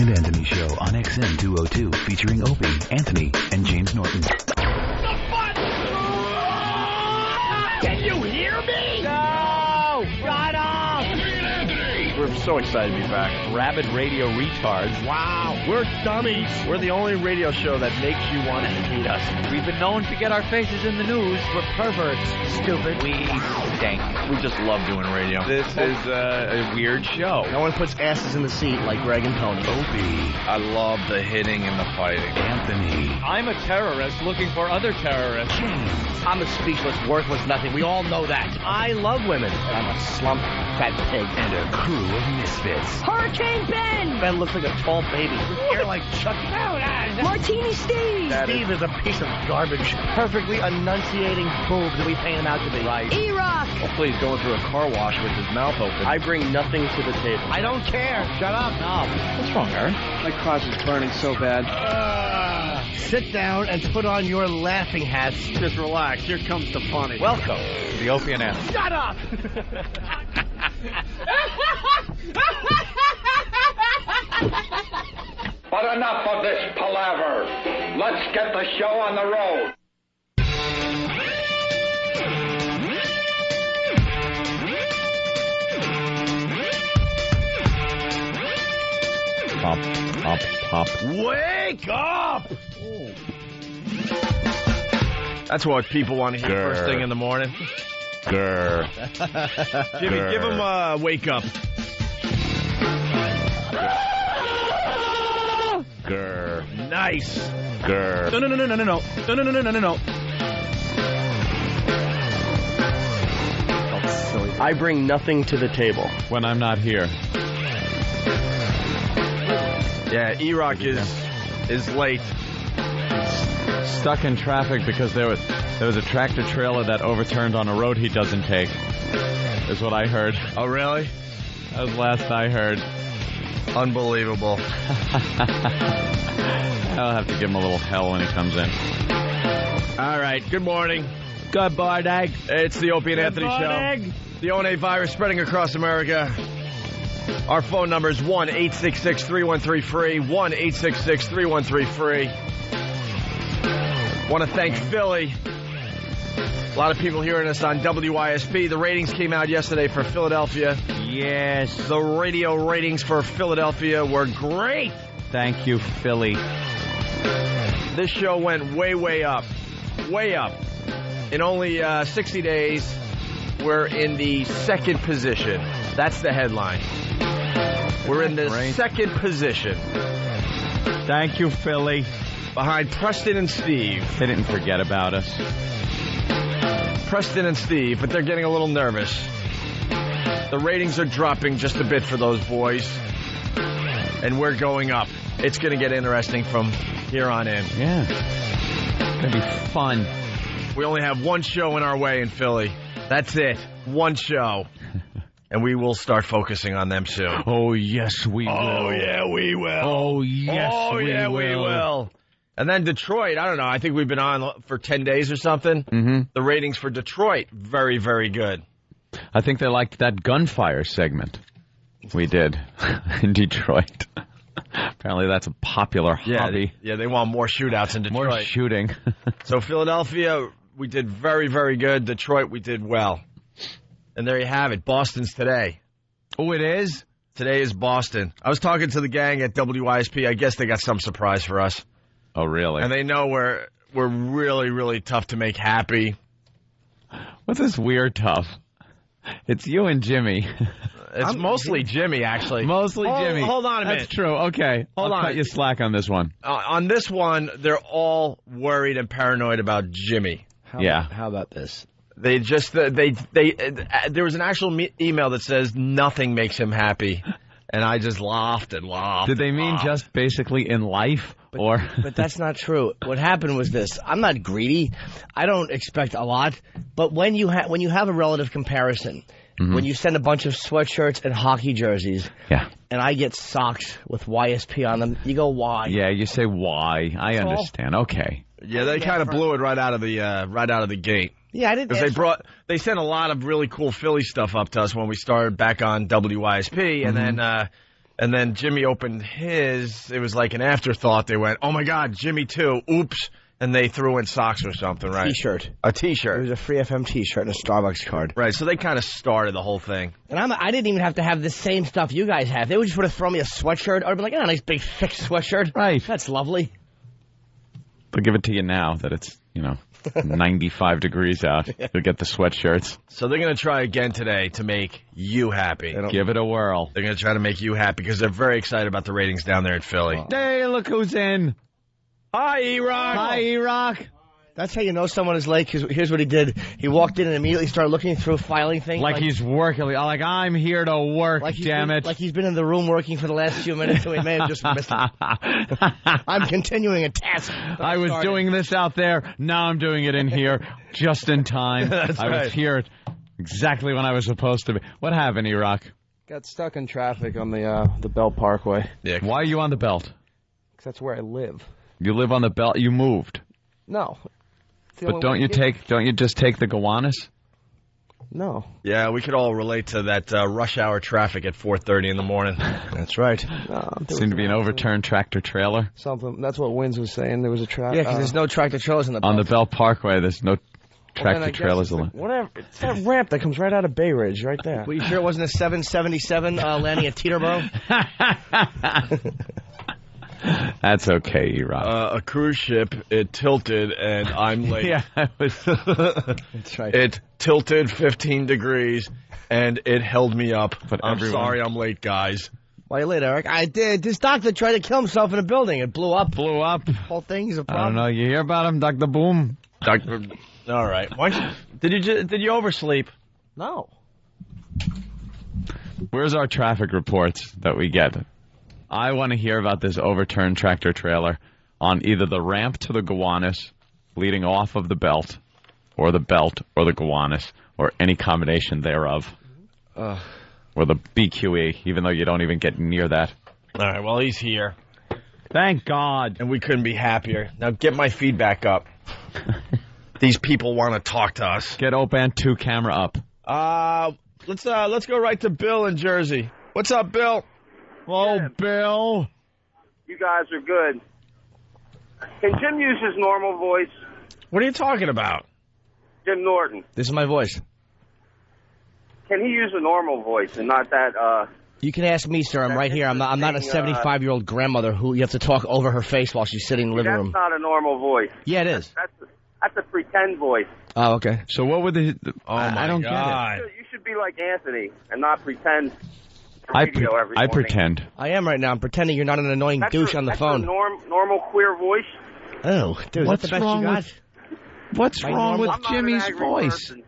and Anthony Show on XM 202, featuring Opie, Anthony, and James Norton. Can you hear me? No! Shut up! We're so excited to be back. Rabid radio retards. Wow, we're dummies. We're the only radio show that makes you want to hate us. We've been known to get our faces in the news. We're perverts. Stupid. We stink. We just love doing radio. This is a weird show. No one puts asses in the seat like Greg and Tony. Opie, I love the hitting and the fighting. Anthony, I'm a terrorist looking for other terrorists. James, I'm a speechless, worthless nothing. We all know that. I love women. I'm a slump, fat pig. and a crew of misfits. Hurricane Ben! Ben looks like a tall baby. His hair like Chucky. Martini Steve! Steve is a piece of garbage. Perfectly enunciating boobs that we paint him out to be. Right. E-Rock! Oh, please, going through a car wash with his mouth open. I bring nothing to the table. I don't care. Shut up. No. What's wrong, Aaron? My crotch is burning so bad. Sit down and put on your laughing hats. Just relax. Here comes the funny. Welcome to the Opie and Anthony. Shut up! But enough of this palaver. Let's get the show on the road. Pop, pop, pop. Wake up! That's what people want to hear Grr. first thing in the morning. Grr. Jimmy, Grr. give him a wake up. Grr. Nice. Grr. No. I bring nothing to the table. When I'm not here. Yeah, E-Rock is late. Stuck in traffic because there was a tractor trailer that overturned on a road he doesn't take. Is what I heard. Oh, really? That was last I heard. Unbelievable. I'll have to give him a little hell when he comes in. All right, good morning. Good morning. It's the Opie and Anthony Show. The O&A virus spreading across America. Our phone number is 1-866-313-FREE, 1-866-313-FREE. Want to thank Philly. A lot of people hearing us on WISP. The ratings came out yesterday for Philadelphia. Yes. The radio ratings for Philadelphia were great. Thank you, Philly. This show went way, way up. Way up. In only 60 days, we're in the second position. That's the headline. We're in the second position. Thank you, Philly. Behind Preston and Steve. They didn't forget about us. Preston and Steve, but they're getting a little nervous. The ratings are dropping just a bit for those boys. And we're going up. It's going to get interesting from here on in. Yeah. It's going to be fun. We only have one show in our way in Philly. That's it. One show. And we will start focusing on them soon. Oh, yes, we will. Oh, yeah, we will. Oh, yes, we will. And then Detroit, I don't know. I think we've been on for 10 days or something. Mm-hmm. The ratings for Detroit, very, very good. I think they liked that gunfire segment we did in Detroit. Apparently that's a popular hobby. Yeah, they want more shootouts in Detroit. More shooting. So Philadelphia, we did very, very good. Detroit, we did well. And there you have it. Boston's today. Oh, it is? Today is Boston. I was talking to the gang at WISP. I guess they got some surprise for us. Oh, really? And they know we're really, really tough to make happy. What's this weird tough? It's you and Jimmy. It's mostly Jimmy, actually. Mostly Jimmy. Hold on a minute. That's true. Okay. Hold I'll on. cut you slack on this one. On this one, they're all worried and paranoid about Jimmy. How about this? They just there was an actual email that says nothing makes him happy, and I just laughed and laughed. Did they mean just basically in life, or? But that's not true. What happened was this. I'm not greedy. I don't expect a lot. But when you have a relative comparison, when you send a bunch of sweatshirts and hockey jerseys, and I get socks with YSP on them, you go, why? Yeah, you say why. I understand. Okay. Yeah, they kind of blew it right out of the gate. Yeah, I didn't. Because they sent a lot of really cool Philly stuff up to us when we started back on WISP, and then And then Jimmy opened his. It was like an afterthought. They went, oh, my God, Jimmy, too. Oops. And they threw in socks or something, right? T-shirt. A T-shirt. It was a free FM T-shirt and a Starbucks card. Right, so they kind of started the whole thing. And I didn't even have to have the same stuff you guys have. They would just would have thrown me a sweatshirt. I'd be like, nice big thick sweatshirt. Right. That's lovely. They'll give it to you now that it's, 95 degrees out. You'll get the sweatshirts. So they're going to try again today to make you happy. Give it a whirl. They're going to try to make you happy because they're very excited about the ratings down there in Philly. Hey, look who's in. Hi, E-Rock. Hi, E-Rock. That's how you know someone is late, because here's what he did. He walked in and immediately started looking through filing things. Like he's working. Like, I'm here to work, damn it. Like he's been in the room working for the last few minutes, so he may have just missed it. I'm continuing a task. I was doing this out there. Now I'm doing it in here just in time. I was here exactly when I was supposed to be. What happened, E-Rock? Got stuck in traffic on the Belt Parkway. Yeah. Why are you on the Belt? Because that's where I live. You live on the Belt? You moved. No. But don't you just take the Gowanus? No. Yeah, we could all relate to that rush hour traffic at 4:30 in the morning. That's right. Seemed to be an overturned tractor trailer. Something. That's what Wins was saying. There was a traffic. Yeah, because there's no tractor trailers in the On the Belt Parkway, there's no tractor trailers. Whatever. It's that ramp that comes right out of Bay Ridge, right there. Well, you sure it wasn't a 777 landing at Teterboro? That's okay, E-Rock. A cruise ship, it tilted, and I'm late. Yeah, That's right. It tilted 15 degrees, and it held me up. But I'm sorry I'm late, guys. Why you late, Eric? I did. This doctor tried to kill himself in a building. It blew up. Whole thing's a I problem. don't know. You hear about him, Dr. Boom? All right. Did you oversleep? No. Where's our traffic reports that we get? I want to hear about this overturned tractor trailer on either the ramp to the Gowanus leading off of the Belt or the Gowanus or any combination thereof. Or the BQE, even though you don't even get near that. All right, well, he's here. Thank God. And we couldn't be happier. Now get my feedback up. These people want to talk to us. Get OBAN 2 camera up. Let's go right to Bill in Jersey. What's up, Bill? Oh, Bill. You guys are good. Can Jim use his normal voice? What are you talking about? Jim Norton. This is my voice. Can he use a normal voice and not that, You can ask me, sir. I'm right here. I'm not a 75-year-old grandmother who you have to talk over her face while she's sitting in the living room. That's not a normal voice. Yeah, it is. That's a pretend voice. Oh, okay. So what would the... I don't get it. You should be like Anthony and not pretend. I every pretend. I am right now. I'm pretending you're not an annoying douche on the phone. That's a normal queer voice. Oh, dude, What's that's the best wrong you got? What's wrong with I'm Jimmy's not an angry voice? person.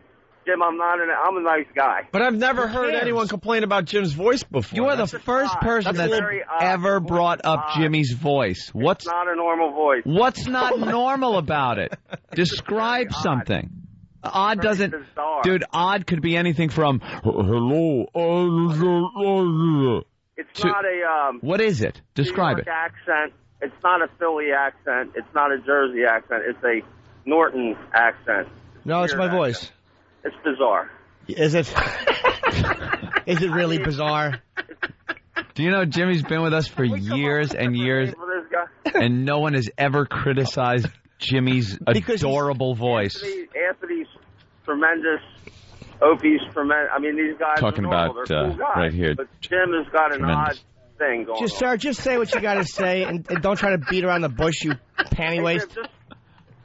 Jim, I'm a nice guy. But I've never heard anyone complain about Jim's voice before. You are the first person that's ever brought up Jimmy's voice. It's not a normal voice. What's not normal about it? Describe something. Odd doesn't... Bizarre. Dude, odd could be anything from... Hello. It's not a... What is it? Describe it. Accent. It's not a Philly accent. It's not a Jersey accent. It's a Norton accent. No, it's my voice. It's bizarre. Is it? Is it really bizarre? Do you know Jimmy's been with us for years and years, and no one has ever criticized Jimmy's adorable voice? Anthony's tremendous. Opie's tremendous. I mean, these guys talking are normal. about They're cool guys, right here. But Jim has got an Tremendous. odd thing going on. Sir, just say what you got to say, and don't try to beat around the bush, you panty waist.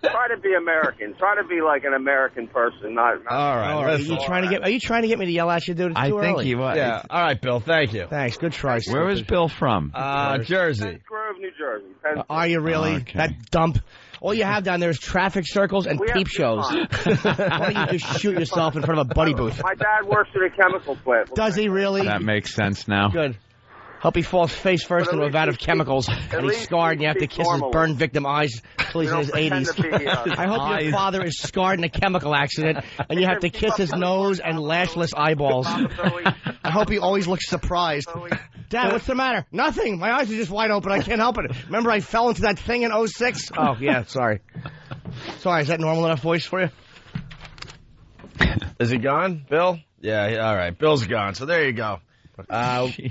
Just try to be American. Try to be like an American person. Not all right. Are you trying to get me to yell at you, dude? It's too think early. he was. Yeah. All right, Bill. Thank you. Thanks. Good try. Where was Bill from? Jersey. Penn Grove, New Jersey. Are you really? Okay. That dump. All you have down there is traffic circles and peep shows. Why don't you just shoot yourself in front of a buddy booth? My dad works at a chemical plant. Does he really? That makes sense now. Good. Hope he falls face first into a vat of chemicals, and he's scarred, and you have to kiss his burned victim eyes till he's in his 80s. I hope your father is scarred in a chemical accident, and you have to kiss his nose and lashless eyeballs. I hope he always looks surprised. Dad, what's the matter? Nothing. My eyes are just wide open. I can't help it. Remember I fell into that thing in 06? Oh, yeah, sorry. Sorry, is that normal enough voice for you? Is he gone, Bill? Yeah, all right. Bill's gone, so there you go.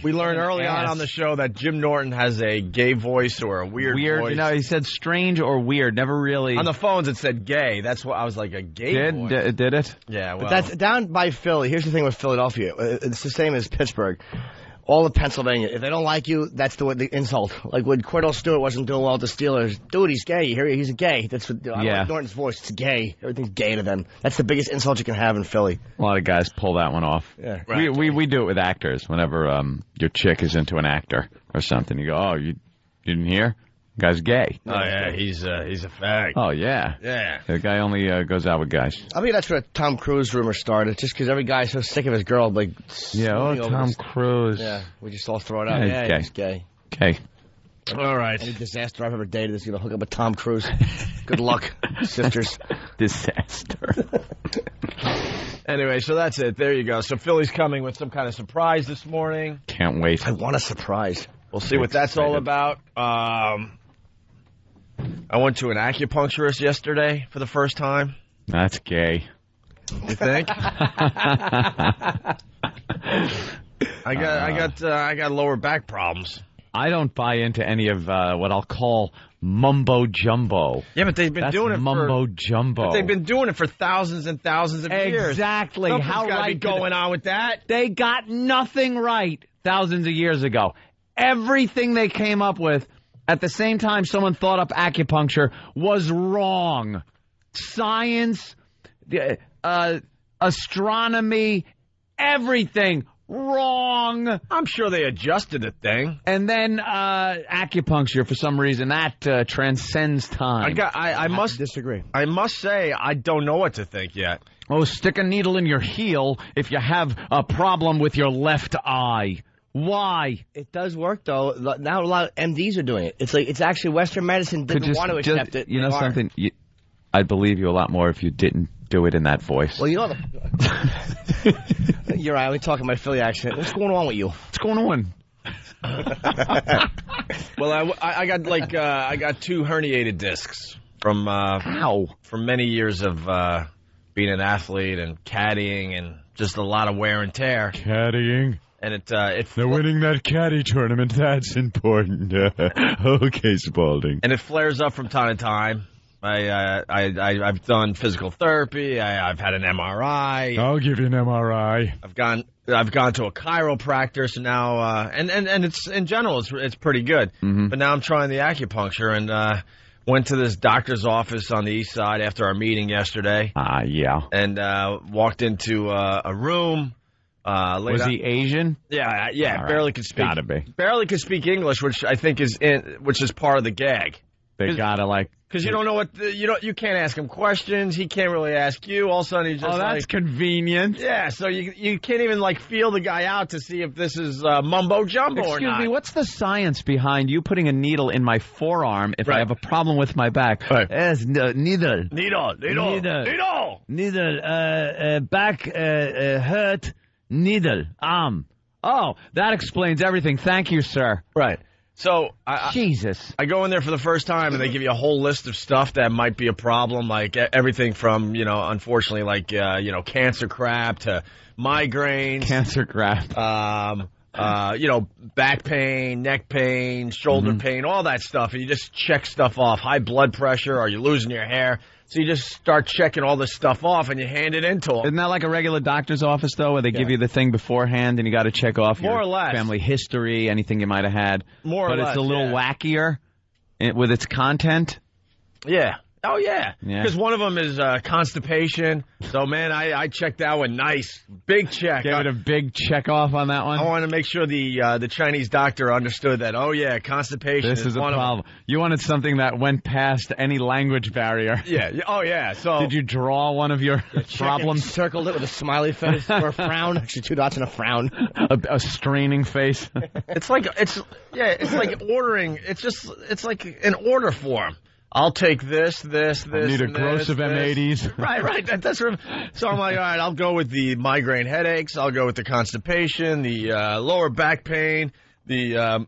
We learned early on the show that Jim Norton has a gay voice or a weird voice. No, he said strange or weird. Never really. On the phones, it said gay. That's what I was like, a gay voice. Did it? Yeah, well. But that's down by Philly. Here's the thing with Philadelphia. It's the same as Pittsburgh. All of Pennsylvania, if they don't like you, that's the insult. Like when Cordell Stewart wasn't doing well with the Steelers, dude, he's gay. He's a gay. That's what I like Norton's voice. It's gay. Everything's gay to them. That's the biggest insult you can have in Philly. A lot of guys pull that one off. Yeah, right. We do it with actors. Whenever your chick is into an actor or something, you go, "Oh, you didn't hear? The guy's gay." Oh yeah, he's a fag. Oh yeah, yeah. The guy only goes out with guys. I mean, that's where Tom Cruise rumor started. Just because every guy's so sick of his girl, like Tom Cruise. Yeah, we just all throw it out. Yeah, he's gay. Okay. All right. Any disaster I've ever dated is gonna hook up with Tom Cruise. Good luck, sisters. Disaster. Anyway, so that's it. There you go. So Philly's coming with some kind of surprise this morning. Can't wait. I want a surprise. We'll see what that's all about. I went to an acupuncturist yesterday for the first time. That's gay. You think? I got lower back problems. I don't buy into any of what I'll call mumbo jumbo. Yeah, but they've been doing it mumbo jumbo. But they've been doing it for thousands and thousands of years. Exactly. Something's How gotta right be going on with that? They got nothing right thousands of years ago. Everything they came up with at the same time someone thought up acupuncture was wrong. Science, astronomy, everything wrong. I'm sure they adjusted the thing. And then acupuncture, for some reason, that transcends time. I must disagree. I must say, I don't know what to think yet. Oh, stick a needle in your heel if you have a problem with your left eye. Why? It does work, though. Now a lot of MDs are doing it. It's like it's actually Western medicine didn't want to accept it. You know something? I'd believe you a lot more if you didn't do it in that voice. Well, you know, you're right. I'm talking my Philly accent. What's going on with you? What's going on? Well, I got I got 2 herniated discs from from many years of being an athlete and caddying and just a lot of wear and tear. Caddying. And they're winning that caddy tournament. That's important. Okay, Spalding. And it flares up from time to time. I've done physical therapy. I've had an MRI. I'll give you an MRI. I've gone to a chiropractor. So now and it's in general it's pretty good. Mm-hmm. But now I'm trying the acupuncture and went to this doctor's office on the east side after our meeting yesterday. Yeah. And walked into a room. Was he Asian? Yeah. All barely right. could speak. Gotta be. Barely could speak English, which I think is part of the gag. They gotta because you don't know what you can't ask him questions. He can't really ask you. All of a sudden he's just that's convenient. Yeah, so you can't even feel the guy out to see if this is mumbo jumbo or not. Excuse me, what's the science behind you putting a needle in my forearm if I have a problem with my back? Right. Yes, needle. Back hurt. Needle. Oh, that explains everything. Thank you, sir. Right. So, Jesus. I go in there for the first time, and they give you a whole list of stuff that might be a problem, like everything from, unfortunately, cancer crap to migraines. Cancer crap. Back pain, neck pain, shoulder pain, all that stuff. And you just check stuff off. High blood pressure. Are you losing your hair? So you just start checking all this stuff off, and you hand it in to them. Isn't that like a regular doctor's office, though, where they give you the thing beforehand, and you got to check off more your or less family history, anything you might have had? More or less, but it's a little wackier with its content? Yeah. Oh, yeah. Because one of them is constipation. So, man, I checked that one nice. Big check. Gave it a big check off on that one? I wanted to make sure the Chinese doctor understood that, constipation is one a problem. You wanted something that went past any language barrier. Yeah. Oh, yeah. So did you draw one of your problems? Circled it with a smiley face or a frown. Actually, 2 dots and a frown. A straining face. It's like ordering. It's like an order form. I'll take this. I need a gross of M80s. Right. That's what, so I'm like, all right, I'll go with the migraine headaches. I'll go with the constipation, the lower back pain, the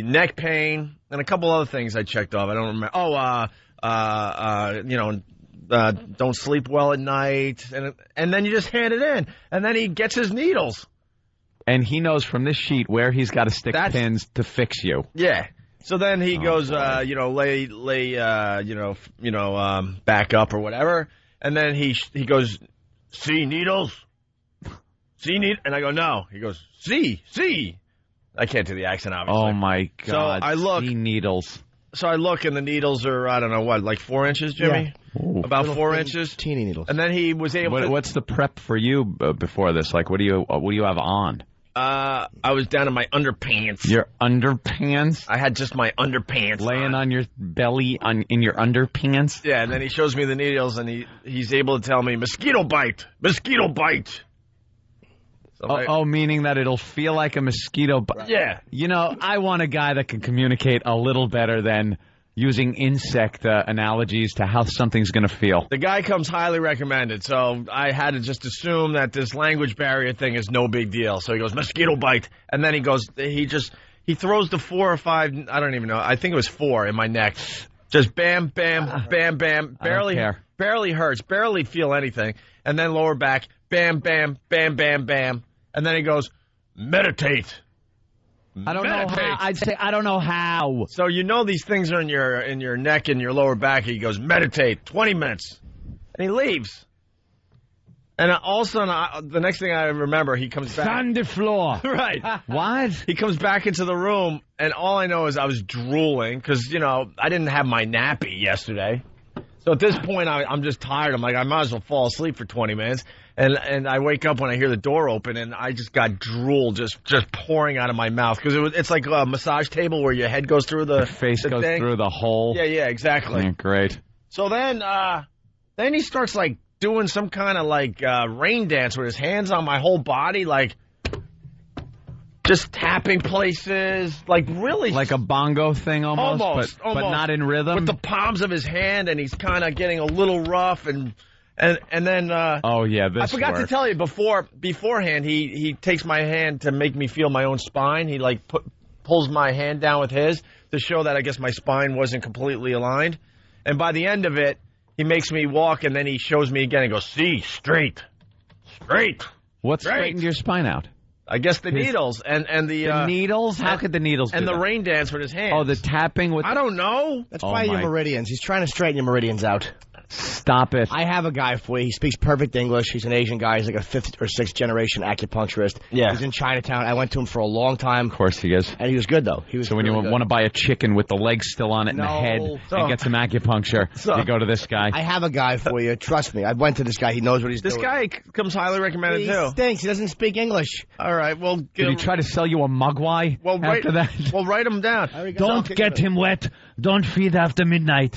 neck pain, and a couple other things I checked off. I don't remember. Don't sleep well at night, and then you just hand it in, and then he gets his needles. And he knows from this sheet where he's got to stick pins to fix you. Yeah. So then he goes, back up or whatever. And then he goes, see needles? See needles? And I go, no. He goes, see. I can't do the accent, obviously. Oh, my God. So I look. See needles. So I look, and the needles are, I don't know what, like 4 inches, Jimmy? Yeah. About 4 inches. Teeny needles. And then he was able to... What's the prep for you before this? Like, what do you have on? I was down in my underpants. Your underpants? I had just my underpants laying on your belly in your underpants? Yeah, and then he shows me the needles, and he's able to tell me, mosquito bite. So meaning that it'll feel like a mosquito bite. Right. Yeah. You know, I want a guy that can communicate a little better than using insect analogies to how something's going to feel. The guy comes highly recommended, so I had to just assume that this language barrier thing is no big deal. So he goes, mosquito bite, and then he throws the 4 or 5, I don't even know, I think it was 4 in my neck. Just bam, bam, bam, bam, barely hurts, barely feel anything. And then lower back, bam, bam, bam, bam, bam. And then he goes, meditate. I don't know how. I'd say I don't know how. So you know these things are in your neck and your lower back. He goes, meditate, 20 minutes. And he leaves. And all of a sudden, the next thing I remember, he comes back. On the floor. Right. What? He comes back into the room, and all I know is I was drooling because, I didn't have my nappy yesterday. So at this point, I'm just tired. I'm like, I might as well fall asleep for 20 minutes. And I wake up when I hear the door open, and I just got drool just pouring out of my mouth because it's like a massage table where your head goes through the face goes thing. Through the hole. Yeah, exactly. Yeah, great. So then he starts like doing some kind of like rain dance with his hands on my whole body, like just tapping places, like really like a bongo thing almost. But not in rhythm. With the palms of his hand, and he's kind of getting a little rough and then I forgot to tell you beforehand he takes my hand to make me feel my own spine. He like pulls my hand down with his to show that I guess my spine wasn't completely aligned. And by the end of it, he makes me walk, and then he shows me again and goes, see, straight. What straightened your spine out? I guess the needles and the needles. How could the needles do and that? the rain dance with his hands? Oh, the tapping with. I don't know. That's probably your meridians. He's trying to straighten your meridians out. Stop it. I have a guy for you. He speaks perfect English. He's an Asian guy. He's like a 5th or 6th generation acupuncturist. Yeah. He's in Chinatown. I went to him for a long time. Of course he is. And he was good, though. So when you want to buy a chicken with the legs still on it and the head and get some acupuncture, you go to this guy. I have a guy for you. Trust me. I went to this guy. He knows what he's doing. This guy comes highly recommended, too. He stinks. He doesn't speak English. All right. Well, did he try to sell you a mugwai after that? Well, write him down. Don't get him wet. Don't feed after midnight.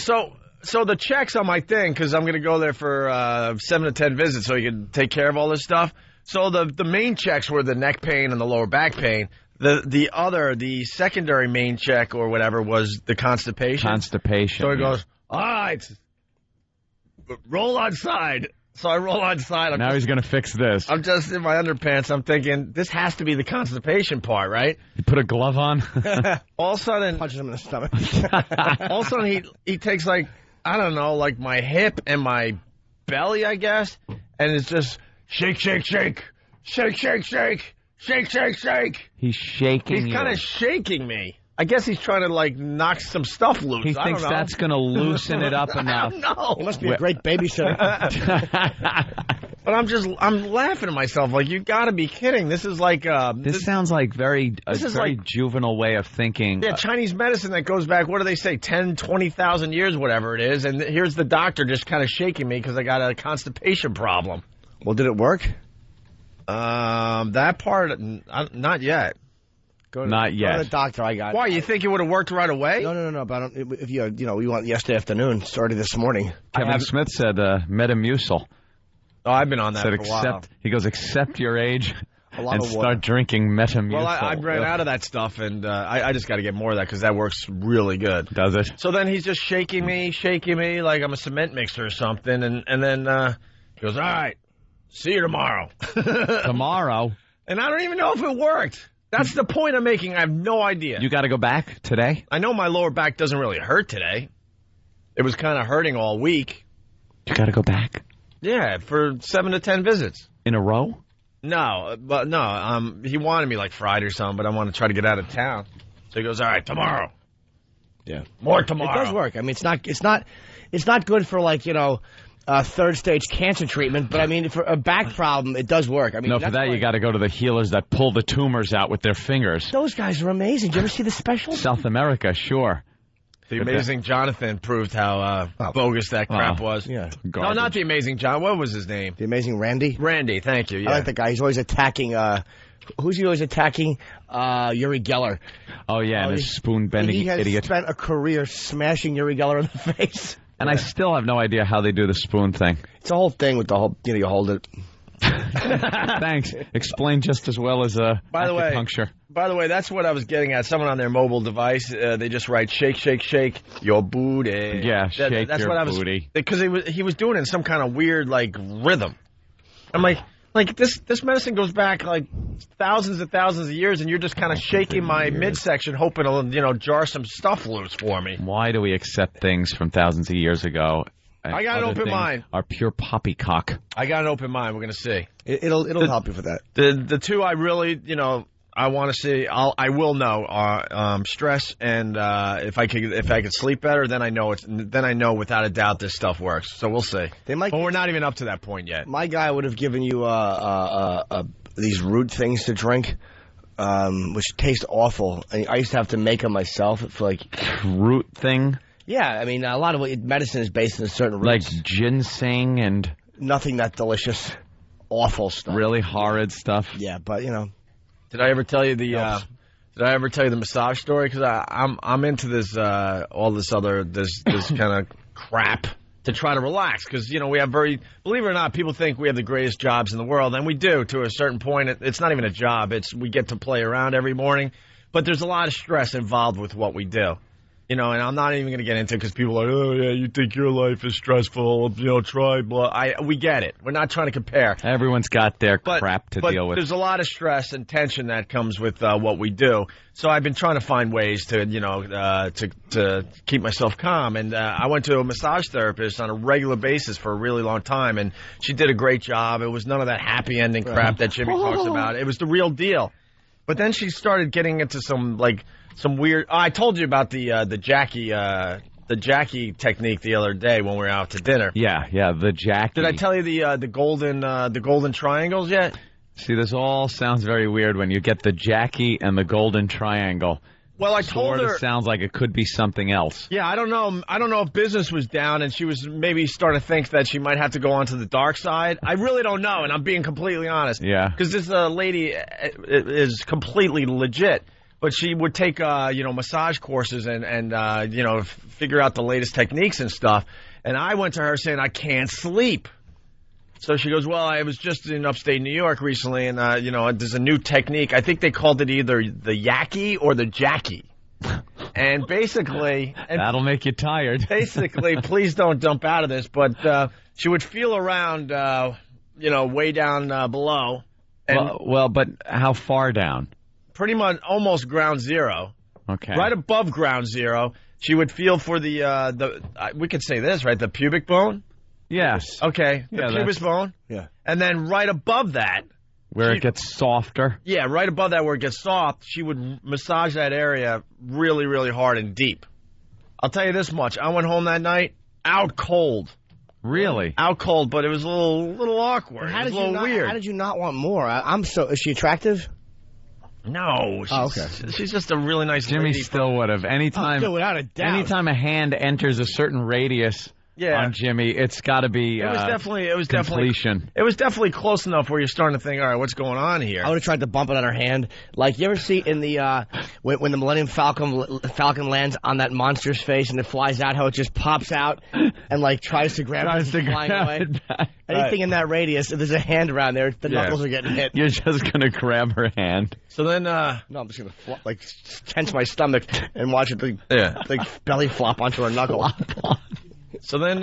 So the checks on my thing, because I'm going to go there for 7 to 10 visits so he can take care of all this stuff. So the main checks were the neck pain and the lower back pain. The secondary main check or whatever was the constipation. So he goes, all right, roll on side. So I roll on side. Now he's going to fix this. I'm just in my underpants. I'm thinking, this has to be the constipation part, right? You put a glove on? All of a sudden... Punches him in the stomach. All of a sudden, he takes like, I don't know, like my hip and my belly, I guess, and it's just shake, shake, shake, shake, shake, shake, shake, shake, shake. He's shaking He's kind of shaking me. I guess he's trying to like knock some stuff loose. He thinks that's going to loosen it up enough. I don't know. He must be a great babysitter. But I'm laughing at myself. Like, you got to be kidding. This is like this sounds like very juvenile way of thinking. Yeah, Chinese medicine that goes back, what do they say, 10, 20,000 years, whatever it is. And here's the doctor just kind of shaking me because I got a constipation problem. Well, did it work? That part, not yet. Not yet. Go to the doctor. I got. Why? You think it would have worked right away? No. But if you want yesterday afternoon, started this morning. Kevin Smith said Metamucil. Oh, I've been on that for a while. He goes, accept your age and start drinking Metamucil. Well, I ran out of that stuff, and I just got to get more of that because that works really good. Does it? So then he's just shaking me like I'm a cement mixer or something, and then he goes, all right, see you tomorrow. Tomorrow? And I don't even know if it worked. That's the point I'm making. I have no idea. You got to go back today? I know my lower back doesn't really hurt today. It was kind of hurting all week. You got to go back? Yeah, for 7 to 10 visits. In a row? No, but no. He wanted me like Friday or something, but I want to try to get out of town. So he goes, all right, tomorrow. Yeah, more tomorrow. It does work. I mean, it's not good for like third stage cancer treatment, but I mean for a back problem, it does work. I mean, no, for that you got to go to the healers that pull the tumors out with their fingers. Those guys are amazing. Did you ever see the special? South America, sure. The Amazing Jonathan proved how bogus that crap was. Yeah. No, not the Amazing John. What was his name? The Amazing Randy. Randy, thank you. Yeah. I like the guy. He's always attacking. Who's he always attacking? Uri Geller. Oh yeah, and his spoon-bending idiot. He has spent a career smashing Uri Geller in the face. And I still have no idea how they do the spoon thing. It's a whole thing with the whole, you hold it. Thanks. Explained just as well as acupuncture. By the way, that's what I was getting at. Someone on their mobile device, they just write "shake, shake, shake your booty." Yeah, shake that's your booty. Because he was doing it in some kind of weird like rhythm. I'm like this medicine goes back like thousands and thousands of years, and you're just kind of shaking my midsection, hoping to jar some stuff loose for me. Why do we accept things from thousands of years ago? I got an open mind. Are pure poppycock. I got an open mind. We're going to see. It'll help you for that. The two I really, I want to see. I will know are stress and if I could sleep better, then I know Then I know without a doubt this stuff works. So we'll see. But we're not even up to that point yet. My guy would have given you these root things to drink, which taste awful. I used to have to make them myself for like root thing. Yeah, I mean, a lot of medicine is based on certain roots. Like ginseng and... Nothing that delicious. Awful stuff. Really horrid stuff. Yeah, but, Did I ever tell you the massage story? Because I'm into this, all this other, this kind of crap to try to relax. Because, we have believe it or not, people think we have the greatest jobs in the world. And we do to a certain point. It's not even a job. We get to play around every morning. But there's a lot of stress involved with what we do. And I'm not even going to get into it because people are like, oh, yeah, you think your life is stressful, try, blah. We get it. We're not trying to compare. Everyone's got their crap to deal with. There's a lot of stress and tension that comes with what we do. So I've been trying to find ways to, to keep myself calm. And I went to a massage therapist on a regular basis for a really long time, and she did a great job. It was none of that happy ending crap that Jimmy talks about. It was the real deal. But then she started getting into some weird. I told you about the Jackie technique the other day when we were out to dinner. Yeah, the Jackie. Did I tell you the golden triangles yet? See, this all sounds very weird when you get the Jackie and the golden triangle. Well, I told her. It sounds like it could be something else. Yeah, I don't know. I don't know if business was down and she was maybe starting to think that she might have to go onto the dark side. I really don't know, and I'm being completely honest. Yeah. Because this lady is completely legit. But she would take, massage courses and figure out the latest techniques and stuff. And I went to her saying, I can't sleep. So she goes, well, I was just in upstate New York recently, and, there's a new technique. I think they called it either the Yaki or the Jackie. And basically... That'll make you tired. Basically, please don't dump out of this, but she would feel around, way down below. And well, but how far down? Pretty much almost ground zero. Okay. Right above ground zero, she would feel for the we could say this, right? The pubic bone? Yes. Okay. The pubis bone? Yeah. And then right above that. Where it gets softer? Yeah, right above that where it gets soft, she would massage that area really, really hard and deep. I'll tell you this much. I went home that night out cold. Really? Out cold, but it was a little awkward. It was a little weird. How did you not want more? Is she attractive? No. She's just a really nice Jimmy lady. still would have. Anytime, without a doubt. Anytime a hand enters a certain radius on Jimmy, it's got to be completion. It was definitely close enough where you're starting to think, all right, what's going on here? I would have tried to bump it on her hand. Like, you ever see in the when the Millennium Falcon lands on that monster's face and it flies out, how it just pops out and like tries to grab it flying away? Anything in that radius, if there's a hand around there, the knuckles are getting hit. You're just going to grab her hand. So then... no, I'm just going to tense my stomach and watch it belly flop onto her knuckle. So then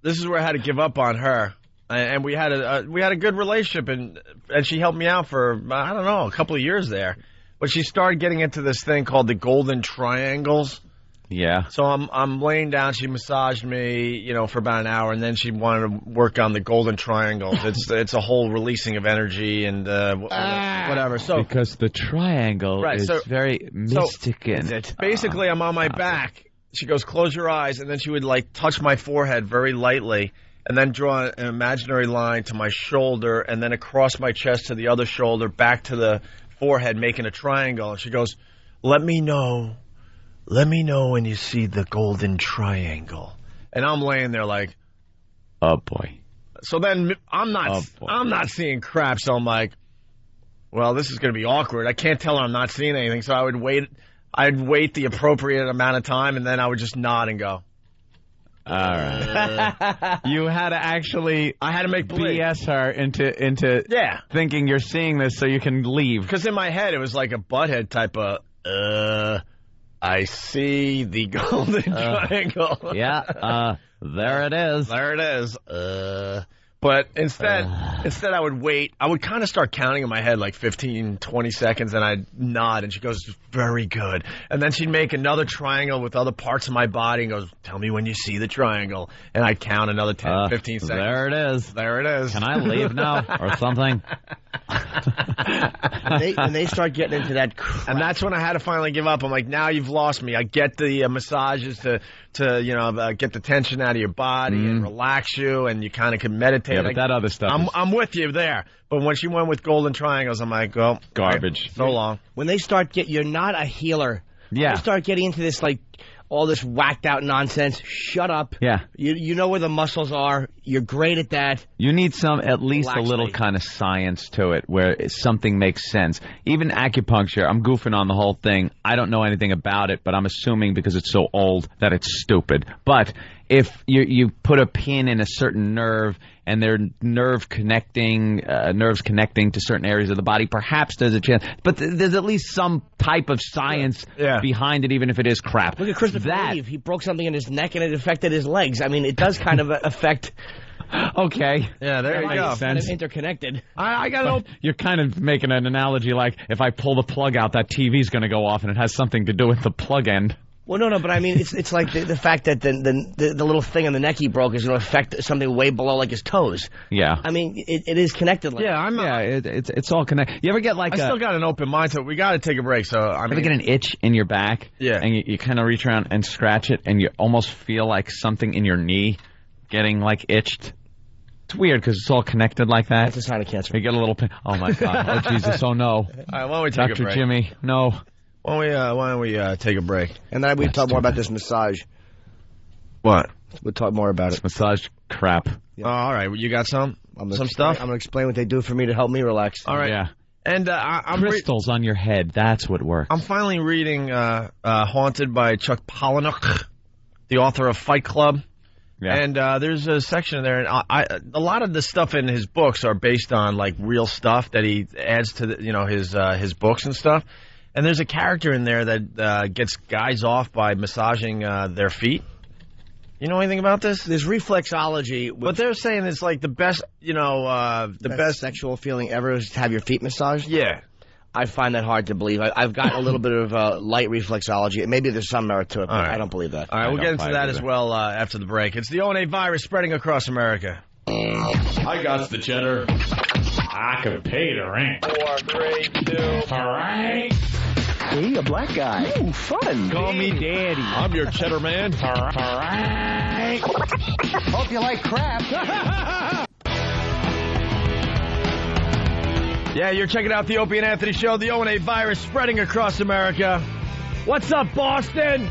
this is where I had to give up on her. And we had a good relationship, and she helped me out for, I don't know, a couple of years there. But she started getting into this thing called the golden triangles. Yeah. So I'm laying down. She massaged me, for about an hour, and then she wanted to work on the golden triangles. It's a whole releasing of energy and whatever. So because the triangle is very mystic. Basically, I'm on my back. She goes, "Close your eyes," and then she would touch my forehead very lightly, and then draw an imaginary line to my shoulder, and then across my chest to the other shoulder, back to the forehead, making a triangle. And she goes, "Let me know when you see the golden triangle." And I'm laying there like, oh boy. So then I'm not seeing crap. So I'm like, well, this is going to be awkward. I can't tell her I'm not seeing anything. So I'd wait the appropriate amount of time, and then I would just nod and go. All right. You had to actually. I had to make BS her into thinking you're seeing this so you can leave. Because in my head it was like a butthead type of. I see the golden triangle. Yeah, there it is. There it is. But instead I would wait. I would kind of start counting in my head like 15, 20 seconds, and I'd nod, and she goes, "Very good." And then she'd make another triangle with other parts of my body and goes, "Tell me when you see the triangle." And I'd count another 10, 15 seconds. There it is. There it is. Can I leave now or something? And they start getting into that crap. And that's when I had to finally give up. I'm like, now you've lost me. I get the massages to get the tension out of your body and relax you, and you kind of can meditate. Yeah, but that other stuff I'm with you there. But when she went with golden triangles, I'm like, well, garbage. So long. When they start you're not a healer. Yeah. When they start getting into this all this whacked out nonsense. Shut up. Yeah. You know where the muscles are. You're great at that. You need at least a little kind of science to it where something makes sense. Even acupuncture, I'm goofing on the whole thing. I don't know anything about it, but I'm assuming because it's so old that it's stupid. But if you put a pin in a certain nerve and there are nerves connecting to certain areas of the body, perhaps there's a chance. But there's at least some type of science behind it, even if it is crap. Look at Christopher Reeve. He broke something in his neck and it affected his legs. I mean, it does kind of affect... Okay. Yeah, there you go. Kind of interconnected. I got You're kind of making an analogy like if I pull the plug out, that TV's going to go off, and it has something to do with the plug end. Well, no, but I mean, it's like the fact that the little thing on the neck he broke is going to affect something way below, like his toes. Yeah. I mean, it is connected. It's all connected. You ever get I still got an open mind, so we got to take a break. So ever get an itch in your back? Yeah. And you kind of reach around and scratch it, and you almost feel like something in your knee getting itched. It's weird because it's all connected like that. It's a sign of cancer. You get a little pain. Oh my God! Oh Jesus! Oh no! All right, why don't we take Dr. a break? Jimmy, no. Why don't we take a break? And then we talk more about this massage. What? We'll talk more about it. Massage crap. Yeah. Oh, all right, you got some stuff? I'm going to explain what they do for me to help me relax. All right. Yeah. And I'm crystals on your head. That's what works. I'm finally reading Haunted by Chuck Palahniuk, the author of Fight Club. Yeah. And there's a section in there, and a lot of the stuff in his books are based on real stuff that he adds to his books and stuff. And there's a character in there that gets guys off by massaging their feet. You know anything about this? There's reflexology. But they're saying it's the best, the best sexual feeling ever is to have your feet massaged? Yeah. I find that hard to believe. I've got a little bit of light reflexology. Maybe there's some merit to it, but I don't believe that. All right, we'll get into that as well after the break. It's the O&A virus spreading across America. I got the cheddar. I could pay the rent. 4, 3, 2. All right. Hey, a black guy. Ooh, fun. Call me Daddy. I'm your cheddar man. All right. Hope you like crap. Yeah, you're checking out the Opie and Anthony Show, the O&A virus spreading across America. What's up, Boston?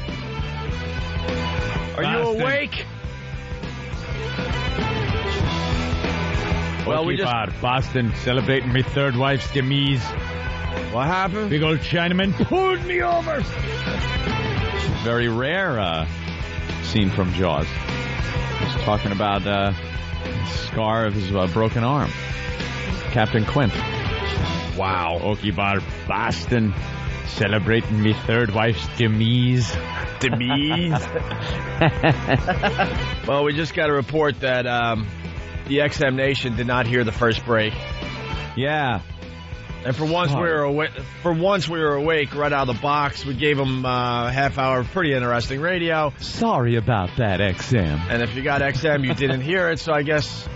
Are you awake? Well, we just... Boston celebrating my third wife's demise. What happened? Big old Chinaman pulled me over. Very rare scene from Jaws. He's talking about the scar of his broken arm. Captain Quint. Wow. Okie bar Boston celebrating me third wife's demise. Demise. Well, we just got a report that the XM Nation did not hear the first break. Yeah. And for once we were awake right out of the box. We gave them a half hour of pretty interesting radio. Sorry about that, XM. And if you got XM, you didn't hear it. So I guess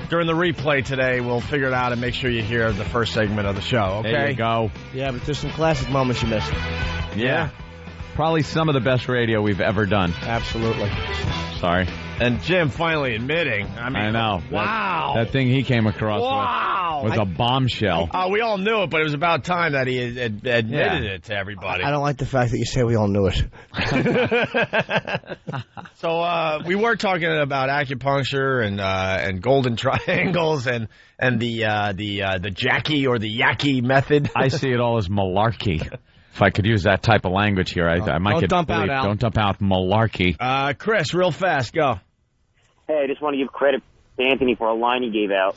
during the replay today, we'll figure it out and make sure you hear the first segment of the show. Okay. There you go. Yeah, but there's some classic moments you missed. Yeah. Probably some of the best radio we've ever done. Absolutely. Sorry. And Jim finally admitting. I know. Wow. That thing he came across with was a bombshell. We all knew it, but it was about time that he admitted it to everybody. I don't like the fact that you say we all knew it. So we were talking about acupuncture and golden triangles and the Jackie or the Yaki method. I see it all as malarkey. If I could use that type of language here, I might get bullied. Don't dump out malarkey. Chris, real fast, go. Hey, I just want to give credit to Anthony for a line he gave out.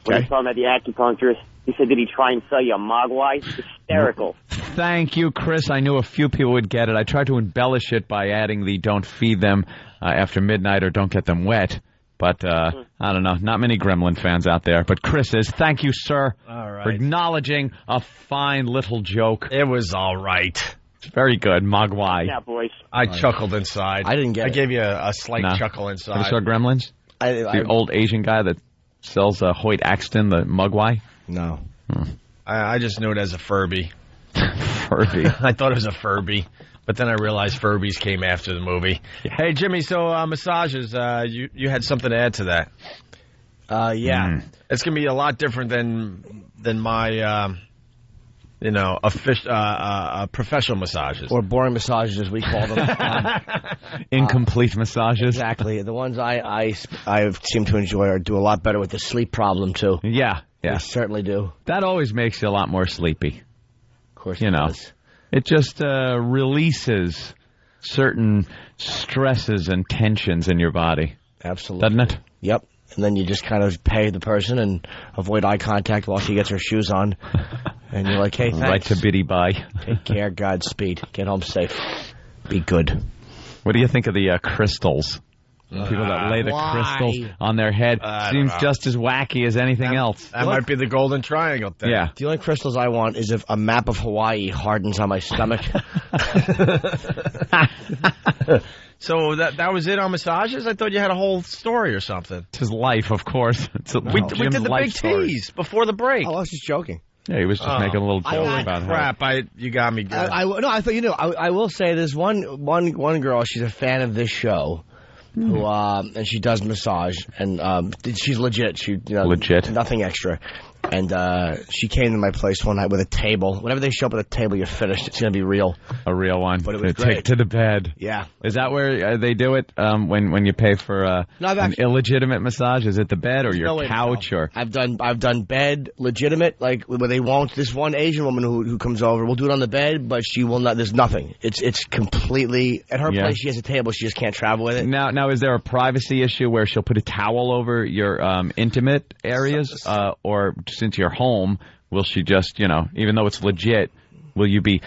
When he was talking about the acupuncturist, he said, did he try and sell you a mogwai? Hysterical. Thank you, Chris. I knew a few people would get it. I tried to embellish it by adding the don't feed them after midnight or don't get them wet. But, I don't know, not many Gremlin fans out there. But Chris is. Thank you, sir, for acknowledging a fine little joke. It was all right. It's very good, Mogwai. Yeah, boys. I chuckled inside. I didn't get it. I gave you a slight chuckle inside. You saw Gremlins? The old Asian guy that sells Hoyt Axton, the Mogwai? No. I just knew it as a Furby. Furby. I thought it was a Furby. But then I realized Furbies came after the movie. Yeah. Hey, Jimmy, so massages, you had something to add to that. Yeah. It's going to be a lot different than my, professional massages. Or boring massages, as we call them. Incomplete massages. Exactly. The ones I seem to enjoy do a lot better with the sleep problem, too. Yeah. They certainly do. That always makes you a lot more sleepy. Of course it does. It just releases certain stresses and tensions in your body. Absolutely. Doesn't it? Yep. And then you just kind of pay the person and avoid eye contact while she gets her shoes on. And you're like, hey, thanks. Right to biddy bye. Take care. Godspeed. Get home safe. Be good. What do you think of the crystals? People that lay the crystals on their head seems just as wacky as anything else. That might be the golden triangle thing. Yeah. The only crystals I want is if a map of Hawaii hardens on my stomach. So that was it on massages? I thought you had a whole story or something. It's his life, of course. We did the big tease before the break. Oh, I was just joking. Yeah, he was just making a little joke about crap. You got me good. I thought I will say there's one girl. She's a fan of this show. Who and she does massage, and she's legit. Legit, nothing extra. And she came to my place one night with a table. Whenever they show up with a table, you're finished. It's going to be real. A real one. But it was great. Take to the bed. Yeah. Is that where they do it when you pay for an illegitimate massage? Is it the bed or your couch? Or I've done bed, legitimate, like where they won't. This one Asian woman who comes over will do it on the bed, but she will not. There's nothing. It's completely at her place. She has a table. She just can't travel with it. Now is there a privacy issue where she'll put a towel over your intimate areas, or since you're home, will she just, even though it's legit, will you be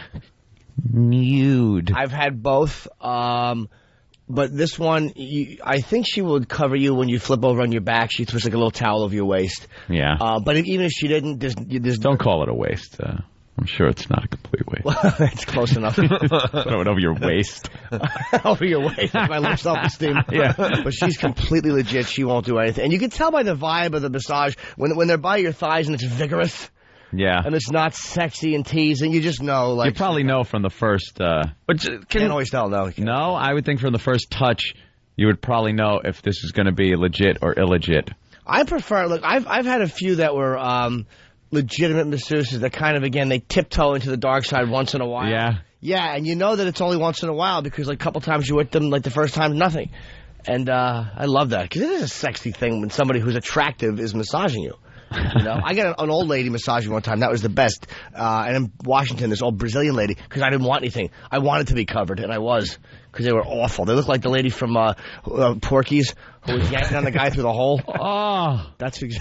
nude? I've had both, but this one, I think she would cover you when you flip over on your back. She twists like a little towel over your waist. Yeah. But even if she didn't, there's don't call it a waist. I'm sure it's not a complete waist. It's close enough. Throw it over your waist. Over your waist. My low self-esteem. Yeah. But she's completely legit. She won't do anything. And you can tell by the vibe of the massage, when they're by your thighs and it's vigorous. Yeah. And it's not sexy and teasing. You just know. Like, you probably know from the first... can't always tell, no. No, I would think from the first touch, you would probably know if this is going to be legit or illegit. I prefer... Look, I've had a few that were... legitimate masseuses that kind of, again, they tiptoe into the dark side once in a while. Yeah. Yeah, and you know that it's only once in a while because like a couple times you're with them, like the first time, nothing. And I love that because it is a sexy thing when somebody who's attractive is massaging you. I got an old lady massaging one time. That was the best. And in Washington, this old Brazilian lady, because I didn't want anything. I wanted to be covered, and I was, because they were awful. They looked like the lady from Porky's who was yanking on the guy through the hole. Oh. That's who she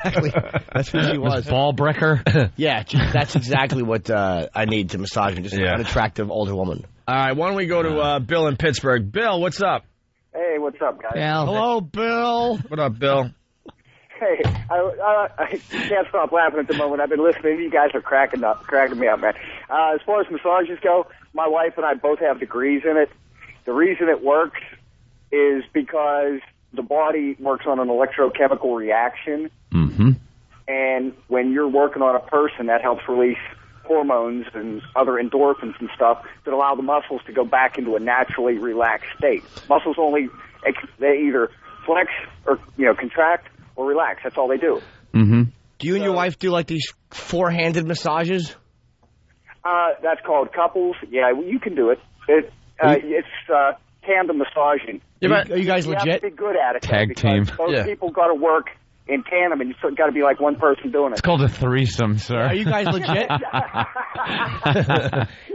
was. Ball breaker? Yeah, that's exactly what I need to massage me, just an attractive older woman. All right, why don't we go to Bill in Pittsburgh. Bill, what's up? Hey, what's up, guys? Hello, Bill. What up, Bill? Hey, I can't stop laughing at the moment. I've been listening. You guys are cracking me up, man. As far as massages go, my wife and I both have degrees in it. The reason it works is because the body works on an electrochemical reaction. Mm-hmm. And when you're working on a person, that helps release hormones and other endorphins and stuff that allow the muscles to go back into a naturally relaxed state. Muscles they either flex or contract or relax. That's all they do. Mm-hmm. Do you and your wife do like these four-handed massages? That's called couples. Yeah, you can do it. It's tandem massaging. Are you guys legit? You have to be good at it. Tag team. Both people got to work in tandem, and you got to be like one person doing it. It's called a threesome, sir. Are you guys legit?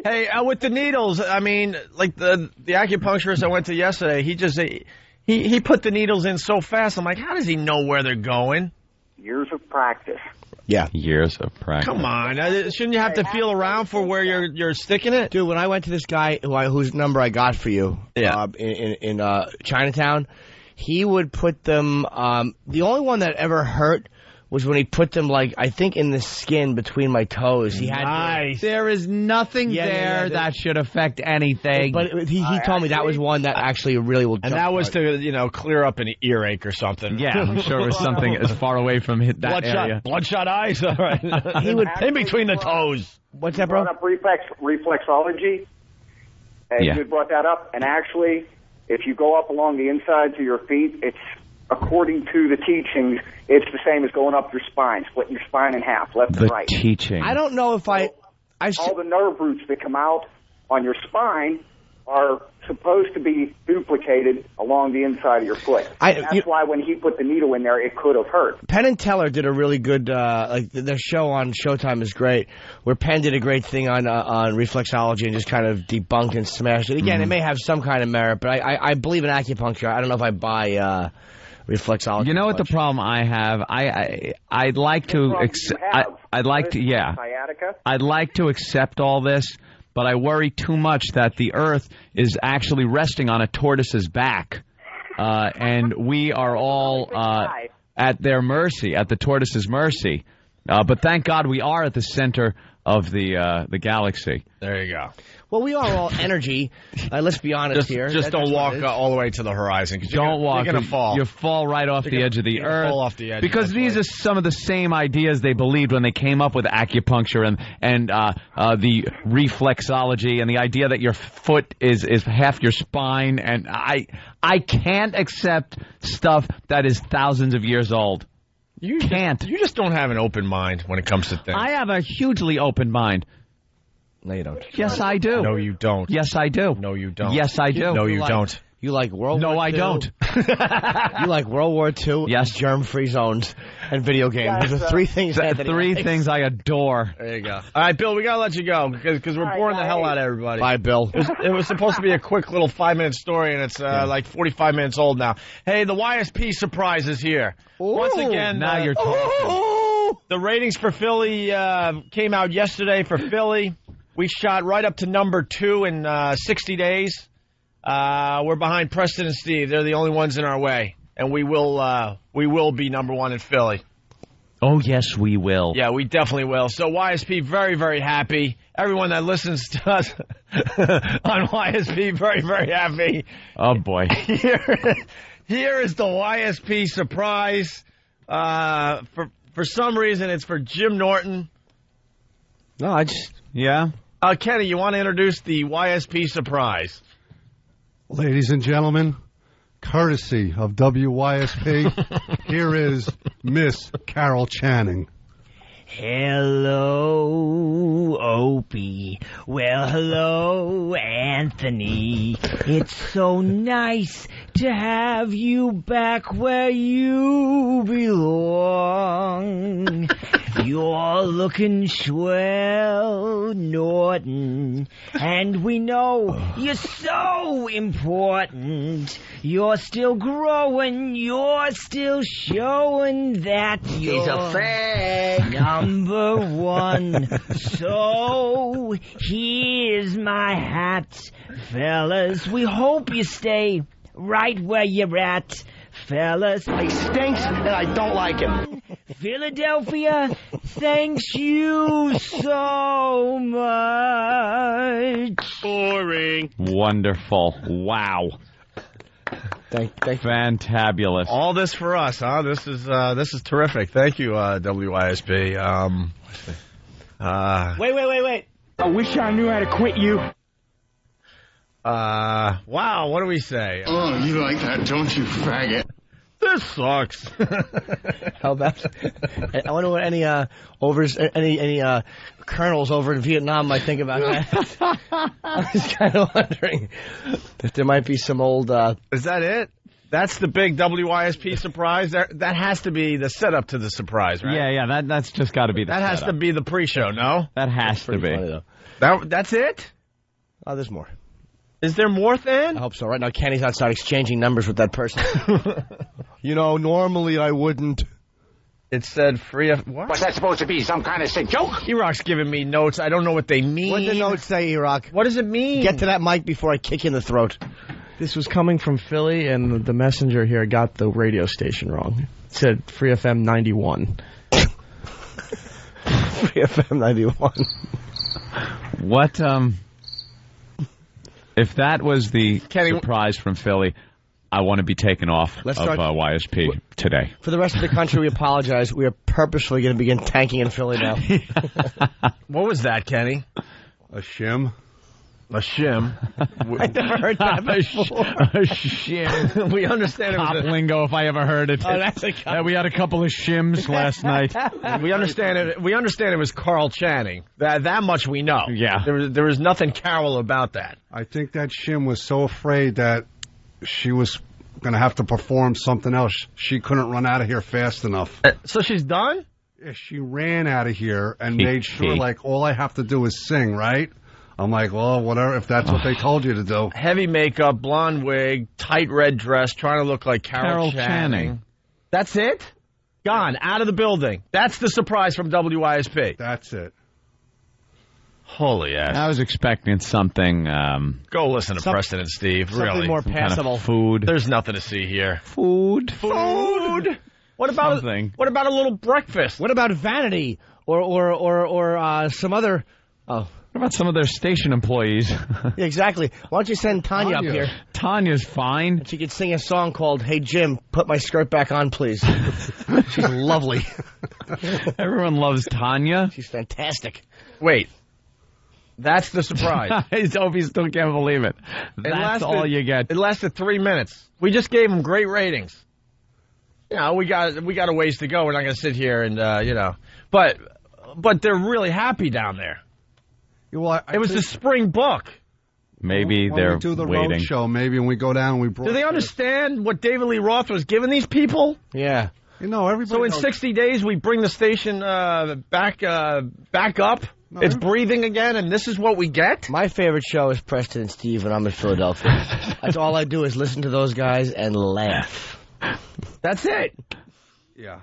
Hey, with the needles, I mean, like the acupuncturist I went to yesterday, he put the needles in so fast. I'm like, how does he know where they're going? Years of practice. Yeah. Years of practice. Come on. Shouldn't you have to feel around for where you're sticking it? Dude, when I went to this guy whose number I got for you in Chinatown, he would put them, the only one that ever hurt was when he put them, like, I think in the skin between my toes. He had nice. There is nothing that should affect anything. But he told me that was one that actually really will. And that was to clear up an earache or something. Yeah, I'm sure it was something as far away from that area. Bloodshot eyes. All right. He would in between the toes. What's that, bro? Brought up reflexology. And you brought that up, and actually, if you go up along the insides of your feet, it's according to the teachings, it's the same as going up your spine, splitting your spine in half, left and right. The teaching. I don't know if all the nerve roots that come out on your spine are supposed to be duplicated along the inside of your foot. That's why when he put the needle in there, it could have hurt. Penn and Teller did a really good, their show on Showtime is great, where Penn did a great thing on reflexology and just kind of debunked and smashed it. Again, it may have some kind of merit, but I believe in acupuncture. I don't know if I buy reflexology. You know what the problem I have? I'd like to I'd like to accept all this, but I worry too much that the Earth is actually resting on a tortoise's back, and we are all at their mercy, at the tortoise's mercy. But thank God we are at the center of the galaxy. There you go. Well, we are all energy. Let's be honest here. Just don't walk all the way to the horizon. Don't walk. You're going to fall. You fall right off the edge of the earth. Fall off the edge. Because these are some of the same ideas they believed when they came up with acupuncture and the reflexology and the idea that your foot is half your spine. And I can't accept stuff that is thousands of years old. You can't. You just don't have an open mind when it comes to things. I have a hugely open mind. No, you don't. Yes, I do. No, you don't. Yes, I do. No, you don't. Yes, I do. No, you don't. You like World War II? No, I don't. You like World War II? Yes. Germ-free zones and video games. Those are three things. Three things I adore. There you go. All right, Bill, we got to let you go because we're boring the hell out of everybody. Bye, Bill. It was supposed to be a quick little 5-minute story, and it's like 45 minutes old now. Hey, the YSP surprise is here. Ooh, once again, now you're talking. The ratings for Philly came out yesterday for Philly. We shot right up to number 2 in 60 days. We're behind Preston and Steve. They're the only ones in our way, and we will be number 1 in Philly. Oh, yes, we will. Yeah, we definitely will. So YSP, very, very happy. Everyone that listens to us on YSP, very, very happy. Oh, boy. Here is the YSP surprise. For some reason, it's for Jim Norton. No, Yeah? Kenny, you want to introduce the YSP surprise? Ladies and gentlemen, courtesy of WYSP, here is Miss Carol Channing. Hello, Opie. Well, hello, Anthony. It's so nice to have you back where you belong. You're looking swell, Norton, and we know you're so important. You're still growing, you're still showing that you're a fag. Number 1. So here's my hat, fellas. We hope you stay right where you're at. fellas. He stinks, and I don't like him. Philadelphia, thanks you so much. Boring. Wonderful. Wow. Thank Fantabulous. All this for us, huh? This is terrific. Thank you, WISP. Wait. I wish I knew how to quit you. Wow, what do we say? Oh, you like that, don't you, faggot? This sucks. How about? I wonder what any colonels over in Vietnam might think about that. I was kind of wondering if there might be some old. Is that it? That's the big WISP surprise. That has to be the setup to the surprise, right? Yeah. That's just got to be the That has setup. to be the pre-show. No, That has to be. Funny, that's it. oh, there's more. Is there more, Than? I hope so. Right now, Kenny's outside exchanging numbers with that person. Normally I wouldn't. It said free. What? What's that supposed to be? Some kind of sick joke? E-Rock's giving me notes. I don't know what they mean. What did the notes say, E-Rock? What does it mean? Get to that mic before I kick you in the throat. This was coming from Philly, and the messenger here got the radio station wrong. It said Free FM 91. Free FM 91. What, if that was the surprise from Philly, I want to be taken off YSP today. For the rest of the country, we apologize. We are purposefully going to begin tanking in Philly now. What was that, Kenny? A shim. A shim. I never heard that before. A shim. We understand it was Cop lingo if I ever heard it. Oh, that's a cop. We had a couple of shims last night. We understand it. We understand it was Carl Channing. That much we know. Yeah. There was nothing Carol about that. I think that shim was so afraid that she was going to have to perform something else. She couldn't run out of here fast enough. So she's done? Yeah, she ran out of here and made sure, like, all I have to do is sing, right? I'm like, well, whatever, if that's what they told you to do. Heavy makeup, blonde wig, tight red dress, trying to look like Carol Channing. That's it? Gone, out of the building. That's the surprise from WISP. That's it. Holy ass. I was expecting something. Go listen to Preston and Steve, something really. more Some kind of passable. food. There's nothing to see here. Food. What about Something. What about a little breakfast? What about Vanity or some other? Oh, What about some of their station employees? yeah, exactly. Why don't you send Tanya up here? Tanya's fine. She could sing a song called "Hey Jim, Put My Skirt Back On, Please." She's lovely. Everyone loves Tanya. She's fantastic. Wait. That's the surprise. I hope you still can't believe it. That's all you get. It lasted 3 minutes. We just gave them great ratings. You know, we got a ways to go. We're not going to sit here and but they're really happy down there. Well, it was the spring book. Maybe when they're we do the waiting. road show, maybe, and we go down and we Do they understand what David Lee Roth was giving these people? Yeah. Everybody. So in 60 days, we bring the station back up. No, it's breathing again, and this is what we get? My favorite show is Preston and Steve when I'm in Philadelphia. That's all I do is listen to those guys and laugh. That's it. Yeah.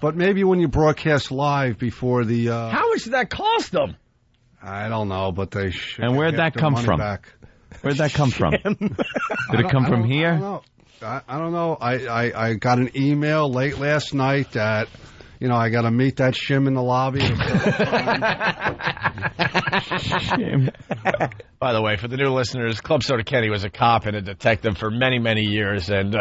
But maybe when you broadcast live before the... How much did that cost them? I don't know, but they should. And where'd that come from? Back. Where'd that come from? Did it come from here? I don't know. I got an email late last night that... I got to meet that shim in the lobby. By the way, for the new listeners, Club Soda Kenny was a cop and a detective for many, many years, and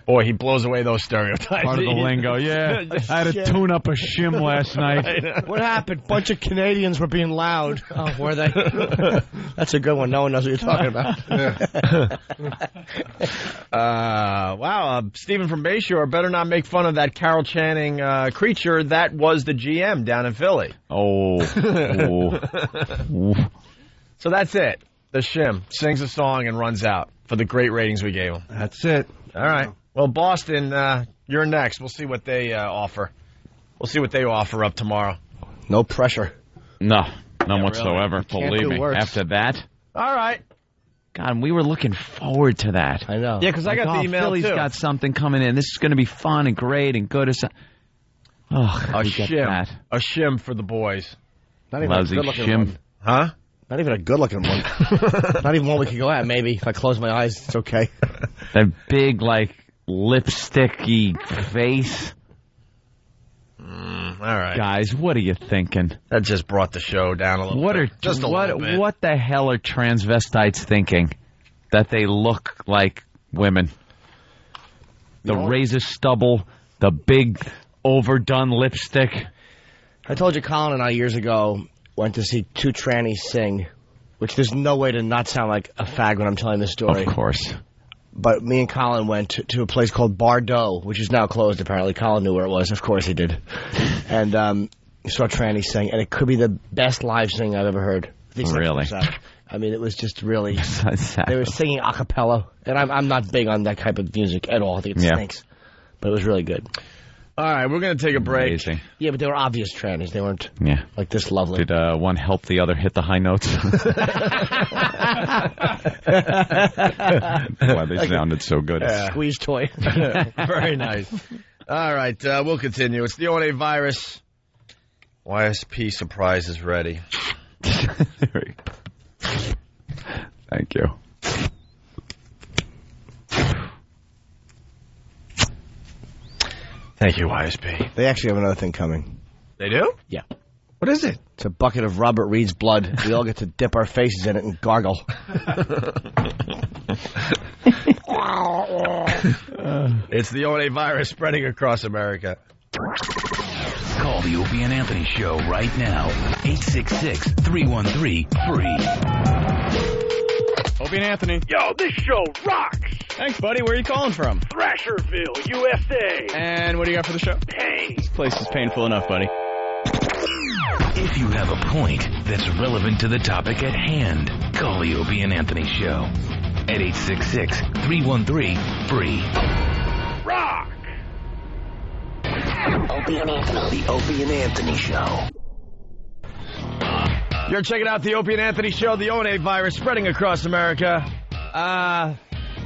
boy, he blows away those stereotypes. Part of the lingo, yeah. I had to tune up a shim last night. What happened? Bunch of Canadians were being loud. Oh, were they? That's a good one. No one knows what you're talking about. Wow, Stephen from Bayshore better not make fun of that Carol Channing creature that was the GM down in Philly. Oh. So that's it. The shim sings a song and runs out for the great ratings we gave him. That's it. All right. Well, Boston, you're next. We'll see what they offer. We'll see what they offer up tomorrow. No pressure. No, none whatsoever. Really. Believe me. Worse. After that, all right. God, we were looking forward to that. I know. Yeah, because I got the email Philly's too. got something coming in. This is going to be fun and great and good. A shim for the boys. Not even Lousy a good-looking shim. one. Huh? Not even a good-looking one. Not even one we could go at, maybe. If I close my eyes, it's okay. That big, like, lipsticky face. All right. Guys, what are you thinking? That just brought the show down a little bit. Just a little bit. What the hell are transvestites thinking? That they look like women. The razor stubble, the big overdone lipstick. I told you Colin and I years ago went to see two trannies sing, which there's no way to not sound like a fag when I'm telling this story. Of course. But me and Colin went to a place called Bardot, which is now closed apparently. Colin knew where it was. Of course he did. And saw trannies sing, and it could be the best live singing I've ever heard. Really? I mean, it was just really... They were singing a cappella, and I'm not big on that type of music at all. I think it stinks. But it was really good. All right, we're going to take a break. Amazing. Yeah, but they were obvious trannies. They weren't like this lovely. Did one help the other hit the high notes? Why they sounded so good. Squeeze toy. Very nice. All right, we'll continue. It's the O&A virus. YSP surprise is ready. Thank you. Thank you, YSP. They actually have another thing coming. They do? Yeah. What is it? It's a bucket of Robert Reed's blood. We all get to dip our faces in it and gargle. It's the O&A virus spreading across America. Call the Opie and Anthony Show right now. 866-313-FREE. Opie and Anthony. Yo, this show rocks. Thanks, buddy. Where are you calling from? Thrasherville, USA. And what do you got for the show? Pain. This place is painful enough, buddy. If you have a point that's relevant to the topic at hand, call the Opie and Anthony Show at 866-313-FREE. Rock! Opie and Anthony. The Opie and Anthony Show. You're checking out the Opie and Anthony Show, the O&A virus spreading across America. A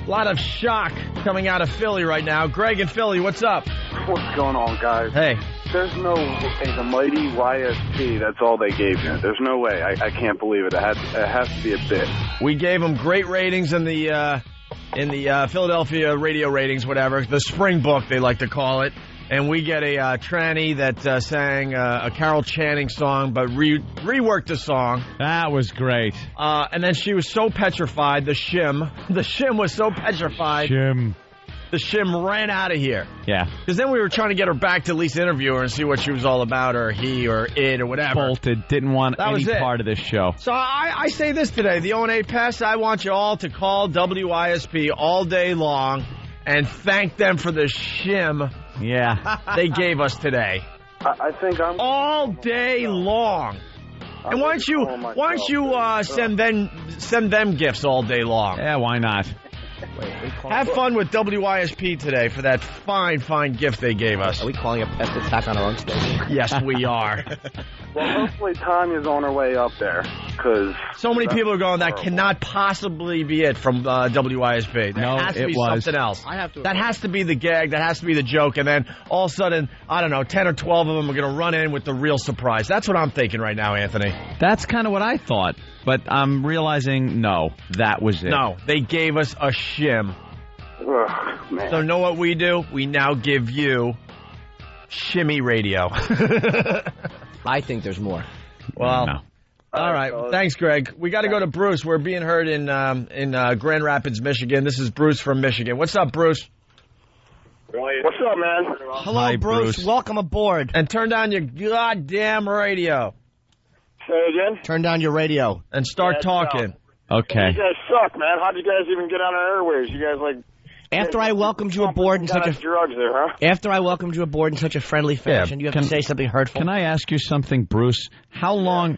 lot of shock coming out of Philly right now. Greg in Philly, what's up? What's going on, guys? Hey. There's no way. The mighty YSP, that's all they gave you. There's no way. I can't believe it. It has to be a bit. We gave them great ratings in the Philadelphia radio ratings, whatever. The Spring Book, they like to call it. And we get a tranny that sang a Carol Channing song, but reworked the song. That was great. And then she was so petrified, the shim was so petrified. The shim ran out of here. Yeah. Because then we were trying to get her back to at least interview her and see what she was all about, or he, or it, or whatever. Bolted. Didn't want any part of this show. So I say this today. The O&A Pest, I want you all to call WISP all day long and thank them for the shim they gave us today. I think I'm... all day long. And why don't you send them gifts all day long? Yeah, why not? Have fun with WISP today for that fine gift they gave us. Are we calling a pest attack on our own station? Yes, we are. Well, hopefully Tanya's on her way up there, because... So many people are going, that cannot possibly be it from WISP. That has to be something else. That has to be the gag, that has to be the joke, and then all of a sudden, I don't know, 10 or 12 of them are going to run in with the real surprise. That's what I'm thinking right now, Anthony. That's kind of what I thought, but I'm realizing, no, that was it. No, they gave us a shim. Ugh, man. So know what we do? We now give you shimmy radio. I think there's more. Well, no. All right. Thanks, Greg. We got to go to Bruce. We're being heard in Grand Rapids, Michigan. This is Bruce from Michigan. What's up, Bruce? What's up, man? Hello, Hi, Bruce. Welcome aboard. And turn down your goddamn radio. Say again? Turn down your radio. And start talking. Okay. You guys suck, man. How did you guys even get on our airwaves? You guys, like... After I welcomed you aboard in such a drugs there, huh? After I welcomed you aboard in such a friendly fashion, you have to say something hurtful. Can I ask you something, Bruce? How long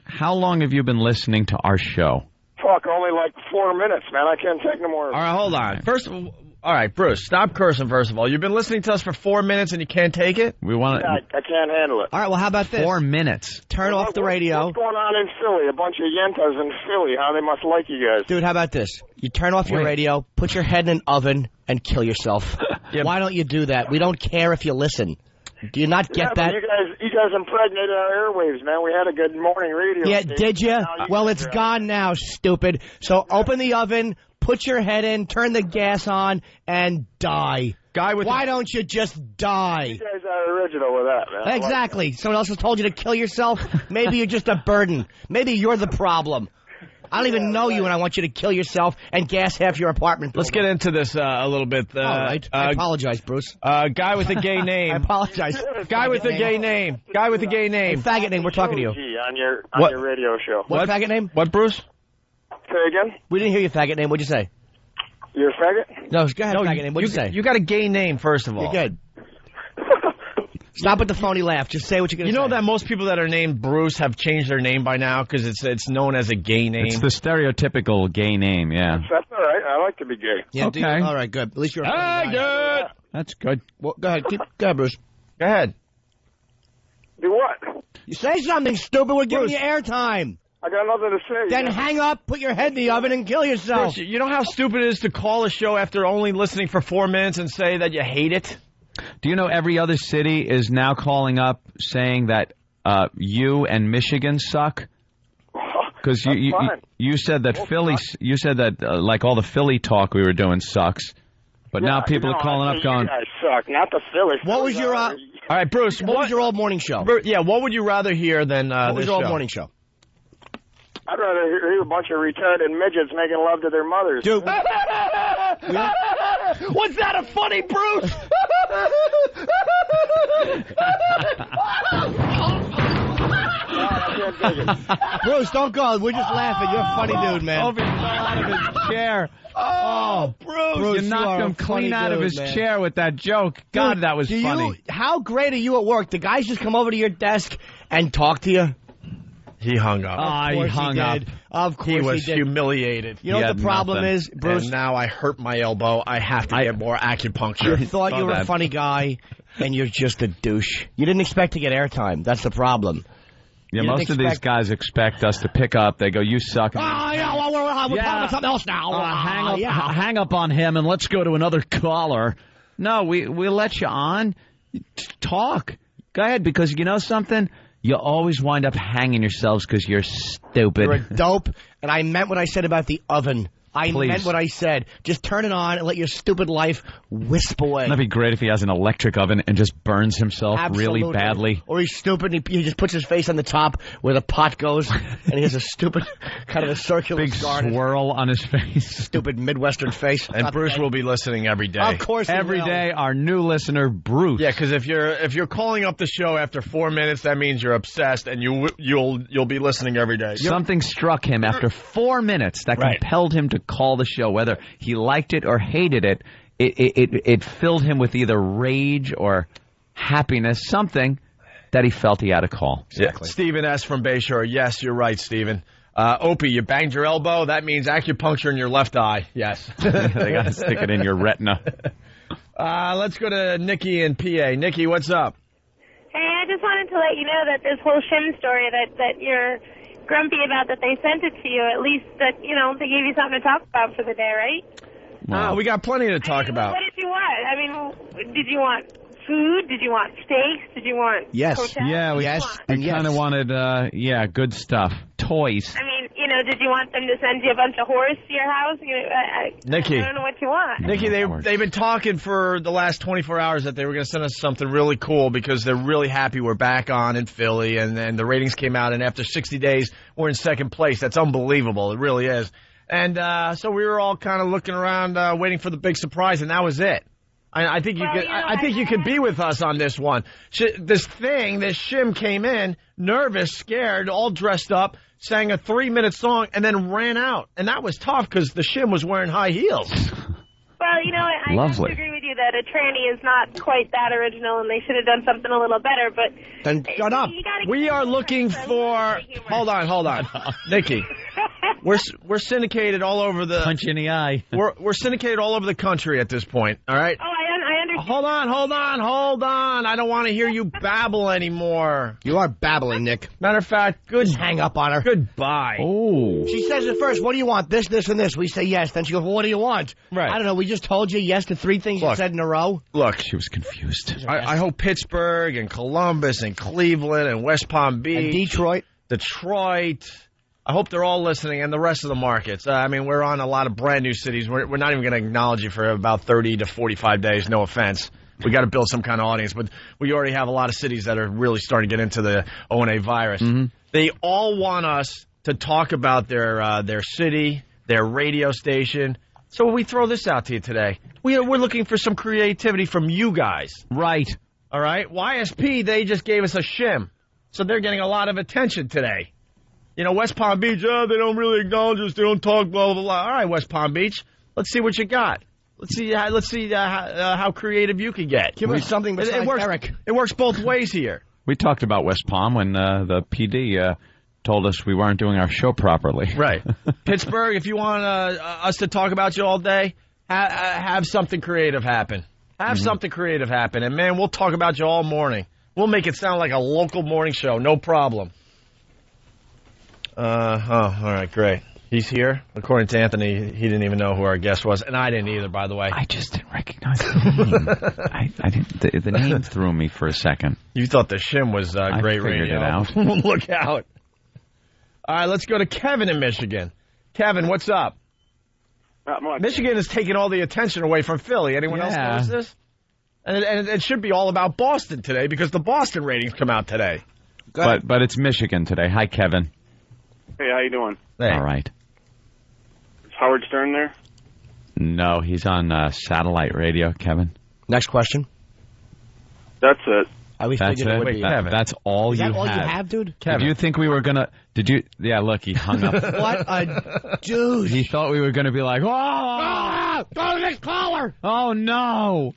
have you been listening to our show? Fuck, only like 4 minutes, man. I can't take no more. All right, hold on. All right, Bruce, stop cursing, first of all. You've been listening to us for 4 minutes and you can't take it? We want I can't handle it. All right, well, how about this? 4 minutes. Turn off the radio. What's going on in Philly? A bunch of yentas in Philly, huh? They must like you guys. Dude, how about this? You turn off your radio, put your head in an oven, and kill yourself. Why don't you do that? We don't care if you listen. Do you not get that? You guys impregnated our airwaves, man. We had a good morning radio. Yeah, station. did you? Well, it's gone now, stupid. So open the oven, put your head in, turn the gas on, and die. Why don't you just die? You guys are original with that, man. Exactly. Someone else has told you to kill yourself? Maybe you're just a burden. Maybe you're the problem. I don't even know you, and I want you to kill yourself and gas half your apartment. Let's get into this a little bit. All right. I apologize, Bruce. Guy with a gay name. I apologize. Guy with a gay name. Guy with a gay name. Hey, faggot name, we're talking to you. On your radio show. What faggot name? What, Bruce? Say again? We didn't hear your faggot name. What'd you say? You're a faggot? No, go ahead, faggot name. What'd you say? You got a gay name, first of all. You're good. Stop with the phony laugh. Just say what you're going to say. You know that most people that are named Bruce have changed their name by now because it's known as a gay name. It's the stereotypical gay name, yeah. That's all right. I like to be gay. Yeah, okay. All right, good. At least you're a funny guy. Good. That's good. Well, go ahead. Go ahead, Bruce. Go ahead. Do what? You say something stupid. We're giving you airtime. I got nothing to say. Then hang up, put your head in the oven, and kill yourself. Bruce, you know how stupid it is to call a show after only listening for 4 minutes and say that you hate it? Do you know every other city is now calling up saying that you and Michigan suck? Because you said that you said that like all the Philly talk we were doing sucks, but now people are calling up going, "You guys suck." Not the Phillies. What was your? All right, Bruce. What was your old morning show? Yeah, what would you rather hear than what was this your old show? morning show? I'd rather hear a bunch of retarded midgets making love to their mothers. Dude. Was that a funny Bruce? Bruce, don't go. We're just laughing. You're a funny dude, man. Obi fell out of his chair. Oh, Bruce, you knocked him clean out of his chair with that joke. God, Dude, that was funny. How great are you at work? The guys just come over to your desk and talk to you? He hung up. He hung up. Of course he was did. humiliated. You know what the problem is, Bruce? And now I hurt my elbow. I have to get more acupuncture. You thought you were a funny guy, and you're just a douche. You didn't expect to get airtime. That's the problem. Yeah, most of these guys expect us to pick up. They go, "You suck." We're talking about something else now. Hang up on him, and let's go to another caller. No, we'll let you on. Talk. Go ahead, because you know something? You always wind up hanging yourselves because you're stupid. You're a dope, and I meant what I said about the oven. I meant what I said. Just turn it on and let your stupid life wisp away. That'd be great if he has an electric oven and just burns himself really badly. Or he's stupid and he just puts his face on the top where the pot goes, and he has a stupid kind of a circular big scar swirl on his face. Stupid Midwestern face. And Bruce will be listening every day. Of course, every day. Our new listener, Bruce. Yeah, because if you're calling up the show after 4 minutes, that means you're obsessed, and you'll be listening every day. Something struck him after 4 minutes that compelled him to call the show, whether he liked it or hated it. It filled him with either rage or happiness, something that he felt he had to call. Exactly. Yeah. Stephen S. from Bayshore. Yes, you're right, Stephen. Opie, you banged your elbow. That means acupuncture in your left eye. Yes. They got to stick it in your retina. Let's go to Nikki in PA. Nikki, what's up? Hey, I just wanted to let you know that this whole Shim story that you're grumpy about, that they sent it to you, at least that, you know, they gave you something to talk about for the day, right? Wow. We got plenty to talk about. What did you want? I mean, did you want food? Did you want steaks? Did you want hotels? Yeah, we kind of wanted, good stuff. Toys. I mean, you know, did you want them to send you a bunch of horse to your house? Nikki. I don't know what you want. Nikki, they've been talking for the last 24 hours that they were going to send us something really cool because they're really happy we're back on in Philly, and the ratings came out, and after 60 days, we're in second place. That's unbelievable. It really is. And so we were all kind of looking around, waiting for the big surprise, and that was it. I think you could be with us on this one. This Shim came in, nervous, scared, all dressed up, sang a 3-minute song, and then ran out. And that was tough because the Shim was wearing high heels. Well, you know, I have to agree with you that a tranny is not quite that original, and they should have done something a little better, but... Then shut up. We are looking for... Hold on. Nikki, we're syndicated all over the... Punch you in the eye. We're syndicated all over the country at this point, all right? Oh, I understand. Hold on. I don't want to hear you babble anymore. You are babbling, Nick. Matter of fact, just hang up on her. Goodbye. Oh. She says at first, what do you want? This, and this. We say yes. Then she goes, well, what do you want? Right. I don't know. We just told you yes to 3 things you said in a row. Look. She was confused. I hope Pittsburgh and Columbus and Cleveland and West Palm Beach. And Detroit. I hope they're all listening, and the rest of the markets. I mean, we're on a lot of brand new cities. We're not even going to acknowledge you for about 30 to 45 days. No offense. We got to build some kind of audience, but we already have a lot of cities that are really starting to get into the O&A virus. Mm-hmm. They all want us to talk about their city, their radio station. So we throw this out to you today. We're looking for some creativity from you guys. Right. All right? YSP, they just gave us a shim. So they're getting a lot of attention today. You know, West Palm Beach, they don't really acknowledge us. They don't talk, blah, blah, blah. All right, West Palm Beach, let's see what you got. Let's see how creative you can get. Give us something besides Eric. It works both ways here. We talked about West Palm when the PD told us we weren't doing our show properly. Right. Pittsburgh, if you want us to talk about you all day, have something creative happen. Have something creative happen. And, man, we'll talk about you all morning. We'll make it sound like a local morning show. No problem. All right, great. He's here. According to Anthony, he didn't even know who our guest was, and I didn't either, by the way. I just didn't recognize the name. I didn't. The name threw me for a second. You thought the shim was great radio. I figured it out. Look out. All right, let's go to Kevin in Michigan. Kevin, what's up? Not much. Michigan is taking all the attention away from Philly. Anyone else notice this? And it should be all about Boston today because the Boston ratings come out today. But it's Michigan today. Hi, Kevin. Hey, how you doing? Hey. All right. Is Howard Stern there? No, he's on satellite radio, Kevin. Next question. That's it. That's it. Kevin. That's all you have. Is that all you have, dude? Kevin. Did you think we were going to... Did you... Yeah, look, he hung up. What a douche. He thought we were going to be like, go to this caller. Oh, no.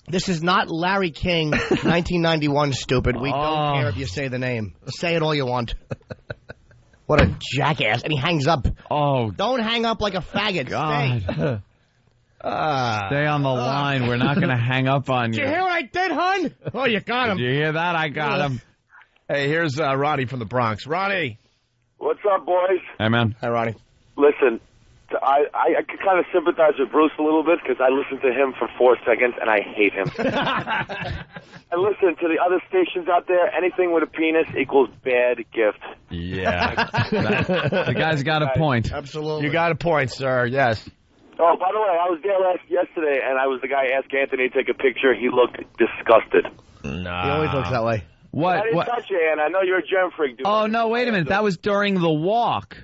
This is not Larry King, 1991, stupid. We don't care if you say the name. Say it all you want. What a jackass. And he hangs up. Oh. Don't hang up like a faggot. God. Stay. Stay on the line. We're not going to hang up on you. Did you hear what I did, hon? Oh, you got him. Did you hear that? I got him. Hey, here's Ronnie from the Bronx. Ronnie. What's up, boys? Hey, man. Hi, Ronnie. Listen, I can kind of sympathize with Bruce a little bit because I listened to him for 4 seconds and I hate him. And listen, to the other stations out there, anything with a penis equals bad gift. Yeah. The guy's got a point. Absolutely. You got a point, sir. Yes. Oh, by the way, I was there yesterday, and I was the guy asked Anthony to take a picture. He looked disgusted. No. He always looks that way. What? I didn't touch you, Ann. I know you're a gem freak, dude. Oh, no, wait a minute. That was during the walk.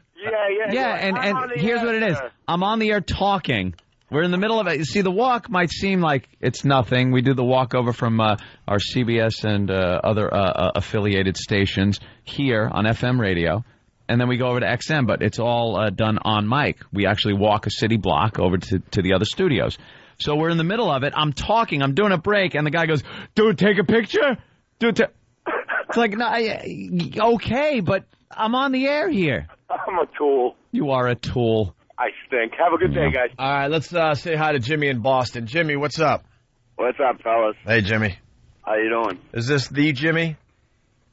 Yeah, and here's what it is. I'm on the air talking. We're in the middle of it. You see, the walk might seem like it's nothing. We do the walk over from our CBS and other affiliated stations here on FM radio, and then we go over to XM, but it's all done on mic. We actually walk a city block over to the other studios. So we're in the middle of it. I'm talking. I'm doing a break, and the guy goes, dude, take a picture? Dude, it's like, no, okay, but I'm on the air here. I'm a tool. You are a tool. I stink. Have a good day, guys. All right, let's say hi to Jimmy in Boston. Jimmy, what's up? What's up, fellas? Hey, Jimmy. How you doing? Is this the Jimmy?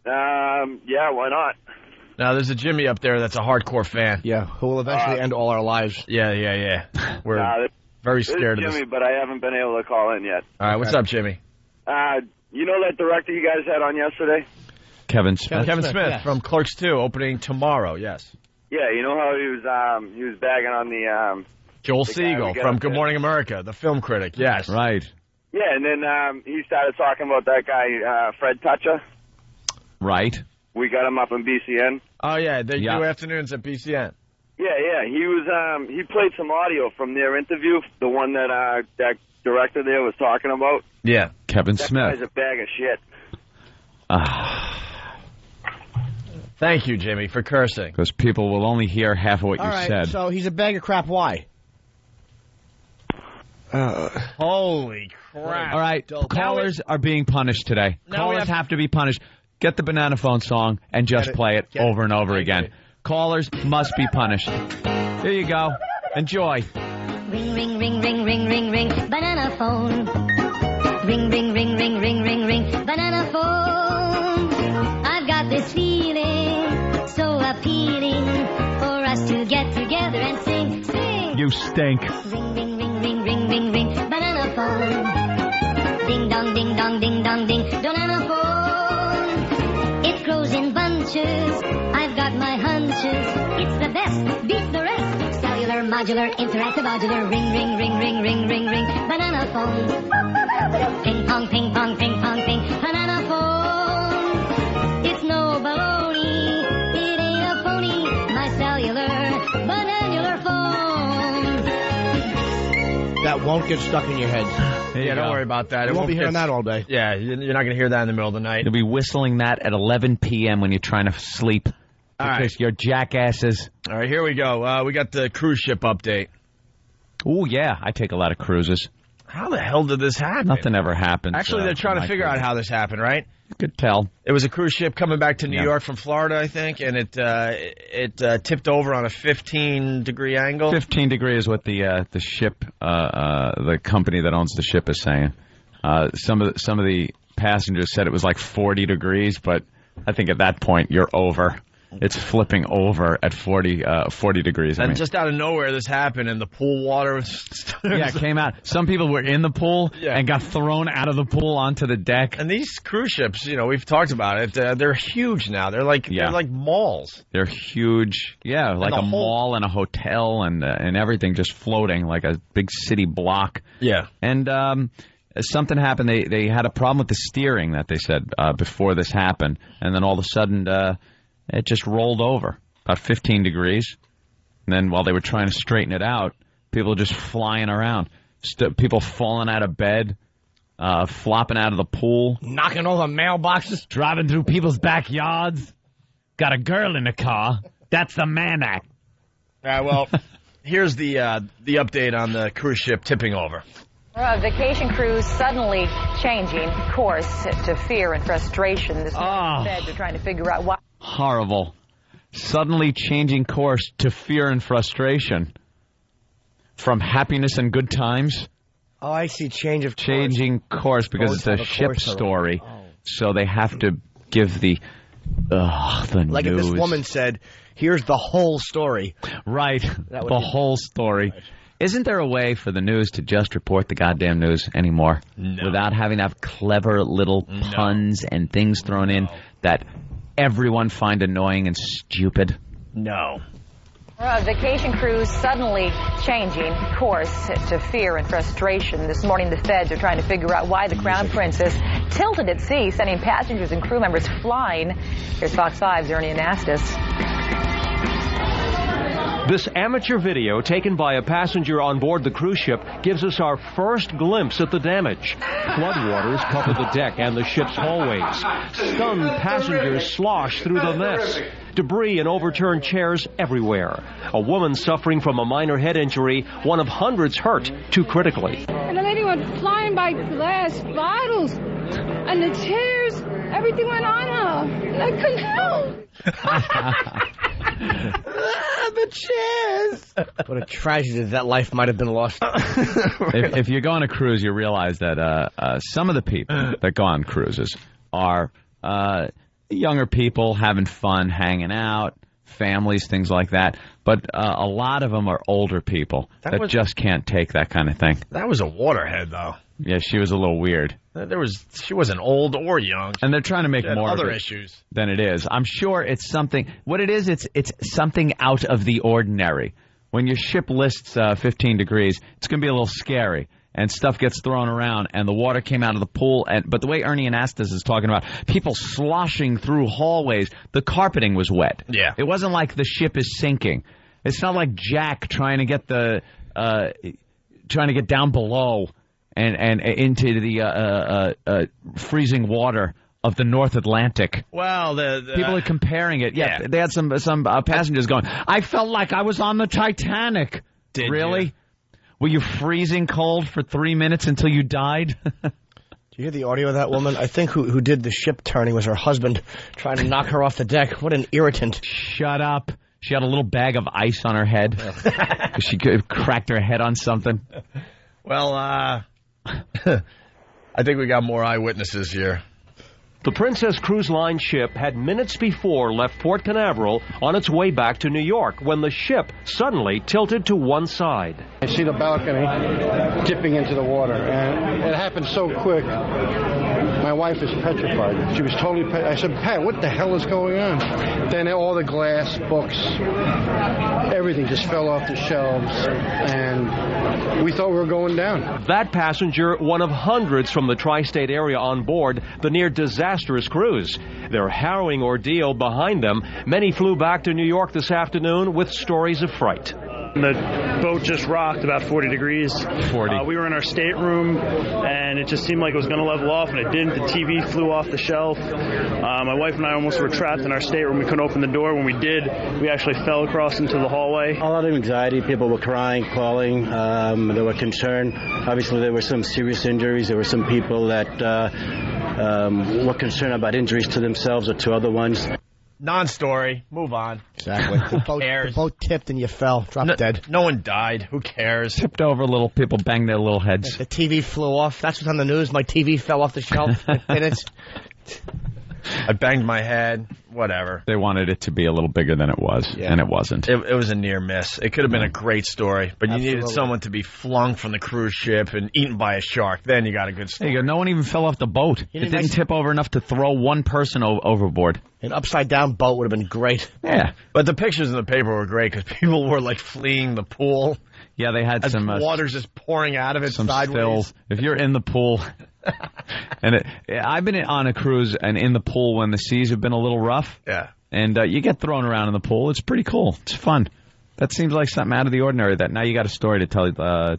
Yeah, why not? Now, there's a Jimmy up there that's a hardcore fan. Yeah, who will eventually end all our lives. Yeah. We're very scared of this. Jimmy, but I haven't been able to call in yet. All right, what's up, Jimmy? You know that director you guys had on yesterday? Kevin Smith. Kevin Smith from Clerks 2, opening tomorrow, yes. Yeah, you know how he was bagging on the... Joel Siegel from Good Morning America, the film critic, yes. Right. Yeah, and then he started talking about that guy, Fred Toucher. Right. We got him up in BCN. Oh, yeah, the new afternoons at BCN. Yeah, he played some audio from their interview, the one that that director there was talking about. Yeah. Kevin Smith. That guy's a bag of shit. Thank you, Jimmy, for cursing. Because people will only hear half of what you said. So he's a bag of crap. Why? Holy crap. All right, callers are being punished today. Callers have to be punished. Get the Banana Phone song and just play it over and over again. Callers must be punished. Here you go. Enjoy. Ring, ring, ring, ring, ring, ring, ring, banana phone. Ring, ring, ring, ring, ring, ring, ring, banana phone. I've got this feeling so appealing for us to get together and sing, sing. You stink. Ring, ring, ring, ring, ring, ring, ring, banana phone. Ding dong, ding dong, ding dong, ding, banana phone. It grows in bunches. I've got my hunches. It's the best, beat the rest. Cellular, modular, interactive, modular. Ring, ring, ring, ring, ring, ring, ring. Banana phone. Ping pong, ping pong, ping pong, ping. Banana phone. It's no baloney. It ain't a phony. My cellular, bananular phone. That won't get stuck in your head. Yeah, don't worry about that. You won't be hearing that all day. Yeah, you're not going to hear that in the middle of the night. You'll be whistling that at 11 p.m. when you're trying to sleep. Because you're jackasses. All right, here we go. We got the cruise ship update. Oh, yeah. I take a lot of cruises. How the hell did this happen? Nothing ever happens. Actually, they're trying to figure out how this happened, right? You could tell. It was a cruise ship coming back to New York from Florida, I think, and it tipped over on a 15-degree angle. 15 degrees is what the ship, the company that owns the ship is saying. Some of the passengers said it was like 40 degrees, but I think at that point you're over. It's flipping over at 40 degrees. And just out of nowhere, this happened, and the pool water was... it came out. Some people were in the pool and got thrown out of the pool onto the deck. And these cruise ships, we've talked about it. They're huge now. They're like malls. They're huge. Yeah, like a mall and a hotel and everything just floating like a big city block. Yeah. And something happened. They had a problem with the steering that they said before this happened, and then all of a sudden... it just rolled over about 15 degrees. And then while they were trying to straighten it out, people just flying around. People falling out of bed, flopping out of the pool. Knocking over mailboxes. Driving through people's backyards. Got a girl in the car. That's the man act. All right, well, here's the update on the cruise ship tipping over. A vacation cruise suddenly changing course to fear and frustration. This morning, the feds are trying to figure out why. Horrible. Suddenly changing course to fear and frustration. From happiness and good times. Oh, I see. Changing course because it's a ship story. Oh. So they have to give the like news. If this woman said, here's the whole story. Right. The whole story. Right. Isn't there a way for the news to just report the goddamn news anymore? No. Without having to have clever little puns and things thrown in that everyone find annoying and stupid? No. A vacation cruise suddenly changing course to fear and frustration. This morning, the feds are trying to figure out why the Crown Princess tilted at sea, sending passengers and crew members flying. Here's Fox 5's Ernie Anastas. This amateur video taken by a passenger on board the cruise ship gives us our first glimpse at the damage. Floodwaters cover the deck and the ship's hallways. Stunned passengers slosh through the mess. Debris and overturned chairs everywhere. A woman suffering from a minor head injury, one of hundreds hurt too critically. And the lady went flying by glass bottles. And the chairs, everything went on her. And I couldn't help. The chairs. What a tragedy that life might have been lost. If you go on a cruise, you realize that some of the people that go on cruises are younger people having fun, hanging out, families, things like that. But a lot of them are older people that just can't take that kind of thing. That was a waterhead, though. Yeah, she was a little weird. She wasn't old or young. And they're trying to make more other of it issues than it is. I'm sure it's something. What it is, it's something out of the ordinary. When your ship lists 15 degrees, it's going to be a little scary. And stuff gets thrown around, and the water came out of the pool. But the way Ernie Anastas is talking about people sloshing through hallways, the carpeting was wet. Yeah. It wasn't like the ship is sinking. It's not like Jack trying to get down below and into the freezing water of the North Atlantic. Well, people are comparing it. Yeah, they had some passengers going, I felt like I was on the Titanic. Did really? You? Were you freezing cold for 3 minutes until you died? Do you hear the audio of that woman? I think who did the ship turning was her husband trying to knock her off the deck. What an irritant. Shut up. She had a little bag of ice on her head. She cracked her head on something. Well, I think we got more eyewitnesses here. The Princess Cruise Line ship had minutes before left Port Canaveral on its way back to New York when the ship suddenly tilted to one side. I see the balcony dipping into the water, and it happened so quick. My wife is petrified. She was totally I said, Pat, what the hell is going on? Then all the glass, books, everything just fell off the shelves, and we thought we were going down. That passenger, one of hundreds from the tri-state area on board the near disastrous cruise. Their harrowing ordeal behind them, many flew back to New York this afternoon with stories of fright. The boat just rocked about 40 degrees. 40. We were in our stateroom, and it just seemed like it was going to level off, and it didn't. The TV flew off the shelf. My wife and I almost were trapped in our stateroom. We couldn't open the door. When we did, we actually fell across into the hallway. A lot of anxiety. People were crying, calling. They were concerned. Obviously, there were some serious injuries. There were some people that were concerned about injuries to themselves or to other ones. Non-story. Move on. Exactly. The boat tipped and you fell. Dropped dead. No one died. Who cares? Tipped over, little people banged their little heads. The TV flew off. That's what's on the news. My TV fell off the shelf. I banged my head. Whatever. They wanted it to be a little bigger than it was, and it wasn't. It was a near miss. It could have been a great story, but you needed someone to be flung from the cruise ship and eaten by a shark. Then you got a good story. There you go. No one even fell off the boat. It didn't tip over enough to throw one person overboard. An upside-down boat would have been great. Yeah. But the pictures in the paper were great because people were, like, fleeing the pool. Yeah, they had some... water's just pouring out of it some sideways. Stills. If you're in the pool... and I've been on a cruise and in the pool when the seas have been a little rough. Yeah. And you get thrown around in the pool. It's pretty cool. It's fun. That seems like something out of the ordinary. That now you got a story to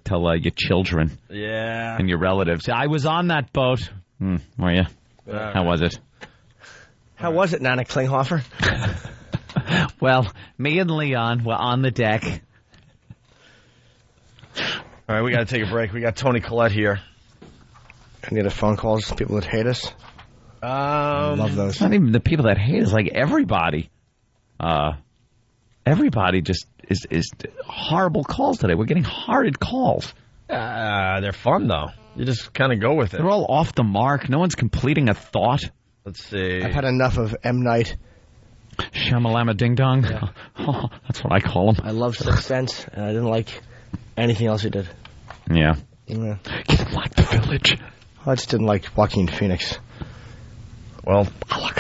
tell your children. Yeah. And your relatives. I was on that boat. Were you? How was it? How was it, Nana Klinghoffer? Well, me and Leon were on the deck. All right, we got to take a break. We got Tony Collette here. Any other phone calls? People that hate us? Love those. It's not even the people that hate us. Like everybody. Everybody just is horrible calls today. We're getting horrid calls. They're fun, though. You just kind of go with it. They're all off the mark. No one's completing a thought. Let's see. I've had enough of M. Night. Shamalama Ding Dong. Yeah. Oh, that's what I call him. I love Sixth Sense, and I didn't like anything else he did. Yeah. Yeah. You didn't like The Village. I just didn't like Joaquin Phoenix. Well, look,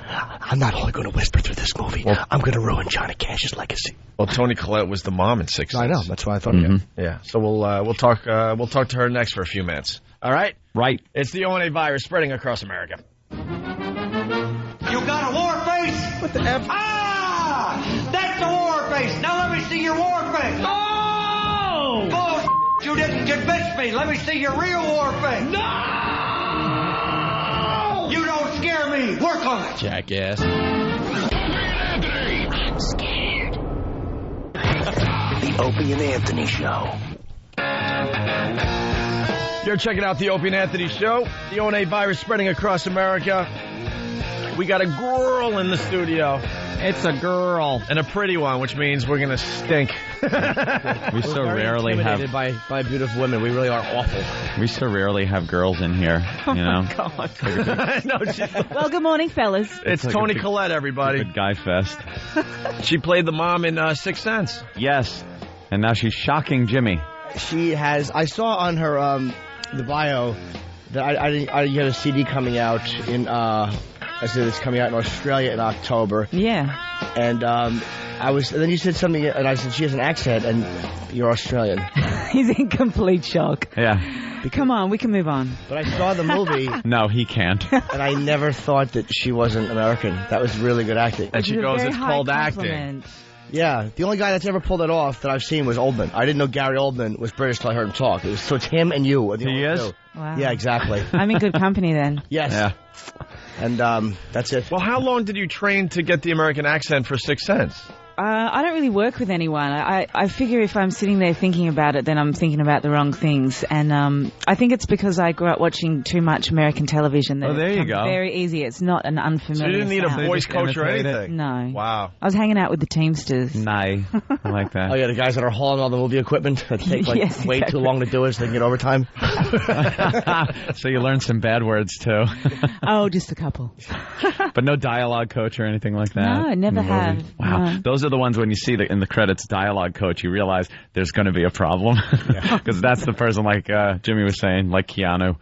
I'm not only going to whisper through this movie, I'm going to ruin Johnny Cash's legacy. Well, Toni Collette was the mom in Sixth Sense. I know. That's why I thought. Yeah. So we'll talk to her next for a few minutes. All right. Right. It's the ONA virus spreading across America. You got a war face? What the F? Ah! That's the war face. Now let me see your war face. Oh! Bull! You didn't convince me. Let me see your real war face. No! You don't scare me. Work on it. Jackass. I'm scared. The Opie and Anthony Show. You're checking out the Opie and Anthony Show. The ONA virus spreading across America. We got a girl in the studio. It's a girl. And a pretty one, which means we're going to stink. We so rarely have... by beautiful women. We really are awful. We so rarely have girls in here, you know? Oh, God. Well, good morning, fellas. It's like Toni Collette, everybody. Good guy fest. She played the mom in Sixth Sense. Yes. And now she's shocking Jimmy. She has... I saw on her the bio that I had a CD coming out in... I said it's coming out in Australia in October. Yeah. And and then you said something, and I said she has an accent, and you're Australian. He's in complete shock. Yeah. Come on, we can move on. But I saw the movie. No, he can't. And I never thought that she wasn't American. That was really good acting. And she goes, it's called acting. Yeah, the only guy that's ever pulled it off that I've seen was Oldman. I didn't know Gary Oldman was British till I heard him talk. So it's him and you. He is? Wow. Yeah, exactly. I'm in good company then. Yes. Yeah. And that's it. Well, how long did you train to get the American accent for Sixth Sense? I don't really work with anyone. I figure if I'm sitting there thinking about it, then I'm thinking about the wrong things. And I think it's because I grew up watching too much American television. That there you go. Very easy. It's not an unfamiliar So you didn't need sound. a voice coach or anything? No. Wow. I was hanging out with the Teamsters. Nice. I like that. Oh, yeah, the guys that are hauling all the movie equipment that take Yes, way too long to do it so they can get overtime. So you learned some bad words, too. Oh, just a couple. But no dialogue coach or anything like that? No, never in the movie? have. Wow. No. Those are the ones when you see in the credits dialogue coach, you realize there's going to be a problem. Because that's the person, like Jimmy was saying, like Keanu,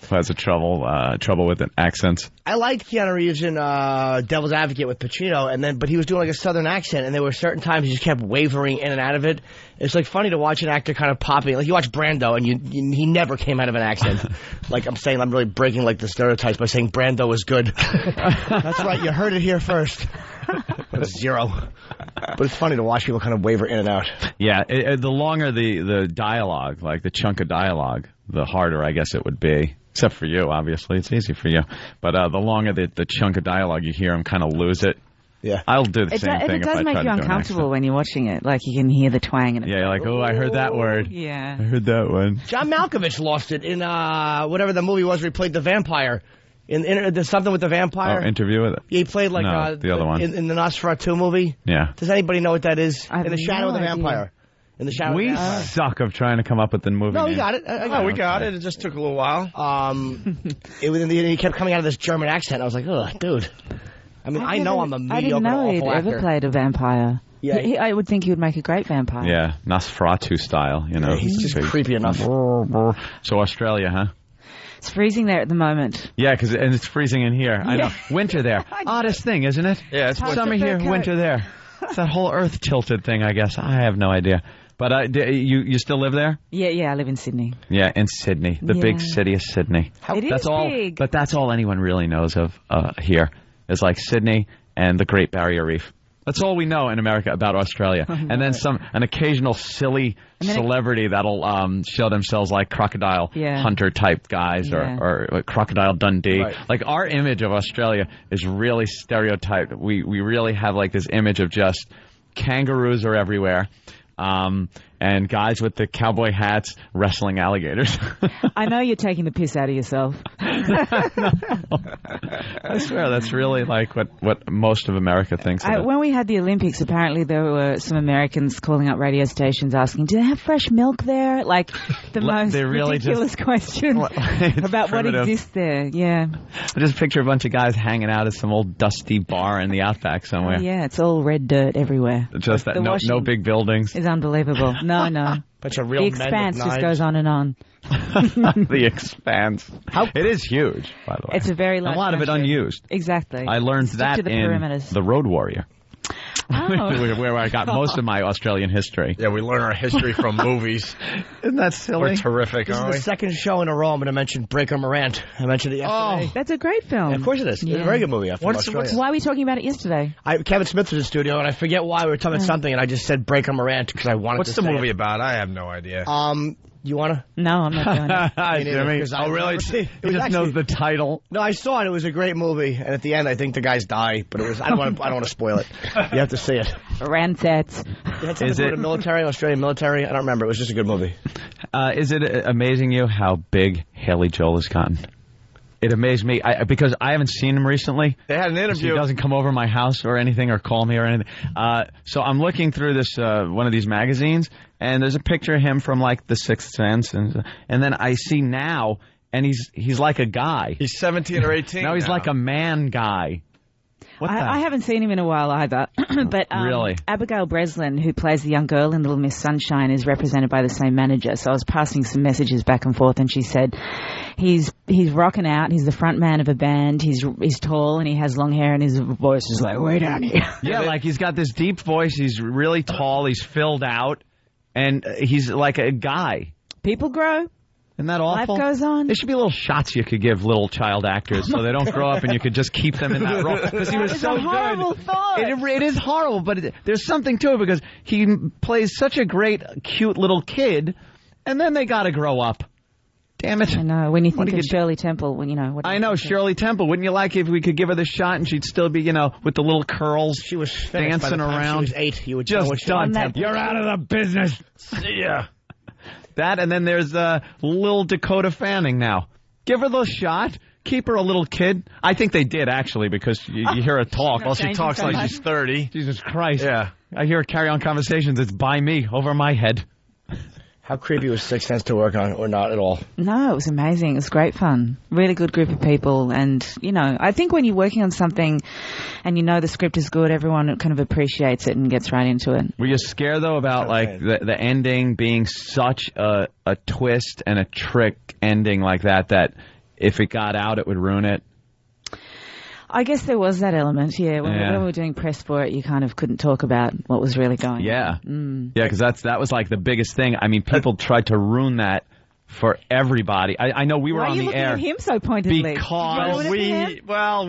who has trouble with accents. I liked Keanu Reeves in Devil's Advocate with Pacino, but he was doing like a southern accent, and there were certain times he just kept wavering in and out of it. It's like funny to watch an actor kind of popping. Like you watch Brando, and he never came out of an accent. Like I'm saying, I'm really breaking like the stereotypes by saying Brando is good. That's right, you heard it here first. Zero. But it's funny to watch people kind of waver in and out. Yeah, the longer the dialogue, like the chunk of dialogue, the harder I guess it would be. Except for you, obviously. It's easy for you. But the longer the chunk of dialogue you hear, I'm kind of lose it. Yeah. I'll do the same thing It if I does try make to you do an uncomfortable when you're watching it. Like you can hear the twang. And yeah, you're like, oh, I heard that word. Yeah. I heard that one. John Malkovich lost it in whatever the movie was where he played the vampire. There's something with the vampire. Oh, Interview with it? Yeah, he played like the other one. In the Nosferatu movie. Yeah. Does anybody know what that is? I have In the Shadow of the no idea. Vampire. In the Shadow We of the Vampire. suck of trying to come up with the movie No, we name. got it. We got it. It just took a little while. He kept coming out of this German accent. I was like, ugh, dude. I mean, I know I'm a I didn't mediocre, know he'd awful ever actor. played a vampire. Yeah. I would think he would make a great vampire. Yeah, Nosferatu style, you know. Yeah, he's just creepy enough. So Australia, huh? It's freezing there at the moment. Yeah, and it's freezing in here. I know. Winter there. Oddest thing, isn't it? Yeah, it's summer here, winter there. It's that whole Earth tilted thing, I guess. I have no idea. But you still live there? Yeah, I live in Sydney. Yeah, in Sydney, the big city of Sydney. That's all, big. But that's all anyone really knows of here is like Sydney and the Great Barrier Reef. That's all we know in America about Australia. And then an occasional silly celebrity that'll show themselves like crocodile hunter type guys or like Crocodile Dundee. Right. Like our image of Australia is really stereotyped. We really have like this image of just kangaroos are everywhere. And guys with the cowboy hats wrestling alligators. I know you're taking the piss out of yourself. I swear, that's really like what most of America thinks of it. When we had the Olympics, apparently there were some Americans calling up radio stations asking, do they have fresh milk there? Like the most ridiculous question about what exists there. Yeah. I just picture a bunch of guys hanging out at some old dusty bar in the outback somewhere. Yeah, it's all red dirt everywhere. Just that, no big buildings. It's unbelievable. No. Bunch of real The Expanse just goes on and on. The Expanse. It is huge, by the way. It's a very large a lot of it unused. Exactly. I learned that in perimeters. The Road Warrior. Oh. Where I got most of my Australian history. Yeah, we learn our history from movies. Isn't that silly? We're terrific, This is aren't the we? second show in a row I'm going to mention Breaker Morant. I mentioned it yesterday. Oh, that's a great film. Yeah, of course it is. Yeah. It's a very good movie. Why are we talking about it yesterday? Kevin Smith was in the studio, and I forget why we were talking about something, and I just said Breaker Morant because I wanted What's to the say movie it. about? I have no idea. You want to? No, I'm not doing it. Jimmy. Oh, really? He just knows the title. No, I saw it. It was a great movie, and at the end, I think the guys die. But it was. I don't want to spoil it. You have to see it. Ransets. Is it military? Australian military? I don't remember. It was just a good movie. Is it amazing you how big Haley Joel has gotten? It amazed me because I haven't seen him recently. They had an interview. He doesn't come over my house or anything or call me or anything. So I'm looking through this one of these magazines, and there's a picture of him from like The Sixth Sense, and then I see now, and he's like a guy. He's 17 or 18. Now he's like a man guy. I haven't seen him in a while either. But really? Abigail Breslin, who plays the young girl in Little Miss Sunshine, is represented by the same manager. So I was passing some messages back and forth, and she said he's rocking out. He's the front man of a band. He's tall, and he has long hair, and his voice is like way down here. Yeah, like he's got this deep voice. He's really tall. He's filled out, and he's like a guy. People grow. Isn't that awful? Life goes on. There should be little shots you could give little child actors so they don't grow up and you could just keep them in that role. Because he was so good. Horrible thought. It is horrible, but there's something to it because he plays such a great, cute little kid, and then they got to grow up. Damn it. I know. When you think of Shirley Temple, when you know. I know, Shirley Temple. Wouldn't you like if we could give her the shot and she'd still be, with the little curls? She was dancing around. She was 8. You would just done. You're out of the business. See ya. That, and then there's Lil Dakota Fanning now. Give her the shot. Keep her a little kid. I think they did, actually, because you hear her talk. Well, she talks like she's 30. Jesus Christ. Yeah. I hear her carry on conversations. It's by me, over my head. How creepy was Sixth Sense to work on, or not at all? No, it was amazing. It was great fun. Really good group of people. And, I think when you're working on something and you know the script is good, everyone kind of appreciates it and gets right into it. Were you scared, though, about, the ending being such a twist and a trick ending like that if it got out, it would ruin it? I guess there was that element, yeah. When we were doing press for it, you kind of couldn't talk about what was really going on. Yeah, because that was like the biggest thing. I mean, people tried to ruin that for everybody. I know we were on the air. Why are you looking at him so pointedly? Because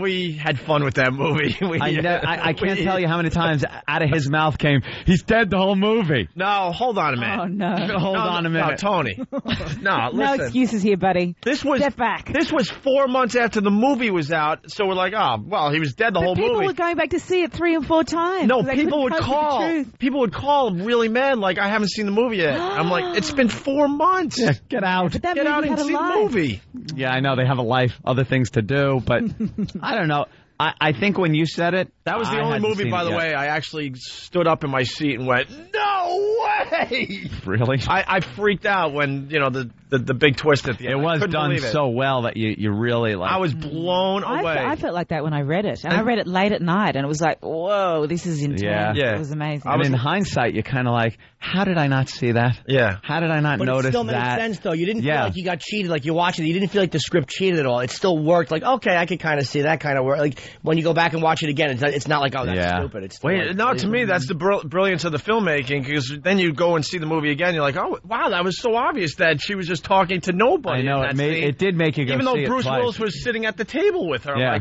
we had fun with that movie. I can't tell you how many times out of his mouth came, he's dead the whole movie. No, hold on a minute. Oh, no. Hold on a minute. No, Tony. No, listen. No excuses here, buddy. Step back. This was 4 months after the movie was out, so we're like, oh, well, he was dead the whole movie. People were going back to see it 3 and 4 times. No, people would call. People would call really mad, like, I haven't seen the movie yet. I'm like, it's been 4 months. Yeah, get out. But that Get out and see the movie. Yeah, I know they have a life, other things to do, but I don't know. I think when you said it, that was the only movie, by the way, I actually stood up in my seat and went, no way! Really? I freaked out when, the big twist at the end. It was done so well that you really like. I was blown away. I felt like that when I read it. And I read it late at night, and it was like, whoa, this is intense. Yeah. It was amazing. In hindsight, you're kind of like, how did I not see that? Yeah. How did I not notice that? But it still made sense, though. You didn't feel like you got cheated, like you watched it. You didn't feel like the script cheated at all. It still worked. Like, okay, I could kind of see that kind of work. Like, when you go back and watch it again, it's not like, oh, that's stupid. It's to me, that's the brilliance of the filmmaking, because then you go and see the movie again, you're like, oh, wow, that was so obvious that she was just talking to nobody. I know, it did make you go see it even though Bruce Willis was sitting at the table with her. Yeah.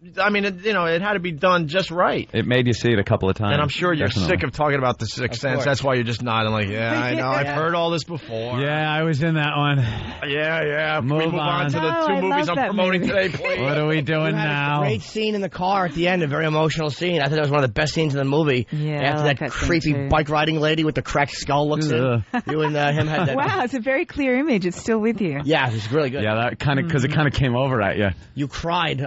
It had to be done just right. It made you see it a couple of times. And I'm sure you're sick of talking about The Sixth Sense. That's why you're just nodding like, yeah, I know. I've heard all this before. Yeah, I was in that one. Yeah. Can we move on to the 2 movies I'm promoting today, please? What are we doing now? Great scene in the car at the end, a very emotional scene. I thought that was one of the best scenes in the movie. Yeah, after that creepy bike riding lady with the cracked skull looks in. You and him had that. Wow, it's a very clear image. It's still with you. Yeah, it's really good. Yeah, that kind of, because it kind of came over at you. You cried.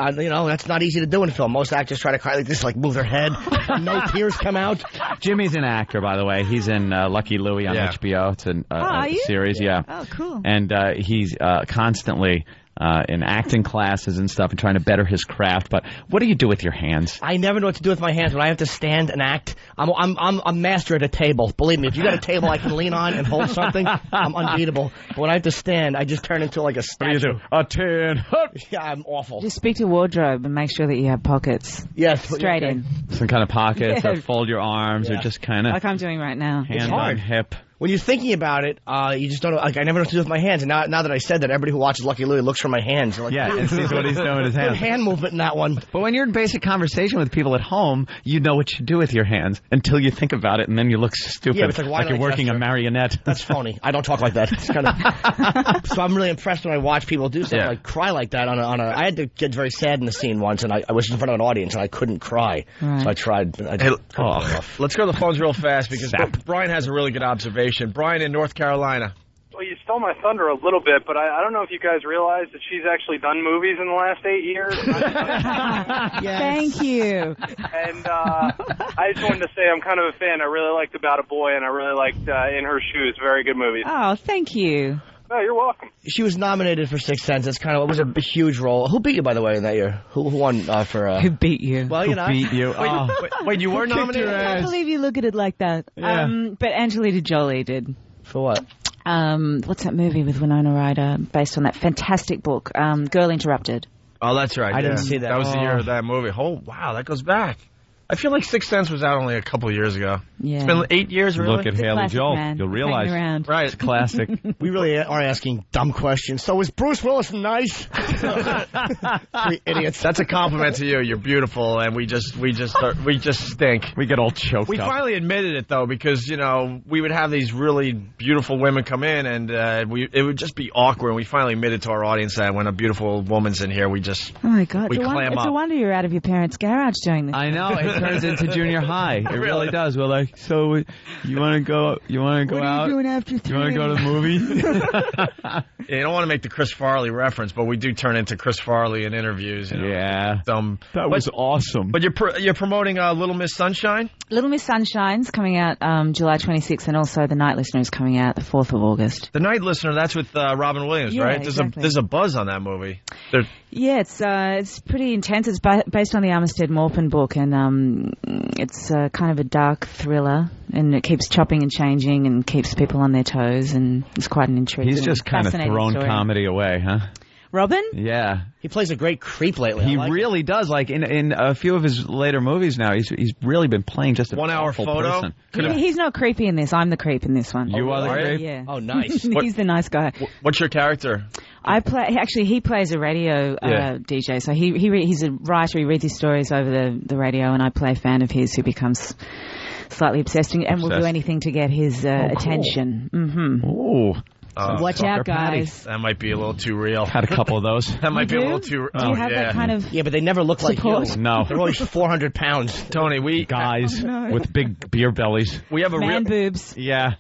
That's not easy to do in film. Most actors try to cry like this, like move their head. No tears come out. Jimmy's an actor, by the way. He's in Lucky Louie on HBO. It's a series. Yeah. Oh, cool. And he's constantly in acting classes and stuff and trying to better his craft. But what do you do with your hands? I never know what to do with my hands when I have to stand and act. I'm a master at a table. Believe me, if you got a table I can lean on and hold something, I'm unbeatable. But when I have to stand, I just turn into like a statue. What do you do? A 10. Yeah, I'm awful. Just speak to wardrobe and make sure that you have pockets. Yes, straight in. Some kind of pockets, or fold your arms, or just kind of like I'm doing right now. Hand on hip. When you're thinking about it, you just don't know. Like, I never know what to do with my hands. And now that I said that, everybody who watches Lucky Louie looks for my hands. Like, and sees what he's doing with his hands. Good hand movement in that one. But when you're in basic conversation with people at home, you know what you do with your hands until you think about it, and then you look stupid. Yeah, it's like you're working a marionette. That's phony. I don't talk like that. It's kind of. So I'm really impressed when I watch people do stuff like cry like that on a. I had to get very sad in the scene once, and I was in front of an audience and I couldn't cry, so I tried. Let's go to the phones real fast because Brian has a really good observation. Brian in North Carolina. Well, you stole my thunder a little bit, but I don't know if you guys realize that she's actually done movies in the last 8 years. Yes. Thank you. And I just wanted to say I'm kind of a fan. I really liked About a Boy, and I really liked In Her Shoes. Very good movies. Oh, thank you. Oh, you're welcome. She was nominated for Sixth Sense. It was a huge role. Who beat you, by the way, in that year? Who won for... Who beat you? Well, Who beat you? Wait, you were nominated? I can't believe you look at it like that. Yeah. But Angelina Jolie did. For what? What's that movie with Winona Ryder based on that fantastic book, Girl Interrupted? Oh, that's right. I didn't see that. That was the year of that movie. Oh, wow, that goes back. I feel like Sixth Sense was out only a couple of years ago. Yeah. It's been 8 years, really? Look at Haley Joel. You'll realize. Right. It's classic. We really are asking dumb questions. So is Bruce Willis nice? We idiots. That's a compliment to you. You're beautiful, and we just stink. We get all choked We up. finally admitted it, though, because, we would have these really beautiful women come in, and it would just be awkward. And we finally admitted to our audience that when a beautiful woman's in here, we just Oh my God! we clam It's up. a wonder you're out of your parents' garage doing this. I know, it turns into junior high. It really does. We're like, so you want to go out? What are you doing after 3? You want to go to the movie? Yeah, you don't want to make the Chris Farley reference, but we do turn into Chris Farley in interviews. Yeah. That was awesome. But you're promoting Little Miss Sunshine? Little Miss Sunshine's coming out July 26th, and also The Night Listener is coming out the 4th of August. The Night Listener, that's with Robin Williams, Yeah, right? exactly. There's a buzz on that movie. Yeah, it's pretty intense. It's based on the Armistead Maupin book, and it's kind of a dark thriller, and it keeps chopping and changing and keeps people on their toes, and it's quite an intriguing, He's just kind of thrown story. comedy away, huh? Robin? Yeah. He plays a great creep lately. He I like really does. Like in a few of his later movies now, he's really been playing just a 1 hour awful photo. person. He's not creepy in this. I'm the creep in this one. You are the creep? Yeah. Oh, nice. He's the nice guy. What's your character? He plays a radio DJ. So he's a writer. He reads his stories over the radio, and I play a fan of his who becomes slightly obsessed and will do anything to get his attention. Mm-hmm. Ooh. Watch out, guys. That might be a little too real. Had a couple of those. That might be a little too. Do you have that kind of? Yeah, but they never look like support? you. No. They're always 400 pounds. Tony, guys with big beer bellies. We have a Man boobs. Yeah.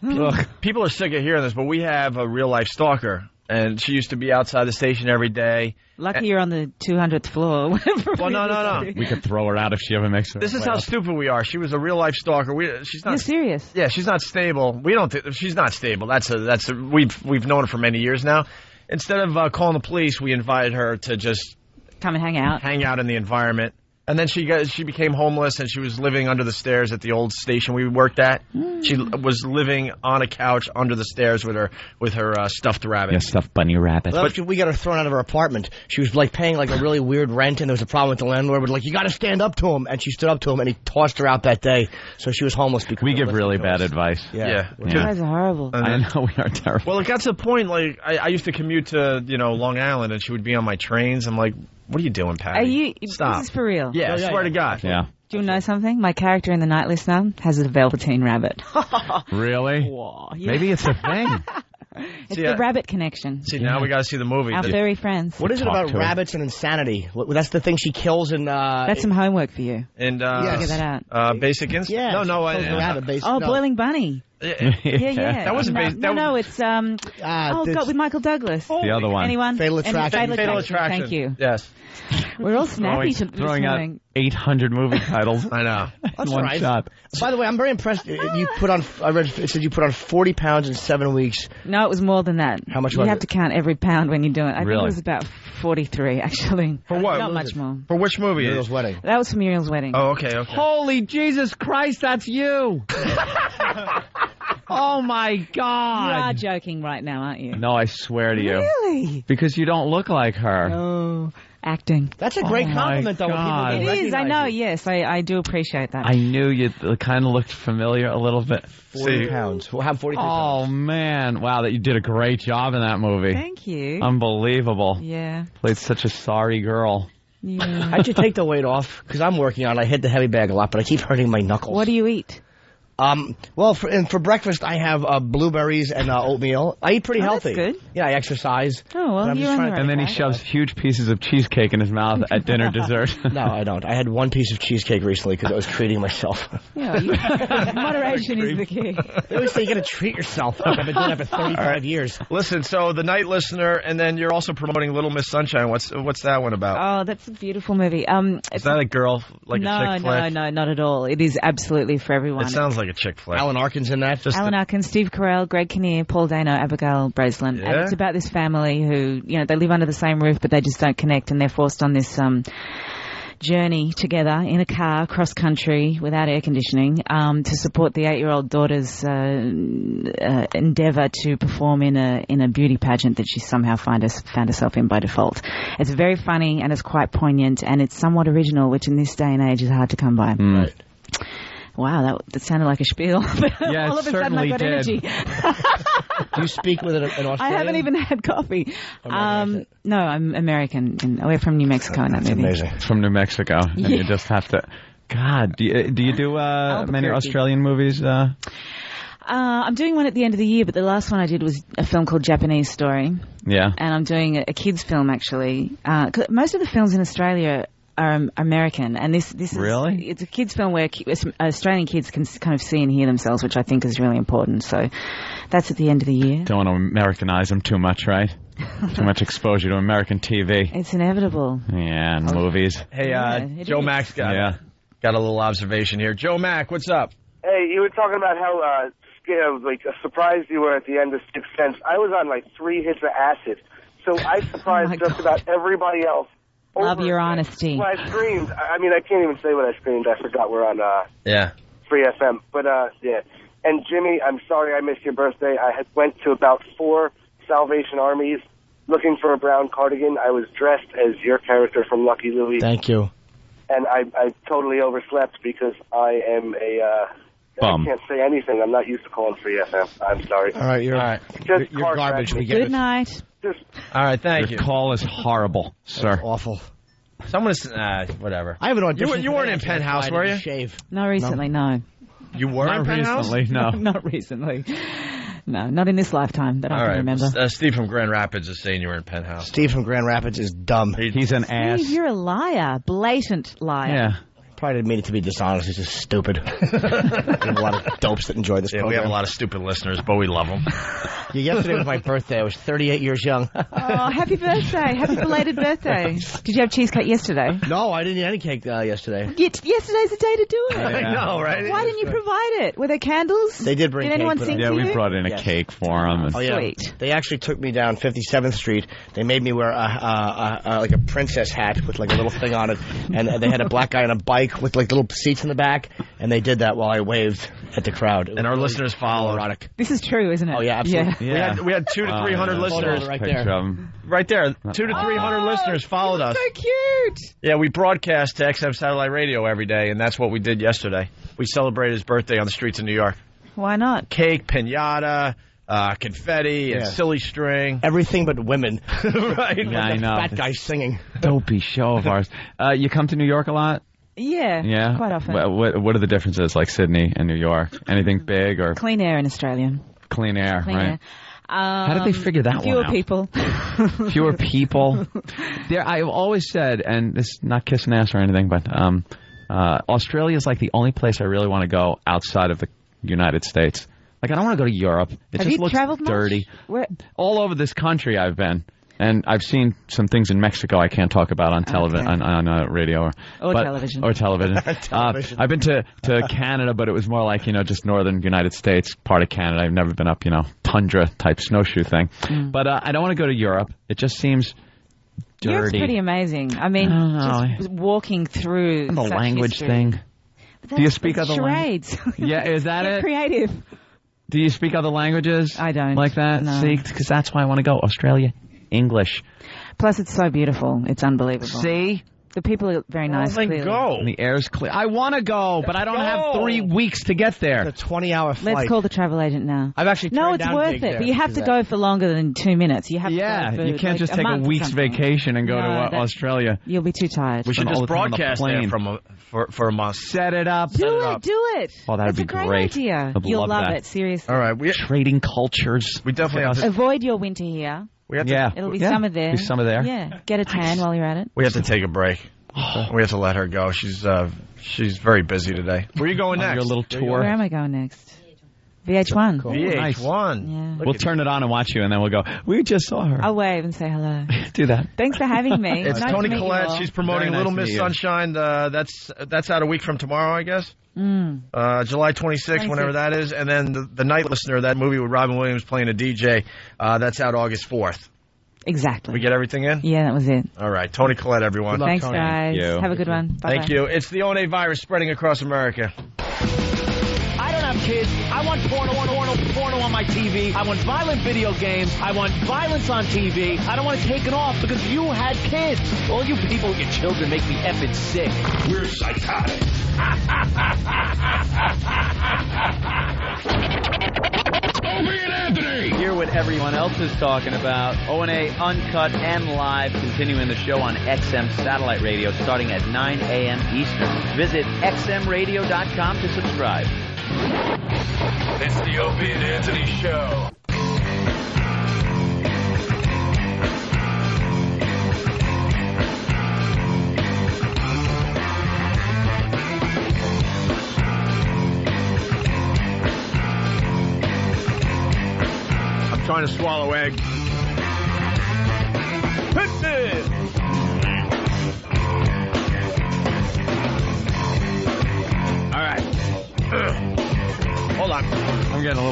People are sick of hearing this, but we have a real life stalker, and she used to be outside the station every day. Lucky you're on the 200th floor. Well, no. We could throw her out if she ever makes her. This is how stupid we are. She was a real life stalker. She's not. You're serious? Yeah, she's not stable. We don't. She's not stable. We've known her for many years now. Instead of calling the police, we invited her to just come and hang out in the environment. And then she became homeless, and she was living under the stairs at the old station we worked at. She was living on a couch under the stairs with her stuffed rabbit. Yeah, stuffed bunny rabbit. Well, we got her thrown out of her apartment. She was paying a really weird rent, and there was a problem with the landlord. But you got to stand up to him, and she stood up to him, and he tossed her out that day. So she was homeless because we give really bad advice. Yeah. You guys are horrible. I know we are terrible. Well, it got to the point I used to commute to Long Island, and she would be on my trains. I'm like, what are you doing, Patty? Stop. This is for real. Yeah, I swear to God. Yeah. Do you know something? My character in The Night Listener has a velveteen rabbit. Really? Whoa, yeah. Maybe it's a thing. It's the rabbit connection. See, now we got to see the movie. Our furry friends. What is it about rabbits and insanity? That's the thing she kills in... That's some homework for you. And figure that out. Basic Instinct? Yeah. No. Boiling Bunny. Yeah. That wasn't basic. No, it's with Michael Douglas. The other one. Anyone? Fatal Attraction. Fatal Attraction. Thank you. Yes. We're all snappy throwing out 800 movie titles. I know. That's one right. shot. By the way, I'm very impressed. You put on. I read it said you put on 40 pounds in 7 weeks. No, it was more than that. How much you was have it? to count every pound when you do it. I think Really? it was about 43, actually. For what? Not much more. For which movie? Muriel's Wedding. That was for Muriel's Wedding. Oh, okay. Holy Jesus Christ, that's you! Oh my You God! are joking right now, aren't you? No, I swear to you. Really? Because you don't look like her. Oh, acting. That's a great Oh, compliment, though. When God. people It is. I know. recognize you. Yes, I do appreciate that. I knew you kind of looked familiar a little bit. 40 pounds. We'll have 43 Oh, pounds. man. Wow, that you did a great job in that movie. Thank you. Unbelievable. Yeah. Played such a sorry girl. Yeah. How'd you take the weight off? Because I'm working on it. I hit the heavy bag a lot, but I keep hurting my knuckles. What do you eat? Well, for breakfast, I have blueberries and oatmeal. I eat pretty healthy. That's good. Yeah, I exercise. Oh, well, But I'm you're just on trying the to- right And then he track. shoves huge pieces of cheesecake in his mouth at dinner dessert. No, I don't. I had one piece of cheesecake recently because I was treating myself. Yeah, moderation is the key. They always say you got to treat yourself. I've been doing that for 35 years. Listen, so The Night Listener, and then you're also promoting Little Miss Sunshine. What's that one about? Oh, that's a beautiful movie. Is that a girl, like a chick flick? No, not at all. It is absolutely for everyone. It sounds like a chick flick. Alan Arkin's in that. Alan Arkin, Steve Carell, Greg Kinnear, Paul Dano, Abigail Breslin. Yeah? And it's about this family who, they live under the same roof, but they just don't connect, and they're forced on this, journey together in a car cross country without air conditioning to support the 8-year-old daughter's endeavour to perform in a beauty pageant that she somehow found herself in by default. It's very funny and it's quite poignant and it's somewhat original, which in this day and age is hard to come by. Right. Wow, that sounded like a spiel. Yeah, all of a sudden I got energy. Do you speak with an Australian? I haven't even had coffee. No, I'm American. We're from New Mexico in that movie. Amazing. It's from New Mexico, and you just have to. God, do you do many Australian movies? I'm doing one at the end of the year, but the last one I did was a film called Japanese Story. Yeah. And I'm doing a kids' film actually. 'Cause most of the films in Australia are American, and this really? It's a kids' film where Australian kids can kind of see and hear themselves, which I think is really important. So that's at the end of the year. Don't want to Americanize them too much, right? Too much exposure to American TV. It's inevitable. Yeah, and movies. Hey, Joe Mack's got a little observation here. Joe Mack, what's up? Hey, you were talking about how surprised you were at the end of Sixth Sense. I was on 3 hits of acid, so I surprised just about everybody else. Love your honesty. Well, I screamed. I mean, I can't even say what I screamed. I forgot we're on Free FM. But, yeah. And, Jimmy, I'm sorry I missed your birthday. I had went to about 4 Salvation Armies looking for a brown cardigan. I was dressed as your character from Lucky Louie. Thank you. And I totally overslept because I am bum. I can't say anything. I'm not used to calling Free FM. I'm sorry. All right, you're garbage. We get Good night. All right, thank you. Your call is horrible, sir. That's awful. Someone's whatever. I have an audition. You weren't in Penthouse, were you? Not recently, no. You were in Penthouse? Recently, no. Not recently. No, not in this lifetime that I can remember. Steve from Grand Rapids is saying you were in Penthouse. Steve from Grand Rapids is dumb. He's an ass. Steve, you're a liar. Blatant liar. Yeah. Probably didn't mean it to be dishonest. He's just stupid. We have a lot of dopes that enjoy this program. We have a lot of stupid listeners, but we love them. Yesterday was my birthday. I was 38 years young. Oh, happy birthday. Happy belated birthday. Did you have cheesecake yesterday? No, I didn't eat any cake yesterday. Yesterday's the day to do it. I know, right? Why didn't you provide it? Were there candles? They did bring cake. Did anyone cake, sing to you? Yeah, we brought in a cake for him. Oh, yeah. Sweet. They actually took me down 57th Street. They made me wear like a princess hat with like a little thing on it. And they had a black guy on a bike with like little seats in the back. And they did that while I waved at the crowd. And our listeners followed. Erotic. This is true, isn't it? Oh, yeah, absolutely. Yeah. We had 200 to 300 listeners right there. Right there. 200 to 300 listeners followed us. So cute. Yeah, we broadcast to XM Satellite Radio every day, and that's what we did yesterday. We celebrated his birthday on the streets of New York. Why not? Cake, piñata, confetti, and silly string. Everything but women. Right. Yeah, I know. Fat guy singing. Dopey show of ours. You come to New York a lot? Yeah, quite often. What are the differences, like Sydney and New York? Anything big or clean air in Australia? Clean air, Clean right? air. How did they figure that one out? Fewer people. Fewer people. I've always said, and this is not kissing ass or anything, but Australia is like the only place I really want to go outside of the United States. Like, I don't want to go to Europe. It just looks dirty. All over this country I've been. And I've seen some things in Mexico I can't talk about on television, on radio or television. Or television. I've been to Canada, but it was more like, just northern United States, part of Canada. I've never been up, tundra type snowshoe thing. But I don't want to go to Europe. It just seems dirty. Europe's pretty amazing. I mean, just walking through the language thing. Do you speak other languages? Yeah, is that it? Creative. Do you speak other languages? I don't. Like that? No. See, because that's why I want to go. Australia. English. Plus, it's so beautiful. It's unbelievable. See? The people are very nice. Then go. And the air's clear. I want to go, but I don't have 3 weeks to get there. It's a 20-hour flight. Let's call the travel agent now. I've actually No, turned it's down worth gigs it, there but you have to go for longer than 2 minutes. You have to go for, you can't just take a week's vacation and go to Australia. You'll be too tired. We should just broadcast there for a month. Set it up. Do it. Oh, that'd be a great great. idea. You'll love it, seriously. All right. Trading cultures. We definitely have to... Avoid your winter here. It'll be summer there. Be summer there. Yeah. Get a tan while you're at it. We have to take a break. We have to let her go. She's very busy today. Where are you going next? Your little tour. Where am I going next? VH1. Cool. VH1. Yeah. We'll turn it on and watch you, and then we'll go, we just saw her. I'll wave and say hello. Do that. Thanks for having me. It's nice Toni to meet you Collette. all. She's promoting Very nice Little to Miss meet you. Sunshine. That's out a week from tomorrow, I guess. July 26th, whenever that is. And then the Night Listener, that movie with Robin Williams playing a DJ, that's out August 4th. Exactly. We get everything in? Yeah, that was it. All right. Tony Collette, everyone. Thanks, guys. Have a good one. Bye-bye. Thank you. It's the O&A virus spreading across America. I don't have kids. I want porno on my TV. I want violent video games. I want violence on TV. I don't want it taken off because you had kids. All you people with your children make me effing sick. We're psychotic. Opie and Anthony. Hear what everyone else is talking about. O&A Uncut and Live, continuing the show on XM Satellite Radio starting at 9 a.m. Eastern. Visit xmradio.com to subscribe. It's the Opie and Anthony Show. I'm trying to swallow egg. All right. Hold on. I'm getting a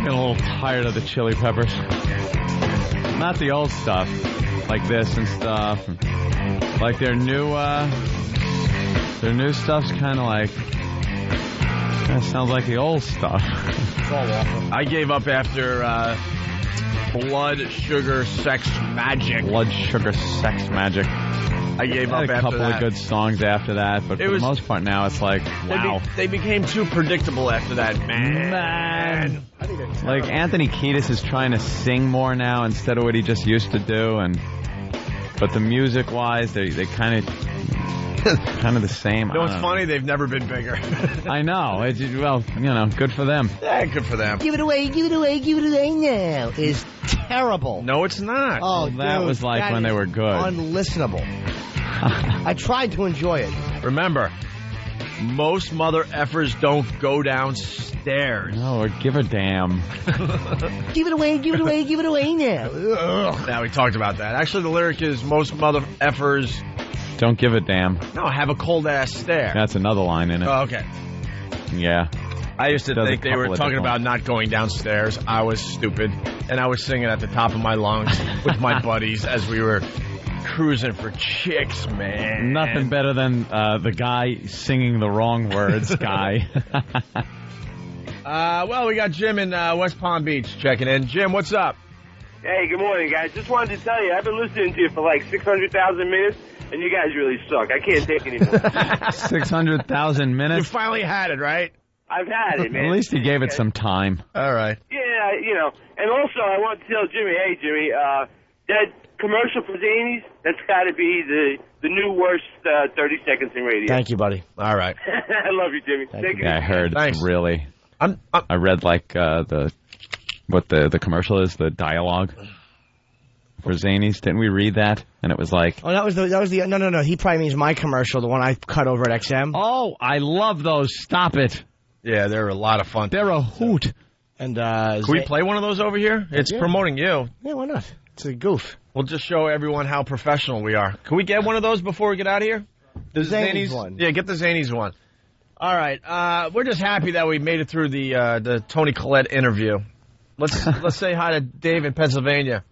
little tired of the chili peppers. Not the old stuff, like this and stuff. Like their new stuff's kind of like. That sounds like the old stuff. It's all awful. I gave up after Blood, Sugar, Sex, Magic. Blood, Sugar, Sex, Magic. I gave up after that. A couple of good songs after that, but for the most part now it's like, wow. They became too predictable after that, man. Like Anthony Kiedis is trying to sing more now instead of what he just used to do, but the music-wise, they kind of the same. You know what's funny? They've never been bigger. I know. Good for them. Yeah, good for them. Give it away now is terrible. No, it's not. Oh, that was like when they were good. Unlistenable. I tried to enjoy it. Remember, most mother effers don't go downstairs. No, or give a damn. Give it away now. Ugh. Now we talked about that. Actually, the lyric is most mother effers don't give a damn. No, have a cold ass stare. That's another line in it. Oh, okay. Yeah. I used to think they were talking about not going downstairs. I was stupid, and I was singing at the top of my lungs with my buddies as we were cruising for chicks, man. Nothing better than the guy singing the wrong words, guy. Well, we got Jim in West Palm Beach checking in. Jim, what's up? Hey, good morning, guys. Just wanted to tell you, I've been listening to you for like 600,000 minutes, and you guys really suck. I can't take anymore. 600,000 minutes? You finally had it, right? I've had it, man. At least he gave it some time. All right. Yeah, And also, I want to tell Jimmy, hey, Jimmy, that commercial for Zanies, that's got to be the new worst 30 seconds in radio. Thank you, buddy. All right. I love you, Jimmy. Thank you. Yeah, I heard. Thanks. Really. I read like what the commercial is, the dialogue for Zanies. Didn't we read that? And it was like, oh, that was the no. He probably means my commercial, the one I cut over at XM. Oh, I love those. Stop it. Yeah, they're a lot of fun. They're a hoot. And can we play one of those over here? It's promoting you. Yeah, why not? It's a goof. We'll just show everyone how professional we are. Can we get one of those before we get out of here? The Zanies one. Yeah, get the Zanies one. All right. We're just happy that we made it through the Tony Collette interview. Let's say hi to Dave in Pennsylvania.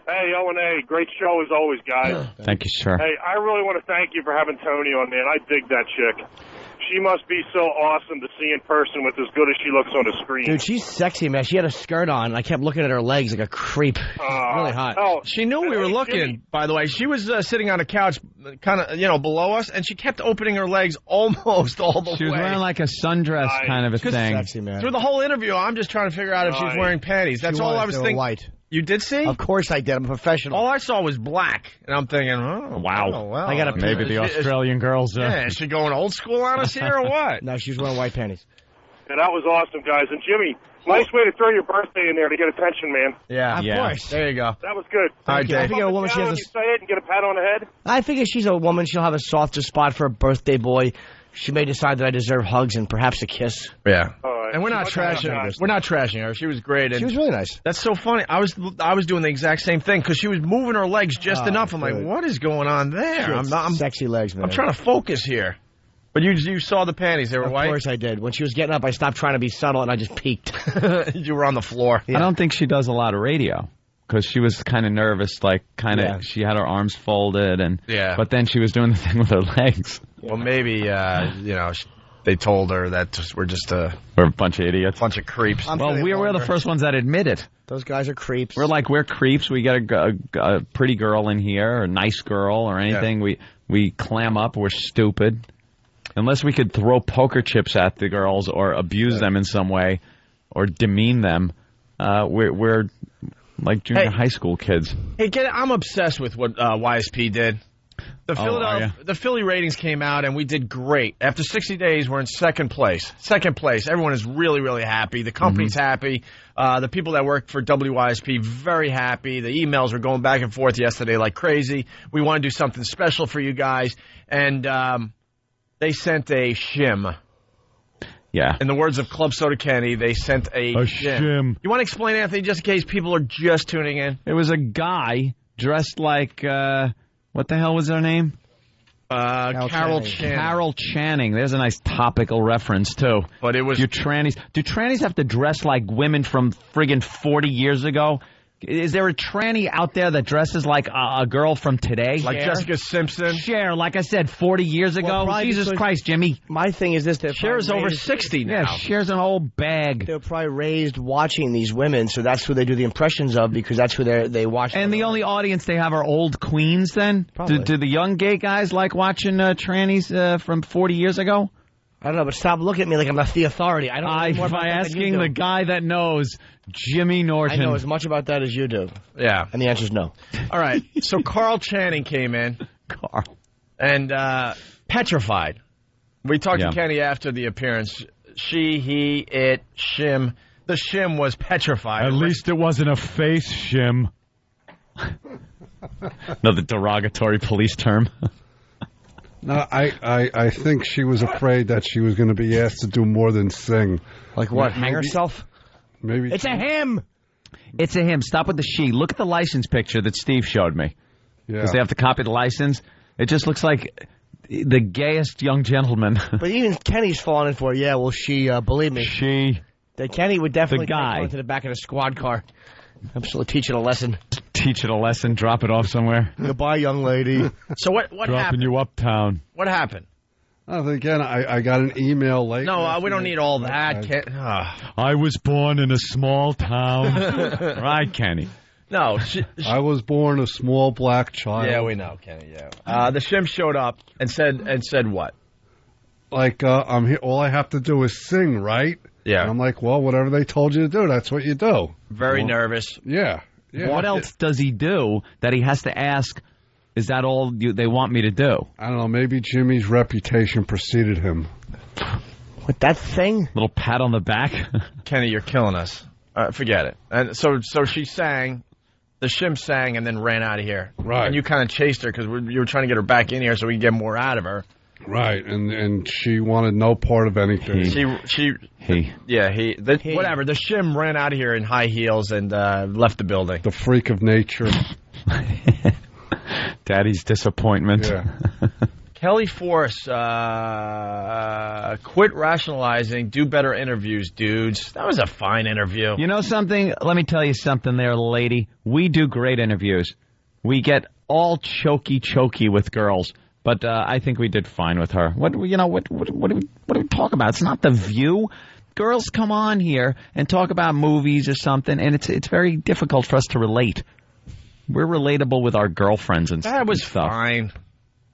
Hey, O&A, great show as always, guys. Thank you, sir. Hey, I really want to thank you for having Tony on, man. I dig that chick. She must be so awesome to see in person with as good as she looks on the screen. Dude, she's sexy, man. She had a skirt on, and I kept looking at her legs like a creep. Really hot. Oh, she knew we were looking, Jimmy. By the way. She was sitting on a couch kind of, below us, and she kept opening her legs almost all the way. She was wearing like a sundress kind of a thing. Sexy, man. Through the whole interview, I'm just trying to figure out if she's wearing panties. That's all I was thinking. White. You did see? Of course I did. I'm a professional. All I saw was black, and I'm thinking, wow. Oh, well. I got maybe the Australian girls. Yeah, is she going old school on us here or what? No, she was wearing white panties. Yeah, that was awesome, guys. And Jimmy, nice way to throw your birthday in there to get attention, man. Yeah, of course. There you go. That was good. All right, Dave. I figure a woman, you say it and get a pat on the head. I figure she's a woman. She'll have a softer spot for a birthday boy. She may decide that I deserve hugs and perhaps a kiss. Yeah. And we're not trashing her. We're not trashing her. She was great. And she was really nice. That's so funny. I was doing the exact same thing because she was moving her legs just enough. I'm like, what is going on there? I'm sexy legs, man. I'm trying to focus here. But you saw the panties. They were white? Of course I did. When she was getting up, I stopped trying to be subtle, and I just peeked. You were on the floor. Yeah. I don't think she does a lot of radio. because she was kind of nervous, like she had her arms folded, but then she was doing the thing with her legs. Well, maybe they told her that we're a bunch of idiots, bunch of creeps. Well, we're the first ones that admit it. Those guys are creeps. We're creeps. We get a pretty girl in here, or a nice girl, or anything. Yeah. We clam up. We're stupid. Unless we could throw poker chips at the girls or abuse them in some way or demean them, we're like junior high school kids. Hey, I'm obsessed with what YSP did. The Philly ratings came out, and we did great. After 60 days, we're in second place. Second place. Everyone is really, really happy. The company's happy. The people that work for WYSP, very happy. The emails were going back and forth yesterday like crazy. We want to do something special for you guys. And they sent a shim. Yeah. In the words of Club Soda Kenny, they sent a shim. You want to explain, Anthony, just in case people are just tuning in? It was a guy dressed like... what the hell was her name? Carol Channing. Carol Channing. There's a nice topical reference, too. But it was... Do trannies have to dress like women from friggin' 40 years ago? Is there a tranny out there that dresses like a girl from today? Like Jessica Simpson? Cher, like I said, 40 years ago? Well, Jesus Christ, Jimmy. My thing is this. Cher's over 60 now. Yeah, Cher's an old bag. They're probably raised watching these women, so that's who they do the impressions of because that's who they watch. And the only audience they have are old queens then? Probably. Do the young gay guys like watching trannies from 40 years ago? I don't know, but stop looking at me like I'm not the authority. I don't know more about by that asking the guy that knows, Jimmy Norton. I know as much about that as you do. Yeah. And the answer is no. All right. So Carl Channing came in. Carl. And petrified. We talked to Kenny after the appearance. She, he, it, shim. The shim was petrified. At least it wasn't a face shim. Another derogatory police term. No, I think she was afraid that she was going to be asked to do more than sing. Like what? Hang herself? Maybe it's a him. It's a him. Stop with the she. Look at the license picture that Steve showed me. Yeah. Because they have to copy the license. It just looks like the gayest young gentleman. But even Kenny's falling in for it. Yeah, well, she, believe me. She. That Kenny would definitely take her to the back of a squad car. Absolutely teach it a lesson. Teach it a lesson, drop it off somewhere. Goodbye, young lady. So what Dropping happened? you uptown. What happened? Again, I got an email late. No, we don't need all that. I was born in a small town. Right, Kenny. No. I was born a small black child. Yeah, we know, Kenny, yeah. The shim showed up and said what? Like, I'm here. All I have to do is sing, right? Yeah. And I'm like, well, whatever they told you to do, that's what you do. Very nervous. Yeah. What else does he do that he has to ask, is that all they want me to do? I don't know. Maybe Jimmy's reputation preceded him. With that thing? Little pat on the back. Kenny, you're killing us. Forget it. And so she sang, the shim sang, and then ran out of here. Right. And you kind of chased her because you were trying to get her back in here so we could get more out of her. Right, and she wanted no part of anything. Whatever. The shim ran out of here in high heels and left the building. The freak of nature. Daddy's disappointment. Yeah. Kelly Force, quit rationalizing, do better interviews, dudes. That was a fine interview. You know something? Let me tell you something there, lady. We do great interviews. We get all choky with girls. But I think we did fine with her. What do we talk about? It's not The View. Girls come on here and talk about movies or something, and it's very difficult for us to relate. We're relatable with our girlfriends and stuff. That was fine.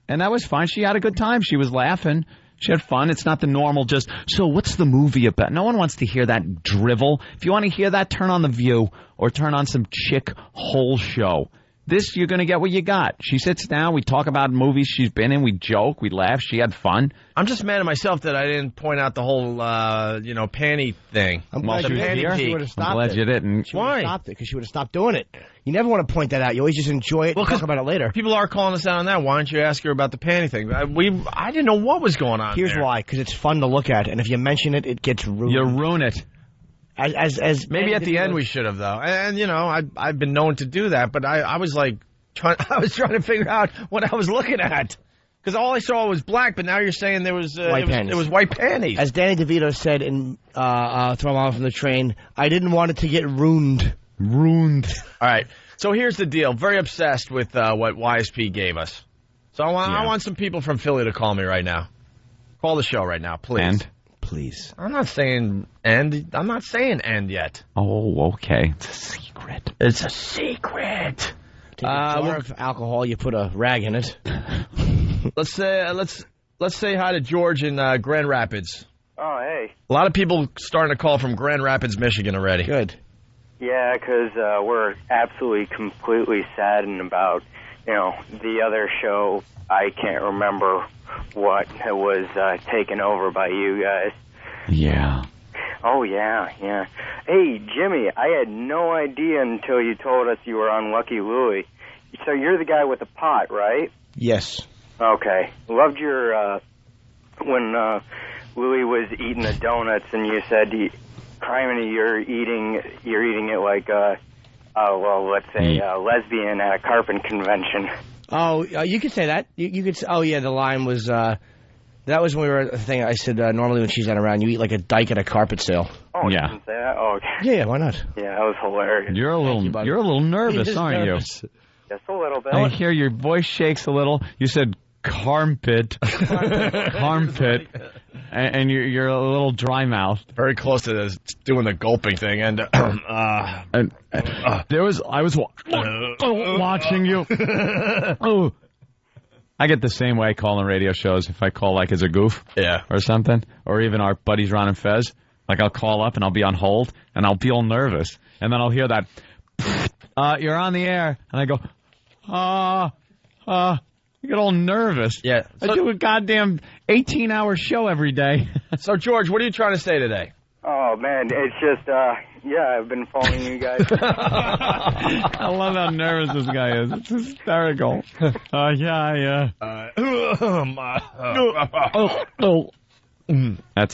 And that was fine. She had a good time. She was laughing. She had fun. It's not the normal just, so what's the movie about? No one wants to hear that drivel. If you want to hear that, turn on The View or turn on some chick whole show. This, you're going to get what you got. She sits down. We talk about movies she's been in. We joke. We laugh. She had fun. I'm just mad at myself that I didn't point out the whole, panty thing. I'm glad you would have stopped it. I'm glad you didn't. She would have stopped it because she would have stopped doing it. You never want to point that out. You always just enjoy it and talk about it later. People are calling us out on that. Why don't you ask her about the panty thing? I didn't know what was going on. Here's why. Because it's fun to look at. And if you mention it, it gets ruined. You ruin it. As maybe at the end we should have, though. And I've been known to do that. But I was like, I was trying to figure out what I was looking at. Because all I saw was black, but now you're saying there was white panties. It was white panties. As Danny DeVito said in Throw 'Em Off from the Train, I didn't want it to get ruined. All right. So here's the deal. Very obsessed with what YSP gave us. So I want some people from Philly to call me right now. Call the show right now, please. And? Please. I'm not saying end. I'm not saying end yet. Oh, okay. It's a secret. It's a secret. Take a jar of alcohol, you put a rag in it. Let's say hi to George in Grand Rapids. Oh, hey. A lot of people starting to call from Grand Rapids, Michigan already. Good. Yeah, because we're absolutely, completely saddened about, the other show. I can't remember what was taken over by you guys. Yeah. Oh, yeah. Hey, Jimmy, I had no idea until you told us you were on Lucky Louie. So you're the guy with the pot, right? Yes. Okay. Loved your, when Louie was eating the donuts and you said, criminy, you're eating it like, let's say lesbian at a carpet convention. Oh, you could say that. You could say, oh, yeah, the line was, that was when we were at the thing. I said, normally when she's not around, you eat like a dyke at a carpet sale. Oh, you didn't say that? Oh, okay. Yeah, why not? Yeah, that was hilarious. You're a little nervous, aren't you? Just a little bit. I hear your voice shakes a little. You said carpet, and you're a little dry mouth. Very close to this, doing the gulping thing, and I was watching you. Oh, I get the same way calling radio shows. If I call like as a goof, or something, or even our buddies Ron and Fez, like I'll call up and I'll be on hold and I'll be all nervous, and then I'll hear that you're on the air, and I go, you get all nervous. Yeah. I do a goddamn 18-hour show every day. So, George, what are you trying to say today? Oh, man, it's just, I've been following you guys. I love how nervous this guy is. It's hysterical. That's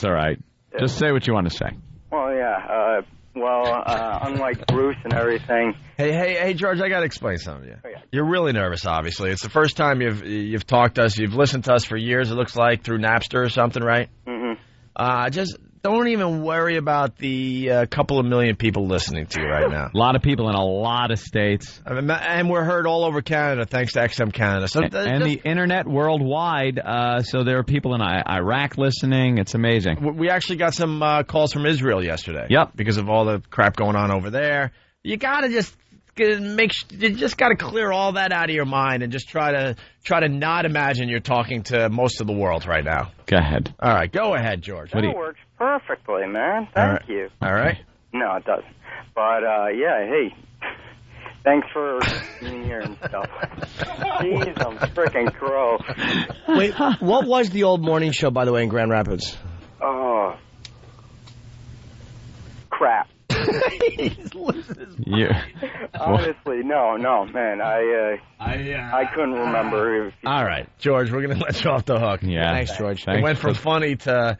all right. Just say what you want to say. Well, yeah. Unlike Bruce and everything. Hey, George, I got to explain something to you. Oh, yeah. You're really nervous, obviously. It's the first time you've talked to us. You've listened to us for years, it looks like, through Napster or something, right? Mm-hmm. Just don't even worry about the couple of million people listening to you right now. A lot of people in a lot of states. And we're heard all over Canada, thanks to XM Canada. So the internet worldwide, so there are people in Iraq listening. It's amazing. We actually got some calls from Israel yesterday. Yep. Because of all the crap going on over there. You got to just got to clear all that out of your mind and just try to not imagine you're talking to most of the world right now. Go ahead. All right, go ahead, George. That works perfectly, man. Thank you. All right. No, it doesn't. But, hey, thanks for being here and stuff. Jeez, I'm freaking crow. Wait, what was the old morning show, by the way, in Grand Rapids? Oh, crap. Yeah. Honestly, no, man. I couldn't remember. All right, George, we're going to let you off the hook. Yeah. Thanks, George. It went from funny to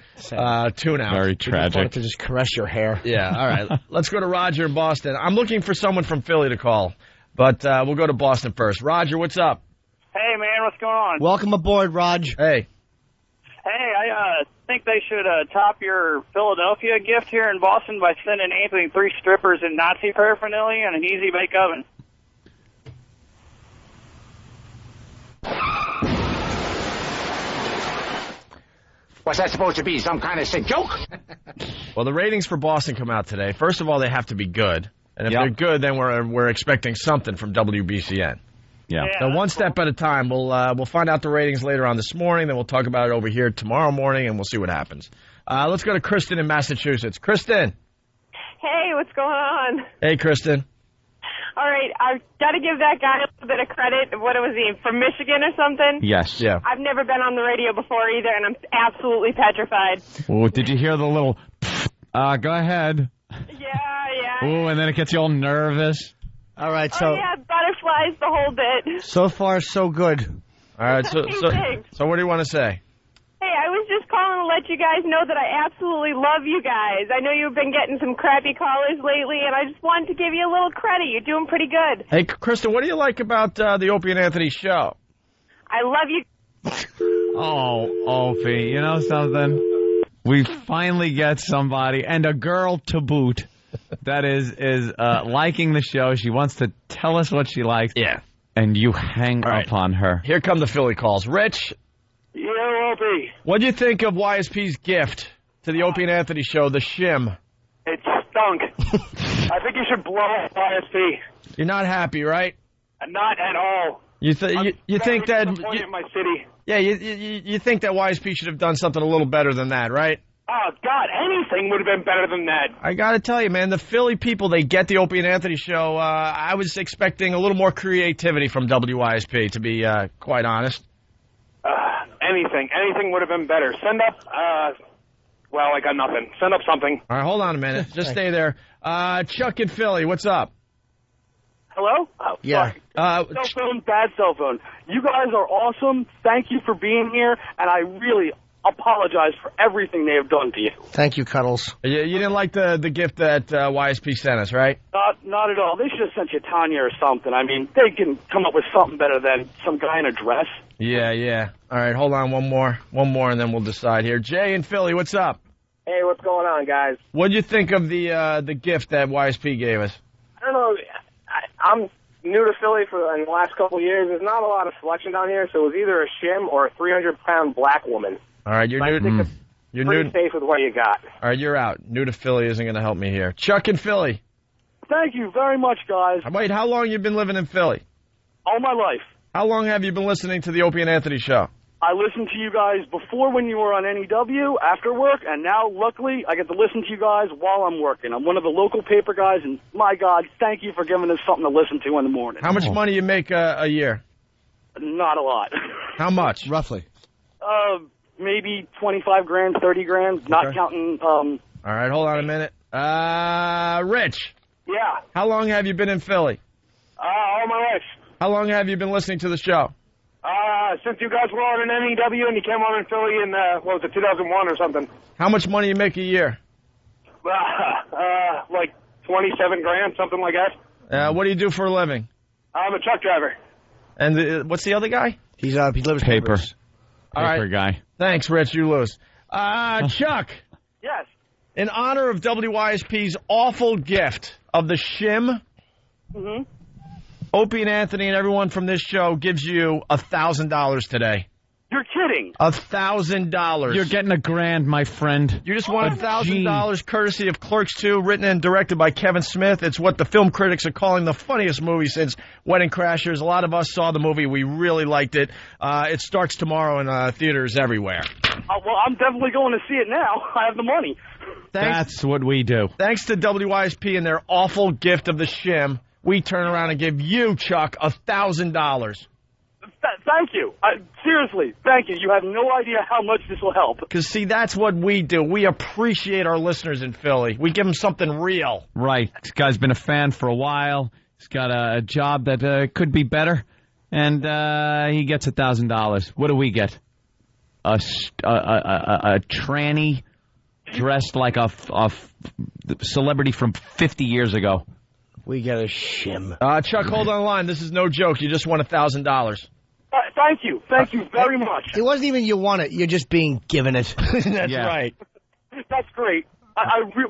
tune out. Very tragic. To just caress your hair. Yeah, all right. Let's go to Roger in Boston. I'm looking for someone from Philly to call, but we'll go to Boston first. Roger, what's up? Hey, man, what's going on? Welcome aboard, Raj. Hey. Hey, I think they should top your Philadelphia gift here in Boston by sending Anthony 3 strippers and Nazi paraphernalia and an easy bake oven. What's that supposed to be, some kind of sick joke? Well, the ratings for Boston come out today. First of all, they have to be good. And if they're good, then we're expecting something from WBCN. Yeah. So one step at a time. We'll find out the ratings later on this morning. Then we'll talk about it over here tomorrow morning, and we'll see what happens. Let's go to Kristen in Massachusetts. Kristen. Hey, what's going on? Hey, Kristen. All right, I've got to give that guy a little bit of credit. What was he, from Michigan or something? Yes. Yeah. I've never been on the radio before either, and I'm absolutely petrified. Oh, did you hear the little, go ahead. Yeah. Oh, and then it gets you all nervous. All right, so... Oh, yeah, butterflies, the whole bit. So far, so good. All right, so what do you want to say? Hey, I was just calling to let you guys know that I absolutely love you guys. I know you've been getting some crappy callers lately, and I just wanted to give you a little credit. You're doing pretty good. Hey, Kristen, what do you like about the Opie and Anthony show? I love you. Oh, Opie, you know something? We finally get somebody, and a girl to boot, that is liking the show. She wants to tell us what she likes. Yeah. And you hang up on her. Here come the Philly calls. Rich. Yeah, Opie. What do you think of YSP's gift to the Opie and Anthony show, the shim? It stunk. I think you should blow up YSP. You're not happy, right? Not at all. You think that in my city. Yeah, you think that YSP should have done something a little better than that, right? Oh God, anything would have been better than that. I got to tell you, man, the Philly people, they get the Opie and Anthony show. I was expecting a little more creativity from WYSP, to be quite honest. Anything would have been better. Send up. Well, I got nothing. Send up something. All right, hold on a minute. Just stay there. Chuck in Philly, what's up? Hello? Oh, yeah. Cell phone, bad cell phone. You guys are awesome. Thank you for being here, and I really apologize for everything they have done to you. Thank you, Cuddles. You didn't like the gift that YSP sent us, right? Not at all. They should have sent you Tanya or something. I mean, they can come up with something better than some guy in a dress. Yeah. All right, hold on, one more, and then we'll decide here. Jay in Philly, what's up? Hey, what's going on, guys? What do you think of the gift that YSP gave us? I don't know. I'm new to Philly in the last couple of years. There's not a lot of selection down here, so it was either a shim or a 300-pound black woman. All right, you're new. You're pretty safe with what you got. All right, you're out. New to Philly isn't going to help me here. Chuck in Philly. Thank you very much, guys. Wait, how long you been living in Philly? All my life. How long have you been listening to the Opie and Anthony show? I listened to you guys before when you were on NEW, after work, and now, luckily, I get to listen to you guys while I'm working. I'm one of the local paper guys, and my God, thank you for giving us something to listen to in the morning. How much money you make a year? Not a lot. How much? Roughly. Maybe 25 grand, 30 grand, not counting... All right, hold on a minute. Rich. Yeah. How long have you been in Philly? All my life. How long have you been listening to the show? Since you guys were on in NEW and you came on in Philly in, 2001 or something. How much money you make a year? Like 27 grand, something like that. What do you do for a living? I'm a truck driver. And what's the other guy? He lives paper. All right. Paper guy. Thanks, Rich. You lose. Chuck. Yes. In honor of WYSP's awful gift of the shim, Opie and Anthony and everyone from this show gives you $1,000 today. You're kidding. $1,000. You're getting $1,000, my friend. You just won $1,000 courtesy of Clerks 2, written and directed by Kevin Smith. It's what the film critics are calling the funniest movie since Wedding Crashers. A lot of us saw the movie. We really liked it. It starts tomorrow in theaters everywhere. Well, I'm definitely going to see it now. I have the money. That's what we do. Thanks to WYSP and their awful gift of the shim, we turn around and give you, Chuck, $1,000. Thank you. Seriously, thank you. You have no idea how much this will help. Because, see, that's what we do. We appreciate our listeners in Philly. We give them something real. Right. This guy's been a fan for a while. He's got a job that could be better. And he gets $1,000. What do we get? A tranny dressed like a celebrity from 50 years ago. We get a shim. Chuck, hold on the line. This is no joke. You just won $1,000. Thank you. Thank you very much. It wasn't even you won it. You're just being given it. That's right. That's great.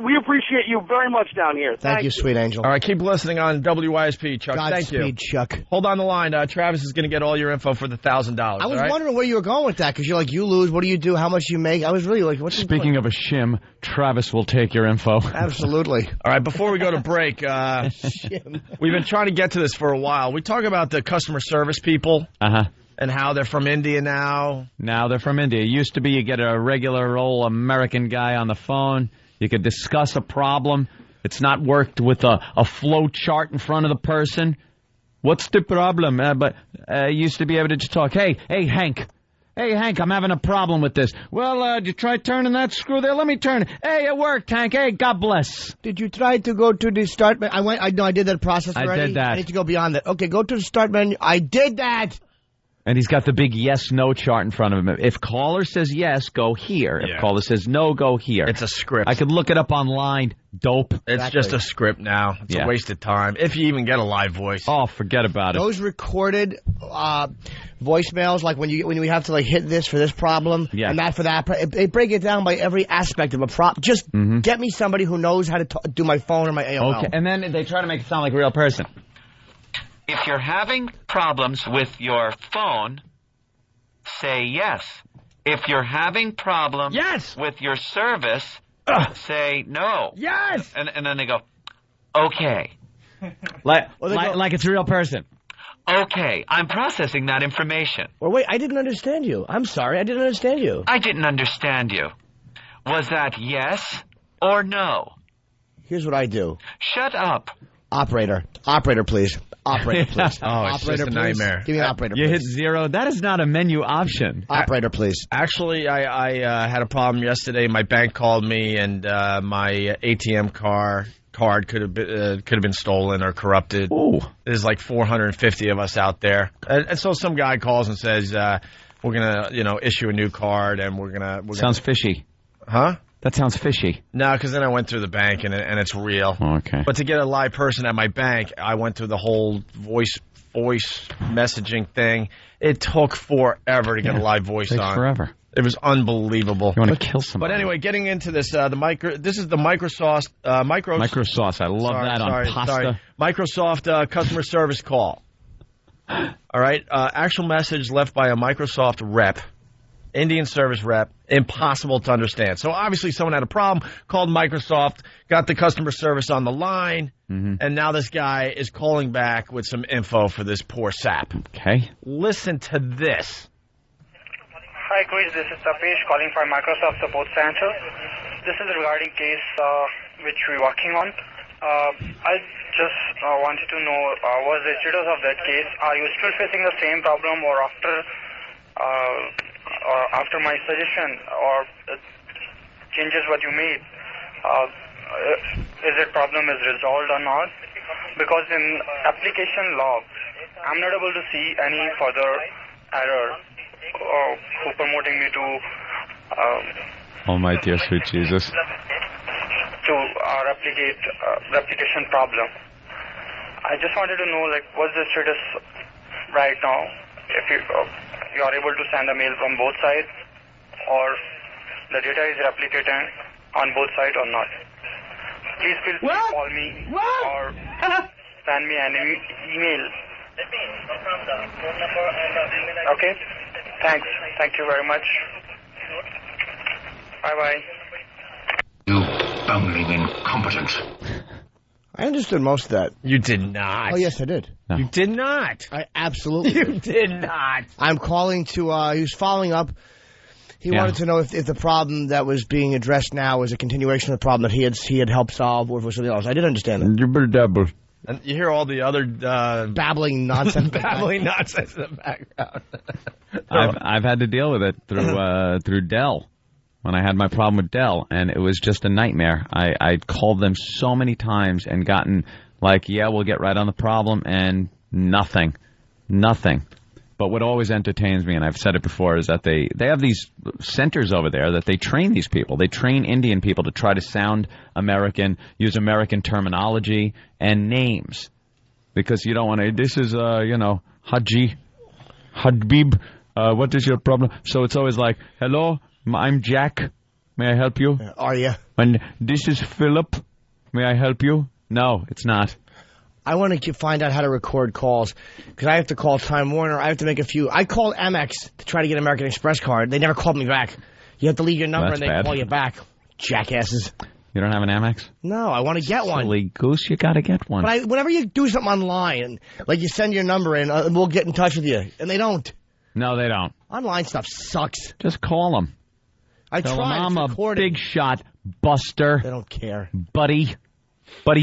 We appreciate you very much down here. Thank you, sweet angel. All right, keep listening on WYSP, Chuck. Thank you. Godspeed, Chuck. Hold on the line. Travis is going to get all your info for the $1,000. I was wondering where you were going with that, because you're like, you lose, what do you do, how much you make? I was really like, what's Speaking of a shim, Travis will take your info. Absolutely. All right, before we go to break, we've been trying to get to this for a while. We talk about the customer service people. And how they're from India now. Now they're from India. It used to be you get a regular old American guy on the phone. You could discuss a problem. It's not worked with a flow chart in front of the person. What's the problem? But used to be able to just talk. Hey, Hank. Hey, Hank, I'm having a problem with this. Well, did you try turning that screw there? Let me turn it. Hey, it worked, Hank. Hey, God bless. Did you try to go to the start menu? I did that process already. I did that. I need to go beyond that. Okay, go to the start menu. I did that. And he's got the big yes-no chart in front of him. If caller says yes, go here. If caller says no, go here. It's a script. I could look it up online. Dope. It's just a script now. It's a waste of time. If you even get a live voice. Oh, forget about it. Those recorded voicemails, like when you have to like hit this for this problem and that for that, they break it down by every aspect of a problem. Just get me somebody who knows how to do my phone or my AOL. Okay, and then they try to make it sound like a real person. If you're having problems with your phone, say yes. If you're having problems with your service, say no. Yes! And then they go, okay. Like it's a real person. Okay, I'm processing that information. Well, wait, I didn't understand you. I'm sorry, I didn't understand you. I didn't understand you. Was that yes or no? Here's what I do. Shut up. Operator, please. Operator, please. It's just a nightmare. Give me an operator, You please. hit 0. That is not a menu option. Operator, please. Actually, I had a problem yesterday. My bank called me, and my ATM card could have been stolen or corrupted. Ooh. There's like 450 of us out there, and so some guy calls and says, "We're gonna, issue a new card, and we're gonna." Sounds fishy. Huh? That sounds fishy. No, because then I went through the bank and it's real. Okay. But to get a live person at my bank, I went through the whole voice messaging thing. It took forever to get a live voice on. Forever. It was unbelievable. You want to kill somebody. But anyway, getting into this, this is the Microsoft Microsauce. I love that on pasta. Sorry. Microsoft customer service call. All right, actual message left by a Microsoft rep. Indian service rep, impossible to understand. So obviously someone had a problem, called Microsoft, got the customer service on the line, and now this guy is calling back with some info for this poor sap. Okay. Listen to this. Hi, Chris. This is Tapesh calling from Microsoft Support Center. This is regarding case which we're working on. I just wanted to know what's the status of that case. Are you still facing the same problem, or after my suggestion or changes what you made, is it problem is resolved or not? Because in application logs, I'm not able to see any further error who promoting me to oh my dear sweet Jesus. To replication problem. I just wanted to know, what's the status right now? If you are able to send a mail from both sides, or the data is replicated on both sides or not. Please feel free to call me or send me an email. Okay? Thanks. Thank you very much. Bye-bye. You bumbling incompetent. I understood most of that. You did not. Oh, yes, I did. No. You did not. I absolutely You did not. I'm calling to, he was following up. He wanted to know if the problem that was being addressed now was a continuation of the problem that he had helped solve, or if it was something else. I did understand that. And you hear all the other babbling nonsense. nonsense in the background. I've had to deal with it through Dell. When I had my problem with Dell, and it was just a nightmare. I'd called them so many times and gotten we'll get right on the problem, and nothing. But what always entertains me, and I've said it before, is that they have these centers over there that they train these people. They train Indian people to try to sound American, use American terminology and names. Because you don't want to, this is, Haji, Hadbib, what is your problem? So it's always like, hello, I'm Jack. May I help you? Are you? And this is Philip. May I help you? No, it's not. I want to find out how to record calls because I have to call Time Warner. I have to make a few. I called Amex to try to get an American Express card. They never called me back. You have to leave your number and they call you back. Jackasses. You don't have an Amex? No, I want to get one. Silly goose, you got to get one. But whenever you do something online, like you send your number in, we'll get in touch with you. And they don't. No, they don't. Online stuff sucks. Just call them. I Tell tried. them I'm a big shot buster. They don't care. Buddy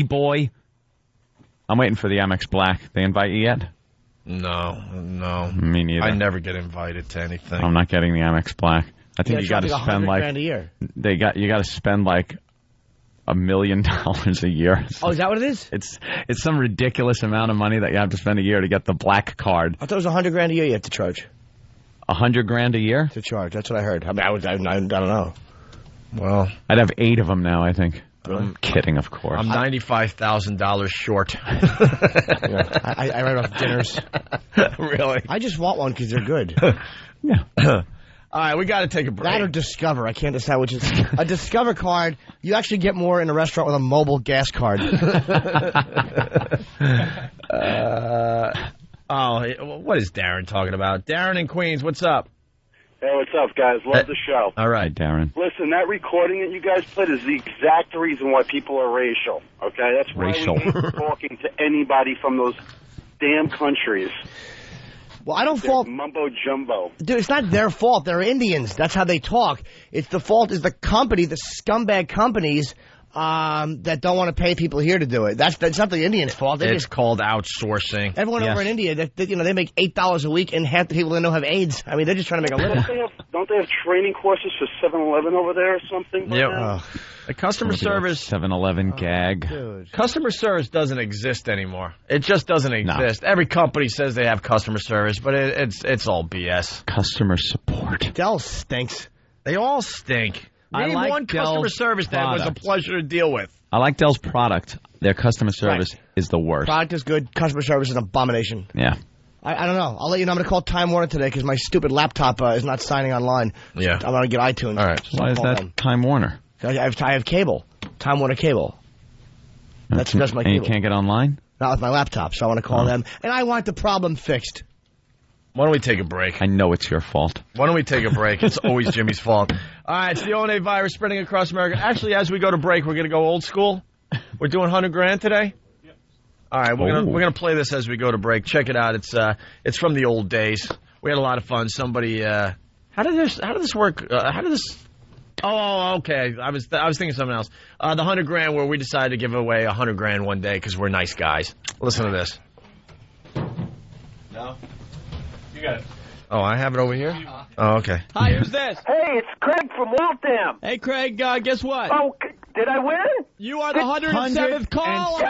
boy. I'm waiting for the Amex Black. They invite you yet? No. Me neither. I never get invited to anything. I'm not getting the Amex Black. I think you got to spend $100,000 a year. You got to spend $1 million a year. Oh, is that what it is? It's some ridiculous amount of money that you have to spend a year to get the black card. I thought it was $100,000 a year you have to charge. $100,000 a year to charge? That's what I heard. I mean, I don't know. Well, I'd have 8 of them now, I think. I'm kidding, of course. I'm $95,000 short. Yeah, I write off dinners. Really? I just want one because they're good. Yeah. All right, we got to take a break. That or Discover. I can't decide which is. A Discover card, you actually get more in a restaurant with a mobile gas card. What is Darren talking about? Darren in Queens, what's up? Hey, what's up, guys? Love the show. All right, Darren. Listen, that recording that you guys played is the exact reason why people are racial, okay? That's why racial. we ain't talking to anybody from those damn countries. Well, I don't fault... Mumbo-jumbo. Dude, it's not their fault. They're Indians. That's how they talk. It's the fault is the company, the scumbag companies that don't want to pay people here to do it. That's not the Indians' fault. It's called outsourcing. Everyone over in India, they make $8 a week, and half the people they know have AIDS. I mean, they're just trying to make a living. Don't they have training courses for 7-Eleven over there or something? Yep. The customer service 7-Eleven gag. Dude. Customer service doesn't exist anymore. It just doesn't exist. No. Every company says they have customer service, but it's all BS. Customer support. Dell stinks. They all stink. Name one customer service that was a pleasure to deal with. I like Dell's product. Their customer service is the worst. Product is good. Customer service is an abomination. Yeah. I don't know. I'll let you know. I'm going to call Time Warner today because my stupid laptop is not signing online. Yeah. I'm going to get iTunes. All right. Why is that Time Warner? I have cable. Time Warner cable. That's my cable. And you can't get online? Not with my laptop, so I want to call them. And I want the problem fixed. Why don't we take a break? I know it's your fault. Why don't we take a break? It's always Jimmy's fault. All right, it's the ONA virus spreading across America. Actually, as we go to break, we're going to go old school. We're doing $100,000 today. Yep. All right, we're gonna play this as we go to break. Check it out. It's from the old days. We had a lot of fun. Somebody, how did this work? Oh, okay. I was thinking of something else. The $100,000 where we decided to give away $100,000 one day because we're nice guys. Listen to this. No. You got it. Oh, I have it over here? Oh, okay. Hi, who's this? Hey, it's Craig from Waltham. Hey, Craig, guess what? Oh, did I win? You are the 107th call. No way!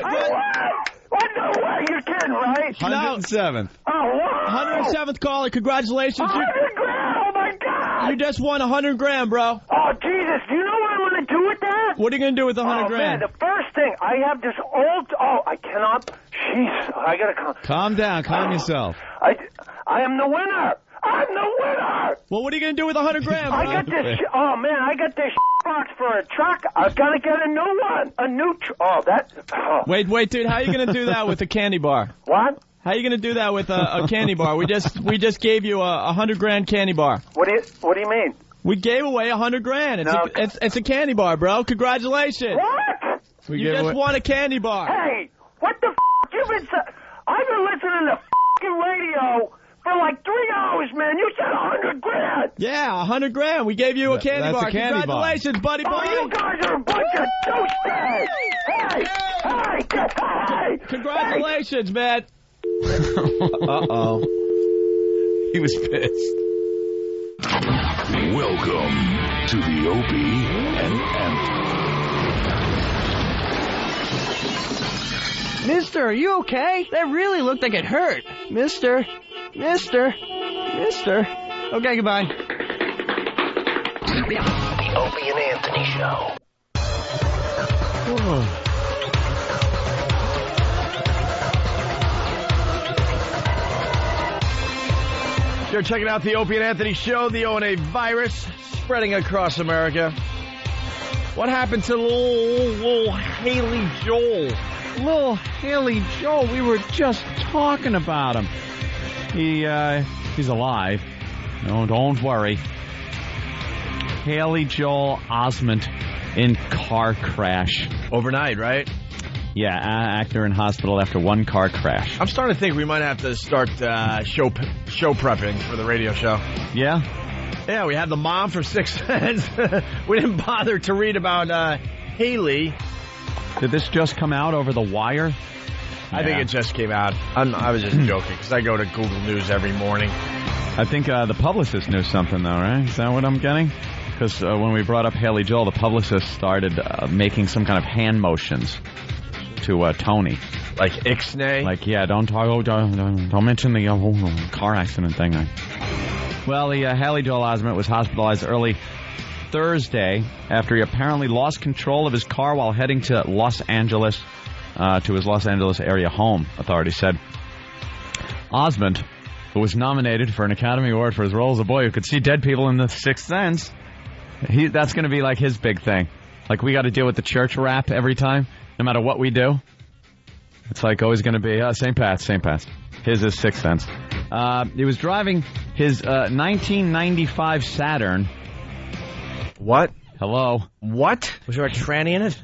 I won! No way! You're kidding, right? 107th. Oh, wow! 107th caller. Congratulations. $100,000! Oh, my God! You just won $100,000, bro. Oh, Jesus! Do you know what I'm going to do with that? What are you going to do with the $100,000? Man, the first thing, I have this old... Oh, I cannot... Jeez, I got to... Calm down. Calm yourself. I am the winner! I'm the winner! Well, what are you going to do with $100,000, bro? I got this... Oh, man, I got this box for a truck. I've got to get a new one. A new... Wait, dude. How are you going to do that with a candy bar? What? How are you going to do that with a candy bar? We just gave you a $100,000 candy bar. What do you mean? We gave away $100,000. It's a candy bar, bro. Congratulations. What? You just won a candy bar. Hey, what the f***? I've been listening to f***ing radio for like 3 hours, man. You said $100,000. Yeah, $100,000. We gave you a candy bar. Congratulations, buddy boy. Oh, you guys are a bunch of douchebags. Hey. Congratulations, man. Uh-oh. He was pissed. Welcome to the Opie and Anthony. Mister, are you okay? That really looked like it hurt. Mister. Okay, goodbye. The Opie and Anthony Show. You're checking out the Opie and Anthony Show, the ONA virus spreading across America. What happened to little Haley Joel? Little Haley Joel, we were just talking about him. He's alive. No, don't worry. Haley Joel Osment in car crash. Overnight, right? Yeah, actor in hospital after one car crash. I'm starting to think we might have to start show prepping for the radio show. Yeah? Yeah, we had the mom for 6 Sense. We didn't bother to read about Haley. Did this just come out over the wire? I think it just came out. I was just joking because I go to Google News every morning. I think the publicist knew something, though, right? Is that what I'm getting? because when we brought up Haley Joel, the publicist started making some kind of hand motions to Tony. Like ixnay? Like, yeah, don't mention the car accident thing. Well, the Haley Joel Osment was hospitalized early Thursday after he apparently lost control of his car while heading to Los Angeles, to his Los Angeles area home, authorities said. Osment, who was nominated for an Academy Award for his role as a boy who could see dead people in The Sixth Sense, that's going to be like his big thing. Like, we got to deal with the church rap every time, no matter what we do. It's like always going to be St. Pat's. His is Sixth Sense. He was driving his 1995 Saturn. What? Hello. What? Was there a tranny in it?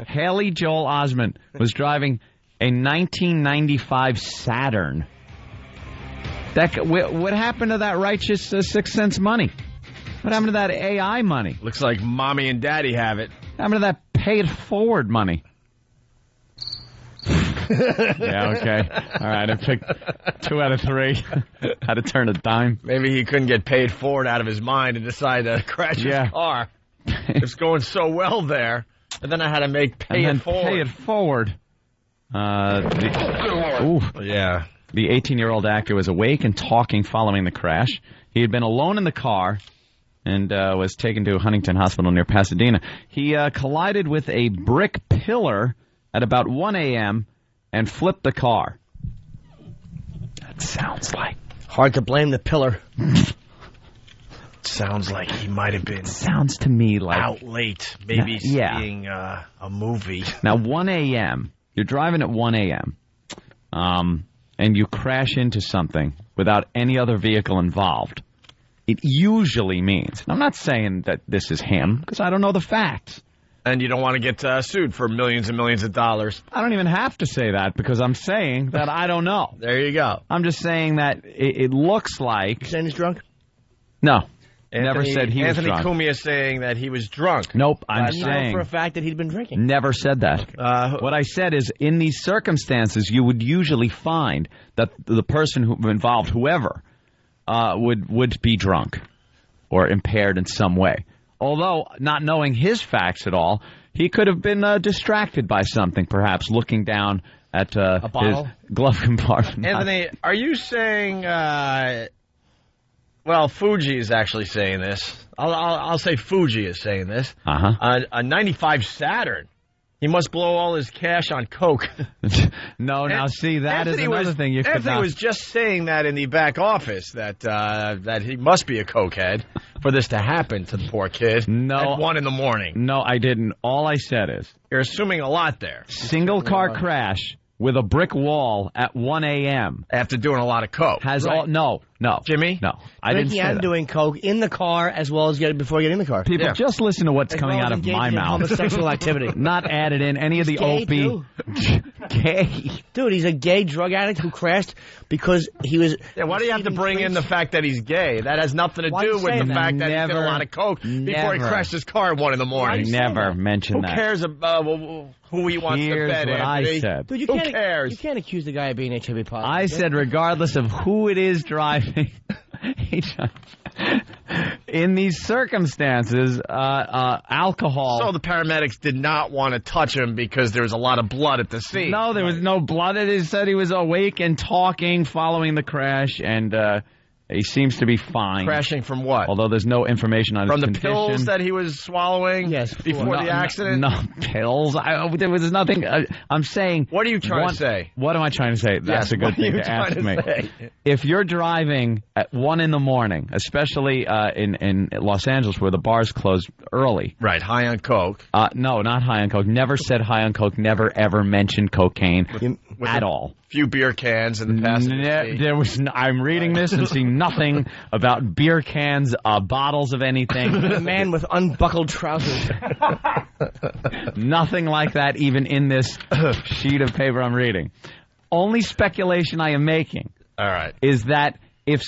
Haley Joel Osment was driving a 1995 Saturn. What happened to that righteous Sixth Sense money? What happened to that AI money? Looks like mommy and daddy have it. What happened to that pay it forward money? Yeah, okay. All right, I picked 2 out of 3. How to turn a dime. Maybe he couldn't get paid forward out of his mind and decided to crash his car. It's going so well there. And then I had to make pay it forward. Yeah. The 18-year-old actor was awake and talking following the crash. He had been alone in the car and was taken to Huntington Hospital near Pasadena. He collided with a brick pillar at about 1 a.m. and flipped the car. That sounds like... Hard to blame the pillar. Sounds like he might have been... Sounds to me like... out late, maybe seeing a movie. Now, 1 a.m., you're driving at 1 a.m., and you crash into something without any other vehicle involved. It usually means... I'm not saying that this is him, because I don't know the facts. And you don't want to get sued for millions and millions of dollars. I don't even have to say that because I'm saying that I don't know. There you go. I'm just saying that it looks like... You saying he's drunk? No. Never said he was drunk. Anthony Cumia is saying that he was drunk. Nope, I'm saying... for a fact that he'd been drinking. Never said that. What I said is, in these circumstances, you would usually find that the person who involved, whoever, would be drunk or impaired in some way. Although, not knowing his facts at all, he could have been distracted by something, perhaps looking down at a bottle? His glove compartment. Anthony, are you saying... well, Fuji is actually saying this. I'll say Fuji is saying this. A 95 Saturn. He must blow all his cash on coke. Now see, that Anthony is another thing you could Anthony not... was just saying that in the back office, that he must be a cokehead for this to happen to the poor kid at 1 in the morning. No, I didn't. All I said is... You're assuming a lot there. Single car crash with a brick wall at 1 a.m. After doing a lot of coke. No. Jimmy? No. I didn't say that. Doing coke in the car as well as before getting in the car. People, just listen to what's coming out of my mouth. Homosexual activity. Not added in any of the OP. Gay. Dude, he's a gay drug addict who crashed because he was... Yeah, why do you have to bring in the fact that he's gay? That has nothing to do with the fact that he did a lot of coke before he crashed his car at 1 in the morning. I never mentioned that. Who cares about who he wants to bet, what Anthony? I said. Dude, who cares? You can't accuse the guy of being HIV positive. I said regardless of who it is driving... In these circumstances, alcohol... So the paramedics did not want to touch him because there was a lot of blood at the scene. No, there was no blood. It said he was awake and talking following the crash, and he seems to be fine. Crashing from what? Although there's no information on his condition. From the pills that he was swallowing before the accident? No pills. There was nothing. I'm saying... What are you trying to say? What am I trying to say? That's a good thing to ask me. If you're driving at 1 in the morning, especially in Los Angeles where the bars close early. Right, high on coke. No, not high on coke. Never said high on coke. Never ever mentioned cocaine at all. Few beer cans in the passenger I'm reading this and seeing nothing about beer cans, bottles of anything. A man with unbuckled trousers. Nothing like that even in this sheet of paper I'm reading. Only speculation I am making is that if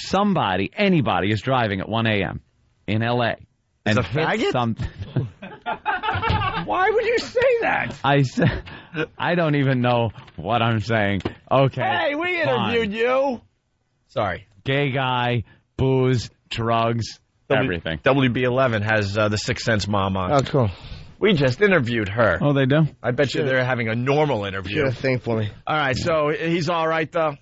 anybody is driving at 1 a.m. in L.A. and a faggot? something... Why would you say that? I said, I don't even know what I'm saying. Okay. Hey, we interviewed you. Sorry. Gay guy, booze, drugs. everything. WB11 has the Sixth Sense mom on. Oh, cool. We just interviewed her. Oh, they do? I bet you they're having a normal interview. Sure thing for me. All right, so he's all right, though?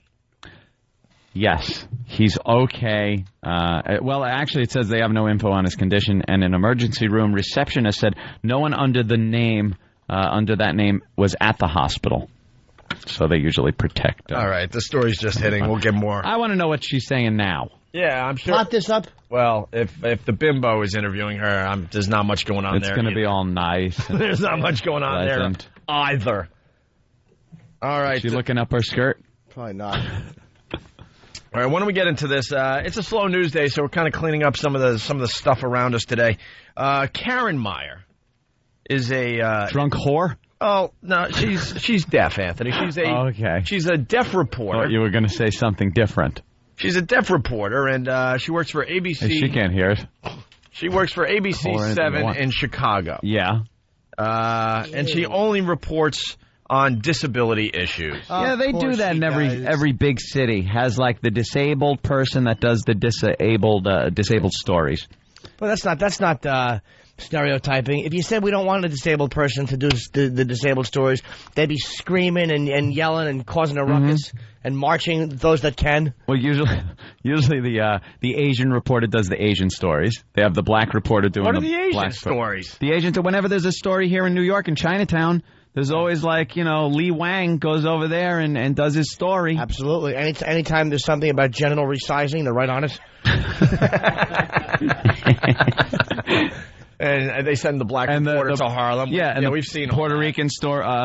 Yes, he's okay. Well, actually, it says they have no info on his condition, and an emergency room receptionist said no one under that name was at the hospital. So they usually protect. All right, the story's just hitting. We'll get more. I want to know what she's saying now. Yeah, I'm sure. Plot this up. Well, if the bimbo is interviewing her, there's not much going on there. It's going to be all nice. There's not much going on there either. All right. Is she looking up her skirt? Probably not. All right, why don't we get into this? It's a slow news day, so we're kind of cleaning up some of the stuff around us today. Karen Meyer is a drunk whore. Oh no, she's deaf, Anthony. She's a deaf reporter. I thought you were going to say something different. She's a deaf reporter, and she works for ABC. Hey, she can't hear it. She works for ABC 7 in Chicago. Yeah. And she only reports on disability issues. Yeah, they do that in every big city. Has like the disabled person that does the disabled stories. Well, that's not stereotyping. If you said we don't want a disabled person to do the disabled stories, they'd be screaming and yelling and causing a ruckus and marching those that can. Well, usually the Asian reporter does the Asian stories. They have the black reporter doing the Asian black stories. The Asian. Whenever there's a story here in New York in Chinatown, there's always Lee Wang goes over there and does his story. Absolutely. Anytime there's something about genital resizing, they're right on it. And they send the black reporter to Harlem. Yeah, and we've seen Puerto Rican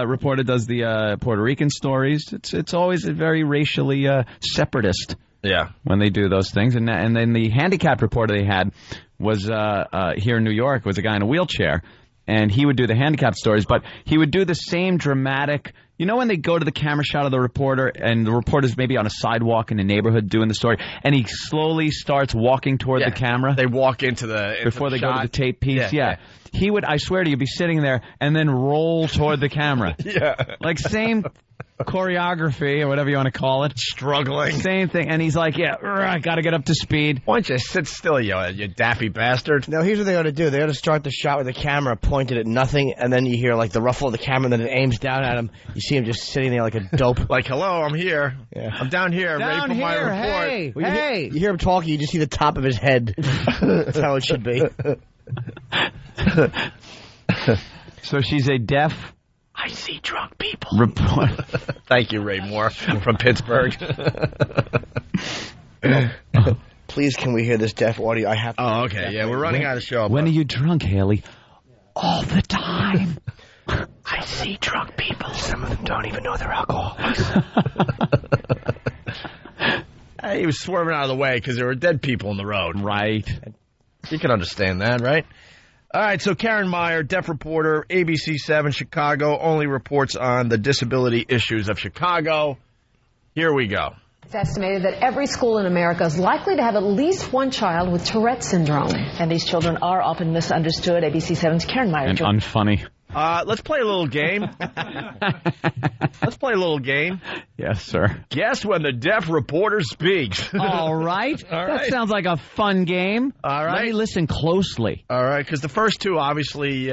reporter does the Puerto Rican stories. It's always very racially separatist. Yeah, when they do those things, and then the handicapped reporter they had was here in New York was a guy in a wheelchair. And he would do the handicapped stories, but he would do the same dramatic... You know when they go to the camera shot of the reporter, and the reporter's maybe on a sidewalk in a neighborhood doing the story, and he slowly starts walking toward the camera? They walk into the before they shot. go to the tape piece, yeah. He would, I swear to you, be sitting there and then roll toward the camera. Yeah. Like same choreography or whatever you want to call it. Struggling. Same thing. And he's like, I got to get up to speed. Why don't you sit still, you daffy bastard? Now, here's what they ought to do. They ought to start the shot with the camera pointed at nothing, and then you hear, like, the ruffle of the camera, and then it aims down at him. You see him just sitting there like a dope. Like, hello, I'm here. Yeah. I'm down here, ready for my report. Hey, hey. You hear him talking, you just see the top of his head. That's how it should be. So she's a deaf... I see drunk people. Report. Thank you, Ray Moore from Pittsburgh. Please, can we hear this deaf audio? I have to. Oh, okay. Yeah, we're running out of show. When are you drunk, Haley? All the time. I see drunk people. Some of them don't even know they're alcoholics. He was swerving out of the way because there were dead people in the road. Right. You can understand that, right? All right, so Karen Meyer, deaf reporter, ABC 7 Chicago, only reports on the disability issues of Chicago. Here we go. It's estimated that every school in America is likely to have at least one child with Tourette syndrome. And these children are often misunderstood. ABC 7's Karen Meyer. And unfunny. Let's play a little game. Yes, sir. Guess when the deaf reporter speaks. All right. That sounds like a fun game. All right. Let me listen closely. All right, because the first two, obviously,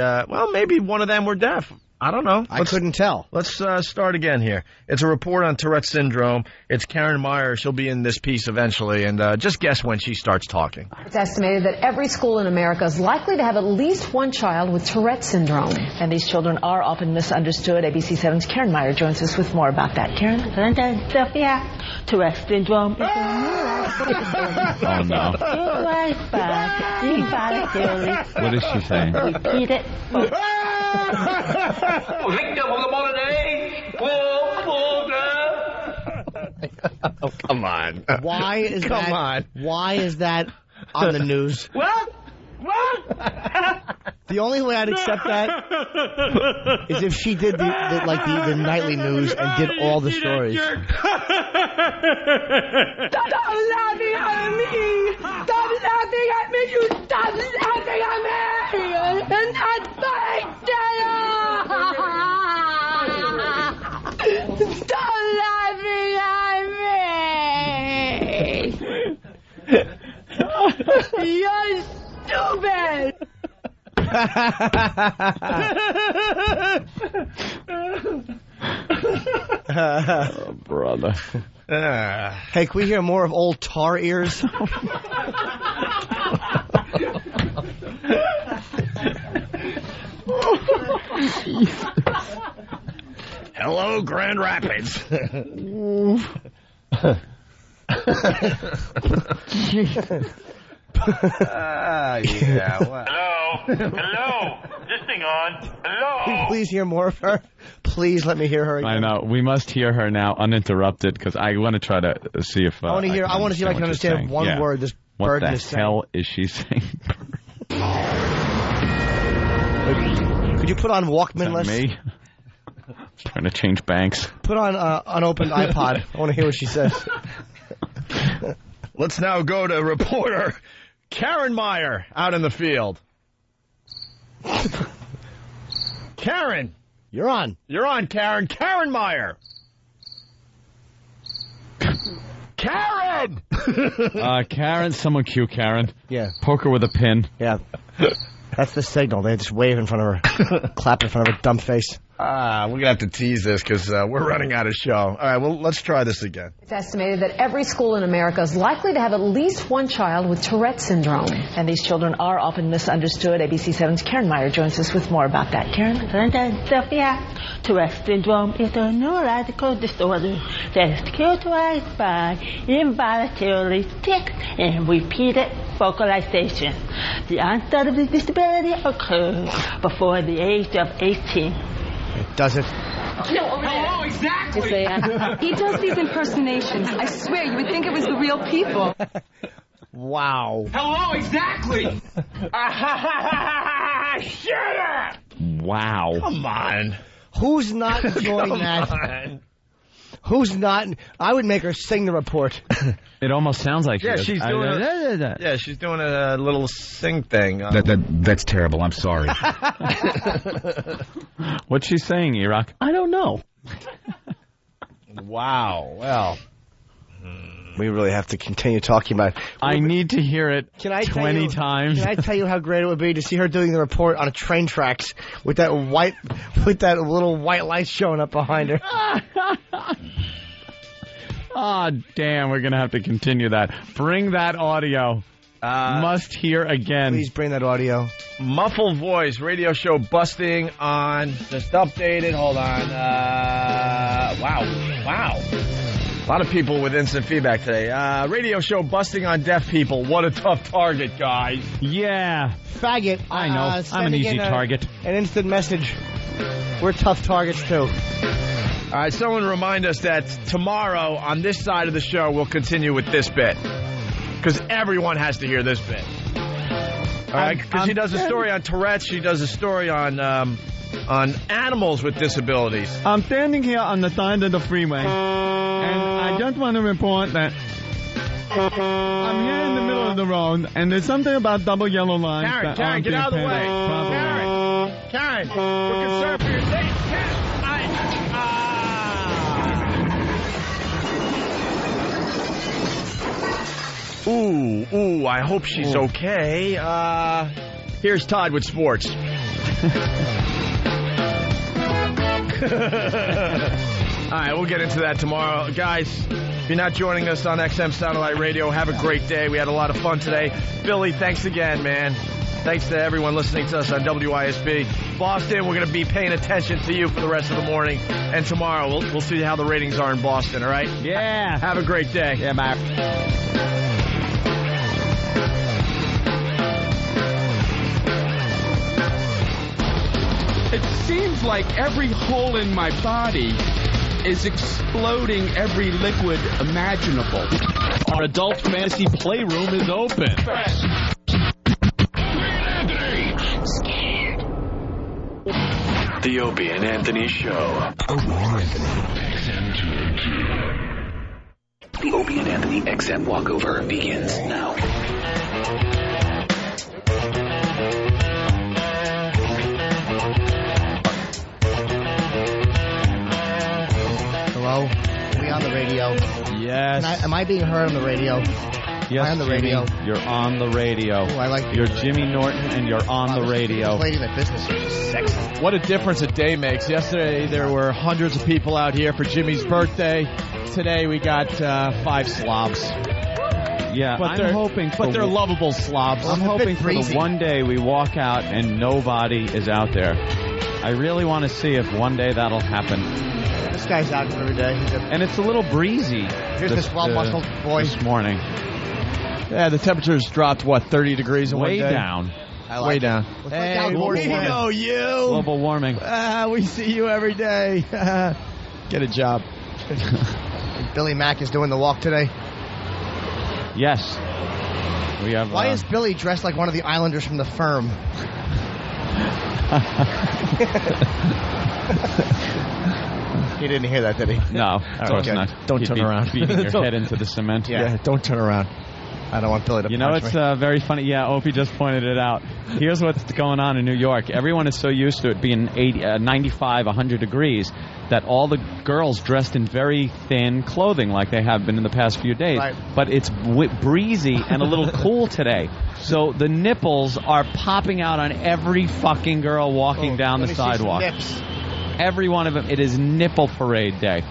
maybe one of them were deaf. I don't know. I couldn't tell. Let's start again here. It's a report on Tourette syndrome. It's Karen Meyer. She'll be in this piece eventually, and just guess when she starts talking. It's estimated that every school in America is likely to have at least one child with Tourette syndrome. And these children are often misunderstood. ABC 7's Karen Meyer joins us with more about that. Karen? Tourette syndrome. Oh, no. What is she saying? Repeat it. Victim of the modern age, Oh, come on. Why is that on the news? What? The only way I'd accept that is if she did the nightly news and did all the stories. Stop laughing at me! Stop laughing at me! You stop laughing at me! And that's my Stop laughing at me! You're Oh, brother. Hey, can we hear more of old tar ears? Hello, Grand Rapids. Yeah. Wow. Hello. This thing on. Hello. Can you please hear more of her? Please let me hear her again. I know. We must hear her now uninterrupted because I want to try to see if I want to hear. I want to see if I can understand one word this bird is saying. What the hell is she saying? Could you put on Walkman list? Me? Trying to change banks. Put on unopened iPod. I want to hear what she says. Let's now go to reporter Karen Meyer out in the field. Karen. You're on. You're on, Karen. Karen Meyer. Karen! Karen, someone cue Karen. Yeah. Poke her with a pin. Yeah. That's the signal. They just wave in front of her, clap in front of her dumb face. We're going to have to tease this because we're running out of show. All right, well, let's try this again. It's estimated that every school in America is likely to have at least one child with Tourette syndrome. And these children are often misunderstood. ABC 7's Karen Meyer joins us with more about that. Karen? Tourette syndrome is a neurological disorder that is characterized by involuntarily tics and repeated vocalization. The onset of the disability occurs before the age of 18. Does it? Hello, exactly. He does these impersonations. I swear, you would think it was the real people. Wow. Hello, exactly. Shut up. Wow. Come on. Who's not enjoying that? On. Who's not? I would make her sing the report. It almost sounds like she's doing she's doing a little sing thing. That's terrible. I'm sorry. What's she saying, Iraq? I don't know. Wow. Well, we really have to continue talking about it. I need to hear it 20 times. Can I tell you how great it would be to see her doing the report on a train tracks with that little white light showing up behind her? Ah, damn, we're going to have to continue that. Bring that audio. Must hear again. Please bring that audio. Muffled voice, radio show busting on, just updated, hold on. Wow. A lot of people with instant feedback today. Radio show busting on deaf people. What a tough target, guys. Yeah. Faggot. I know. I'm an easy target. An instant message. We're tough targets, too. All right, someone remind us that tomorrow on this side of the show, we'll continue with this bit. Because everyone has to hear this bit. All right, because she does a story on Tourette's. She does a story on animals with disabilities. I'm standing here on the side of the freeway, and I just want to report that I'm here in the middle of the road, and there's something about double yellow lines. Karen, get out of the way. Karen, we're concerned for your safety. Ooh, I hope she's okay. Here's Todd with sports. All right, we'll get into that tomorrow. Guys, if you're not joining us on XM Satellite Radio, have a great day. We had a lot of fun today. Billy, thanks again, man. Thanks to everyone listening to us on WISB. Boston, we're going to be paying attention to you for the rest of the morning. And tomorrow, we'll see how the ratings are in Boston, all right? Yeah. Have a great day. Yeah, bye. It seems like every hole in my body is exploding every liquid imaginable. Our adult fantasy playroom is open. I'm scared. The Opie and Anthony Show. Opie and Anthony, XM202. The Opie and Anthony XM walkover begins now. Hello? Are we on the radio? Yes. Am I being heard on the radio? Yes, on the Jimmy, radio. you're on the radio. Ooh, I like You're Jimmy Norton, and you're on the radio. This lady in the business is just sexy. What a difference a day makes. Yesterday there were hundreds of people out here for Jimmy's birthday. Today we got 5 slobs. Yeah, But I'm hoping for they're lovable slobs. I'm hoping for the one day we walk out and nobody is out there. I really want to see if one day that'll happen. This guy's out every day. And it's a little breezy. Here's this well-muscled boy. This morning. Yeah, the temperature's dropped, 30 degrees in one Way day? down. Way down. Hey, we know you. Global warming. We see you every day. Get a job. Billy Mack is doing the walk today. Yes. We have. Why is Billy dressed like one of the Islanders from The Firm? He didn't hear that, did he? No, of course not. Don't He'd turn be around. Beating your head into the cement. Yeah, don't turn around. I don't want Billy to You know, punch it's me. very funny. Yeah, Opie just pointed it out. Here's what's going on in New York. Everyone is so used to it being 95, 100 degrees that all the girls dressed in very thin clothing like they have been in the past few days. Right. But it's breezy and a little cool today. So the nipples are popping out on every fucking girl walking down the sidewalk. Every one of them. It is nipple parade day.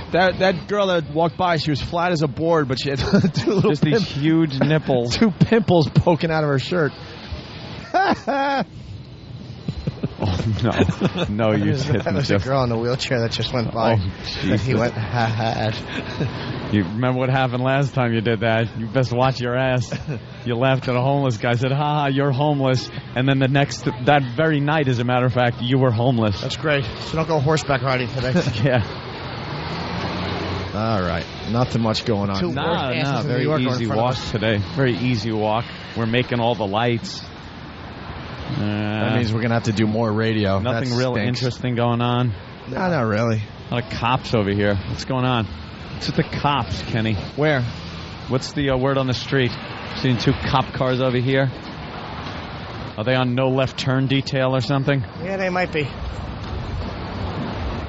That girl that walked by, she was flat as a board, but she had two little these huge nipples. 2 pimples poking out of her shirt. Oh, no, you didn't. That was a girl in a wheelchair that just went by. And he went, ha. You remember what happened last time you did that? You best watch your ass. You laughed at a homeless guy, said, ha, you're homeless. And then that very night, as a matter of fact, you were homeless. That's great. So don't go horseback riding today. Yeah. All right. Nothing much going on. No, very easy walk today. Very easy walk. We're making all the lights. That means we're going to have to do more radio. Nothing real interesting going on. No, not really. A lot of cops over here. What's going on? What's with the cops, Kenny? Where? What's the word on the street? Seeing 2 cop cars over here. Are they on no left turn detail or something? Yeah, they might be.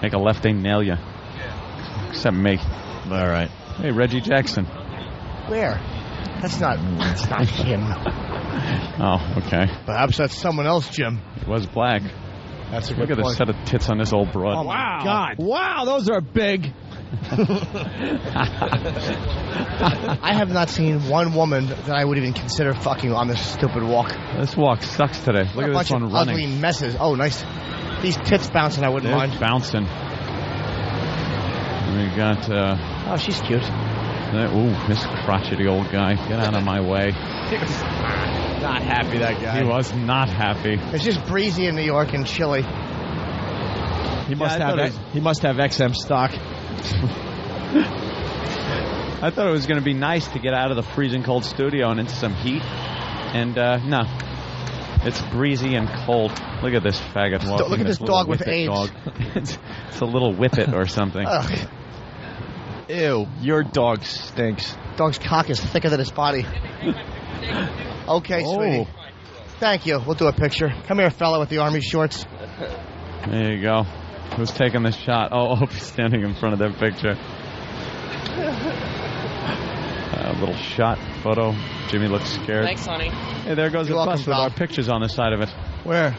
Make a left, they nail you. Except me. All right. Hey, Reggie Jackson. Where? That's not him. Oh, okay. Perhaps that's someone else, Jim. It was black. That's a good Look at point. this set of tits on this old broad. Oh, my God. Wow, those are big. I have not seen one woman that I would even consider fucking on this stupid walk. This walk sucks today. Look at this one of running. Ugly messes. Oh, nice. These tits bouncing, I wouldn't mind. Bouncing. We got. Oh, she's cute. Ooh, this crotchety old guy. Get out of my way. Not happy, that guy. He was not happy. It's just breezy in New York and chilly. He must have XM stock. I thought it was going to be nice to get out of the freezing cold studio and into some heat. And no. It's breezy and cold. Look at this faggot walking. Look at this dog with AIDS. Dog. It's a little whippet or something. Ugh. Ew, your dog stinks. Dog's cock is thicker than his body. Okay, sweetie. Thank you. We'll do a picture. Come here, fella with the army shorts. There you go. Who's taking this shot? Oh, I hope he's standing in front of that picture. A little shot photo. Jimmy looks scared. Thanks, honey. Hey, there goes the bus with our pictures on the side of it. Where?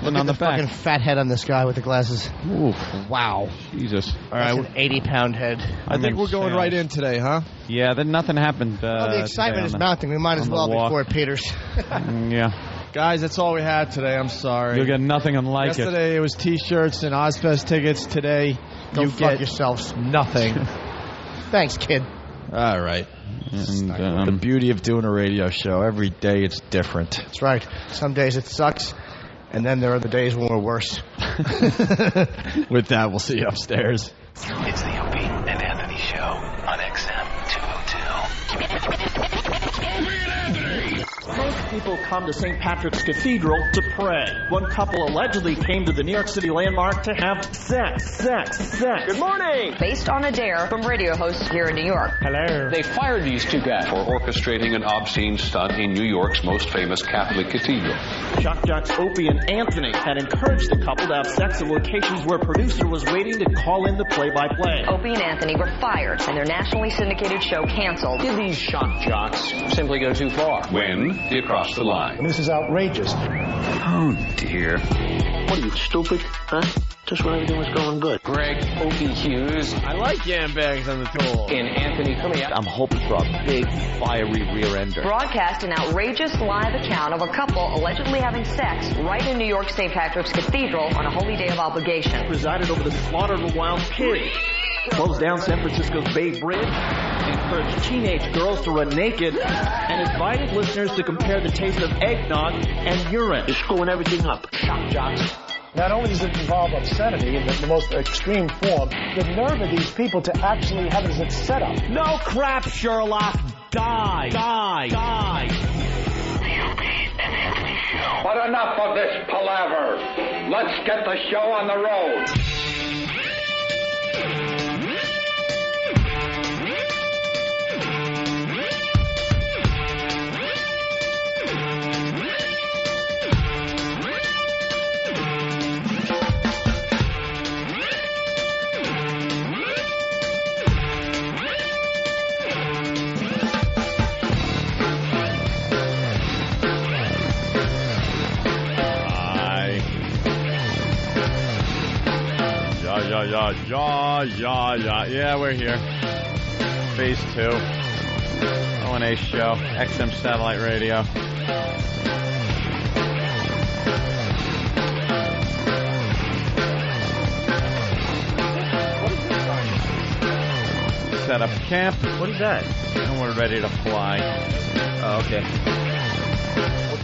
Look on at the the back. fucking fat head on this guy with the glasses. Oof. Wow. Jesus. All right, an 80-pound head. I think we're going right in today, huh? Yeah, then nothing happened. The excitement is mounting. We might as well before it peters. Yeah. Guys, that's all we had today. I'm sorry. You'll get nothing unlike it. Yesterday it was T-shirts and Ozfest tickets. Today Go fuck get yourselves. nothing. Thanks, kid. All right. And, the beauty of doing a radio show. Every day it's different. That's right. Some days it sucks, and then there are the days when we're worse. With that, we'll see you upstairs. It's the Opie and Anthony Show on XM 202. Opie and Anthony. Most people come to St. Patrick's Cathedral to pray. One couple allegedly came to the New York City landmark to have sex. Good morning! Based on a dare from radio hosts here in New York. Hello. They fired these two guys for orchestrating an obscene stunt in New York's most famous Catholic cathedral. Shock jocks Opie and Anthony had encouraged the couple to have sex at locations where a producer was waiting to call in the play-by-play. Opie and Anthony were fired and their nationally syndicated show canceled. Did these shock jocks simply go too far? When they crossed the line. This is outrageous. Oh, dear. What are you, stupid? Huh? Just when everything was going good. Greg Opie Hughes. I like yam bags on the tool. And Anthony Cumia. I'm hoping for a big, fiery rear ender. Broadcast an outrageous live account of a couple allegedly having sex right in New York St. Patrick's Cathedral on a holy day of obligation. Presided over the slaughter of a wild pig. Closed down San Francisco's Bay Bridge, encouraged teenage girls to run naked, and invited listeners to compare the taste of eggnog and urine. You're screwing everything up. Shock jocks. Not only does it involve obscenity in the most extreme form, the nerve of these people to actually have it as a setup. No crap, Sherlock. Die. But enough of this palaver. Let's get the show on the road. Yeah, we're here. Phase 2. O&A show. XM Satellite Radio. Set up camp. What is that? And we're ready to fly. Oh, okay.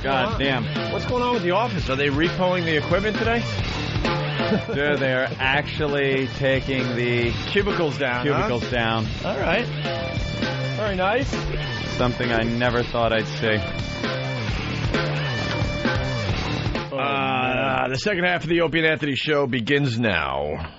God damn. What's going on with the office? Are they repoing the equipment today? They're actually taking the cubicles down. Down. All right. Very nice. Something I never thought I'd see. The second half of the Opie and Anthony show begins now.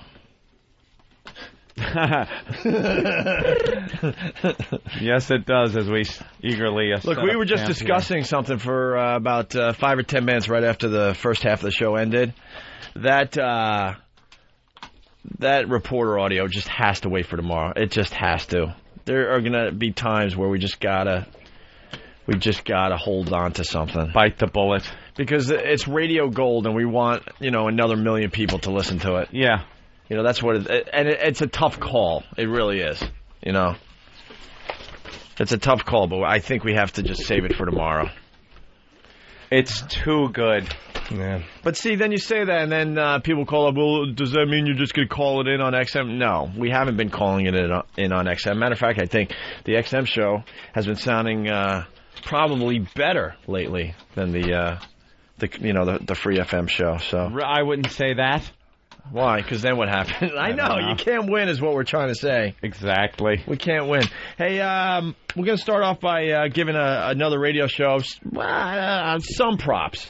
Yes, it does, as we eagerly look, we were just discussing something for about 5 or 10 minutes right after the first half of the show ended. That reporter audio just has to wait for tomorrow. It just has to. There are going to be times where we just gotta hold on to something. Bite the bullet. Because it's radio gold, and we want, another million people to listen to it. Yeah. That's what it's a tough call. It really is. It's a tough call, but I think we have to just save it for tomorrow. It's too good. Yeah. But see, then you say that, and then people call up, well, does that mean you're just going to call it in on XM? No, we haven't been calling it in on XM. Matter of fact, I think the XM show has been sounding probably better lately than the free FM show. So I wouldn't say that. Why? Because then what happened? I know. You can't win is what we're trying to say. Exactly. We can't win. Hey, we're going to start off by giving another radio show some props.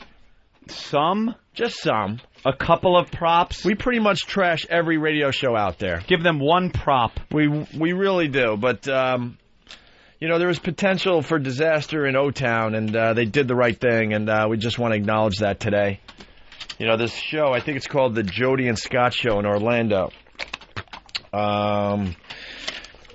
Some? Just some. A couple of props? We pretty much trash every radio show out there. Give them one prop. We really do. But, there was potential for disaster in O-Town, and they did the right thing, and we just want to acknowledge that today. This show, I think it's called the Jody and Scott Show in Orlando.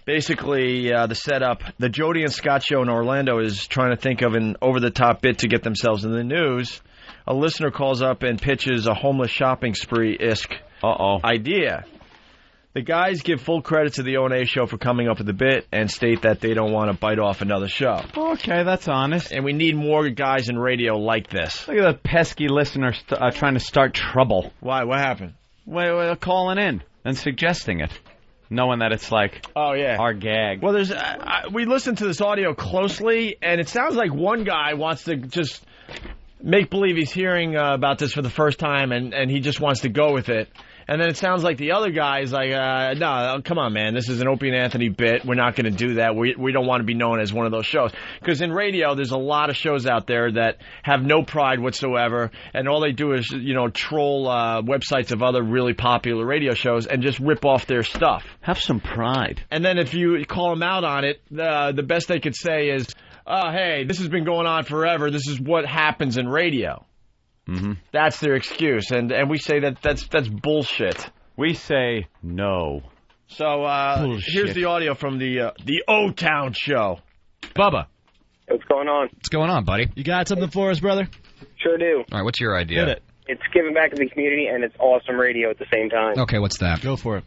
Basically, the setup, the Jody and Scott Show in Orlando is trying to think of an over-the-top bit to get themselves in the news. A listener calls up and pitches a homeless shopping spree-esque idea. The guys give full credit to the O&A show for coming up with the bit and state that they don't want to bite off another show. Okay, that's honest. And we need more guys in radio like this. Look at that pesky listener trying to start trouble. Why? What happened? Well, calling in and suggesting it, knowing that it's like our gag. Well, we listened to this audio closely, and it sounds like one guy wants to just make believe he's hearing about this for the first time, and he just wants to go with it. And then it sounds like the other guy is like, no, come on, man. This is an Opie and Anthony bit. We're not going to do that. We don't want to be known as one of those shows. Because in radio, there's a lot of shows out there that have no pride whatsoever, and all they do is, troll websites of other really popular radio shows and just rip off their stuff. Have some pride. And then if you call them out on it, the best they could say is, oh, hey, this has been going on forever. This is what happens in radio. Mm-hmm. That's their excuse, and we say that's bullshit. We say no. So here's the audio from the O-Town show. Bubba. What's going on? What's going on, buddy? You got something for us, brother? Sure do. All right, what's your idea? Hit it. It's giving back to the community, and it's awesome radio at the same time. Okay, what's that? Go for it.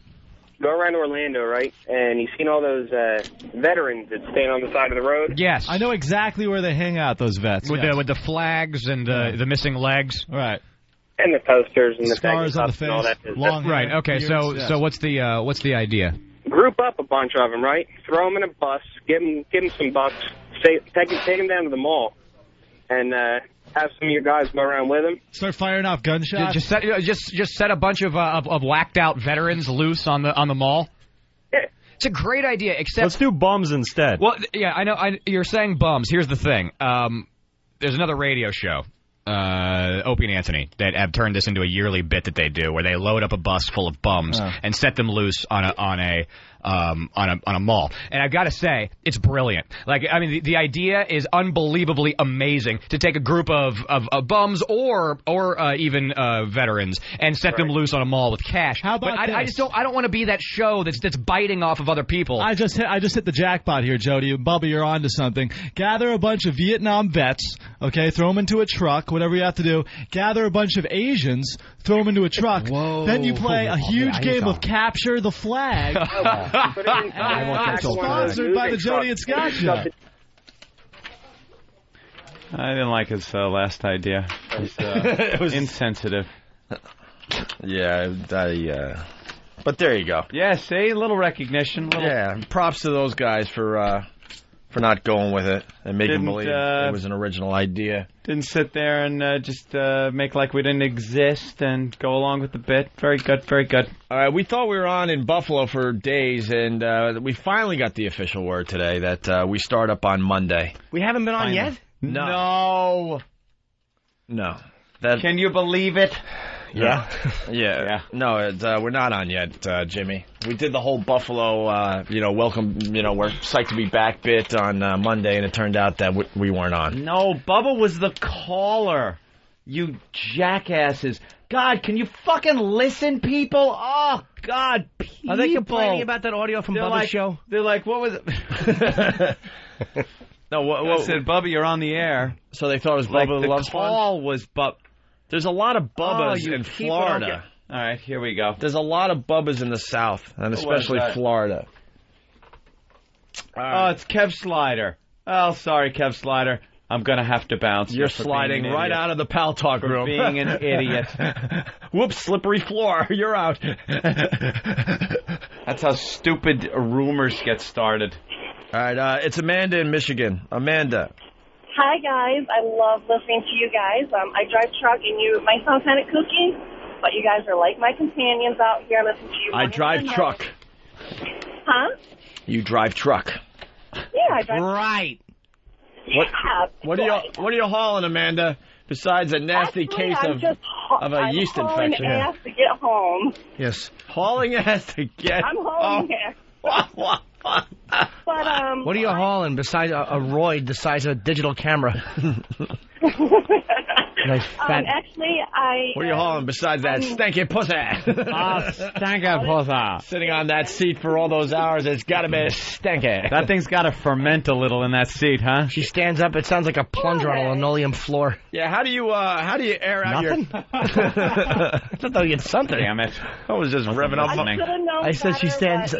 Go around Orlando, right? And you've seen all those veterans that stand on the side of the road? Yes. I know exactly where they hang out, those vets. With the flags and the missing legs. Right. And the posters and the scars on the face, and all that. long hair. Right. Okay. Beards, So what's the idea? Group up a bunch of them, right? Throw them in a bus. Give them some bucks. Take them down to the mall, and have some of your guys go around with them. Start firing off gunshots. Just set a bunch of whacked out veterans loose on the mall. Yeah. It's a great idea. Except let's do bums instead. Well, yeah, I know. You're saying bums. Here's the thing. There's another radio show, Opie and Anthony, that have turned this into a yearly bit that they do, where they load up a bus full of bums and set them loose on a mall. And I've got to say, it's brilliant. Like, I mean, the idea is unbelievably amazing to take a group of bums or even veterans and set them loose on a mall with cash. How about this? I don't want to be that show that's biting off of other people. I just hit the jackpot here, Jody. Bubba, you're on to something. Gather a bunch of Vietnam vets, okay, throw them into a truck, whatever you have to do. Gather a bunch of Asians, throw them into a truck. Whoa. Then you play a huge game of Capture the Flag. Sponsored by the Jody and Scott Show. I didn't like his last idea. It was insensitive. Yeah, but there you go. Yeah, see, a little recognition. Yeah, props to those guys for not going with it and making believe it was an original idea. Didn't sit there and just make like we didn't exist and go along with the bit. Very good, very good. All right, we thought we were on in Buffalo for days, and we finally got the official word today that we start up on Monday. We haven't been on yet? No. Can you believe it? Yeah. Yeah. No, we're not on yet, Jimmy. We did the whole Buffalo, welcome, we're psyched to be back bit on Monday, and it turned out that we weren't on. No, Bubba was the caller. You jackasses. God, can you fucking listen, people? Oh, God, people. Are they complaining about that audio from Bubba's show? They're like, what was it? No, what said, Bubba, you're on the air. So they thought it was like Bubba Loves Fun? The call was Bubba. There's a lot of Bubbas in Florida. All right, here we go. There's a lot of Bubbas in the South, and especially Florida. Oh, it's Kev Slider. Oh, sorry, Kev Slider. I'm going to have to bounce. You're sliding right out of the Pal Talk room. Being an idiot. Whoops, slippery floor. You're out. That's how stupid rumors get started. All right, it's Amanda in Michigan. Amanda. Hi, guys. I love listening to you guys. I drive truck, and you might sound kind of kooky, but you guys are like my companions out here. I listen to you. I drive truck. Huh? You drive truck. Yeah, I drive. Right. What are you hauling, Amanda? Besides a nasty case of a yeast infection. I'm hauling ass to get home. Yes, hauling ass to get. I'm hauling ass. But what are you hauling besides a roid the size of a digital camera? Nice fat. Actually, What are you hauling besides that stinky pussy? Stinky pussy. Sitting on that seat for all those hours, it's got to be stinky. That thing's got to ferment a little in that seat, huh? She stands up. It sounds like a plunger on a linoleum floor. Yeah, how do you air out Nothing? your... I thought you had something. Damn it. I was just revving up. I said she stands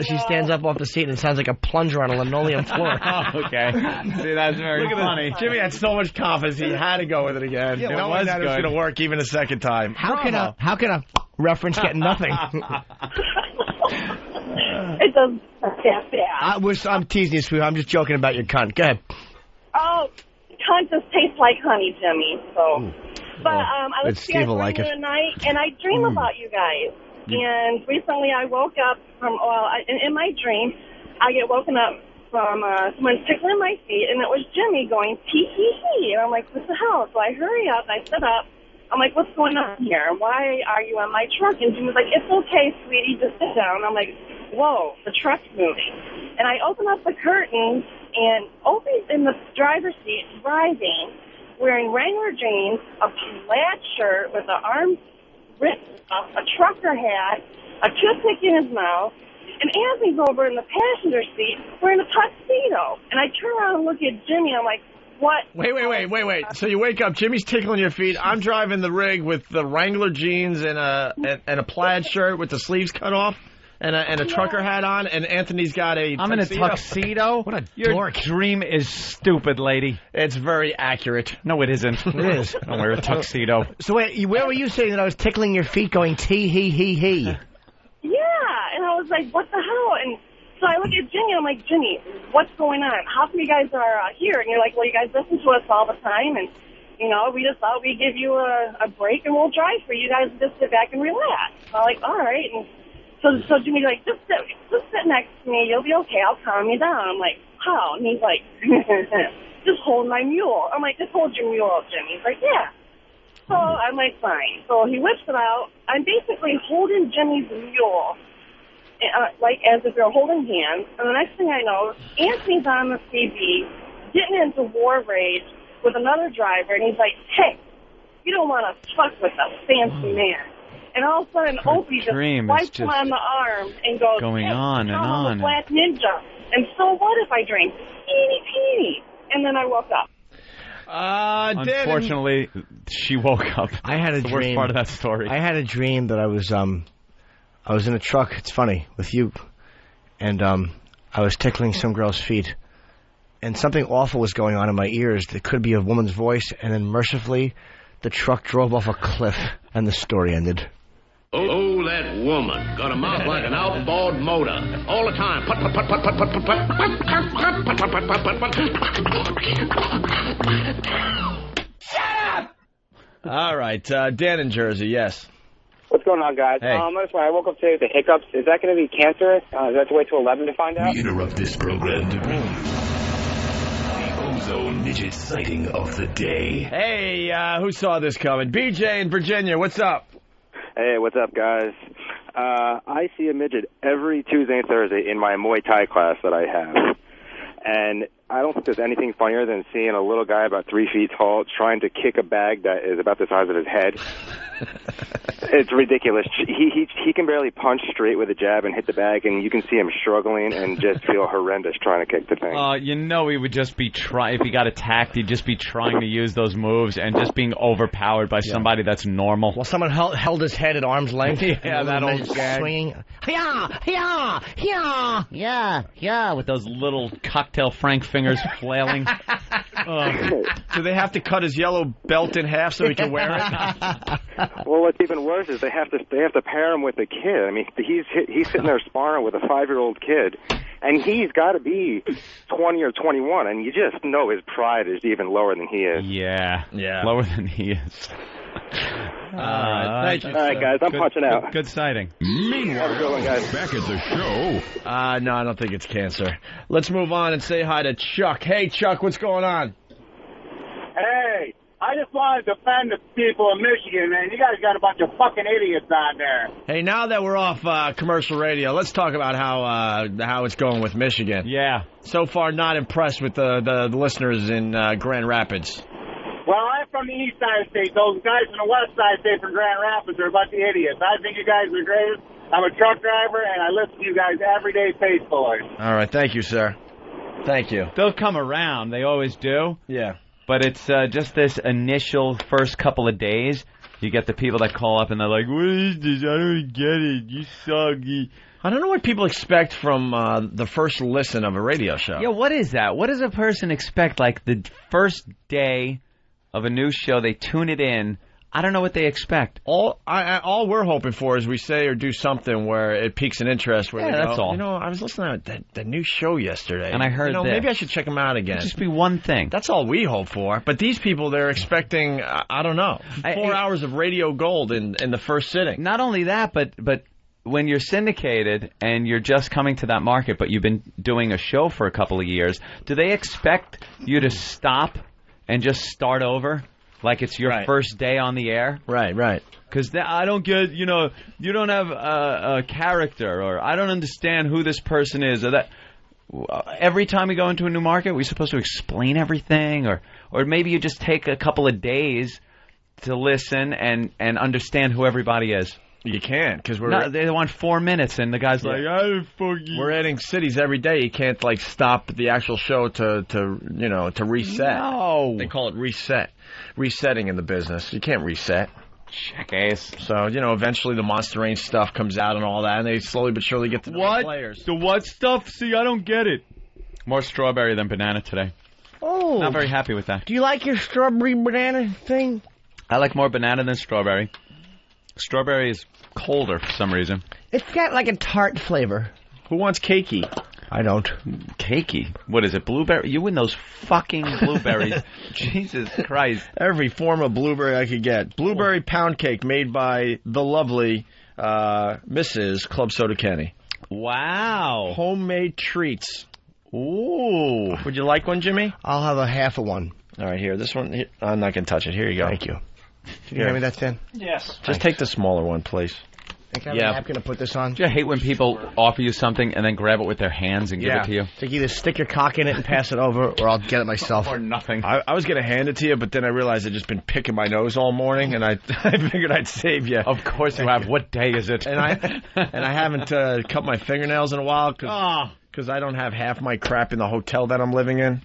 up off the seat and it sounds like a plunger on a linoleum floor. Oh, okay. See, that's very funny. Jimmy had so much confidence he had to go with it again. Yeah, you know that it was going to work even a second time. How can a reference get nothing? It does that bad. I'm teasing you, sweetheart. I'm just joking about your cunt. Go ahead. Oh, cunt just tastes like honey, Jimmy. So, but I was Steve will like it tonight, and I dream about you guys. And recently I woke up from, in my dream, I get woken up from someone tickling my feet, and it was Jimmy going, tee-hee-hee. And I'm like, what the hell? So I hurry up, I sit up. I'm like, what's going on here? Why are you in my truck? And Jimmy's like, it's okay, sweetie, just sit down. I'm like, whoa, the truck's moving. And I open up the curtains, and Opie's in the driver's seat driving, wearing Wrangler jeans, a plaid shirt with the arms ripped off, a trucker hat, a toothpick in his mouth, and Anthony's over in the passenger seat wearing a tuxedo. And I turn around and look at Jimmy, and I'm like, what? Wait. So you wake up, Jimmy's tickling your feet. I'm driving the rig with the Wrangler jeans and a plaid shirt with the sleeves cut off and a trucker hat on, and Anthony's got a I'm tuxedo. in a tuxedo? What a Your dork. dream is stupid, lady. It's very accurate. No, it isn't. It is. I don't wear a tuxedo. So wait, where were you saying that I was tickling your feet going tee-hee-hee-hee? Yeah, and I was like, what the hell? And so I look at Jimmy, and I'm like, Jimmy, what's going on? How come you guys are here? And you're like, well, you guys listen to us all the time, and, you know, we just thought we'd give you a break, and we'll drive for you guys to just sit back and relax. So I'm like, all right. And so Jimmy's like, just sit next to me. You'll be okay. I'll calm you down. I'm like, how? And he's like, just hold my mule. I'm like, just hold your mule, Jimmy. He's like, yeah. So I'm like, fine. So he whips it out. I'm basically holding Jimmy's mule, like as if they're holding hands. And the next thing I know, Anthony's on the CB, getting into war rage with another driver, and he's like, hey, you don't want to fuck with a fancy man. And all of a sudden, Opie just swipes him on the arm and goes, going on and I'm on. a black ninja. And so what if I drank teeny? And then I woke up. Unfortunately, she woke up. I had a That's the dream. worst part of that story. I had a dream that I was in a truck. It's funny with you, and I was tickling some girl's feet, and something awful was going on in my ears. That could be a woman's voice, and then mercifully, the truck drove off a cliff, and the story ended. Oh, that woman got a mouth like an outboard motor all the time. Put, put, put, put, put, put, put, put, put, put, put, put, put. Shut up! All right, Dan in Jersey, yes. What's going on, guys? Hey. That's why I woke up today with the hiccups. Is that going to be cancerous? Do I have to wait till 11 to find out? We interrupt this program to bring you the Ozone Midget sighting of the day. Hey, who saw this coming? BJ in Virginia, what's up? Hey, what's up, guys? I see a midget every Tuesday and Thursday in my Muay Thai class that I have. And I don't think there's anything funnier than seeing a little guy about 3 feet tall trying to kick a bag that is about the size of his head. It's ridiculous. He can barely punch straight with a jab and hit the bag, and you can see him struggling and just feel horrendous trying to kick the thing. You know he would just be if he got attacked, he'd just be trying to use those moves and just being overpowered by somebody that's normal. Well, someone held his head at arm's length. Yeah, that old gag. Swinging. Yeah, with those little cocktail Frank fingers flailing. Do they have to cut his yellow belt in half so he can wear it? Well, what's even worse is they have to pair him with a kid. I mean, he's sitting there sparring with a 5-year-old kid, and he's got to be 20 or 21, and you just know his pride is even lower than he is. Yeah, lower than he is. All right, guys, I'm punching out. Good sighting. Meanwhile, back at the show. No, I don't think it's cancer. Let's move on and say hi to Chuck. Hey, Chuck, what's going on? Hey, I just want to defend the people of Michigan, man. You guys got a bunch of fucking idiots on there. Hey, now that we're off commercial radio, let's talk about how it's going with Michigan. Yeah. So far, not impressed with the listeners in Grand Rapids. Well, I'm from the east side of the state. Those guys from the west side of the state from Grand Rapids are a bunch of idiots. I think you guys are great. I'm a truck driver, and I listen to you guys every day faithfully. All right. Thank you, sir. Thank you. They'll come around. They always do. Yeah. But it's just this initial first couple of days. You get the people that call up, and they're like, what is this? I don't get it. You suck. I don't know what people expect from the first listen of a radio show. Yeah, what is that? What does a person expect? Like the first day of a new show, they tune it in. I don't know what they expect. All we're hoping for is we say or do something where it piques an interest. Where yeah, that's all. You know, I was listening to that new show yesterday, and I heard this. Maybe I should check them out again. It'd just be one thing. That's all we hope for. But these people, they're expecting, I don't know, 4 hours of radio gold in the first sitting. Not only that, but when you're syndicated and you're just coming to that market, but you've been doing a show for a couple of years, do they expect you to stop and just start over like it's your first day on the air? Right. Because I don't get, you don't have a character, or I don't understand who this person is, or that. Every time we go into a new market, we're supposed to explain everything, or maybe you just take a couple of days to listen and understand who everybody is. You can't, because they want 4 minutes, and the guy's like, we're adding cities every day. You can't stop the actual show to reset. No, they call it resetting in the business. You can't reset. Jackass. So eventually the Monster Range stuff comes out and all that, and they slowly but surely get to the players. The what stuff? See, I don't get it. More strawberry than banana today. Oh, not very happy with that. Do you like your strawberry banana thing? I like more banana than strawberry. Strawberry is colder for some reason. It's got like a tart flavor. Who wants cakey? I don't. Cakey? What is it, blueberry? You and those fucking blueberries. Jesus Christ. Every form of blueberry I could get. Blueberry pound cake made by the lovely Mrs. Club Soda Kenny. Wow. Homemade treats. Ooh. Would you like one, Jimmy? I'll have a half of one. All right, here. This one, I'm not going to touch it. Here you go. Thank you. Can you hand me that, Stan? Yes. Just take the smaller one, please. Can I have a napkin to put this on? Do you hate when people offer you something and then grab it with their hands and give it to you? So you either stick your cock in it and pass it over, or I'll get it myself. Or nothing. I was going to hand it to you, but then I realized I'd just been picking my nose all morning, and I figured I'd save you. Of course you have. What day is it? And I haven't cut my fingernails in a while because I don't have half my crap in the hotel that I'm living in.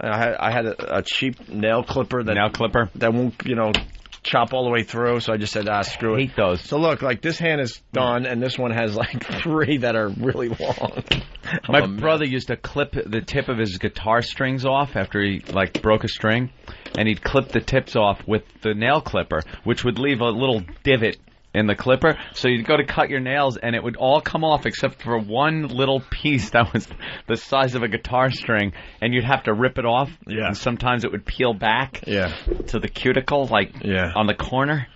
I had a cheap nail clipper that won't chop all the way through, so I just said, screw it. I hate those. So look, this hand is done, and this one has 3 that are really long. My brother used to clip the tip of his guitar strings off after he broke a string, and he'd clip the tips off with the nail clipper, which would leave a little divot in the clipper. So you'd go to cut your nails, and it would all come off except for one little piece that was the size of a guitar string, and you'd have to rip it off. Yeah. And sometimes it would peel back to the cuticle, on the corner.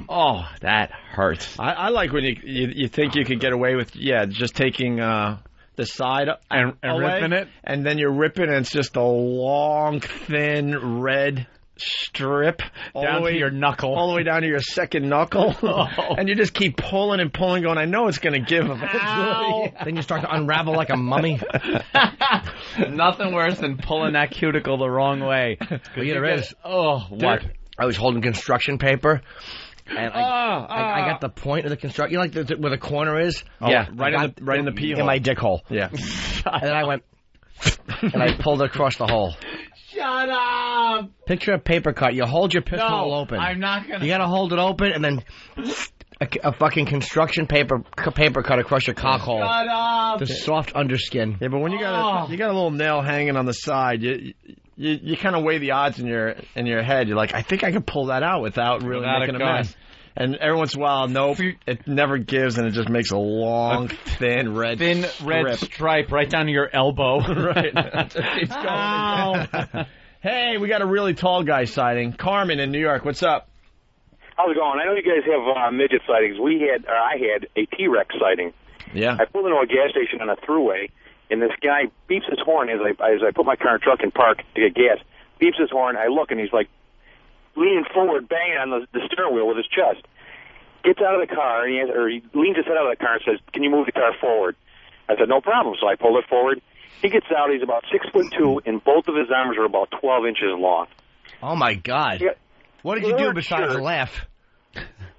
Oh, that hurts. I like when you think you could get away with just taking the side and ripping it, and then you're ripping, and it's just a long, thin red strip down to your knuckle, all the way down to your second knuckle, and you just keep pulling and pulling, going, I know it's going to give eventually. Then you start to unravel like a mummy. Nothing worse than pulling that cuticle the wrong way. There is. Oh, what? I was holding construction paper. And I got the point of the construction, where the corner is. Yeah, right in the pee hole. In my dick hole. Yeah. And then I went, and I pulled it across the hole. Shut up! Picture a paper cut. You hold your pistol open. I'm not gonna. You gotta hold it open, and then a fucking construction paper cut across your cock hole. Shut up! The soft underskin. Yeah, but when you got a little nail hanging on the side, you kind of weigh the odds in your head. You're like, I think I can pull that out without really making a mess. And every once in a while, nope, it never gives, and it just makes a long, thin red stripe right down to your elbow. Right. Keeps going. Hey, we got a really tall guy sighting. Carmen in New York, what's up? How's it going? I know you guys have midget sightings. I had a T-Rex sighting. Yeah. I pulled into a gas station on a thruway, and this guy beeps his horn as I put my car in truck and park to get gas. Beeps his horn. I look, and he's leaning forward, banging on the steering wheel with his chest. Gets out of the car, and he leans his head out of the car and says, "Can you move the car forward?" I said, "No problem." So I pulled it forward. He gets out. He's about 6'2", and both of his arms are about 12 inches long. Oh my God! Yeah. What did you do besides laugh?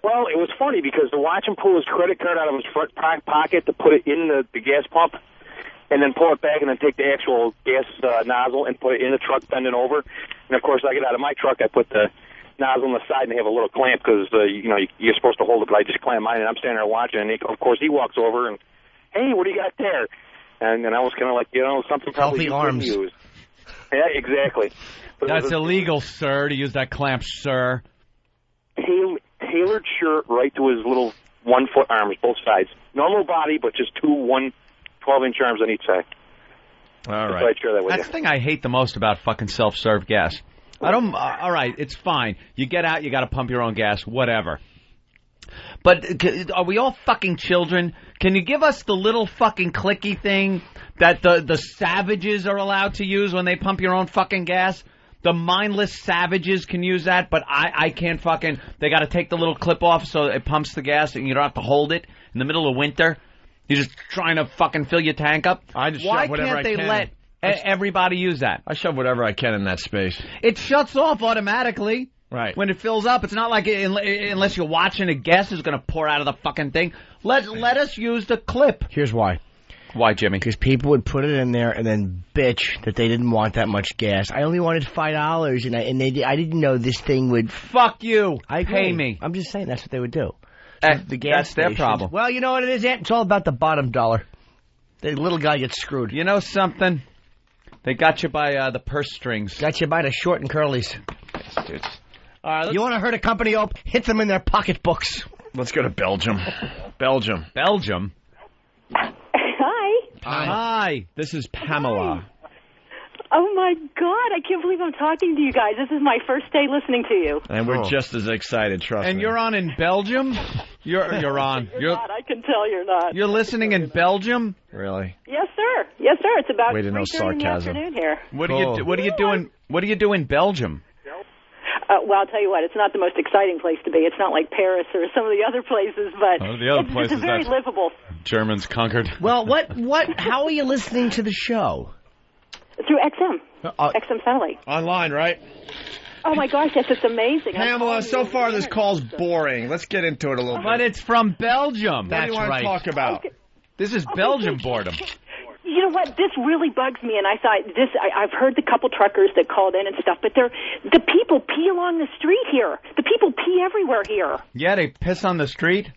Well, it was funny because to watch him pull his credit card out of his front pocket to put it in the gas pump, and then pull it back, and then take the actual gas nozzle and put it in the truck, bending over. And of course, I get out of my truck, I put the nozzle on the side and have a little clamp because you're supposed to hold it, but I just clamp mine, and I'm standing there watching. And of course, he walks over and, "Hey, what do you got there?" And I was kind of like, something probably you couldn't use. Yeah, exactly. But that's illegal, sir, to use that clamp, sir. Tailored shirt right to his little 1-foot arms, both sides. Normal body, but just 2 12-inch arms on each side. All right. I'd share that with That's the thing I hate the most about fucking self-serve gas. I don't. All right, it's fine. You get out, you got to pump your own gas, whatever. But are we all fucking children? Can you give us the little fucking clicky thing that the savages are allowed to use when they pump your own fucking gas? The mindless savages can use that, but I can't fucking... They got to take the little clip off so it pumps the gas and you don't have to hold it in the middle of winter. You're just trying to fucking fill your tank up. I just Why shove whatever can't they I can. let everybody use that? I shove whatever I can in that space. It shuts off automatically. Right. When it fills up. It's not like unless you're watching a gas is going to pour out of the fucking thing. Let us use the clip. Here's why. Why, Jimmy? Because people would put it in there and then bitch that they didn't want that much gas. I only wanted $5, and I didn't know this thing would... Fuck you. I pay me. I'm just saying that's what they would do. So the gas that's their stations- problem. Well, you know what it is, Ant? It's all about the bottom dollar. The little guy gets screwed. You know something? They got you by the purse strings. Got you by the short and curlies. You want to hurt a company up? Hit them in their pocketbooks. Let's go to Belgium. Belgium. Belgium? Hi. Hi. This is Pamela. Oh, my God. I can't believe I'm talking to you guys. This is my first day listening to you. And we're just as excited, trust And me. you're on in Belgium? You're on. You're not. I can tell you're not. You're listening in Belgium? Really? Yes, sir. Yes, sir. It's about Way to know 3:30 in the sarcasm. afternoon here. What are you doing? What do you do in Belgium? Well, I'll tell you what. It's not the most exciting place to be. It's not like Paris or some of the other places, but the other it's places very that's- livable. Germans conquered. Well, how are you listening to the show? Through XM. XM satellite. Online, right? Oh, my gosh. Yes, it's amazing. Pamela, so far this call's boring. Let's get into it a little bit. But it's from Belgium. What do you want to talk about? This is Belgium boredom. You know what? This really bugs me, and I thought I've heard the couple truckers that called in and stuff, but the people pee along the street here. The people pee everywhere here. Yeah, they piss on the street.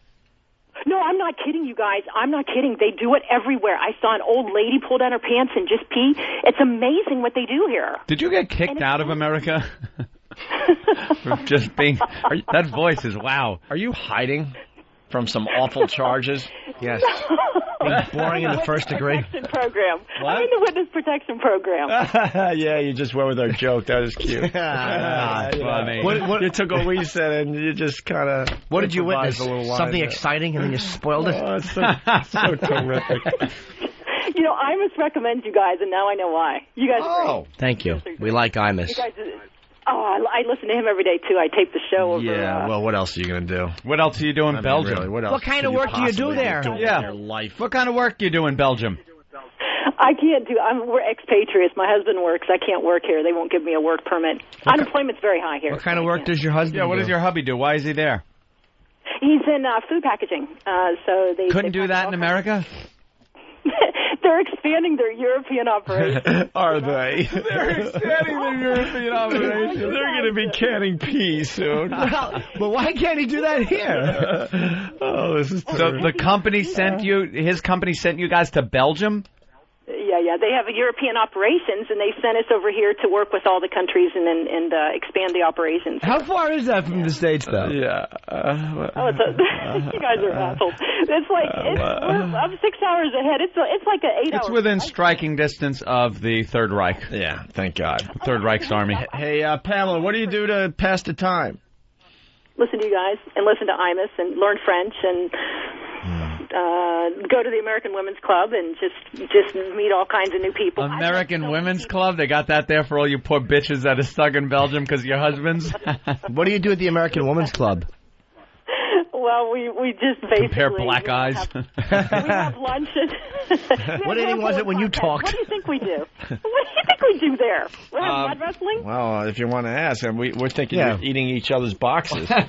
No, I'm not kidding, you guys. I'm not kidding. They do it everywhere. I saw an old lady pull down her pants and just pee. It's amazing what they do here. Did you get kicked out of America? For just being... that voice is wow. Are you hiding from some awful charges? Yes. Being boring in the first degree. Protection program. What? I'm in the witness protection program. Yeah, you just went with our joke. That was cute. Funny. What, you took what we said and you just kind of... What did you witness? Something exciting and then you spoiled it? Oh, it's so terrific. You know, Imus recommends you guys, and now I know why. You guys are great. Thank you. We like Imus. You guys, I listen to him every day, too. I tape the show over. Yeah, well, what else are you going to do? What else do you do in Belgium? Really, what else What kind could of work do you do possibly there? be doing Yeah. in your life? What kind of work do you do in Belgium? I can't do. We're expatriates. My husband works. I can't work here. They won't give me a work permit. Unemployment's very high here. What kind of work does your husband Yeah, what do? does your hubby do? Why is he there? He's in food packaging. So they Couldn't do that in America? They're expanding their European operations. Are they? They're expanding their European operations. They're going to be canning peas soon. But why can't he do that here? Oh, this is So terrific. the company sent you, his company sent you guys to Belgium? Yeah. They have a European operations, and they sent us over here to work with all the countries and expand the operations. How far is that from the States, though? Yeah. You guys are assholes. It's like I'm 6 hours ahead. It's like an 8 hour. It's within striking distance of the Third Reich. Yeah, thank God. Third Reich's army. Hey, Pamela, what do you do to pass the time? Listen to you guys and listen to Imus and learn French and go to the American Women's Club and just meet all kinds of new people. American Women's Club? They got that there for all you poor bitches that are stuck in Belgium because of your husbands? What do you do at the American Women's Club? Well, we just basically Compare black eyes. we have lunch. What inning was it when you talked? What do you think we do? What do you think we do there? We're mud wrestling? Well, if you want to ask, we're thinking you're eating each other's boxes. Well,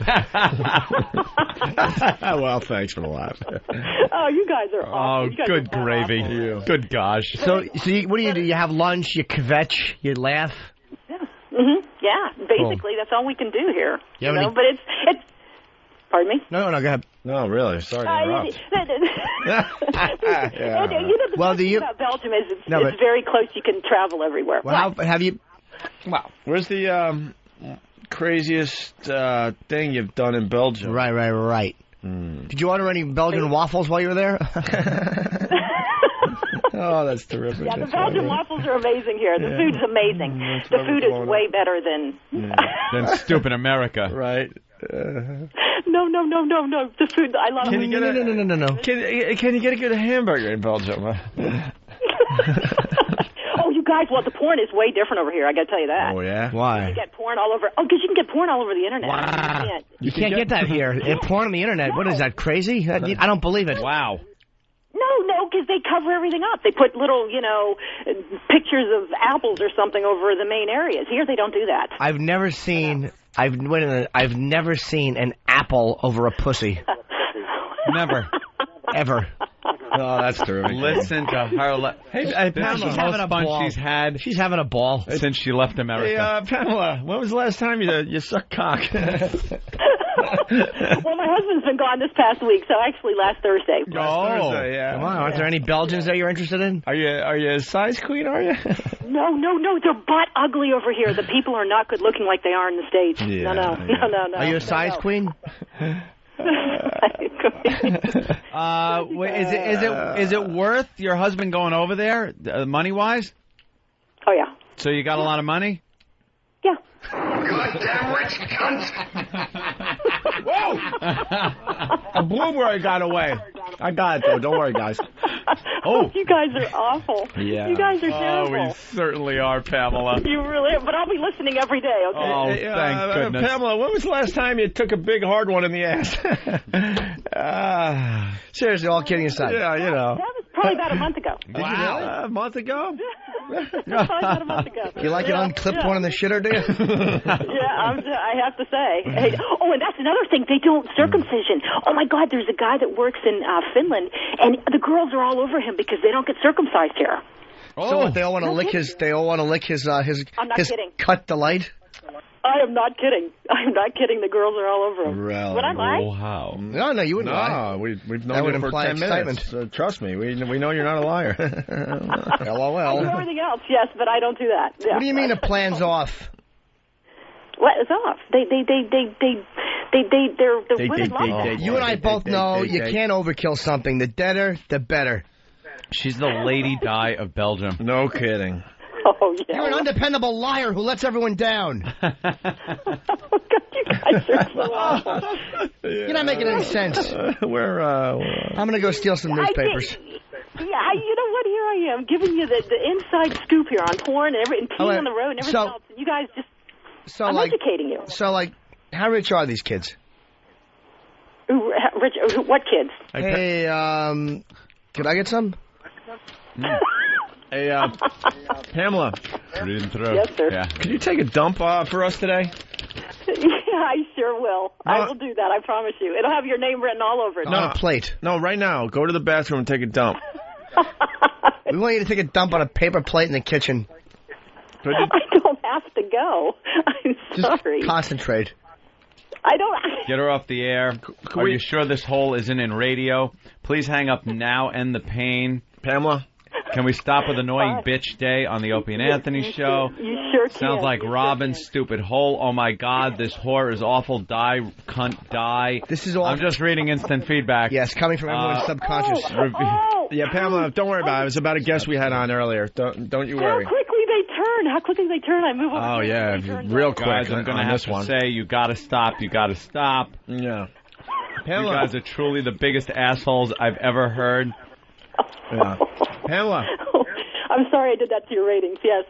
thanks for the laugh. Oh, you guys are awesome. You guys good are gravy. awesome. Good gosh. So what do you do? You have lunch, you kvetch, you laugh? Yeah, basically, that's all we can do here. You have any- But it's. Pardon me? No, go ahead. No, really. Sorry to interrupt. The thing about Belgium is it's very close. You can travel everywhere. Well, how have you... Wow. Where's the craziest thing you've done in Belgium? Right. Did you order any Belgian waffles while you were there? Oh, that's terrific. Yeah, the Belgian waffles are amazing here. The food's amazing. The food is way better than... Than stupid America. Right. No, The food, I love Can it. you get No. Can you get a good hamburger in Belgium? Oh, you guys, well, the porn is way different over here. I got to tell you that. Oh yeah. Why? You get porn all over. Oh, because you can get porn all over the internet. Wow. You can't get that here. Porn on the internet. No. What is that, crazy? I don't believe it. Wow. No, because they cover everything up. They put little, pictures of apples or something over the main areas. Here, they don't do that. I've never seen an apple over a pussy. Never. Ever. Oh, that's terrific. Listen to her. Hey, Pamela, she's having a ball. She's having a ball since she left America. Hey, Pamela, when was the last time you sucked cock? Well, my husband's been gone this past week, so actually last Thursday. Thursday, yeah. Come on, aren't there any Belgians that you're interested in? Are you a size queen, are you? No, they're butt ugly over here. The people are not good looking like they are in the States. Yeah, No. Are you a size queen? Is it worth your husband going over there, money wise? Oh yeah. So you got a lot of money? Yeah. Goddamn rich cunt! Whoa! A blueberry got away. I got it though. Don't worry, guys. Oh, you guys are awful. Yeah. You guys are terrible. Oh, we certainly are, Pamela. You really are, but I'll be listening every day, okay? Oh, thank goodness. Pamela, when was the last time you took a big hard one in the ass? Seriously, all kidding aside. Yeah, That was probably about a month ago. Wow. A month ago? Probably about a month ago. You like an unclipped one in the shitter, do you? I have to say. Hey, and that's another thing. They don't circumcision. Oh, my God, there's a guy that works in Finland, and the girls are all over him because they don't get circumcised here. So what, they all want to lick his I'm not kidding. cut delight? I am not kidding. The girls are all over him. Really? Would I lie? Wow. No, you wouldn't lie. No, we've That known would you for imply 10 minutes. Trust me, we know you're not a liar. I LOL. do everything else, yes, but I don't do that. Yeah. What do you mean the plan's off? What is off? They're women like that. You and I both know you can't overkill something. The deader, the better. She's the Lady Di of Belgium. No kidding. Oh, yeah. You're an undependable liar who lets everyone down. You guys are so awful. You're not making any sense. I'm going to go steal some newspapers. You know what? Here I am giving you the inside scoop here on porn and peeing on the road and everything else. And you guys just... I'm educating you. So, how rich are these kids? Rich? What kids? Hey, could I get some? Hey, Pamela. Yes, sir. Yeah. Could you take a dump for us today? Yeah, I sure will. I will do that, I promise you. It'll have your name written all over it. On a plate. No, right now. Go to the bathroom and take a dump. We want you to take a dump on a paper plate in the kitchen. I don't have to go. I'm sorry. Just concentrate. I don't... Get her off the air. Are you sure this hole isn't in radio? Please hang up now. End the pain. Pamela? Can we stop with annoying bitch day on the Opie and Anthony show? You sure can. Sounds like Robin's stupid hole. Oh my God, this whore is awful. Die, cunt, die. This is all. I'm just reading instant feedback. Yes, coming from everyone's subconscious. Yeah, Pamela, don't worry about it. It was about a guest we had on earlier. Don't you worry. How quickly they turn. I move over. Oh, yeah, real quick. Guys, I'm going to have to say, you got to stop. Yeah. Pamela. You guys are truly the biggest assholes I've ever heard. Yeah. Pamela. I'm sorry I did that to your ratings, yes.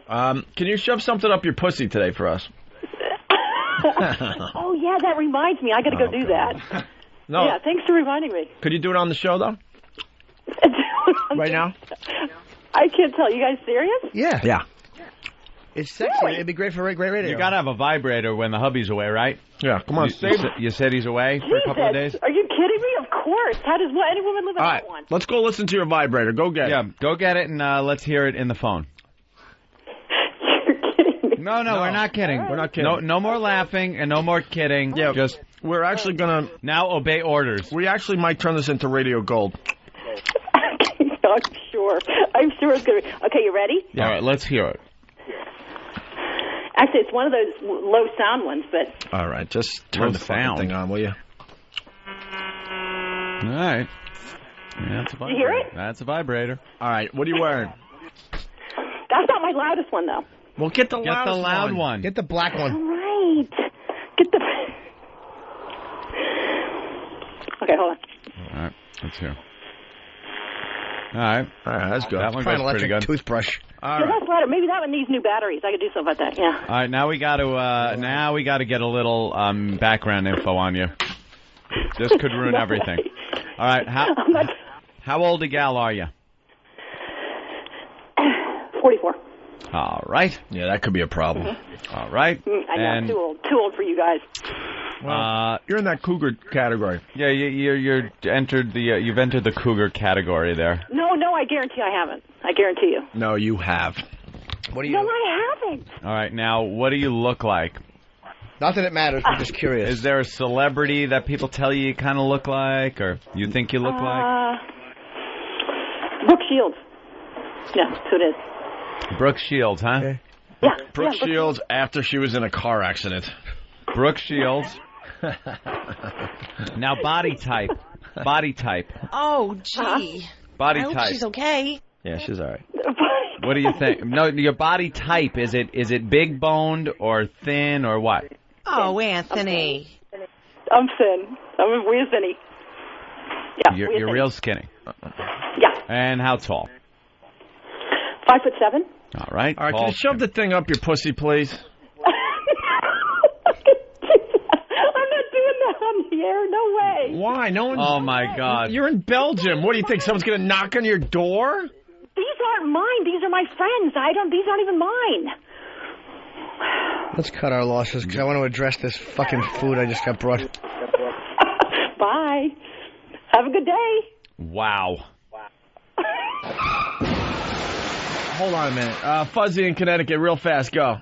Can you shove something up your pussy today for us? Oh, yeah, that reminds me. I got to go do that. No. Yeah, thanks for reminding me. Could you do it on the show, though? Right now? I can't tell. You guys serious? Yeah. Yeah. It's sexy. Really? It'd be great for great radio. You got to have a vibrator when the hubby's away, right? Yeah, come on. You said he's away for a couple of days? Are you kidding me? Of course. How does any woman live without one? Let's go listen to your vibrator. Go get it. Yeah, go get it, and let's hear it in the phone. You're kidding me. No, we're not kidding. We're not kidding. No more laughing and no more kidding. Yeah, just we're actually gonna now obey orders. We actually might turn this into Radio Gold. I'm sure it's gonna be. Okay, you ready? Yeah. All right, let's hear it. Actually, it's one of those low sound ones, but... All right, just turn the fucking thing on, will you? All right. Yeah, that's a vibrator. You hear it? That's a vibrator. All right, what are you wearing? That's not my loudest one, though. Well, get the loud one. Get the black one. All right. Get the... Okay, hold on. All right, let's hear. All right, that's good. That one Try an goes pretty electric good. toothbrush. All Yeah, right. that's better. Maybe that one needs new batteries. I could do something about that. Yeah. All right, now we got to get a little background info on you. This could ruin No everything. way. All right, how old a gal are you? 44. All right. Yeah, that could be a problem. All right. I know, And too old for you guys. Well, you're in that cougar category. yeah, you've entered the cougar category there. No, I guarantee I haven't. I guarantee you. No, you have. What do you? No, I haven't. All right, now what do you look like? Not that it matters. I'm just curious. Is there a celebrity that people tell you kind of look like, or you think you look like? Brooke Shields. Yeah, that's who it is. Brooke Shields, huh? Okay. Yeah. Brooke yeah, Shields after she was in a car accident. Brooke Shields. Now, body type. Body type. Oh, gee. Body I hope type. she's okay. Yeah, she's all right. What do you think? No, your body type, is it big boned or thin or what? Oh, Anthony. I'm thin. I'm real thinny. Yeah, You're real skinny. Yeah. And how tall? 5'7". All right. All right, tall. can you shove the thing up your pussy, please? I'm not doing that on the air. No way. Why? No one's... Oh, my God. You're in Belgium. What do you think? Someone's going to knock on your door? These aren't mine. These are my friends. These aren't even mine. Let's cut our losses because I want to address this fucking food I just got brought. Bye. Have a good day. Wow. Hold on a minute. Fuzzy in Connecticut, real fast, go.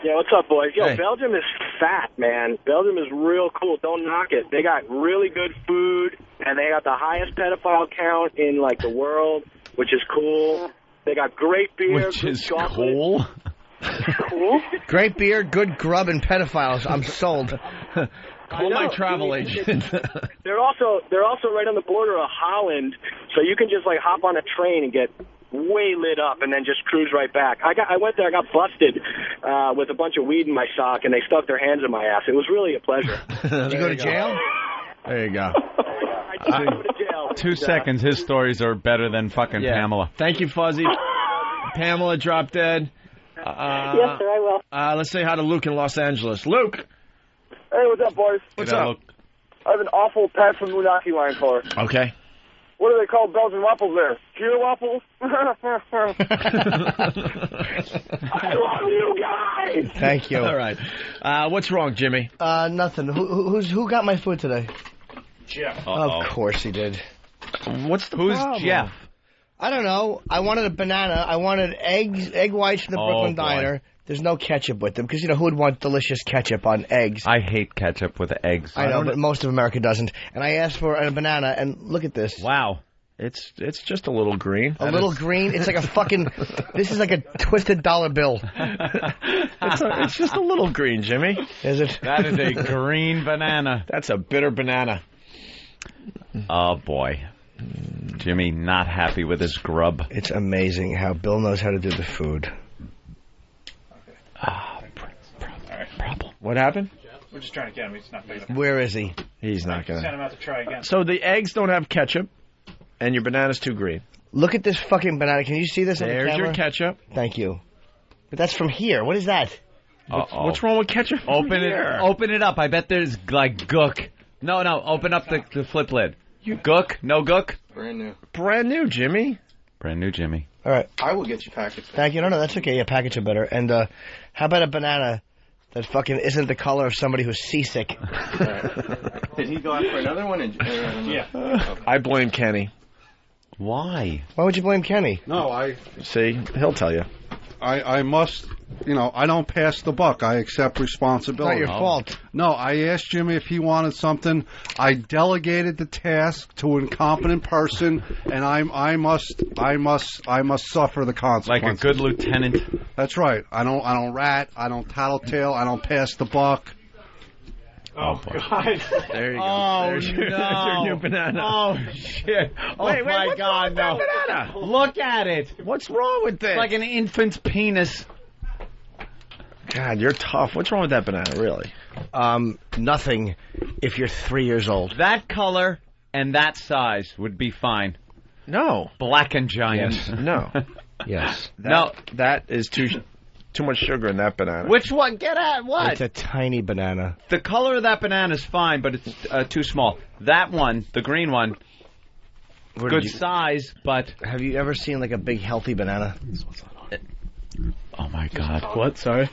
Yeah, what's up, boys? Yo, Hey. Belgium is fat, man. Belgium is real cool. Don't knock it. They got really good food, and they got the highest pedophile count in, like, the world, which is cool. They got great beer. Which good is chocolate. cool. Cool. Great beer, good grub, and pedophiles. I'm sold. Call my travel agent. They're also right on the border of Holland, so you can just, like, hop on a train and get way lit up and then just cruise right back. I went there, I got busted with a bunch of weed in my sock, and they stuck their hands in my ass. It was really a pleasure. Did you go to jail? There you go. I did go to jail. 2 seconds. His stories are better than fucking Yeah. Pamela. Thank you, Fuzzy. Pamela, drop dead. Yes, sir, I will. Let's say hi to Luke in Los Angeles. Luke. Hey, what's up, boys? What's up? I have an awful Pat from Moonaki line caller. Okay. What do they call Belgian waffles there? Cheer waffles? I love you guys! Thank you. All right. What's wrong, Jimmy? Nothing. Who got my food today? Jeff. Of course he did. Who's problem? Jeff? I don't know. I wanted a banana. I wanted egg whites from the Brooklyn boy. Diner. There's no ketchup with them because, who would want delicious ketchup on eggs? I hate ketchup with eggs. I know, but most of America doesn't. And I asked for a banana, and look at this. Wow. It's just a little green. A little green. It's like a fucking. This is like a twisted dollar bill. It's just a little green, Jimmy. Is it? That is a green banana. That's a bitter banana. Oh, boy. Jimmy not happy with his grub. It's amazing how Bill knows how to do the food. Problem. What happened? We're just trying to get him. He's not big enough. Where is he? He's not Send gonna. him out to try again. So the eggs don't have ketchup, and your banana's too green. Look at this fucking banana. Can you see this on the There's camera? your ketchup. Thank you. But that's from here. What is that? What's wrong with ketchup? Open it up. I bet there's like gook. No. Open up the flip lid. You gook? No gook? Brand new. Brand new, Jimmy. Brand new, Jimmy. All right. I will get you packaged. Thank you. No, that's okay. Yeah, package it better. And how about a banana that fucking isn't the color of somebody who's seasick? Did he go out for another one? Yeah. I blame Kenny. Why? Why would you blame Kenny? No, See, he'll tell you. I must, I don't pass the buck. I accept responsibility. It's not your fault. No, I asked Jimmy if he wanted something. I delegated the task to an incompetent person, and I must suffer the consequences. Like a good lieutenant. That's right. I don't rat. I don't tattletale. I don't pass the buck. Oh, God. There you go. Oh, There's your new banana. Oh, shit. Oh, Wait, my what's God, wrong with no. that banana? Look at it. What's wrong with this? It's like an infant's penis. God, you're tough. What's wrong with that banana, really? Nothing if you're 3 years old. That color and that size would be fine. No. Black and giant. Yes. No. Yes. That is too much sugar in that banana. Which one? Get at what? It's a tiny banana. The color of that banana is fine, but it's too small. That one, the green one, good size, but... Have you ever seen like a big healthy banana? Oh my God! What? Sorry.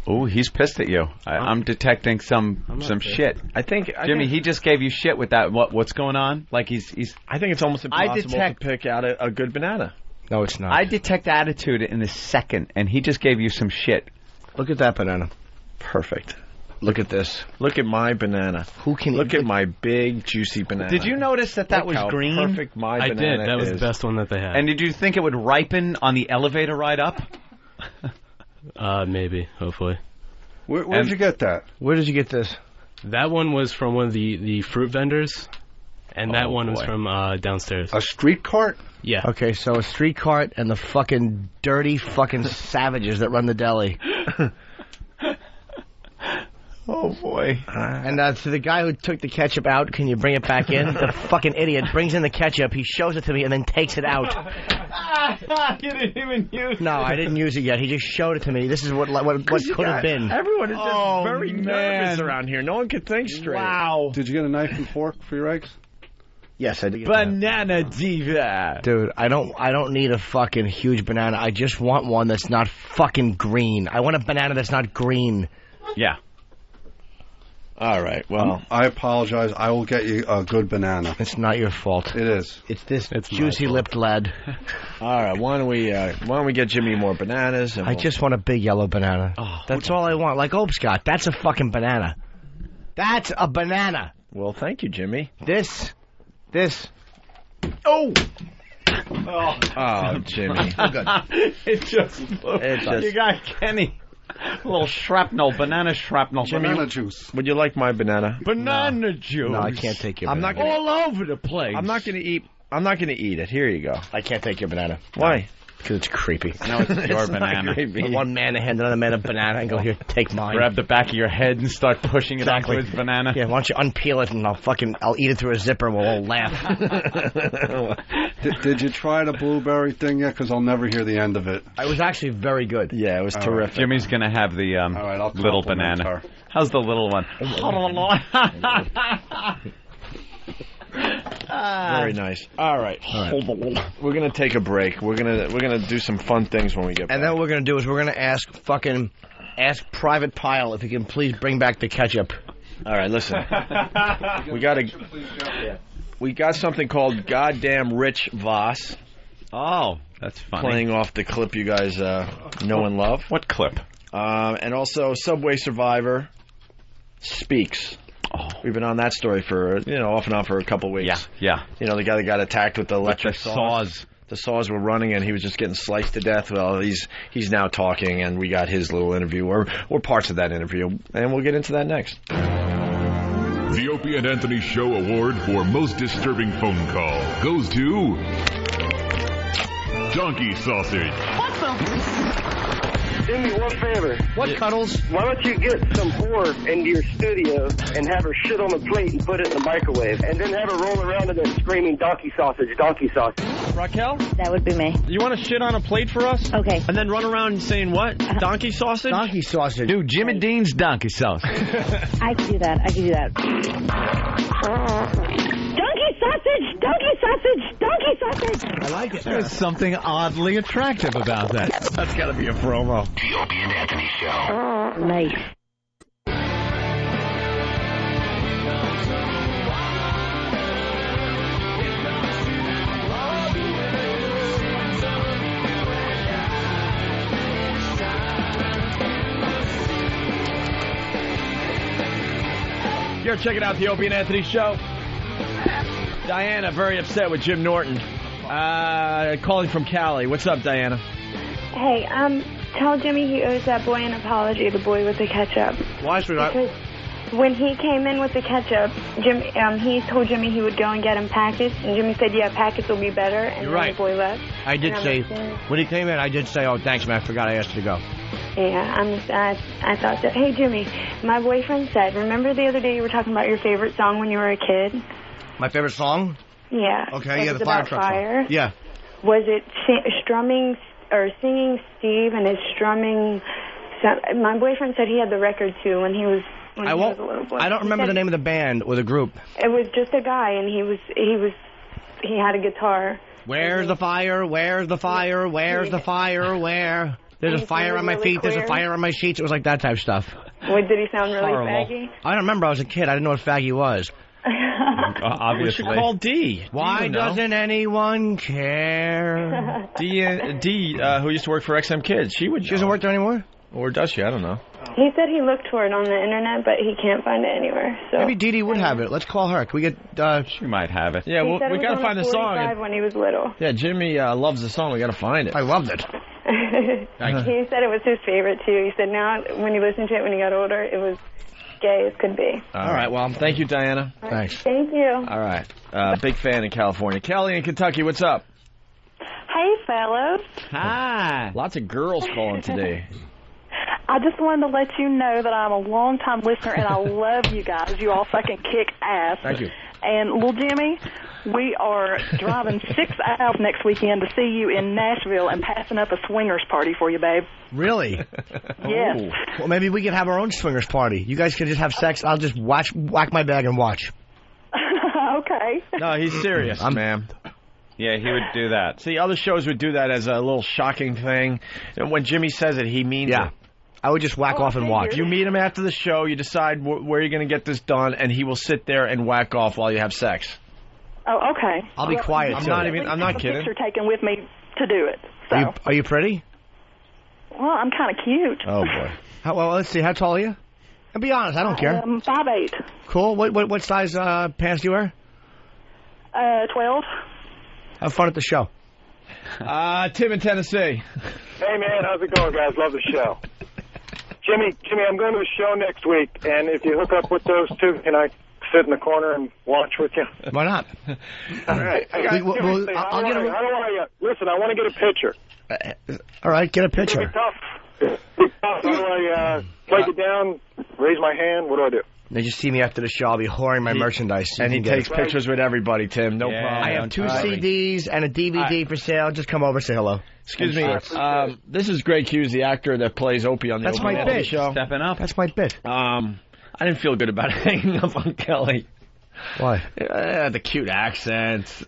Oh, he's pissed at you. I'm detecting some shit. I think Jimmy, he just gave you shit with that. What's going on? Like he's. I think it's almost impossible to pick out a good banana. No, it's not. I detect attitude in a second, and he just gave you some shit. Look at that banana. Perfect. Look at this. Look at my banana. Who can look at my big juicy banana? Did you notice that was how green? Perfect my I banana did. That was is. the best one that they had. And did you think it would ripen on the elevator ride up? Maybe. Hopefully. Where'd you get that? Where did you get this? That one was from one of the fruit vendors, and that one was from downstairs. A street cart? Yeah. Okay, so a street cart and the fucking dirty fucking savages that run the deli. Oh, boy. And to the guy who took the ketchup out, can you bring it back in? The fucking idiot brings in the ketchup, he shows it to me, and then takes it out. You didn't even use it. No, I didn't use it yet. He just showed it to me. This is what could have been. Everyone is just very nervous around here. No one can think straight. Wow. Did you get a knife and fork for your eggs? Yes, I did. Banana diva. Dude, I don't need a fucking huge banana. I just want one that's not fucking green. I want a banana that's not green. Yeah. All right, well. I apologize. I will get you a good banana. It's not your fault. It is. It's this juicy-lipped lad. All right, why don't we get Jimmy more bananas? And I just want a big yellow banana. Oh, that's all I want. Like Ope Scott, that's a fucking banana. That's a banana. Well, thank you, Jimmy. This. Oh, Jimmy. Good. It's just you got Kenny. A little shrapnel, banana shrapnel. Jimmy, banana juice. Would you like my banana? Banana juice. No, I can't take your I'm banana. not gonna, all over the place. I'm not going to eat it. Here you go. I can't take your banana. Why? Because it's creepy. No, it's your banana. One man to hand another man a banana and go, here, take mine. Grab the back of your head and start pushing it onto his banana. Yeah, why don't you unpeel it and I'll eat it through a zipper and we'll all laugh. Did you try the blueberry thing yet? Because I'll never hear the end of it. It was actually very good. Yeah, it was terrific. Jimmy's going to have the I'll little banana. her. How's the little one? Very nice. All right. We're gonna take a break. We're gonna do some fun things when we get back. And then what we're gonna do is we're gonna ask Private Pile if he can please bring back the ketchup. All right, listen. We got something called Goddamn Rich Voss. Oh, that's funny. Playing off the clip you guys know and love. What clip? And also Subway Survivor speaks. Oh. We've been on that story for, off and on for a couple weeks. Yeah. The guy that got attacked with the electric saws. The saws were running, and he was just getting sliced to death. Well, he's now talking, and we got his little interview, or parts of that interview, and we'll get into that next. The Opie and Anthony Show Award for Most Disturbing Phone Call goes to Donkey Sausage. What the? Do me one favor. What, Cuddles? Why don't you get some pork into your studio and have her shit on a plate and put it in the microwave, and then have her roll around in there screaming donkey sausage, donkey sausage. Raquel? That would be me. You want to shit on a plate for us? Okay. And then run around saying what? Donkey sausage? Donkey sausage. Dude, Jimmy Dean's donkey sausage. I can do that. Donkey sausage! Donkey sausage! Donkey sausage! I like it. There's something oddly attractive about that. That's got to be a promo. The Opie and Anthony Show. Nice. You're checking out the Opie and Anthony Show. Diana, very upset with Jim Norton. Calling from Cali. What's up, Diana? Hey, tell Jimmy he owes that boy an apology, the boy with the ketchup. Why, sweetheart? Because when he came in with the ketchup, he told Jimmy he would go and get him packets, and Jimmy said, yeah, packets will be better, and You're then right. the boy left. I did say, when he came in, I did say, oh, thanks, man, I forgot I asked you to go. Yeah, I thought so. Hey, Jimmy, my boyfriend said, remember the other day you were talking about your favorite song when you were a kid? My favorite song? Yeah. Okay, It yeah, was the fire about truck fire. song. Yeah. Was it strumming or singing Steve and his strumming? My boyfriend said he had the record too when he was a little boy. I don't remember the name of the band or the group. It was just a guy, and he had a guitar. Where's the fire? Where's the fire? Where's the fire? Where? There's a fire on my feet. There's a fire on my sheets. It was like that type of stuff. Did he sound really Horrible. faggy? I don't remember. I was a kid. I didn't know what faggy was. Obviously. We should call D. Why doesn't anyone care? D, who used to work for XM Kids. She doesn't work there anymore? Or does she? I don't know. He said he looked for it on the internet, but he can't find it anywhere. So Maybe Dee Dee would have it. Let's call her. Can we get... She might have it. Yeah, he well, said we it got to was find on the a song. 45 when he was little. Yeah, Jimmy loves the song. We got to find it. I loved it. He said it was his favorite too. He said now when he listened to it when he got older, it was gay as could be. All right, well, thank you, Diana. Thanks. Thank you. All right. Big fan in California. Kelly in Kentucky, what's up? Hey, fellas. Hi. Lots of girls calling today. I just wanted to let you know that I'm a long-time listener, and I love you guys. You all fucking kick ass. Thank you. And, little Jimmy, we are driving 6 hours next weekend to see you in Nashville and passing up a swingers party for you, babe. Really? Yes. Oh. Well, maybe we could have our own swingers party. You guys could just have sex. I'll just whack my bag and watch. Okay. No, he's serious, ma'am. Yeah, he would do that. See, other shows would do that as a little shocking thing. And when Jimmy says it, he means it. I would just whack off and watch. You meet him after the show, you decide where you're going to get this done, and he will sit there and whack off while you have sex. Oh, okay. I'll be quiet, I'm too. I'm not kidding. Picture taken with me to do it. So. Are you pretty? Well, I'm kind of cute. Oh, boy. Well, let's see. How tall are you? And be honest, I don't care. 5'8". Cool. What size pants do you wear? 12. Have fun at the show. Tim in Tennessee. Hey, man, how's it going, guys? Love the show. Jimmy, I'm going to the show next week, and if you hook up with those two, can I sit in the corner and watch with you? Why not? All right. Listen, I want to get a picture. All right, get a picture. It's tough. How do I take it down, raise my hand? What do I do? They just see me after the show. I'll be whoring my merchandise. And he takes pictures with everybody, Tim. No problem. I have 2 CDs and a DVD for sale. Just come over, say hello. Excuse me. This is Greg Hughes, the actor that plays Opie on the That's my bit. show. Stepping up. That's my bit. I didn't feel good about hanging up on Kelly. Why? The cute accents.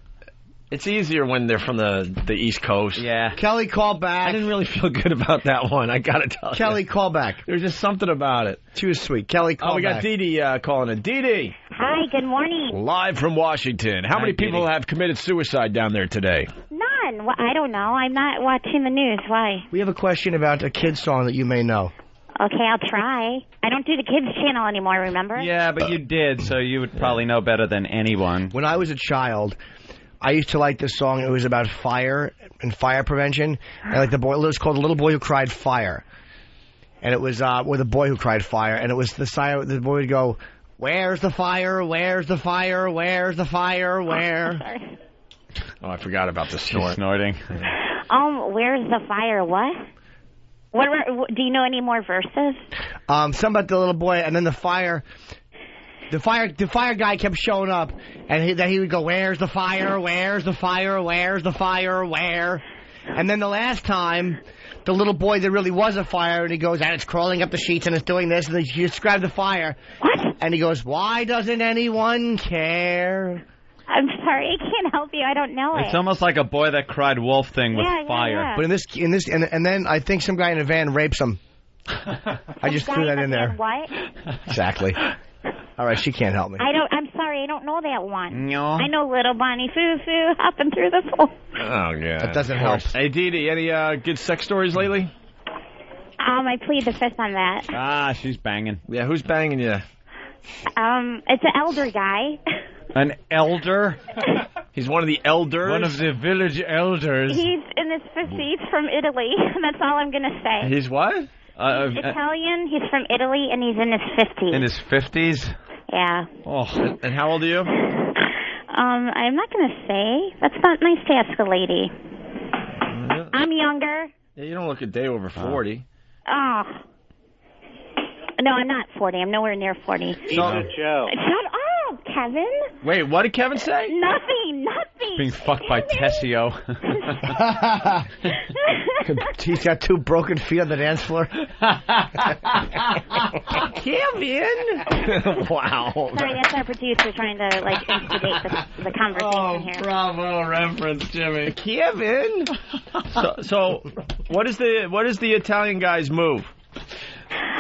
It's easier when they're from the East Coast. Yeah. Kelly, call back. I didn't really feel good about that one. I gotta tell you. Kelly, call back. There's just something about it. She was sweet. Kelly, call back. We got Dee Dee calling in. Dee Dee. Hi, good morning. Live from Washington. How many people have committed suicide down there today? None. Well, I don't know. I'm not watching the news. Why? We have a question about a kid's song that you may know. Okay, I'll try. I don't do the kids' channel anymore, remember? Yeah, but you did, so you would probably know better than anyone. When I was a child, I used to like this song. It was about fire and fire prevention. And like it was called "The Little Boy Who Cried Fire," and it was with a boy who cried fire. And it was the boy would go, "Where's the fire? Where's the fire? Where's the fire? Where?" Oh, I forgot about the snort. Snorting. Where's the fire? What? Do you know any more verses? Some about the little boy, and then the fire. The fire guy kept showing up, and then he would go, "Where's the fire? Where's the fire? Where's the fire? Where?" And then the last time, the little boy, there really was a fire, and he goes, "And it's crawling up the sheets, and it's doing this," and then you describe the fire. What? And he goes, "Why doesn't anyone care?" I'm sorry, I can't help you. I don't know it. It's almost like a Boy That Cried Wolf thing with fire. Yeah. But and then I think some guy in a van rapes him. I just threw that in there. What? Exactly. All right, she can't help me. I'm sorry, I don't know that one. No. I know Little Bonnie Foo hopping through the floor. Oh, yeah. That doesn't help. Hey, Dee Dee, any good sex stories lately? I plead the fifth on that. She's banging. Yeah, who's banging you? It's an elder guy. An elder? He's one of the elders? One of the village elders. He's in his 50s from Italy. That's all I'm going to say. He's what? He's Italian. He's from Italy, and he's in his 50s. In his 50s? Yeah. Oh, and how old are you? I'm not going to say. That's not nice to ask a lady. I'm younger. Yeah, you don't look a day over 40. Oh. No, I'm not 40. I'm nowhere near 40. Joe. Shut up, Kevin. Wait, what did Kevin say? Nothing. Being fucked by Tessio. He's got 2 broken feet on the dance floor. Kevin! Wow. Sorry, that's our producer trying to instigate the conversation here. Bravo reference, Jimmy. Kevin! So what is the Italian guy's move?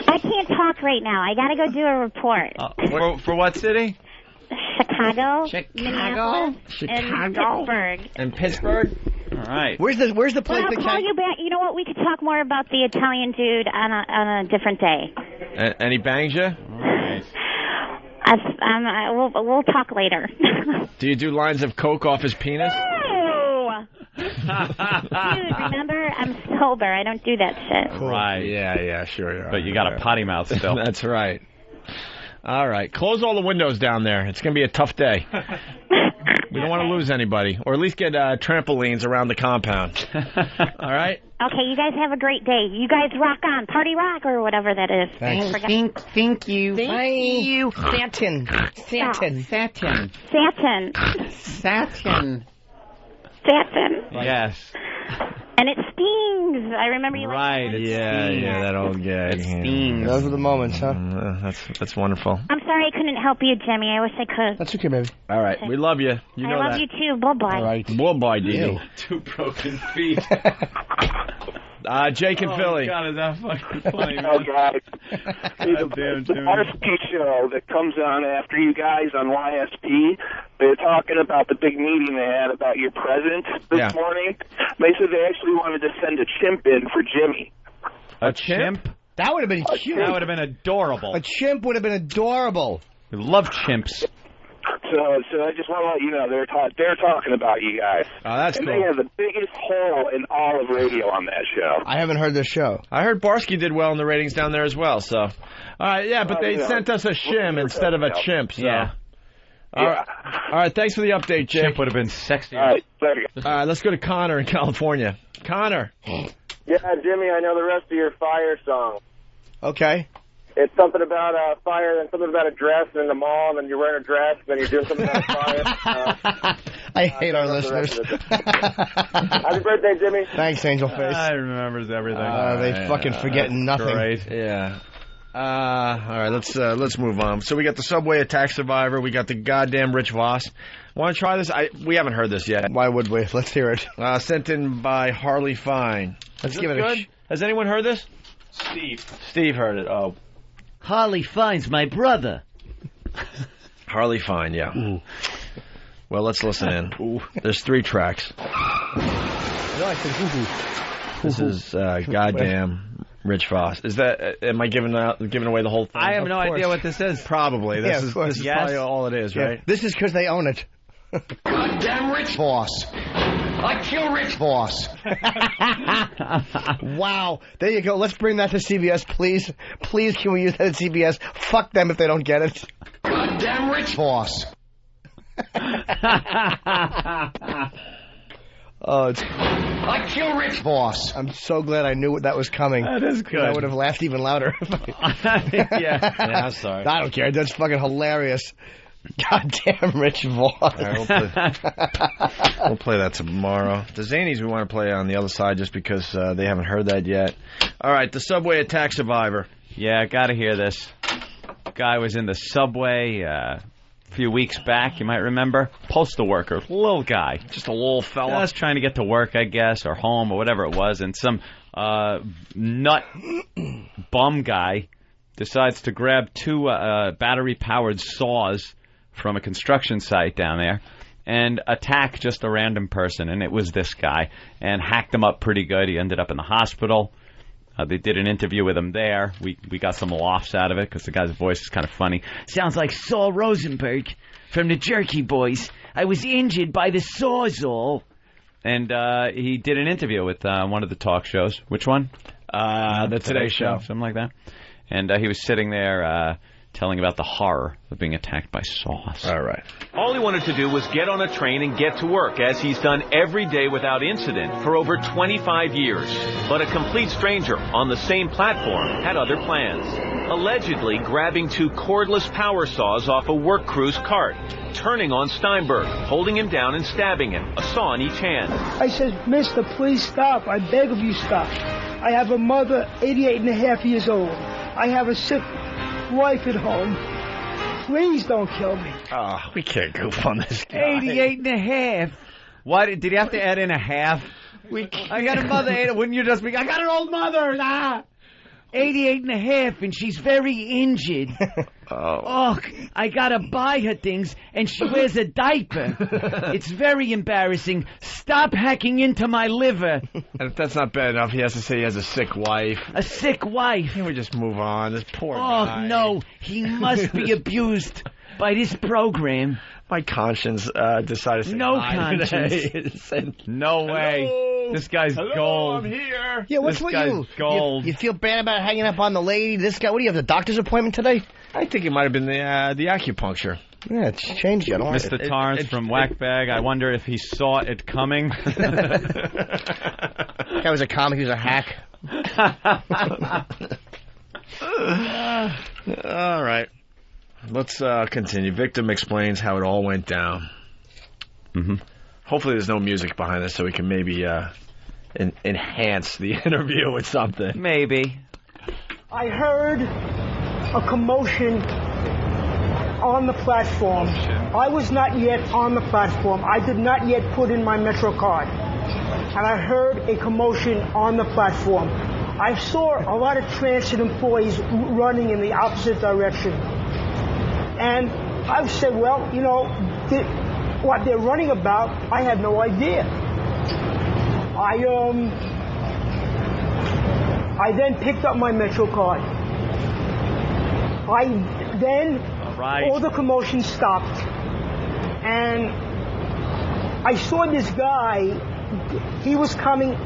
I can't talk right now. I got to go do a report. For what city? Chicago, Minneapolis, and Pittsburgh. And Pittsburgh? All right. Where's the place? Well, I'll call you back. You know what? We could talk more about the Italian dude on a different day. And he bangs you? We'll talk later. Do you do lines of coke off his penis? No! Dude, remember? I'm sober. I don't do that shit. Right. Yeah, sure. But you got a potty mouth still. That's right. All right. Close all the windows down there. It's going to be a tough day. We don't want to lose anybody. Or at least get trampolines around the compound. All right? Okay, you guys have a great day. You guys rock on. Party rock or whatever that is. Thanks. Thank you. Thank you. Satin. Yes. And it stings. I remember you. Right. Yeah, that old guy. It stings. Those are the moments, huh? That's wonderful. I'm sorry I couldn't help you, Jimmy. I wish I could. That's okay, baby. All right. We love you. You know I love that. you too. Bye-bye. All right. Bye-bye, Dee. 2 broken feet. Jake and Philly. God, is that fucking funny, man? Oh, God. The RSP show that comes on after you guys on YSP, they're talking about the big meeting they had about your present this morning. They said they actually wanted to send a chimp in for Jimmy. A chimp? That would have been cute. That would have been adorable. A chimp would have been adorable. We love chimps. So I just want to let you know they're talking about you guys. Oh, that's cool. And they have the biggest hole in all of radio on that show. I haven't heard this show. I heard Barsky did well in the ratings down there as well. So, all right, yeah, but they sent us a shim instead of a chimp. So. Yeah. All right, thanks for the update, Jake. Chimp would have been sexier. All right, thank you. All right, let's go to Connor in California. Connor. Yeah, Jimmy, I know the rest of your fire song. Okay. It's something about a fire, and something about a dress in the mall, and then you're wearing a dress, and then you're doing something about fire. I hate our listeners. Happy birthday, Jimmy. Thanks, Angel Face. I remembers everything. They fucking forget nothing. Great. Yeah. All right, let's move on. So we got the subway attack survivor. We got the goddamn Rich Voss. Want to try this? We haven't heard this yet. Why would we? Let's hear it. Sent in by Harley Fine. Let's give it a Has anyone heard this? Steve heard it. Oh. Harley Fine's my brother. Harley Fine, yeah. Ooh. Well, let's listen in. Ooh. There's 3 tracks. This is goddamn Rich Voss. Is that? Am I giving away the whole thing? I have no idea what this is. Probably. This is probably all it is, right? This is because they own it. Goddamn Rich Voss. I kill Rich Voss. Wow. There you go. Let's bring that to CBS, please. Please, can we use that at CBS? Fuck them if they don't get it. Goddamn Rich Voss. It's I kill Rich Voss. I'm so glad I knew that was coming. That is good. I would have laughed even louder. Yeah, I'm sorry. I don't care. That's fucking hilarious. Goddamn Rich Voss. Right, we'll play that tomorrow. The Zanies we want to play on the other side just because they haven't heard that yet. All right, the subway attack survivor. Yeah, got to hear this. Guy was in the subway a few weeks back, you might remember. Postal worker, little guy. Just a little fella. Just trying to get to work, I guess, or home, or whatever it was. And some nut bum guy decides to grab 2 battery-powered saws from a construction site down there and attack just a random person. And it was this guy. And hacked him up pretty good. He ended up in the hospital. They did an interview with him there. We got some laughs out of it because the guy's voice is kind of funny. Sounds like Saul Rosenberg from the Jerky Boys. I was injured by the Sawzall. And he did an interview with one of the talk shows. Which one? The Today Show. Something like that. And he was sitting there telling about the horror of being attacked by saws. All right. All he wanted to do was get on a train and get to work, as he's done every day without incident for over 25 years. But a complete stranger on the same platform had other plans. Allegedly grabbing 2 cordless power saws off a work crew's cart, turning on Steinberg, holding him down and stabbing him, a saw in each hand. I said, mister, please stop. I beg of you, stop. I have a mother, 88 and a half years old. I have a sick wife at home. Please don't kill me. Oh, we can't goof on this guy. 88 and a half. Why did he have to add in a half? I got a mother. Wouldn't you just be? I got an old mother. 88 and a half, and she's very injured. Oh, I gotta buy her things, and she wears a diaper. It's very embarrassing. Stop hacking into my liver. And if that's not bad enough, he has to say he has a sick wife. A sick wife? Can we just move on? This poor guy. Oh, no. He must be abused by this program. My conscience decided to say no hi conscience. today. No way. Hello. This guy's Hello, gold. I'm here. Yeah, what's This with guy's you? gold. You feel bad about hanging up on the lady? This guy, what do you have, the doctor's appointment today? I think it might have been the acupuncture. Yeah, it's changed. Mr. Torrance from Whackbag, I wonder if he saw it coming. Guy was a comic, he was a hack. All right. Let's continue. Victim explains how it all went down. Mm-hmm. Hopefully there's no music behind this so we can maybe enhance the interview with something. Maybe. I heard a commotion on the platform. I was not yet on the platform. I did not yet put in my Metro card. And I heard a commotion on the platform. I saw a lot of transit employees running in the opposite direction. And I said, well, you know, what they're running about, I had no idea. I then picked up my Metro card. All the commotion stopped. And I saw this guy, he was coming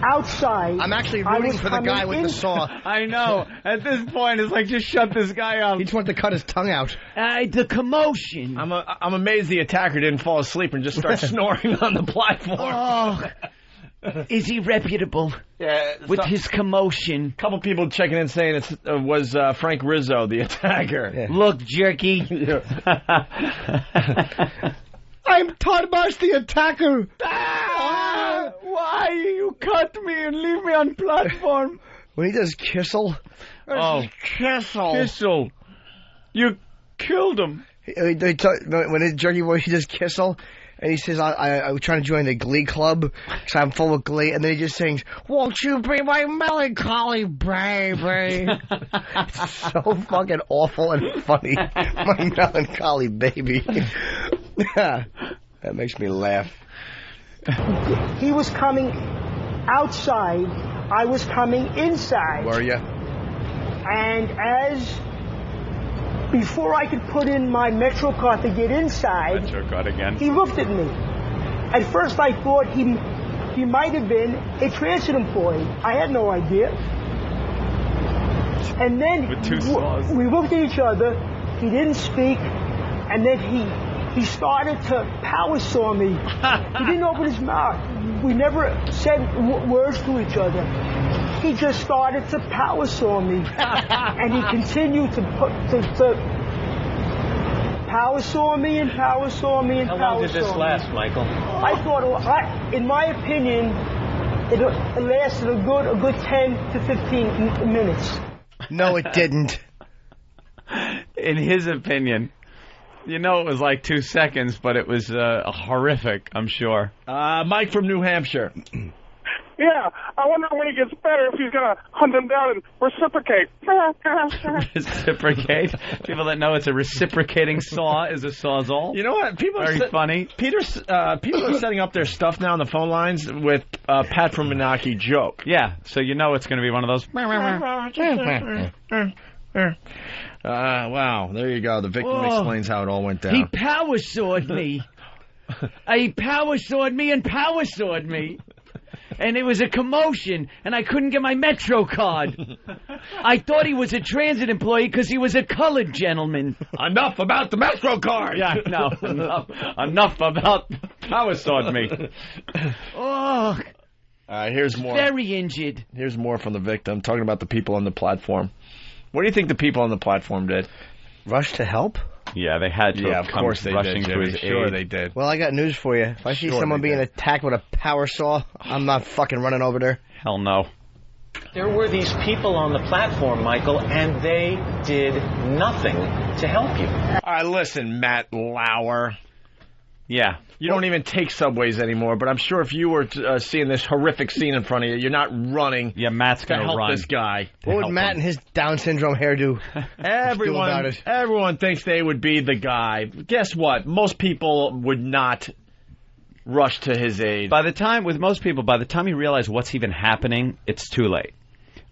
outside. I'm actually rooting for the guy with the saw. I know. At this point, it's like, just shut this guy up. He just wanted to cut his tongue out. The commotion. I'm amazed the attacker didn't fall asleep and just start snoring on the platform. Oh, is he reputable? Yeah. With his commotion. A couple people checking in saying it was Frank Rizzo, the attacker. Yeah. Look, jerky. I'm Thomas the attacker. Why you cut me and leave me on platform? When he does Kissel. Oh, Kissel. You killed him. When his jerky boy, he does Kissel. And he says, I'm trying to join the Glee Club because I'm full of glee. And then he just sings, won't you be my melancholy baby? It's so fucking awful and funny. My melancholy baby. That makes me laugh. He was coming outside. I was coming inside. Were you? And before I could put in my Metro card to get inside, Metro card again. He looked at me. At first I thought he might have been a transit employee. I had no idea. And then with 2 saws. We looked at each other. He didn't speak. And then he started to power saw me. He didn't open his mouth. We never said words to each other. He just started to power saw me. And he continued to power saw me and power saw me and power saw me. How long did this last, Michael? I thought, in my opinion, it lasted a good 10 to 15 minutes. No, it didn't. In his opinion. You know, it was like 2 seconds, but it was horrific, I'm sure. Mike from New Hampshire. Yeah, I wonder when he gets better if he's going to hunt him down and reciprocate. Reciprocate? People that know it's a reciprocating saw is a sawzall. You know what? People Very funny. People are setting up their stuff now on the phone lines with Pat from Menaki joke. Yeah, so you know it's going to be one of those. Wow, there you go. The victim explains how it all went down. He power sawed me. He power sawed me and power sawed me. and it was a commotion, and I couldn't get my Metro card. I thought he was a transit employee because he was a colored gentleman. Enough about the Metro card. Yeah, no, enough about power sword me. Oh, here's more. Very injured. Here's more from the victim, talking about the people on the platform. What do you think the people on the platform did? Rush to help? Yeah, they had to. Yeah, of course they rushing did. to his Sure aid. they did. Well, I got news for you. If I see Sure someone they being did. attacked with a power saw, I'm not fucking running over there. Hell no. There were these people on the platform, Michael, and they did nothing to help you. All right, listen, Matt Lauer. Yeah. You don't even take subways anymore, but I'm sure if you were seeing this horrific scene in front of you, you're not running Matt's to gonna help run. this guy. What would Matt and his Down syndrome hairdo do about it? Everyone thinks they would be the guy. Guess what? Most people would not rush to his aid. By the time you realize what's even happening, it's too late.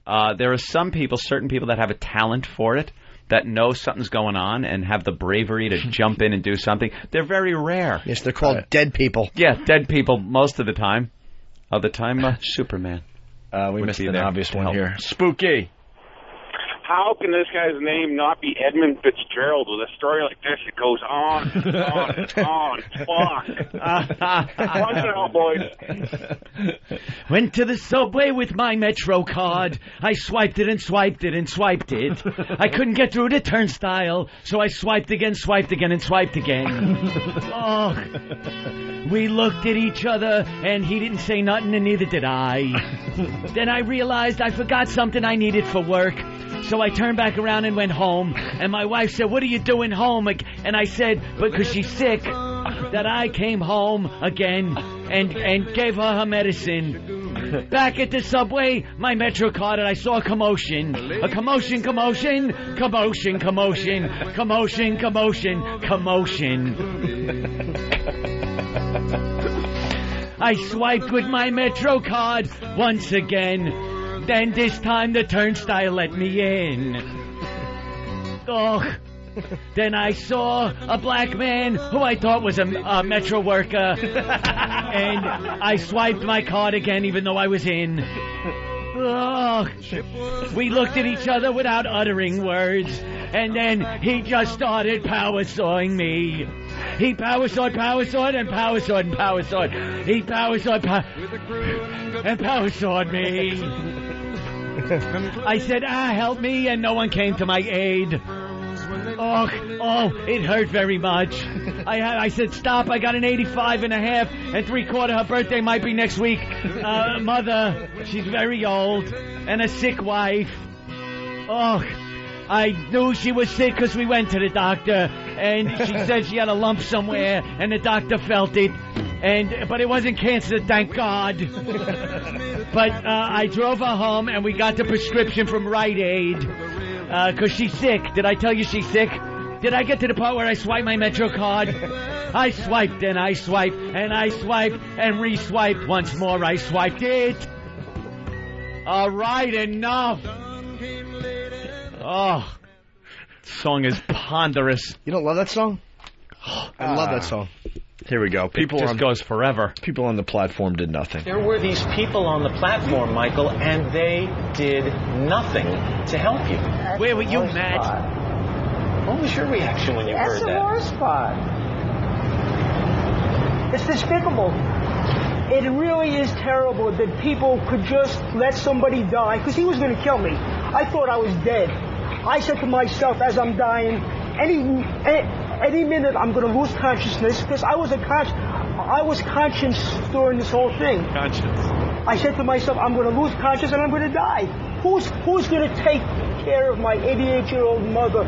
There are certain people that have a talent for it, that know something's going on and have the bravery to jump in and do something. They're very rare. Yes, they're called dead people. Yeah, dead people most of the time. Other time, Superman. We missed an obvious one here. Spooky. How can this guy's name not be Edmund Fitzgerald? With a story like this, it goes on and on and on. Fuck. Punch it out, boys. Went to the subway with my Metro card. I swiped it and swiped it and swiped it. I couldn't get through the turnstile, so I swiped again, and swiped again. Oh, we looked at each other, and he didn't say nothing, and neither did I. Then I realized I forgot something I needed for work, so I turned back around and went home. And my wife said, "What are you doing home?" And I said, because she's sick, that I came home again and gave her medicine. Back at the subway, my Metro card, and I saw a commotion. A commotion. I swiped with my Metro card once again. Then this time the turnstile let me in. Oh. Then I saw a black man who I thought was a Metro worker. And I swiped my card again even though I was in. Oh. We looked at each other without uttering words. And then he just started power sawing me. He power sawed and power sawed. He power sawed and power sawed me. I said, help me, and no one came to my aid. Oh, it hurt very much. I said, stop, I got an 85 and a half and 3/4. Her birthday might be next week. Mother, she's very old, and a sick wife. Oh, I knew she was sick because we went to the doctor, and she said she had a lump somewhere, and the doctor felt it. But it wasn't cancer, thank God. But I drove her home, and we got the prescription from Rite Aid, because she's sick. Did I tell you she's sick? Did I get to the part where I swiped my Metro card? I swiped, and I swiped, and I swiped, and re-swiped. Once more, I swiped it. All right, enough. Oh, song is ponderous. You don't love that song? I love that song. Here we go. It just goes forever. People on the platform did nothing. There were these people on the platform, Michael, and they did nothing to help you. Where were you, Matt? What was your reaction when you heard that? That's the worst part. It's despicable. It really is terrible that people could just let somebody die, because he was going to kill me. I thought I was dead. I said to myself as I'm dying, any minute I'm going to lose consciousness, because I was conscious during this whole thing. Conscious. I said to myself, I'm going to lose consciousness and I'm going to die. Who's going to take care of my 88-year-old mother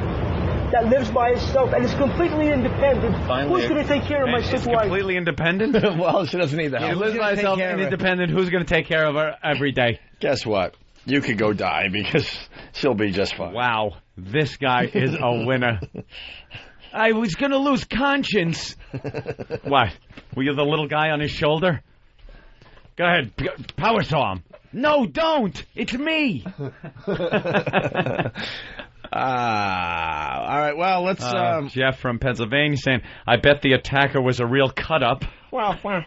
that lives by herself and is completely independent? Who's going to take care of my sick wife? Completely independent? Well, she doesn't need that. She lives by herself and independent. Who's going to take care of her every day? Guess what? You could go die because she'll be just fine. Wow. This guy is a winner. I was going to lose conscience. What? Were you the little guy on his shoulder? Go ahead. Power saw him. No, don't. It's me. All right, well, let's... Jeff from Pennsylvania saying, I bet the attacker was a real cut-up. the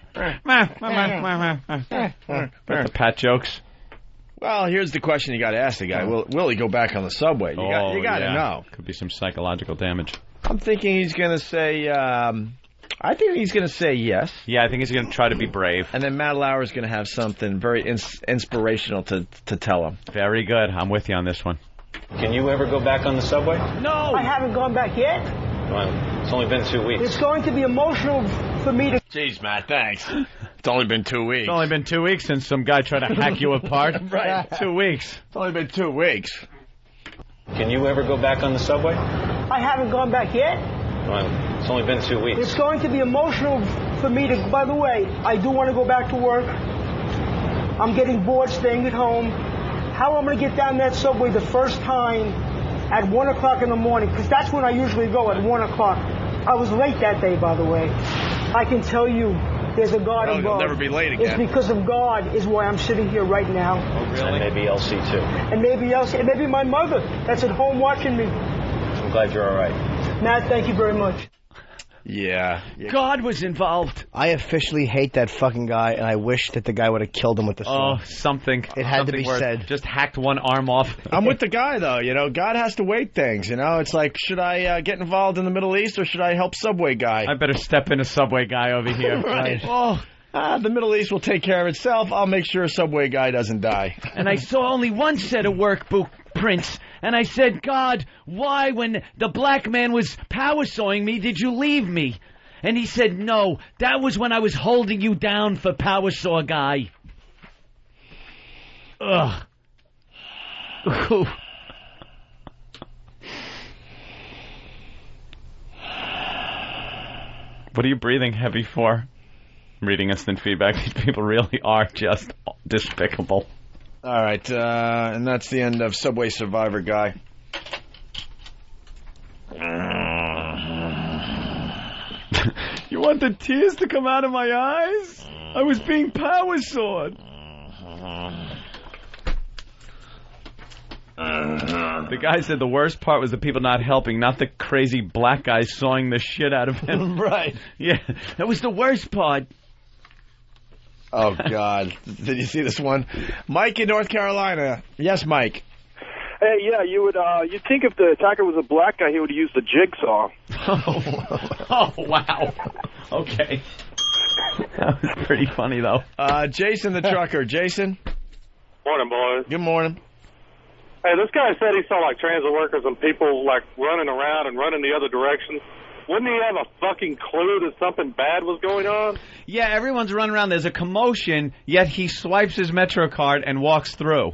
Pat jokes. Well, here's the question you got to ask the guy. Will he go back on the subway? You got to know. Could be some psychological damage. I'm thinking he's going to say, I think he's going to say yes. Yeah, I think he's going to try to be brave. And then Matt Lauer is going to have something very inspirational to tell him. Very good. I'm with you on this one. Can you ever go back on the subway? No! I haven't gone back yet. Well, it's only been 2 weeks. It's going to be emotional for me to... Jeez, Matt, thanks. It's only been 2 weeks. It's only been 2 weeks since some guy tried to hack you apart. Right. 2 weeks. It's only been 2 weeks. Can you ever go back on the subway? I haven't gone back yet. Well, it's only been 2 weeks. It's going to be emotional for me to... By the way, I do want to go back to work. I'm getting bored staying at home. How I'm going to get down that subway the first time at 1 o'clock in the morning, because that's when I usually go, at 1 o'clock. I was late that day, by the way. I can tell you there's a God involved. You'll never be late again. It's because of God is why I'm sitting here right now. Oh, really? And maybe Elsie, too. And maybe Elsie, and maybe my mother that's at home watching me. I'm glad you're all right. Matt, thank you very much. Yeah. God was involved. I officially hate that fucking guy, and I wish that the guy would have killed him with the sword. Oh, something. It had to be where said. Just hacked one arm off. I'm with the guy, though. You know, God has to weight things. You know, it's like, should I get involved in the Middle East, or should I help Subway guy? I better step in a Subway guy over here. Right. Oh. The Middle East will take care of itself. I'll make sure a Subway guy doesn't die. And I saw only one set of workbook prints. And I said, God, why, when the black man was power sawing me, did you leave me? And he said, no, that was when I was holding you down for power saw guy. Ugh. What are you breathing heavy for? Reading instant feedback. These people really are just despicable. All right, and that's the end of Subway Survivor guy. You want the tears to come out of my eyes? I was being power sawed. The guy said the worst part was the people not helping, not the crazy black guy sawing the shit out of him. Right. Yeah, that was the worst part. Oh, God. Did you see this one? Mike in North Carolina. Yes, Mike. Hey, yeah, you'd think if the attacker was a black guy, he would use the jigsaw. Oh, wow. Okay. That was pretty funny, though. Jason the trucker. Jason? Morning, boys. Good morning. Hey, this guy said he saw, like, transit workers and people, like, running around and running the other direction. Wouldn't he have a fucking clue that something bad was going on? Yeah, everyone's running around. There's a commotion, yet he swipes his Metro card and walks through.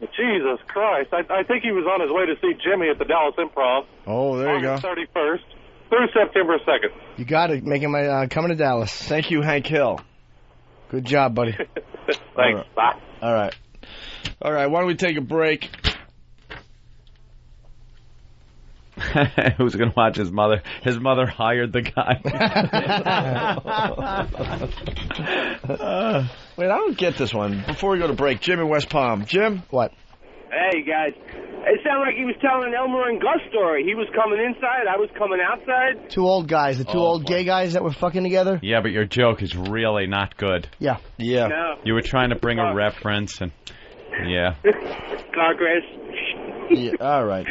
Jesus Christ. I think he was on his way to see Jimmy at the Dallas Improv. Oh, there you go. August 31st through September 2nd. You got it. Making my coming to Dallas. Thank you, Hank Hill. Good job, buddy. Thanks. Bye. All right. All right, why don't we take a break? Who's going to watch his mother? His mother hired the guy. Wait, I don't get this one. Before we go to break, Jim in West Palm. Jim? What? Hey, guys. It sounded like he was telling Elmer and Gus story. He was coming inside, I was coming outside. Two old guys, the two old gay guys that were fucking together. Yeah, but your joke is really not good. Yeah. Yeah. No. You were trying to bring a reference, and yeah. Congress. Yeah, all right.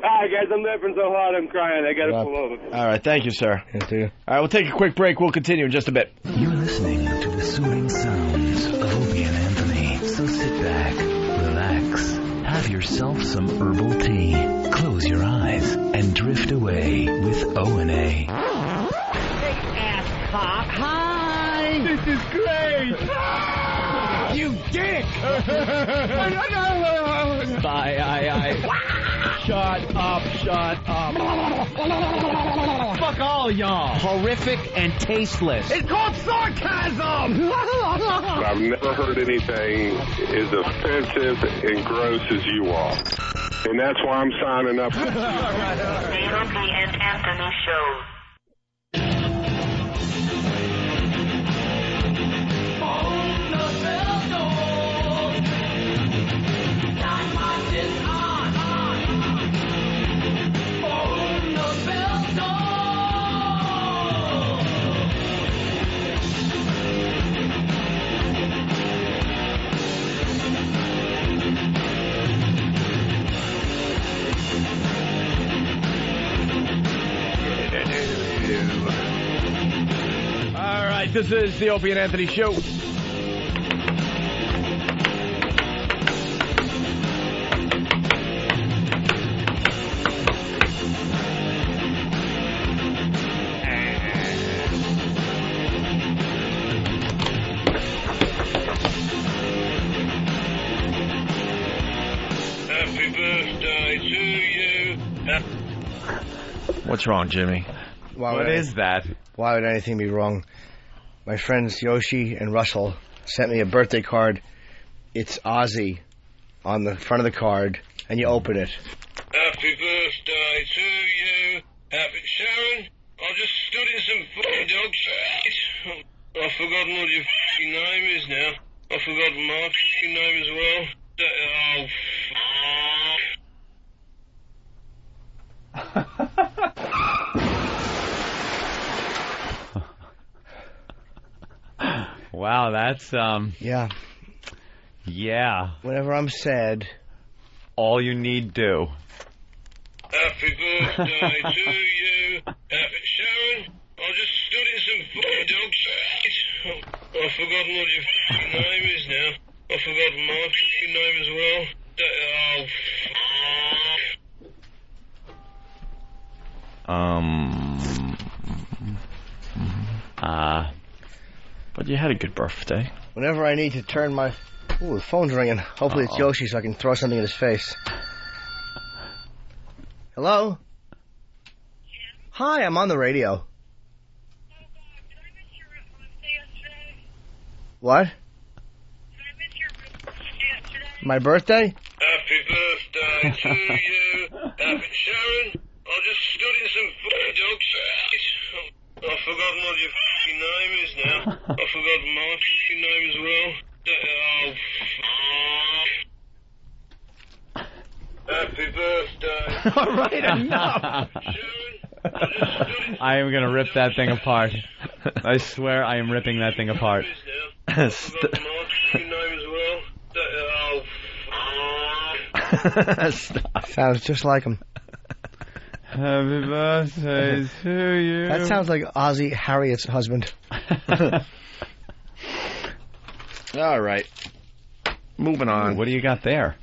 All right, guys, I'm laughing so hard I'm crying. I got to pull over. All right, thank you, sir. Yes, dear. All right, we'll take a quick break. We'll continue in just a bit. You're listening to the soothing sounds of Opie and Anthony. So sit back, relax, have yourself some herbal tea, close your eyes, and drift away with O&A. Hey, ass cock. Hi. This is great. You dick. Bye. Shut up. Fuck all y'all. Horrific and tasteless. It's called sarcasm. I've never heard anything as offensive and gross as you are. And that's why I'm signing up. The Opie and Anthony Show. right, this is the Opie and Anthony Show. Happy birthday to you. What's wrong, Jimmy? What is that? Why would anything be wrong? My friends Yoshi and Russell sent me a birthday card. It's Ozzy on the front of the card, and you open it. Happy birthday to you. Happy Sharon. I just stood in some fucking dog shit. I've forgotten what your fucking name is now. I've forgotten my fucking name as well. Oh, Wow, that's Yeah. Yeah. Whenever I'm sad, all you need do. happy birthday to you. Happy Sharon. I just stood in some fucking dog shit. I've forgotten what your fucking name is now. I've forgotten my fucking name as well. But you had a good birthday. whenever I need to turn my... Ooh, the phone's ringing. Hopefully it's Yoshi so I can throw something in his face. Hello? Hi, I'm on the radio. What? My birthday? Happy birthday to you. Happy Sharon. I just stood in some fucking dog shit. I've forgotten what your fucking name is now. I've forgotten my fucking name as well. Happy birthday. All right, enough. I am going to rip that thing apart. I swear I am ripping that thing apart. Sounds just like him. Happy birthday to you. That sounds like Ozzy Harriet's husband. All right. Moving on. What do you got there?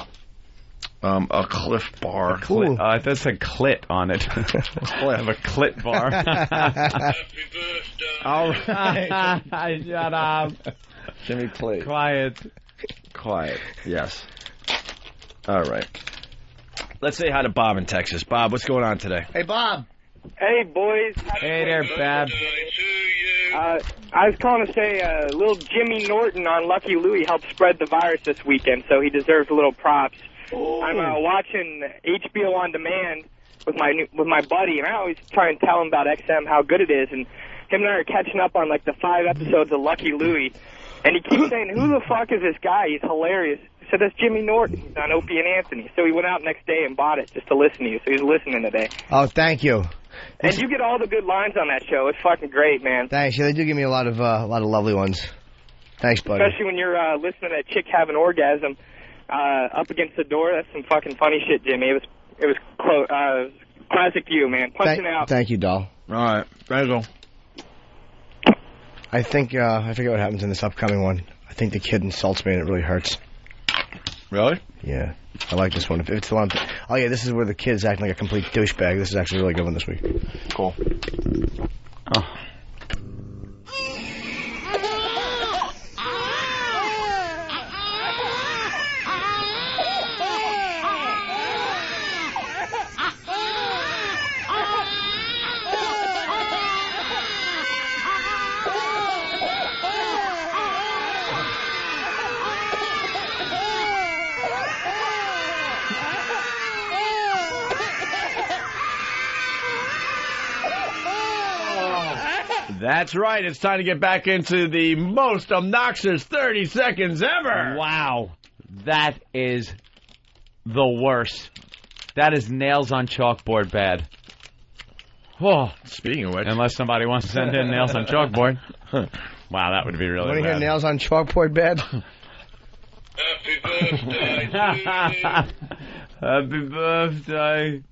A Cliff Bar. Cool. That said clit on it. I have a clit bar. All right. Shut up. Jimmy, please. Quiet. Quiet. Yes. All right. Let's say hi to Bob in Texas. Bob, what's going on today? Hey, Bob. Hey, boys. Hey there, Bob. I was calling to say little Jimmy Norton on Lucky Louie helped spread the virus this weekend, so he deserves a little props. Ooh. I'm watching HBO on demand with my buddy, and I always try and tell him about XM, how good it is, and him and I are catching up on like the 5 episodes of Lucky Louie, and he keeps saying, who the fuck is this guy? He's hilarious. I said, that's Jimmy Norton. He's on Opie and Anthony. So he went out next day and bought it just to listen to you, so he's listening today. Oh, thank you. And you get all the good lines on that show. It's fucking great, man. Thanks. Yeah, they do give me a lot of lovely ones. Thanks, buddy. Especially when you're listening to that chick have an orgasm up against the door. That's some fucking funny shit, Jimmy. It was classic you, man. Punching out. Thank you, doll. All right. There you go. I think I forget what happens in this upcoming one. I think the kid insults me and it really hurts. Really? Yeah. I like this one. If it's the one. Oh yeah, this is where the kid's acting like a complete douchebag. This is actually a really good one this week. Cool. Oh. That's right. It's time to get back into the most obnoxious 30 seconds ever. Wow. That is the worst. That is nails on chalkboard bad. Oh, speaking of which. Unless somebody wants to send in nails on chalkboard. Wow, that would be really Want to bad. hear nails on chalkboard bad? Happy birthday to you. Happy birthday.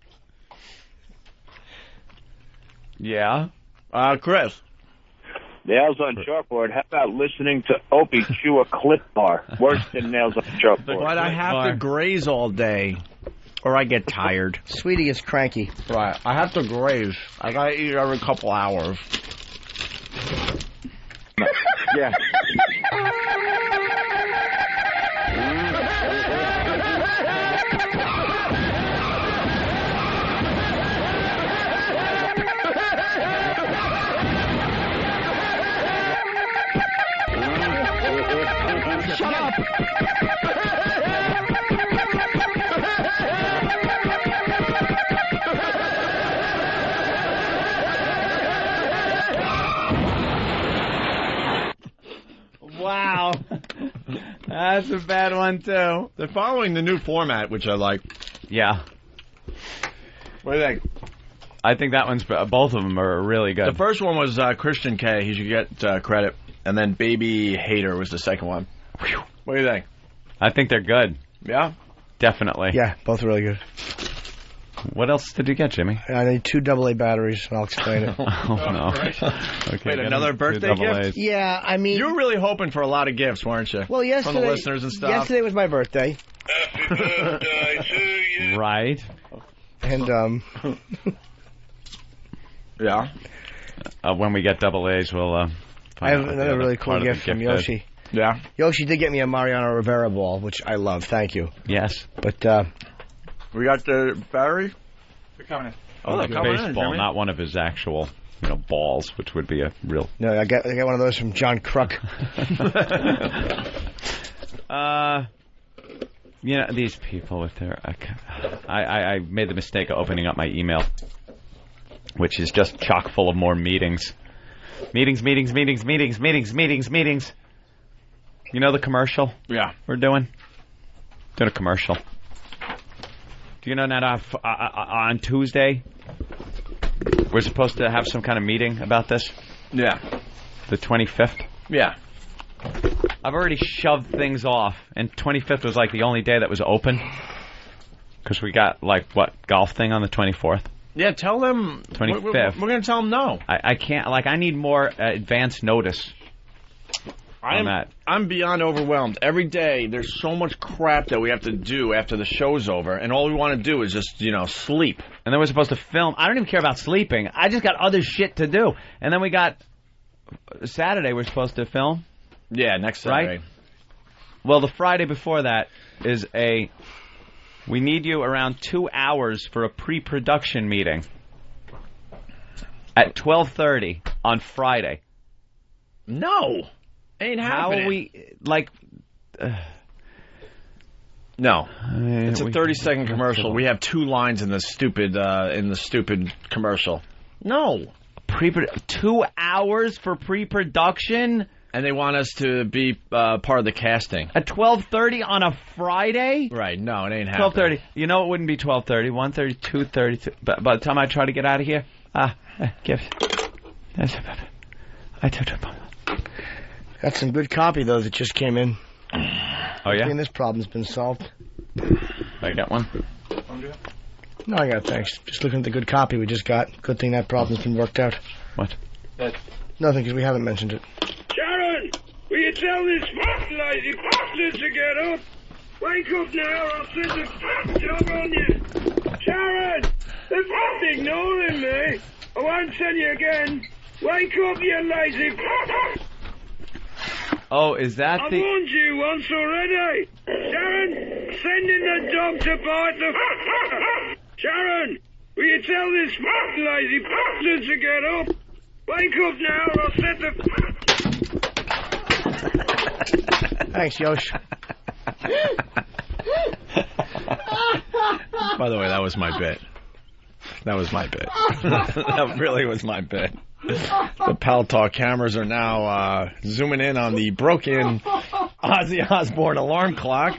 Yeah? Chris. Nails on chalkboard. How about listening to Opie chew a clip bar? Worse than nails on chalkboard. But I have to graze all day, or I get tired. Sweetie is cranky. Right. I have to graze. I gotta eat every couple hours. Yeah. Shut up! Wow. That's a bad one, too. They're following the new format, which I like. Yeah. What do you think? I think that one's, both of them are really good. The first one was Christian K. He should get credit. And then Baby Hater was the second one. Whew. What do you think? I think they're good. Yeah? Definitely. Yeah, both really good. What else did you get, Jimmy? I need 2 AA batteries, and I'll explain it. Oh, no. Okay, Wait, another birthday gift? Yeah, I mean... You were really hoping for a lot of gifts, weren't you? Well, yesterday... From the listeners and stuff. Yesterday was my birthday. Happy birthday to you. Right. And, yeah. When we get AA's, we'll... I have another really cool gift from Yoshi. Yeah. Yoshi did get me a Mariano Rivera ball, which I love. Thank you. Yes. But, we got the battery? They're coming in. Oh, like a baseball, not one of his actual, balls, which would be a real... No, I got one of those from John Kruk. These people with their... I made the mistake of opening up my email, which is just chock full of more meetings. Meetings. You know the commercial? Yeah. We're doing a commercial. Do you know that on Tuesday we're supposed to have some kind of meeting about this? Yeah. The 25th? Yeah. I've already shoved things off, and 25th was like the only day that was open. Because we got, golf thing on the 24th? Yeah, tell them. 25th. We're going to tell them no. I can't, I need more advance notice. I'm beyond overwhelmed. Every day, there's so much crap that we have to do after the show's over, and all we want to do is just, sleep. And then we're supposed to film. I don't even care about sleeping. I just got other shit to do. And then we got Saturday we're supposed to film. Yeah, next Saturday. Right? Well, the Friday before that is we need you around 2 hours for a pre-production meeting at 12:30 on Friday. No. Ain't happening. How are we, No. It's a 30-second commercial. We have 2 lines in the stupid commercial. No. 2 hours for pre-production? And they want us to be part of the casting. At 12:30 on a Friday? Right. No, it ain't happening. 12:30. You know it wouldn't be 12:30. 1:30, 2:30. But by the time I try to get out of here, got some good copy, though, that just came in. Oh, yeah? And this problem's been solved. I got one? No, I got it, thanks. Just looking at the good copy we just got. Good thing that problem's been worked out. What? Nothing, because we haven't mentioned it. Sharon, will you tell this lazy bastard to get up? Wake up now, or I'll send the dog on you. Sharon, they're ignoring me. I won't tell you again. Wake up, you lazy bastard. Oh, is that I warned you once already. Sharon, sending the dog to bite the... Sharon, will you tell this lazy bastard to get up? Wake up now, or I'll set the... Thanks, Yosh. By the way, that was my bit. That really was my bit. The Pal Talk cameras are now zooming in on the broken Ozzy Osbourne alarm clock.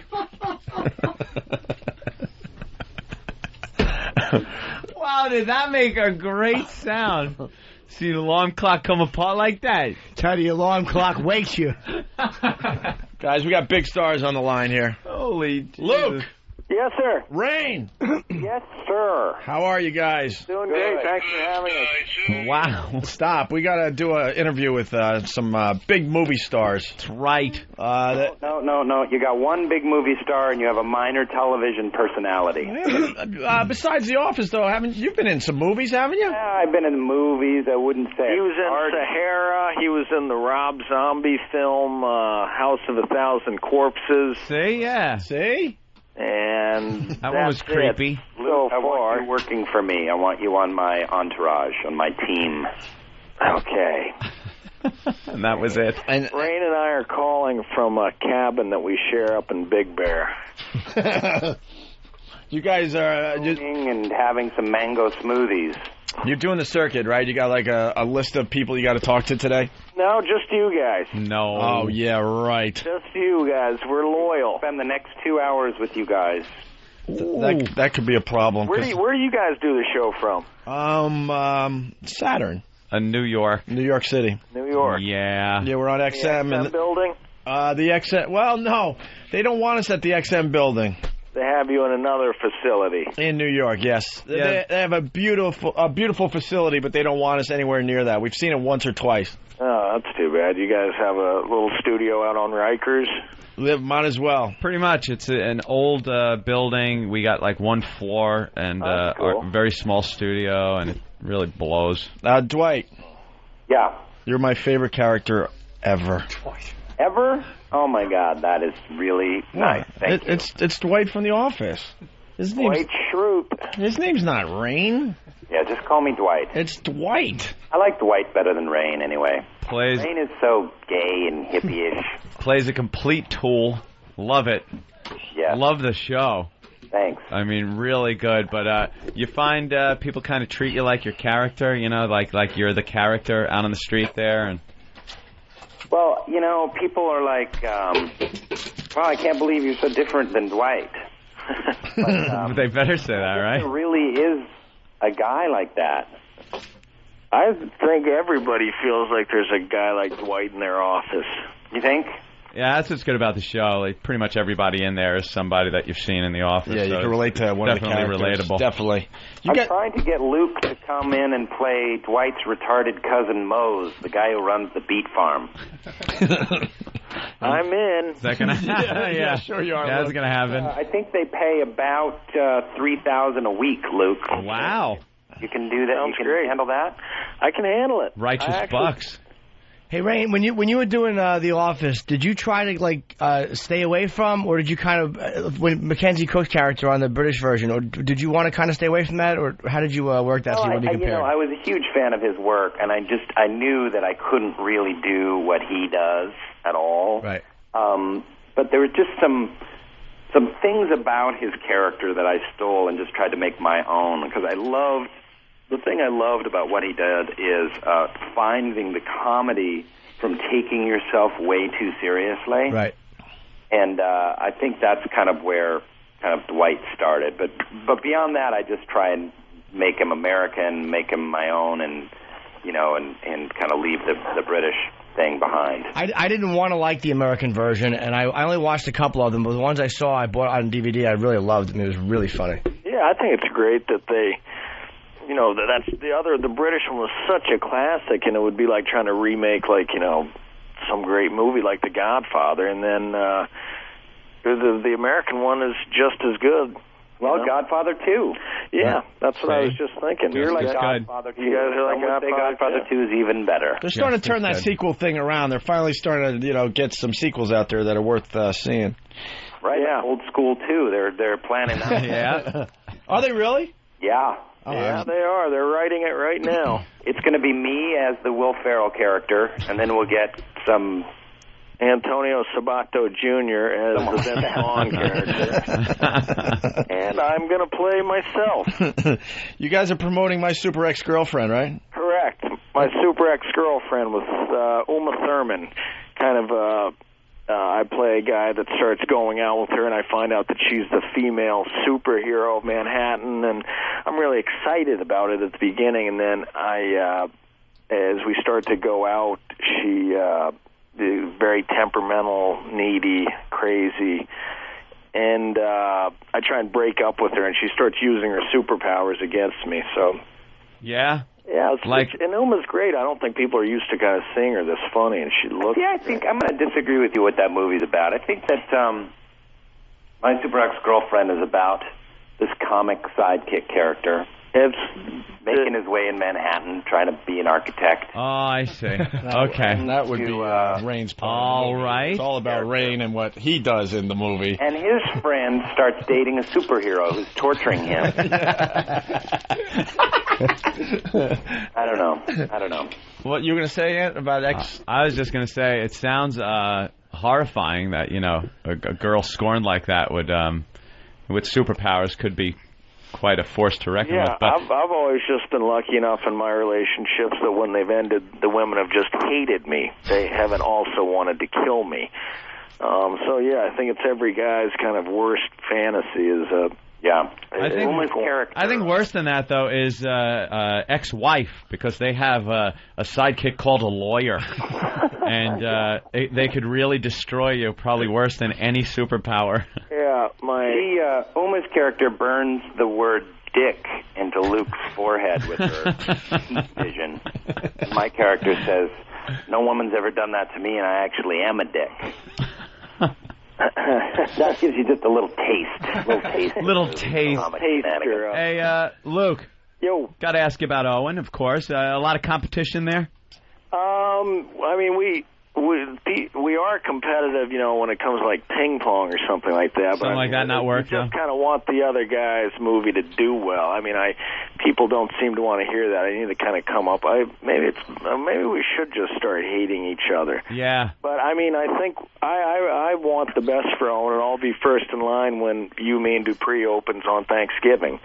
Wow, did that make a great sound? See the alarm clock come apart like that. It's how the alarm clock wakes you. Guys, we got big stars on the line here. Holy Jesus. Luke! Yes, sir. Rain. Yes, sir. How are you guys? Doing great. Thanks for having us. Wow. Stop. We got to do an interview with some big movie stars. That's right. No. You got one big movie star and you have a minor television personality. Besides The Office, though, you've been in some movies, haven't you? Yeah, I've been in movies. I wouldn't say He was in Sahara. He was in the Rob Zombie film House of a Thousand Corpses. See? Yeah. See? And that one was creepy. So I want you working for me. I want you on my entourage, on my team. Okay. And that was it. And Rain and I are calling from a cabin that we share up in Big Bear. You guys are and having some mango smoothies. You're doing the circuit, right? You got like a list of people you got to talk to today? No, just you guys. No. Oh, yeah, right. Just you guys. We're loyal. Spend the next 2 hours with you guys. That could be a problem. Where do you guys do the show from? Saturn. New York. New York City. New York. Yeah. Yeah, we're on XM. The XM building? The XM. Well, no. They don't want us at the XM building. They have you in another facility. In New York, yes. Yeah. They have a beautiful facility, but they don't want us anywhere near that. We've seen it once or twice. Oh, that's too bad. You guys have a little studio out on Rikers? Might as well. Pretty much. It's an old building. We got like one floor and cool. a very small studio, and it really blows. Dwight. Yeah. You're my favorite character ever. Ever? Oh, my God. That is really nice. Thank you. It's Dwight from The Office. Dwight Schrute. His name's not Rain. Yeah, just call me Dwight. It's Dwight. I like Dwight better than Rain, anyway. Plays. Rain is so gay and hippie-ish. Plays a complete tool. Love it. Yeah. Love the show. Thanks. I mean, really good. But you find people kind of treat you like your character, you know, like you're the character out on the street there. And well, you know, people are like, well, I can't believe you're so different than Dwight. But, they better say that, right? There really is a guy like that. I think everybody feels like there's a guy like Dwight in their office. You think? Yeah, that's what's good about the show. Like, pretty much everybody in there is somebody that you've seen in the office. Yeah, you can relate to one of the characters. Definitely relatable. Definitely. I'm trying to get Luke to come in and play Dwight's retarded cousin Mose, the guy who runs the beet farm. I'm in. Is that gonna happen? Yeah, sure you are. Yeah, that's gonna happen. I think they pay about $3,000 a week, Luke. Wow. You can do that. Sounds you can great. handle that. I can handle it. Righteous bucks. Hey, Rain, when you were doing The Office, did you try to stay away from, or did you kind of when Mackenzie Cook's character on the British version, or did you want to kind of stay away from that, or how did you work that? Well, so you wouldn't compare? I was a huge fan of his work, and I knew that I couldn't really do what he does at all. Right. But there were just some things about his character that I stole and just tried to make my own, because the thing I loved about what he did is finding the comedy from taking yourself way too seriously. Right. And I think that's kind of where Dwight started. But beyond that, I just try and make him American, make him my own, and kind of leave the British thing behind. I didn't want to like the American version, and I only watched a couple of them, but the ones I saw, I bought on DVD, I really loved them. It was really funny. Yeah, I think it's great that they... that's the British one was such a classic, and it would be like trying to remake, some great movie like The Godfather, and then the American one is just as good. Well, Godfather 2. Yeah, that's what I was just thinking. You're like Godfather 2. You guys are like Godfather 2 is even better. They're starting to turn that sequel thing around. They're finally starting to, get some sequels out there that are worth seeing. Right, yeah. Old School 2. They're planning that. Yeah. Are they really? Yeah. Yeah, they are. They're writing it right now. It's going to be me as the Will Ferrell character, and then we'll get some Antonio Sabato Jr. as the Vince Vaughn character. And I'm going to play myself. You guys are promoting My Super Ex-Girlfriend, right? Correct. My Super Ex-Girlfriend with Uma Thurman. I play a guy that starts going out with her, and I find out that she's the female superhero of Manhattan, and I'm really excited about it at the beginning. And then as we start to go out, she is very temperamental, needy, crazy, and I try and break up with her, and she starts using her superpowers against me. So. Yeah. Yeah, and Uma's great. I don't think people are used to kind of seeing her this funny, and she looks. Yeah, I think I'm going to disagree with you what that movie's about. I think that My Super Ex-Girlfriend is about this comic sidekick character. It's making his way in Manhattan, trying to be an architect. Oh, I see. Okay. And that would be Rain's part. All right. It's all about Rain and what he does in the movie. And his friend starts dating a superhero who's torturing him. I don't know. What you were going to say, Ant, about X? I was just going to say, it sounds horrifying that, a girl scorned like that would, with superpowers could be quite a force to reckon with. But I've always just been lucky enough in my relationships that when they've ended, the women have just hated me. They haven't also wanted to kill me. So, I think it's every guy's kind of worst fantasy is I think worse than that, though, is ex-wife, because they have a sidekick called a lawyer. And they could really destroy you, probably worse than any superpower. Yeah, Uma's character burns the word dick into Luke's forehead with her heat vision. My character says, no woman's ever done that to me, and I actually am a dick. That gives you just a little taste. Little taste. Hey, Luke. Yo. Got to ask you about Owen, of course. A lot of competition there? I mean, we are competitive, when it comes to, like, ping pong or something like that. Something like that not work, though? You just kind of want the other guy's movie to do well. I mean, people don't seem to want to hear that. I need to kind of come up. Maybe we should just start hating each other. Yeah. But, I mean, I think I want the best for Owen, and I'll be first in line when You, Me, and Dupree opens on Thanksgiving.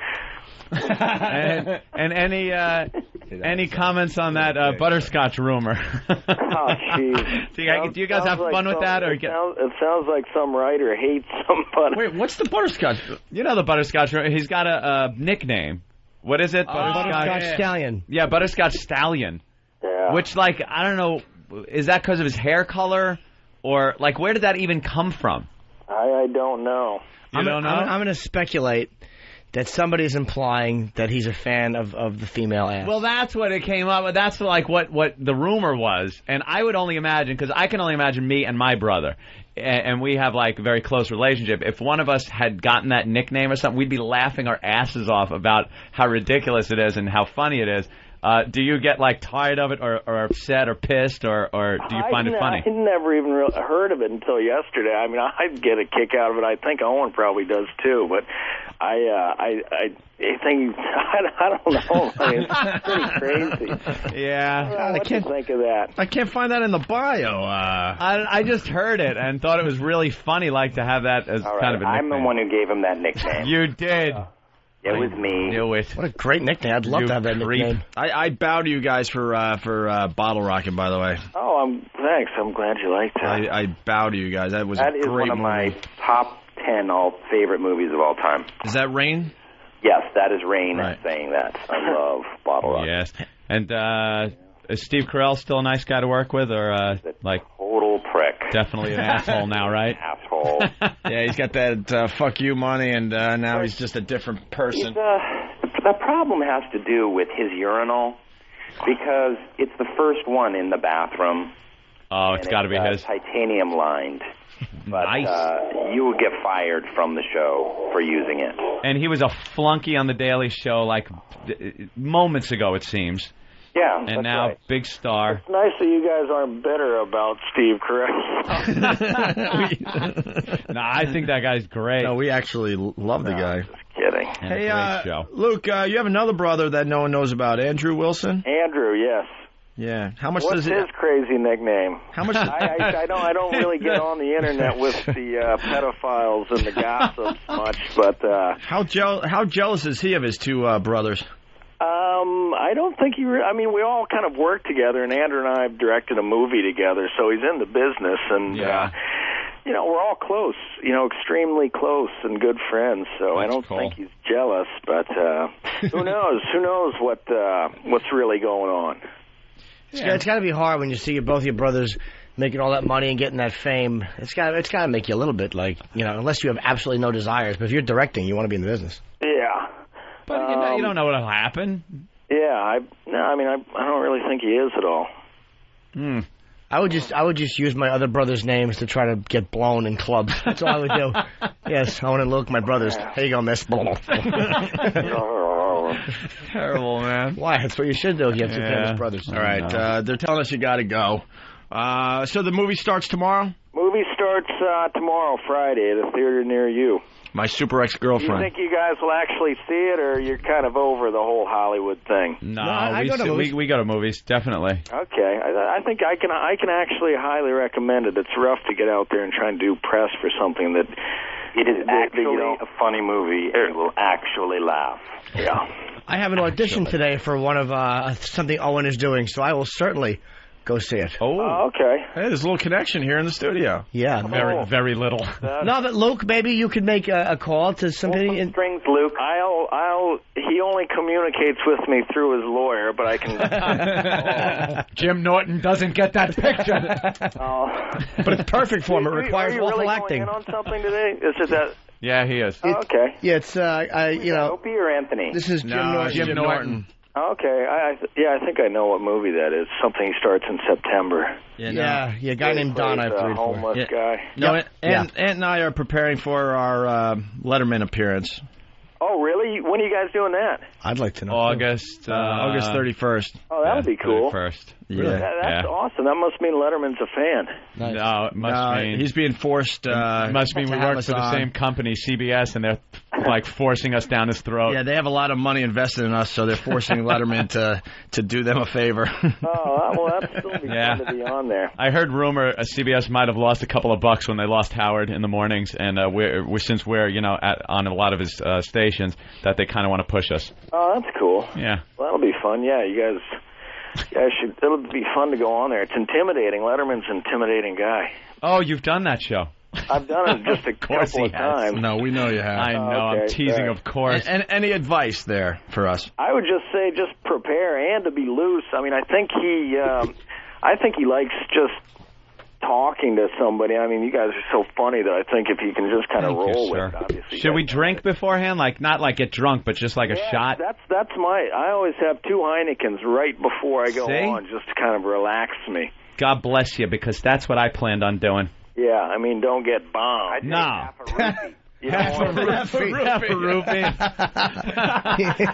and any comments on that butterscotch rumor? Oh, jeez. Do you guys have fun with that? It sounds like some writer hates somebody. Wait, what's the butterscotch? You know the butterscotch rumor. He's got a nickname. What is it? Butterscotch Stallion. Yeah, Butterscotch Stallion. Yeah. Which, like, I don't know, is that because of his hair color? Or, like, where did that even come from? I don't know. You don't know? I'm going to speculate that somebody's implying that he's a fan of the female ass. Well, that's what it came up with. That's like what the rumor was. And I would only imagine, because I can only imagine me and my brother, and we have like a very close relationship. If one of us had gotten that nickname or something, we'd be laughing our asses off about how ridiculous it is and how funny it is. Do you get like tired of it, or upset, or pissed, or do you find it funny? I never even heard of it until yesterday. I mean, I'd get a kick out of it. I think Owen probably does too. But I think I don't know. I mean, it's pretty crazy. Yeah, I can't think of that. I can't find that in the bio. I just heard it and thought it was really funny, like to have that as kind of a nickname. I'm the one who gave him that nickname. You did. It was me. Knew it. What a great nickname. I'd love to have that nickname. I bow to you guys for Bottle Rocket, by the way. Oh, thanks. I'm glad you liked that. I bow to you guys. That was a great movie. That is one of my top 10 favorite movies of all time. Is that Rain? Yes, that is Rain saying that. I love Bottle Rocket. Yes. And is Steve Carell still a nice guy to work with, or like total prick? Definitely an asshole now, right? Asshole. Yeah, he's got that fuck you money, and now he's just a different person. The problem has to do with his urinal, because it's the first one in the bathroom. Oh, it's got to be his. Titanium lined. But, nice. You will get fired from the show for using it. And he was a flunky on the Daily Show like moments ago, it seems. Yeah, And now, right. Big star. It's nice that you guys aren't bitter about Steve Carell. No, I think that guy's great. No, we actually love the guy. Just kidding. Hey, Luke, you have another brother that no one knows about, Andrew Wilson. Andrew, yes. Yeah. How much What's does his crazy nickname? How much? I don't really get on the internet with the pedophiles and the gossips much, but how jealous is he of his two brothers? I don't think I mean, we all kind of work together, and Andrew and I have directed a movie together, so he's in the business, and you know, we're all close, you know, extremely close and good friends. So I don't think he's jealous, but who knows? Who knows what's really going on? Yeah, it's got to be hard when you see both your brothers making all that money and getting that fame, it's got to make you a little bit like, unless you have absolutely no desires. But if you're directing, you want to be in the business. Yeah. But you don't know what'll happen. Yeah, I don't really think he is at all. I would just use my other brothers' names to try to get blown in clubs. That's all I would do. Yes, Owen and Luke, my brothers. Here you go, miss. Terrible, man. Why? That's what you should do if you have two famous brothers. All right, they're telling us you got to go. So the movie starts tomorrow? Movie starts tomorrow, Friday, at a theater near you. My Super Ex-Girlfriend. Do you think you guys will actually see it, or you're kind of over the whole Hollywood thing? No, we go to movies, definitely. Okay, I think I can actually highly recommend it. It's rough to get out there and try and do press for something that it is actually a funny movie, and you will actually laugh. Yeah. I have an audition today for one of something Owen is doing, so I will certainly go see it. Oh, okay. Hey, there's a little connection here in the studio. Yeah, very little. No, but Luke, maybe you could make a call to somebody. Strings, Luke. He only communicates with me through his lawyer, but I can. Jim Norton doesn't get that picture. But it's perfect for him. It requires awful really acting. Going in on something today? Is it that? Yeah, he is. Okay. Yeah, it's Opie or Anthony? This is Jim Norton. Jim Norton. Okay, I think I know what movie that is. Something he starts in September. Yeah, a guy named Don. I've a homeless guy. No, Ant and I are preparing for our Letterman appearance. Oh, really? When are you guys doing that? I'd like to know. August 31st. Oh, that'll be cool. 31st. Yeah. That's awesome. That must mean Letterman's a fan. Nice. No, it must mean he's being forced. Must mean we work for the same company, CBS, and they're like forcing us down his throat. Yeah, they have a lot of money invested in us, so they're forcing Letterman to do them a favor. Well, that's still be fun to be on there. I heard rumor CBS might have lost a couple of bucks when they lost Howard in the mornings, and since we're on a lot of his stations, that they kind of want to push us. Oh, that's cool. Yeah. Well, that'll be fun. Yeah, you guys should. It'll be fun to go on there. It's intimidating. Letterman's an intimidating guy. Oh, you've done that show. I've done it just a couple of times. No, we know you have. I know. Okay, I'm teasing, of course. And any advice there for us? I would just say just prepare and to be loose. I mean, I think he likes just talking to somebody. I mean, you guys are so funny that I think if you can just kind of roll with it, obviously. Should we drink beforehand? Like, not like get drunk, but just like a shot? That's I always have 2 Heinekens right before I go on, just to kind of relax me. God bless you, because that's what I planned on doing. Yeah, I mean, don't get bombed. No. Half a rupee. Half a rupee.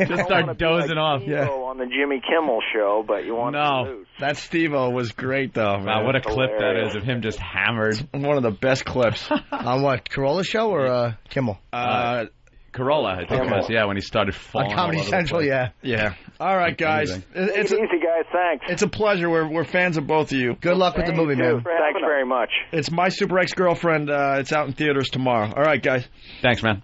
Just start dozing off. On the Jimmy Kimmel show, but you want to lose. That Steve-O was great, though. Wow, what a clip that is of him just hammered. One of the best clips. On what, Corolla show or Kimmel? Corolla, I think it was, when he started falling. On Comedy Central, Yeah. All right, guys. It's easy, guys. Thanks. It's a pleasure. We're fans of both of you. Good luck with the movie, man. Thanks very much. It's My Super Ex-Girlfriend. It's out in theaters tomorrow. All right, guys. Thanks, man.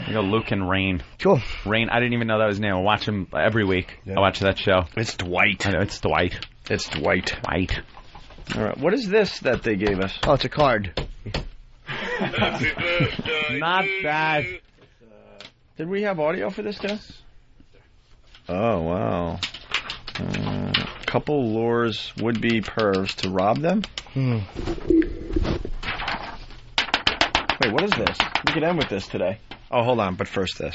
You go Luke and Rain. Cool. Rain, I didn't even know that was his name. I watch him every week. Yeah. I watch that show. It's Dwight. I know, it's Dwight. It's Dwight. Dwight. All right. What is this that they gave us? Oh, it's a card. Not bad. Did we have audio for this, too? Oh, wow. Couple lures would-be pervs to rob them? Wait, what is this? We can end with this today. Oh, hold on, but first this.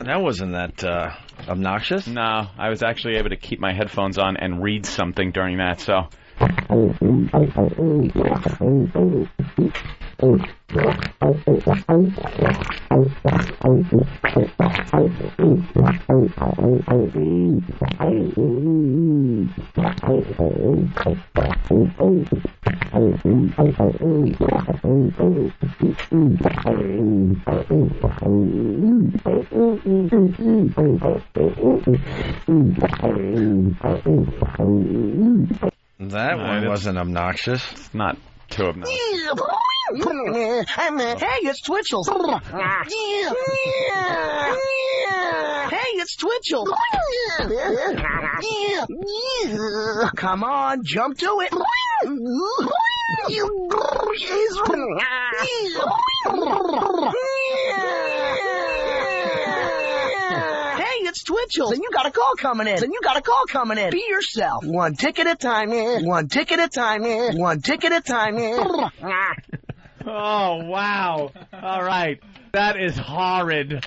That wasn't that obnoxious. No, I was actually able to keep my headphones on and read something during that, so... That one wasn't obnoxious. It's not too obnoxious. Hey, it's Twitchell. Hey, it's Twitchell. Come on, jump to it. Hey, it's Twitchell. And you got a call coming in. Be yourself. One tick at a time. One tick at a time. One tick at a time. Oh, wow. All right. That is horrid.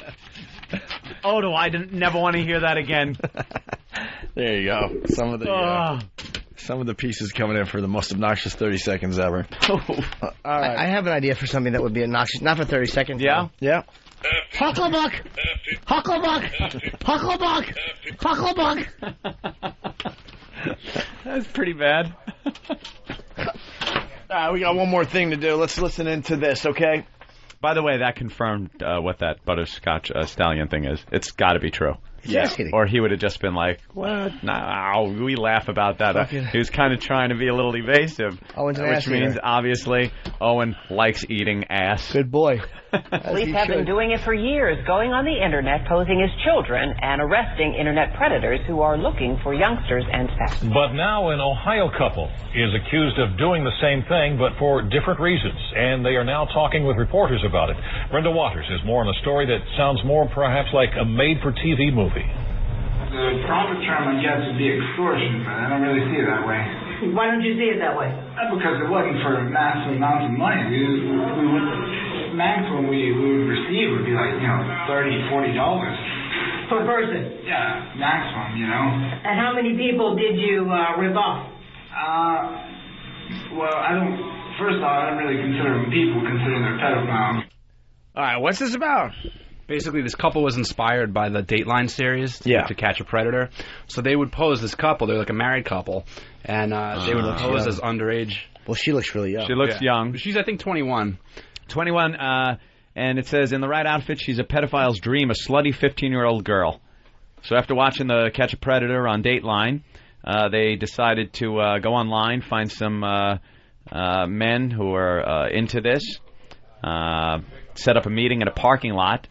Oh, do I never want to hear that again. There you go. Some of the pieces coming in for the most obnoxious 30 seconds ever. All right. I have an idea for something that would be obnoxious. Not for 30 seconds. Yeah? Yeah. Hucklebuck! Hucklebuck! Hucklebuck! Hucklebuck! That's pretty bad. We got one more thing to do. Let's listen into this, okay? By the way, that confirmed what that butterscotch stallion thing is. It's got to be true. Yeah. Or he would have just been like, what? No, we laugh about that. He was kind of trying to be a little evasive. Owen's an which ass means, eater. Obviously, Owen likes eating ass. Good boy. Police have been doing it for years, going on the Internet, posing as children, and arresting Internet predators who are looking for youngsters and sex. But now an Ohio couple is accused of doing the same thing, but for different reasons, and they are now talking with reporters about it. Brenda Waters has more on a story that sounds more perhaps like a made-for-TV movie. The proper term, I guess, would be extortion, but I don't really see it that way. Why don't you see it that way? Because it wasn't for massive amounts of money. We would, maximum we would receive would be like, $30, $40. Per person? Yeah, maximum, And how many people did you rip off? Well, first of all, I don't really consider them people, considering they're pedophiles. All right, what's this about? Basically, this couple was inspired by the Dateline series, To Catch a Predator. So they would pose this couple. They're like a married couple, and they would pose as underage. Well, she looks really young. She looks young. She's, I think, 21. 21, and it says, in the right outfit, she's a pedophile's dream, a slutty 15-year-old girl. So after watching the Catch a Predator on Dateline, they decided to go online, find some men who are into this, set up a meeting at a parking lot.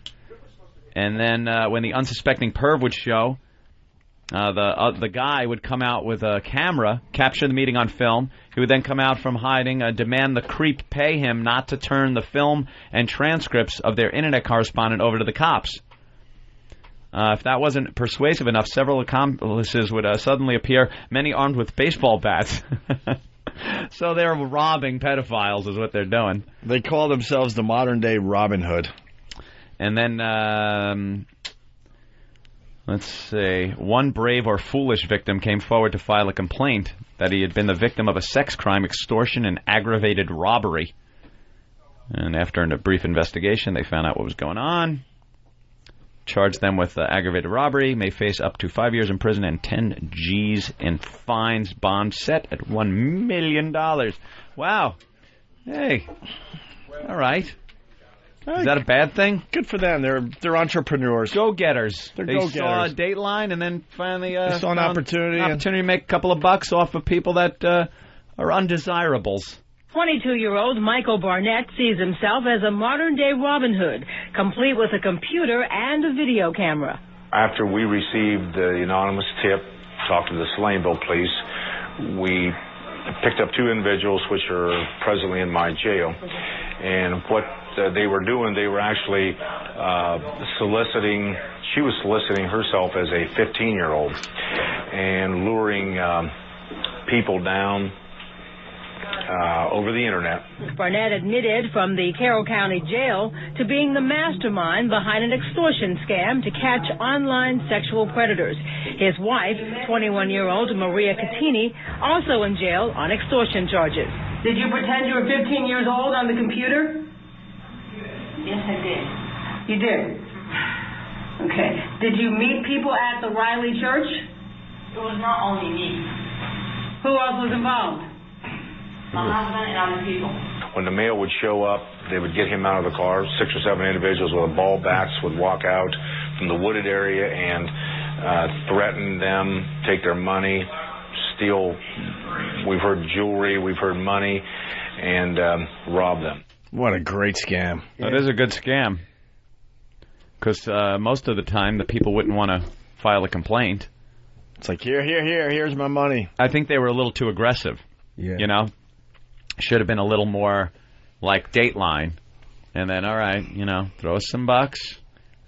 And then when the unsuspecting perv would show, the guy would come out with a camera, capture the meeting on film. He would then come out from hiding, demand the creep pay him not to turn the film and transcripts of their internet correspondent over to the cops. If that wasn't persuasive enough, several accomplices would suddenly appear, many armed with baseball bats. So they're robbing pedophiles is what they're doing. They call themselves the modern-day Robin Hood. And then, let's see, one brave or foolish victim came forward to file a complaint that he had been the victim of a sex crime, extortion, and aggravated robbery. And after a brief investigation, they found out what was going on. Charged them with aggravated robbery, may face up to 5 years in prison and 10 G's in fines, bond set at $1 million. Wow. Hey. All right. Is that a bad thing? Good for them. They're entrepreneurs. Go-getters. They're they go-getters. saw a Dateline and then finally they saw an opportunity. To make a couple of bucks off of people that are undesirables. 22-year-old Michael Barnett sees himself as a modern-day Robin Hood, complete with a computer and a video camera. After we received the anonymous tip, talked to the Salineville police, we picked up two individuals which are presently in my jail. And what they were doing, they were actually soliciting, she was soliciting herself as a 15-year-old and luring people down over the internet. Barnett admitted from the Carroll County Jail to being the mastermind behind an extortion scam to catch online sexual predators. His wife, 21-year-old Maria Catini, also in jail on extortion charges. Did you pretend you were 15 years old on the computer? Yes, I did. You did? Okay. Did you meet people at the Riley Church? It was not only me. Who else was involved? My husband and other people. When the mail would show up, they would get him out of the car. 6 or 7 individuals with ball bats would walk out from the wooded area and threaten them, take their money, steal. We've heard jewelry, we've heard money, and rob them. What a great scam. That is a good scam. Because most of the time, the people wouldn't want to file a complaint. It's like, here's my money. I think they were a little too aggressive. Yeah. You know? Should have been a little more like Dateline. And then, all right, throw us some bucks.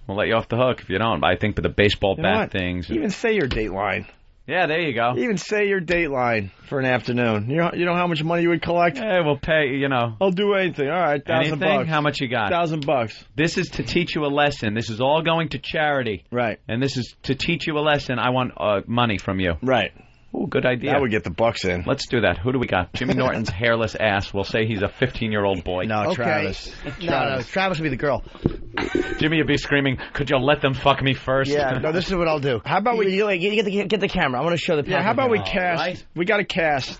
We'll let you off the hook if you don't. I think with the baseball bat things. Even say your Dateline. Yeah, there you go. Even say your Dateline for an afternoon. You know how much money you would collect? Hey, we'll pay, I'll do anything. All right, $1,000. How much you got? $1,000. This is to teach you a lesson. This is all going to charity. Right. And this is to teach you a lesson. I want money from you. Right. Ooh, good idea. That would get the bucks in. Let's do that. Who do we got? Jimmy Norton's hairless ass. We'll say he's a 15-year-old boy. No, Okay. Travis. No, Travis will be the girl. Jimmy would be screaming, could you let them fuck me first? Yeah, no, this is what I'll do. How about we get the camera? I want to show the. Yeah, how about we camera. cast? Right. We got to cast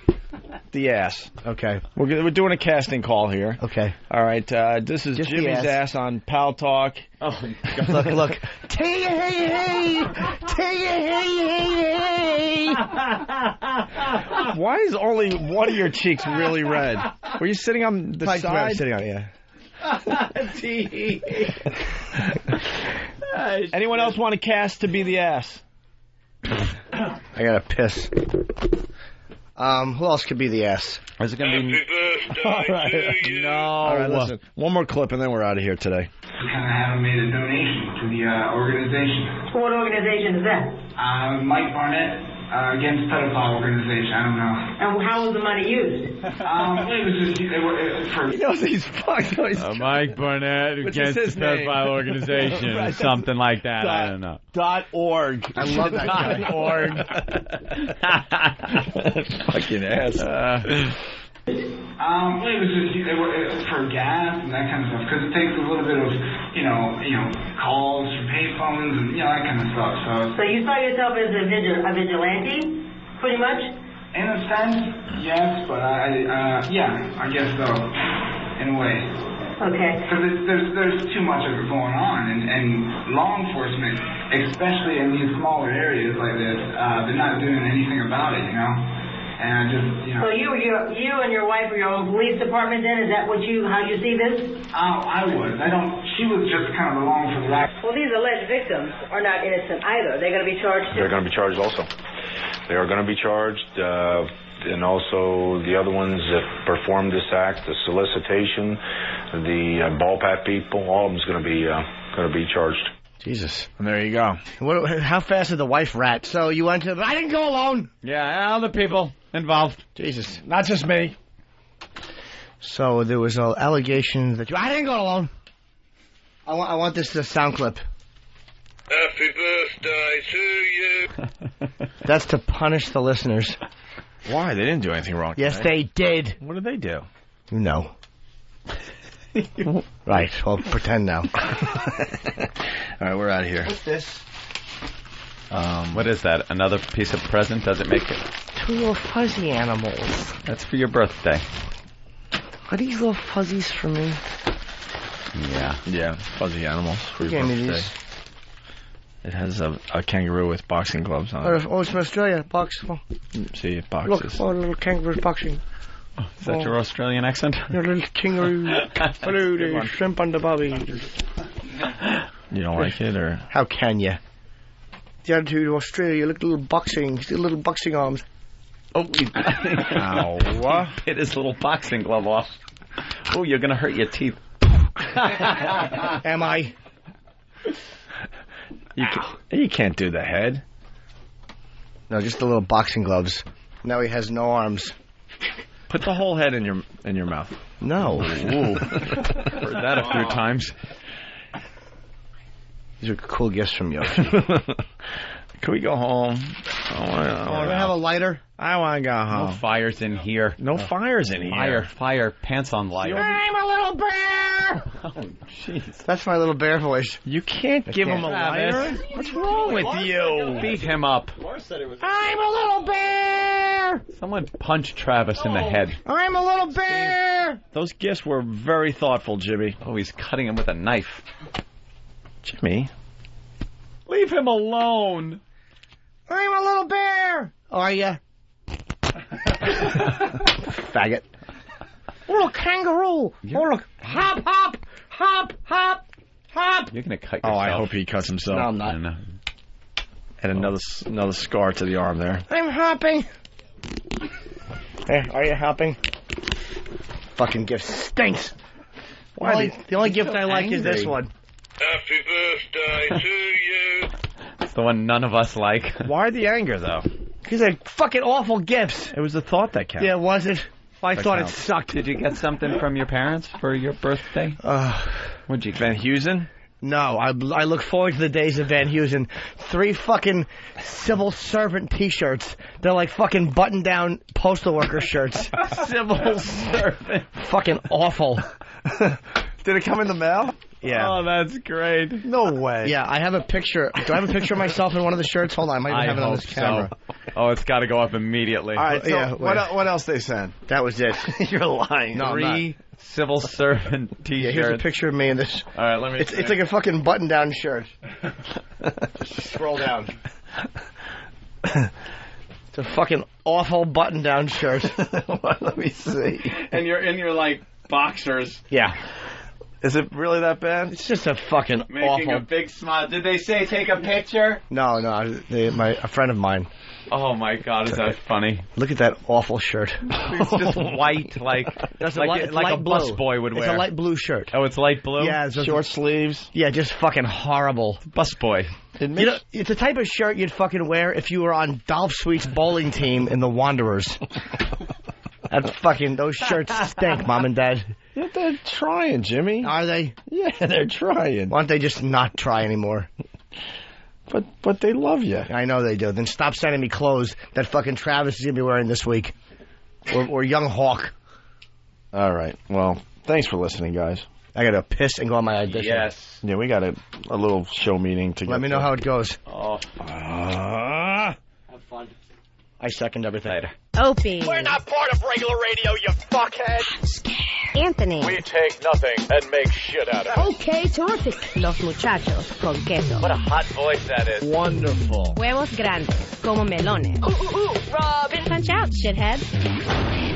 the ass. Okay. We're doing a casting call here. Okay. All right. This is Just the Jimmy's ass. ass on Pal Talk. Oh, Look. Hey. Why is only one of your cheeks really red? Were you sitting on the Probably where I was side? sitting on it, yeah. Anyone else want to cast to be the ass? I gotta piss. Who else could be the ass? Is it going to be... All right. No. All right, listen. One more clip and then we're out of here today. We kind of haven't made a donation to the organization. What organization is that? Mike Barnett against pedophile organization. I don't know. And how was the money used? It was just for. He knows he's fucked. Mike Barnett against the pedophile organization or something like that. I don't know. .org. I love that guy. .org. Fucking ass. It was just for gas and that kind of stuff because it takes a little bit of calls from payphones and that kind of stuff. So you saw yourself as a vigilante, pretty much. In a sense, yes, but I guess so, in a way. Okay. Because there's too much of it going on, and law enforcement, especially in these smaller areas like this, they're not doing anything about it, And I just, So you and your wife are your own police department then? Is that how you see this? I was. She was just kind of along for the ride. Well, these alleged victims are not innocent either. They're going to be charged too? They're going to be charged also. They are going to be charged, and also the other ones that performed this act, the solicitation, the ball pat people, all of them's going to be charged. Jesus. And there you go. How fast did the wife rat? So you went to... I didn't go alone. Yeah, other people involved. Jesus. Not just me. So there was an allegation that I didn't go alone. I want this to sound clip. Happy birthday to you. That's to punish the listeners. Why? They didn't do anything wrong. Yes, they did. What did they do? You know. Right. Well, pretend now. All right, we're out of here. What's this? What is that? Another piece of present? Does it make it? 2 little fuzzy animals. That's for your birthday. Are these little fuzzies for me? Yeah. Yeah, fuzzy animals for Who your gave me birthday. these? It has a kangaroo with boxing gloves on it. Oh, it's from Australia. Box. Oh. See, it Look, boxes. little kangaroo boxing. Is that your Australian accent? Your little kangaroo. Hello there, shrimp on the bobby. You don't like it, or? How can you? The attitude of Australia, look, little boxing arms. Oh, Ow. Hit his little boxing glove off. Oh, you're going to hurt your teeth. Am I? You can't do the head. No, just the little boxing gloves. Now he has no arms. Put the whole head in your mouth. No. Ooh. Heard that a few times. These are cool gifts from you. Can we go home? Do I have a lighter? I want to go home. No fires in here. No fires in here. Fire. Pants on lighter. I'm a little bear! jeez. That's my little bear voice. You can't give him a lighter? What's wrong with you? Beat him up. I'm a little bear! Someone punch Travis in the head. I'm a little bear! Those gifts were very thoughtful, Jimmy. Oh, he's cutting him with a knife. Jimmy. Leave him alone. I'm a little bear! Are ya? Faggot. Oh, look, kangaroo! Oh, look. Hop, hop! Hop, hop! Hop! You're going to cut Oh, yourself. I hope he cuts himself. No, I'm not. And another scar to the arm there. I'm hopping. Hey, are you hopping? Fucking gift stinks. The only gift I like is this one. Happy birthday to you. It's the one none of us like. Why the anger, though? Because they're fucking awful gifts. It was the thought that counted. Yeah, was it? I thought counts. it sucked. Did you get something from your parents for your birthday? What'd you get? Van Heusen? No, I look forward to the days of Van Heusen. 3 fucking civil servant T-shirts. They're like fucking button-down postal worker shirts. Civil servant. Fucking awful. Did it come in the mail? Yeah. Oh, that's great. No way. Yeah, I have a picture. Do I have a picture of myself in one of the shirts? Hold on, I might even have it on this camera. So. Oh, it's got to go up immediately. All right, so Yeah, what else they sent? That was it. You're lying. No, I'm 3 civil servant Yeah, T-shirts. here's a picture of me in this. All right, let me. It's like a fucking button-down shirt. Just scroll down. It's a fucking awful button-down shirt. Let me see. And you're in your like boxers, Yeah. Is it really that bad? It's just a fucking making awful. a big smile. Did they say take a picture? No, a friend of mine. Oh my God, is that funny? Look at that awful shirt. It's just white, like That's like a light bus blue. boy would It's wear. a light blue shirt. Oh, it's light blue. Yeah, it's Short sleeves. Yeah, just fucking horrible. Bus boy. You know, it's the type of shirt you'd fucking wear if you were on Dolph Sweet's bowling team in the Wanderers. Those shirts stink, Mom and Dad. Yeah, they're trying, Jimmy. Are they? Yeah, they're trying. Why don't they just not try anymore? But they love you. I know they do. Then stop sending me clothes that fucking Travis is going to be wearing this week. Or Young Hawk. All right. Well, thanks for listening, guys. I got to piss and go on my audition. Yes. Yeah, we got a little show meeting to Let me know how it goes. Oh. Have fun. I second everything. Opie. We're not part of regular radio, you fuckhead. Anthony. We take nothing and make shit out of it. Okay, terrific. Los muchachos con queso. What a hot voice that is. Wonderful. Huevos grandes, como melones. Robin. Punch out, shithead.